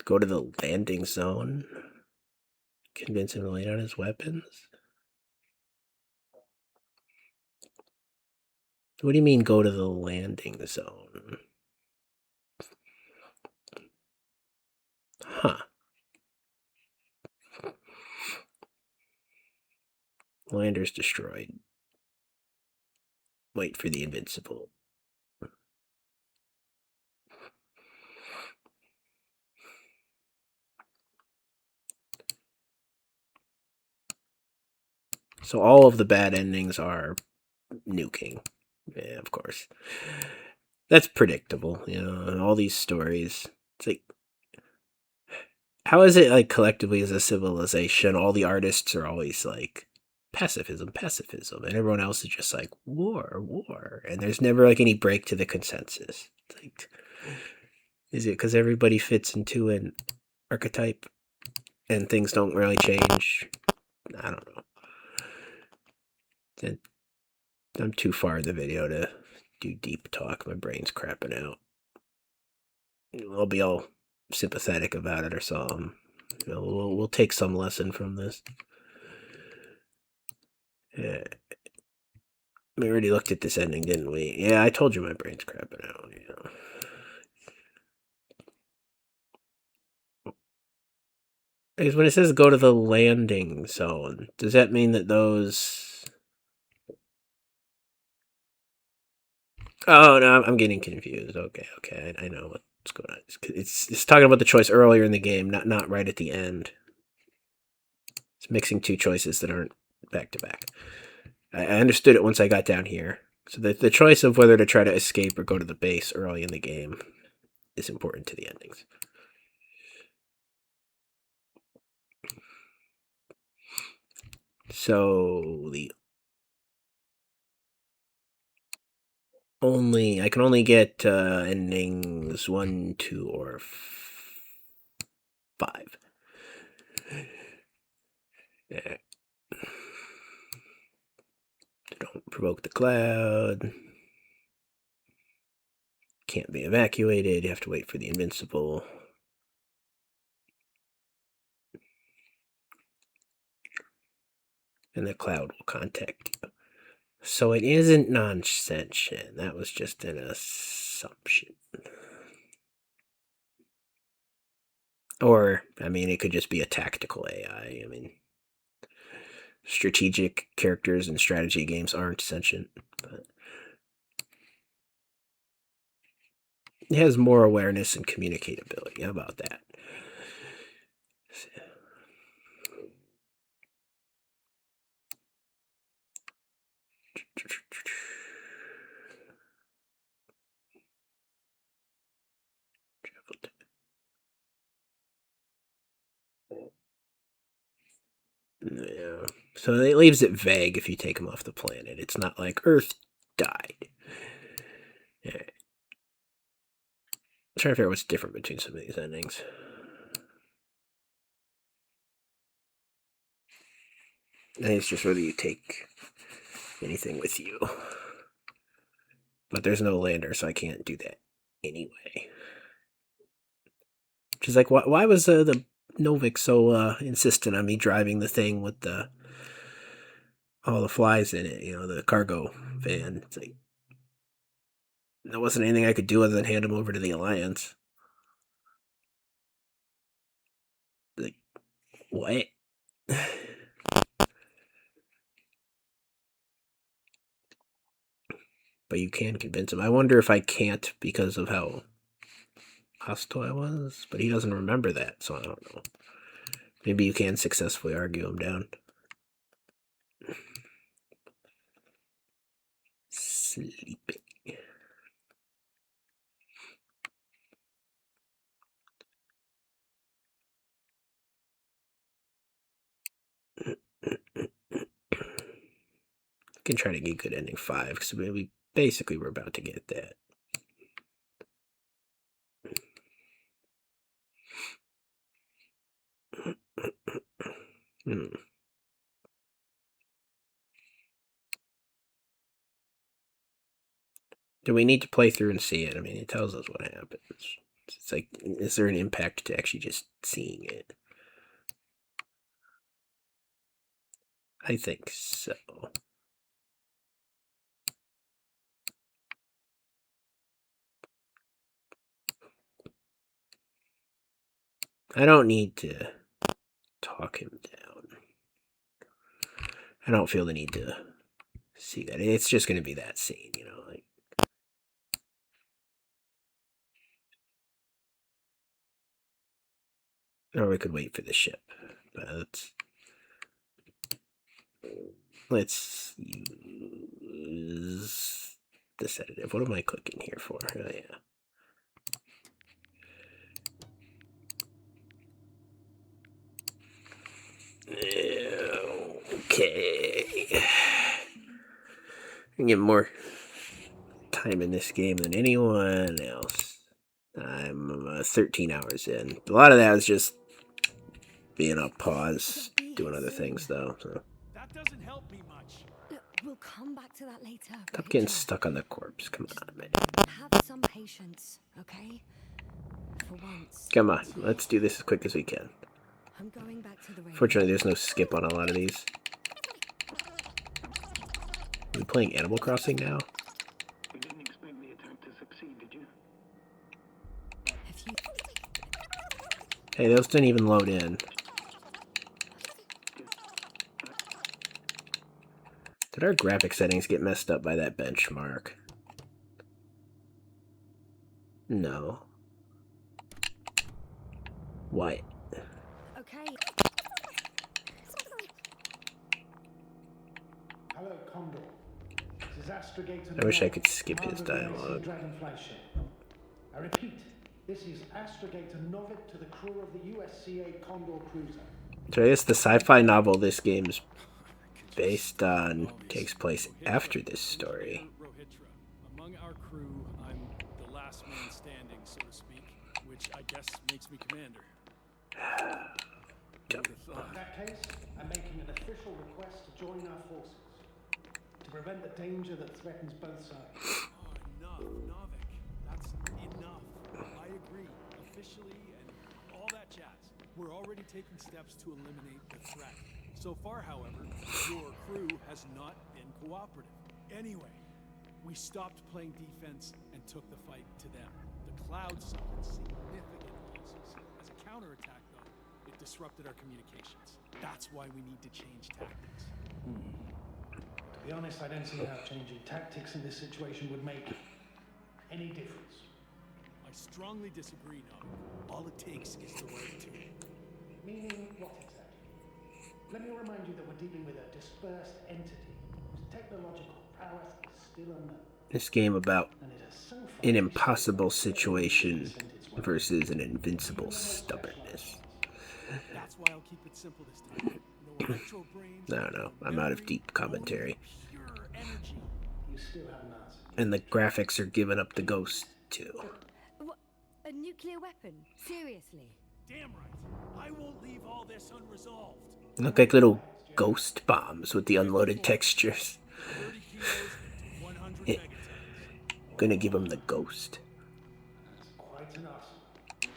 Go to the landing zone. Convince him to lay down his weapons. What do you mean go to the landing zone? Huh. Lander's destroyed. Wait for the Invincible. So all of the bad endings are nuking. Yeah, of course. That's predictable, you know, in all these stories. It's like, how is it like collectively as a civilization, all the artists are always like, pacifism, pacifism, and everyone else is just like, war, war, and there's never like any break to the consensus. It's like, is it because everybody fits into an archetype and things don't really change? I don't know. I'm too far in the video to do deep talk. My brain's crapping out. I'll be all sympathetic about it or something. You know, we'll take some lesson from this. Yeah. We already looked at this ending, didn't we? Yeah, I told you my brain's crapping out. Yeah. Because when it says go to the landing zone, does that mean that those... Oh, no, I'm getting confused. Okay, I know what's going on. It's talking about the choice earlier in the game, not right at the end. It's mixing two choices that aren't back to back. I understood it once I got down here. So the choice of whether to try to escape or go to the base early in the game is important to the endings. So I can only get endings 1, 2, or 5. Yeah. Don't provoke the cloud. Can't be evacuated. You have to wait for the Invincible. And the cloud will contact you. So it isn't non-sentient. That was just an assumption. Or, I mean, it could just be a tactical AI. I mean, strategic characters in strategy games aren't sentient. But it has more awareness and communicatability. How about that? Yeah. So it leaves it vague if you take them off the planet. It's not like Earth died. Yeah. I'm trying to figure out what's different between some of these endings. I think it's just whether you take anything with you. But there's no lander, so I can't do that anyway. Which is like, why was the Novik so insistent on me driving the thing with all the flies in it? You know, the cargo van. It's like there wasn't anything I could do other than hand them over to the Alliance. Like, what? But you can convince him. I wonder if I can't because of how hostile I was. But he doesn't remember that, so I don't know. Maybe you can successfully argue him down. Sleeping. Can try to get good ending 5 because we basically we're about to get that. Do we need to play through and see it? I mean, it tells us what happens. It's like, is there an impact to actually just seeing it? I think so. I don't need to talk him down. I don't feel the need to see that. It's just going to be that scene, you know, like. Or we could wait for the ship. But let's use the sedative. What am I clicking here for? Oh, yeah. Okay. I get more time in this game than anyone else. I'm 13 hours in. A lot of that is just being on pause, doing other things though. So. That doesn't help me much. Look, we'll come back to that later. Stop getting Rachel. stuck on the corpse. Come on, man. Have some patience, okay? For once. Come on. Let's do this as quick as we can. I'm going back to the radio. Fortunately, there's no skip on a lot of these. Are we playing Animal Crossing now? You didn't expect the attack to succeed, did you? If you Hey, those didn't even load in. Did our graphic settings get messed up by that benchmark? No. What? okay. Hello, Condor. This is Astrogator. I wish I Novik, could skip his commander of the dialogue. AC Dragonfly ship. I repeat, this is Astrogator Novik to the crew of the USCA Condor cruiser. So I guess the sci-fi novel this game's based on takes place after this story. Among our crew, I'm the last man standing, so to speak, which I guess makes me commander. In that case, I'm making an official request to join our forces to prevent the danger that threatens both sides. Oh, enough, Novik. That's enough. I agree, officially and all that jazz. We're already taking steps to eliminate the threat. So far, however, your crew has not been cooperative. Anyway, we stopped playing defense and took the fight to them. The Cloud suffered significant losses. As a counterattack, though, it disrupted our communications. That's why we need to change tactics. To be honest, I don't see how changing tactics in this situation would make any difference. I strongly disagree, Novik. All it takes is the right tool. Meaning what exactly? Let me remind you that we're dealing with a dispersed entity whose technological prowess is still unknown. This game about And it has so far an impossible situation versus an invincible stubbornness. That's why I'll keep it simple this time. No electro brains. I don't know. I'm out of deep commentary. Pure energy. You still haven't answered. And the graphics are giving up the ghost, too. What? A nuclear weapon? Seriously? Damn right. I won't leave all this unresolved. Look like little ghost bombs with the unloaded textures. 30 kilos, 100 megatons. Gonna give him the ghost. That's quite an arsenal.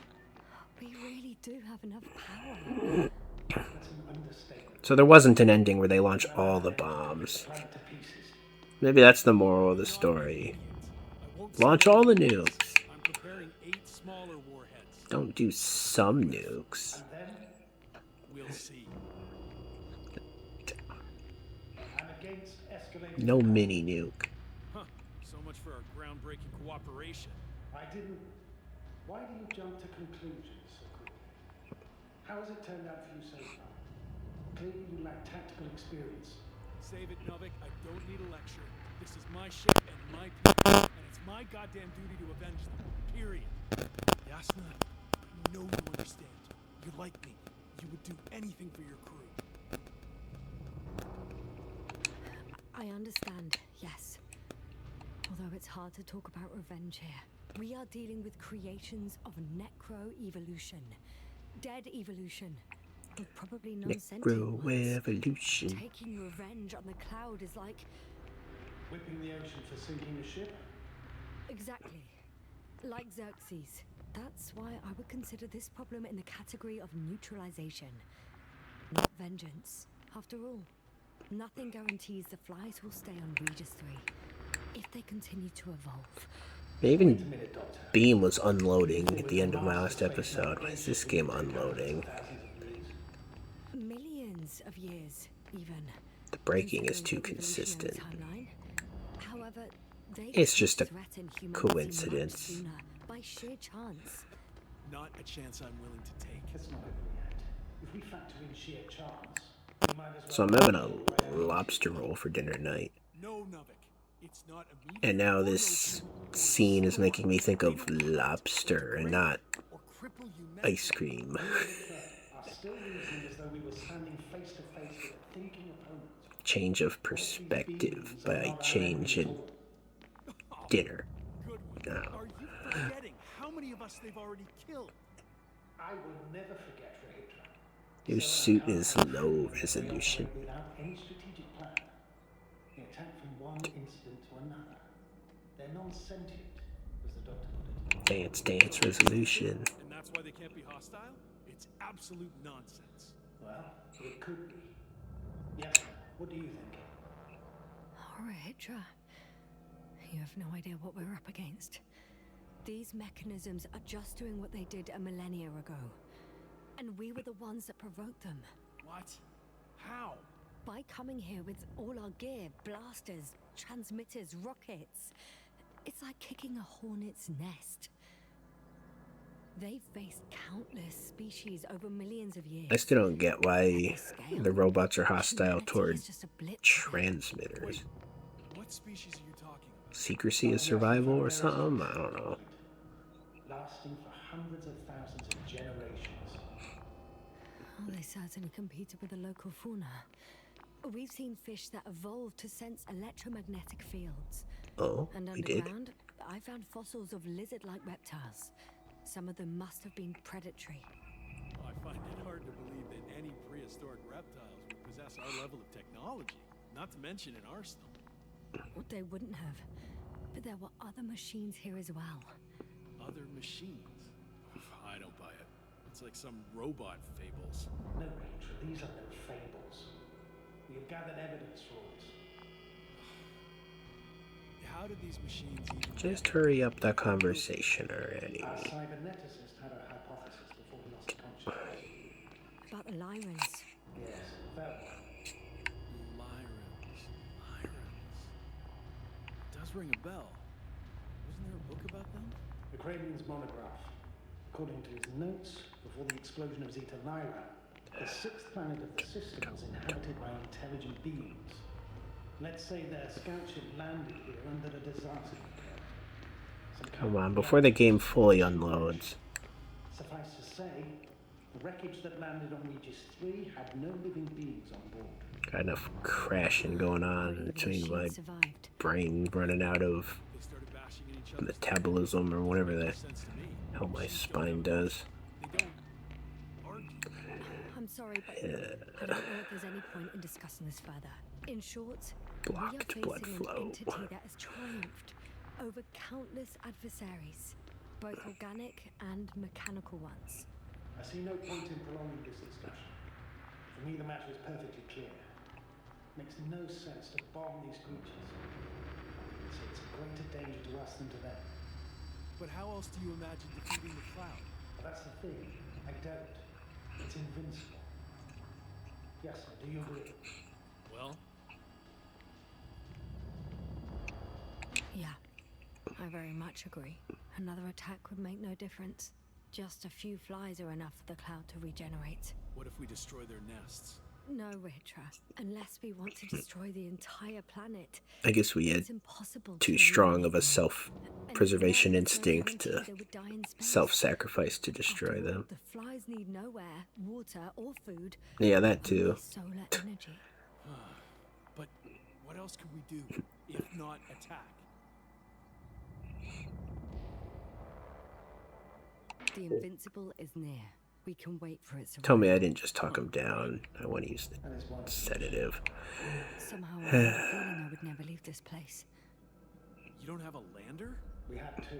We really do have enough power. That's an understatement. So there wasn't an ending where they launch all the bombs. Plant to pieces. Maybe that's the moral of the story. Launch all the nukes. I'm preparing 8 smaller warheads. Don't do some nukes. And then We'll see. I'm against escalating. No mini nuke. Huh. So much for our groundbreaking cooperation. I didn't. Why do you jump to conclusions so quickly? How has it turned out for you so far? Clearly you lack tactical experience. Save it, Novik. I don't need a lecture. This is my ship and my people, and it's my goddamn duty to avenge them. Period. Yasna, I know you understand. You're like me. You would do anything for your crew. I understand, yes. Although it's hard to talk about revenge here. We are dealing with creations of necro-evolution. Dead evolution. And probably non-sentient ones. Necro-evolution. Taking revenge on the Cloud is like... Whipping the ocean for sinking a ship? Exactly. Like Xerxes. That's why I would consider this problem in the category of neutralization. Not vengeance. After all, nothing guarantees the flies will stay on Regis 3 if they continue to evolve. Even Beam was unloading at the end of my last episode. Why is this game unloading? Millions of years, even. The braking is too consistent. However, they It's just a threaten humanity coincidence. much sooner, by sheer chance. Not a chance I'm willing to take. It's not over yet. If we factor in sheer chance, we might as well. So I'm having a lobster roll for dinner tonight. No, Novik. It's not immediate. And now this scene is making me think of lobster and not Or cripple humanity. ice cream. Are still reasoning as though we were standing face to face with a thinking opponent. Change of perspective by change in dinner. Good one. No. Are you forgetting how many of us they've already killed? I will never forget Rahitra. Your suit is low resolution. Without any strategic plan. They attack from one incident to another. They're non-sentient, as the doctor put it. Dance resolution. And that's why they can't be hostile? It's absolute nonsense. Well, it could be. Yes, what do you think? Rahitra, you have no idea what we're up against. These mechanisms are just doing what they did a millennia ago. And we were the ones that provoked them. What? How? By coming here with all our gear, blasters, transmitters, rockets. It's like kicking a hornet's nest. They've faced countless species over millions of years. I still don't get why Scale. the robots are hostile Humanity toward is just a blip. transmitters. What species are you talking about? Secrecy is survival or something? I don't know. Lasting for hundreds of thousands of generations. Oh, they certainly competed with the local fauna. We've seen fish that evolved to sense electromagnetic fields. Oh, And we did. underground, I found fossils of lizard-like reptiles. Some of them must have been predatory. Oh, I find it hard to believe that any prehistoric reptiles would possess our level of technology, not to mention an arsenal. Well, they wouldn't have. But there were other machines here as well. Other machines? I don't buy it. It's like some robot fables. No, Rachel, these are no fables. We have gathered evidence for this. How did these machines even Just get hurry up that conversation already. Our cyberneticist had a hypothesis before he lost consciousness. About the Lyrans. Yes, that one. Lyrans. It does ring a bell. Wasn't there a book about them? The Cranian's monograph. According to his notes, before the explosion of Zeta Lyra, the sixth planet of the system was inhabited by intelligent beings. Let's say their scout ship landed here under a disaster. Come on, before the game fully unloads. Suffice to say, the wreckage that landed on Regis 3 had no living beings on board. Got enough crashing going on between my Survived. brain running out of They started bashing at each other. metabolism or whatever the Sense to me. hell my spine does. They don't argue. I'm sorry, but I don't know if there's any point in discussing this further. In short, Blocked we are blood facing flow. an entity that has triumphed over countless adversaries, both organic and mechanical ones. I see no point in prolonging this discussion. For me, the matter is perfectly clear. Makes no sense to bomb these creatures. It's a greater danger to us than to them. But how else do you imagine defeating the cloud? But that's the thing. I don't. It's invincible. Yes, sir. Do you agree? Well, Yeah, I very much agree. Another attack would make no difference. Just a few flies are enough for the cloud to regenerate. what if we destroy their nests? No, Ritra. Unless we want to destroy the entire planet, I guess we had it's impossible too to strong of a eliminate them. self-preservation And there's no instinct to guarantee they would die in space. self-sacrifice to After destroy all, them. The flies need no air, water, or food. Yeah, that too. Only solar energy. But what else could we do if not attack? The Invincible is near. We can wait for its Tell me I arrival. didn't just talk him down. I want to use the That is one. sedative. Somehow I had a feeling I would never leave this place. You don't have a lander? We had two.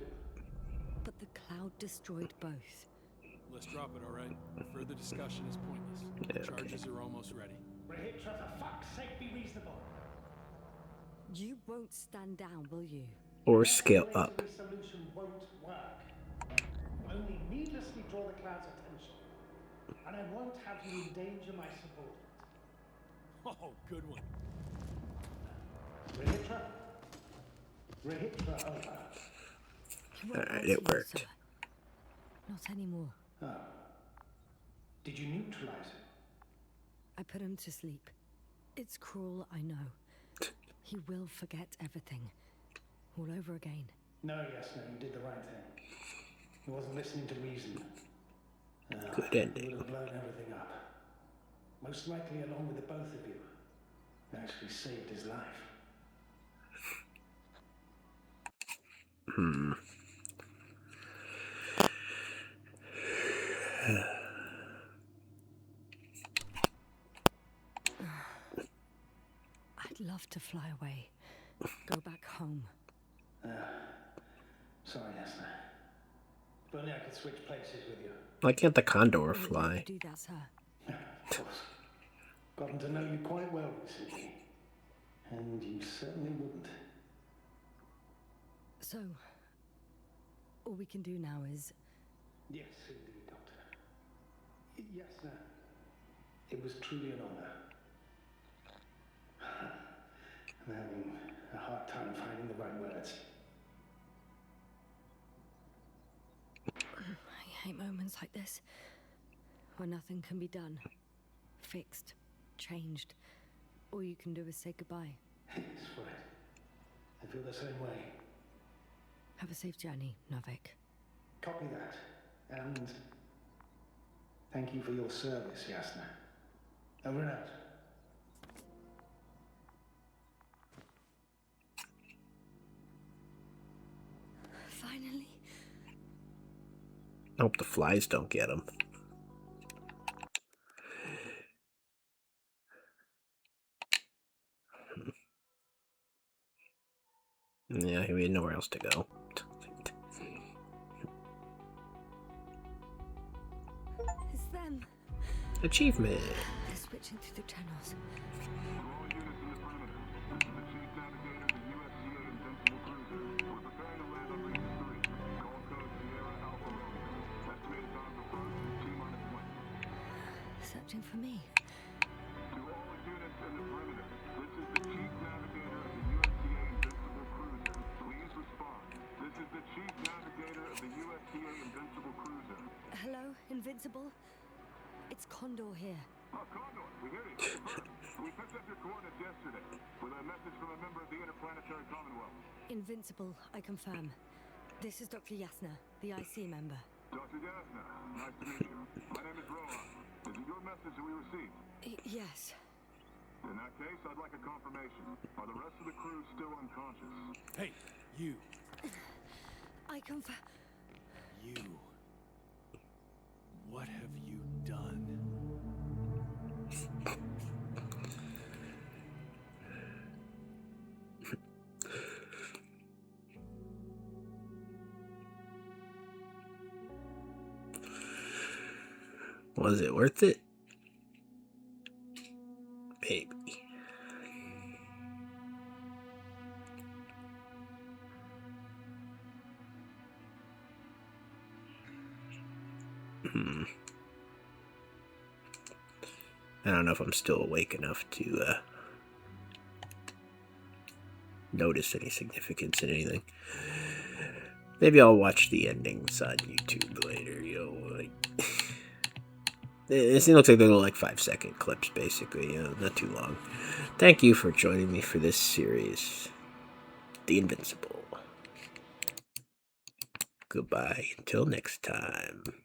But the cloud destroyed both. Let's drop it, all right? Further discussion is pointless. Yeah, okay. Charges are almost ready. Rahitra, for fuck's sake, be reasonable. You won't stand down, will you? Or scale up. The solution won't work. Only needlessly draw the cloud's attention. And I won't have you endanger my subordinate. Oh, good one. Rahitra? Rahitra, over. He won't Alright, answer it you, worked. sir. Not anymore. Oh. Did you neutralize it? I put him to sleep. It's cruel, I know. He will forget everything. All over again. No, yes, no, you did the right thing. He wasn't listening to reason. Good He ending. would have blown everything up. Most likely along with the both of you. You actually saved his life. I'd love to fly away. Go back home. Sorry, Esther. If only I could switch places with you. Why can't the condor I would never fly? do that, sir. Of course. Gotten to know you quite well recently. And you certainly wouldn't. So, all we can do now is... Yes, indeed, Doctor. Yes, sir. It was truly an honor. I'm having a hard time finding the right words. I hate moments like this, where nothing can be done. Fixed, changed. All you can do is say goodbye. Yes, right. I feel the same way. Have a safe journey, Novik. Copy that. And thank you for your service, Yasna. Over and out. Finally. I hope the flies don't get him. Yeah, we had nowhere else to go. It's them. Achievement. They're switching through the channels. All units in the perimeter. This is the Chief Navigator of the USGA Invincible cruiser. We're preparing to land on Reef 3. Call code Sierra Alpha Romeo. Estimated time of approach, T-minus 20. Searching for me. To all units in the perimeter, this is the Chief Navigator of the USGA Invincible cruiser. Please respond. This is the Chief Navigator of the USGA Invincible cruiser. Hello, Invincible? It's Condor here. Oh, Condor, we hear you. Confirmed. We picked up your coordinates yesterday with a message from a member of the Interplanetary Commonwealth. Invincible, I confirm. This is Dr. Yasna, the IC member. Dr. Yasna, nice to meet you. My name is Rohan. Is it your message that we received? Yes. In that case, I'd like a confirmation. Are the rest of the crew still unconscious? Hey, you. I confirm. You. What have you done? Was it worth it? Maybe. I don't know if I'm still awake enough to notice any significance in anything. Maybe I'll watch the endings on YouTube later. This thing looks like they're like 5-second clips, basically. Not too long. Thank you for joining me for this series, The Invincible. Goodbye until next time.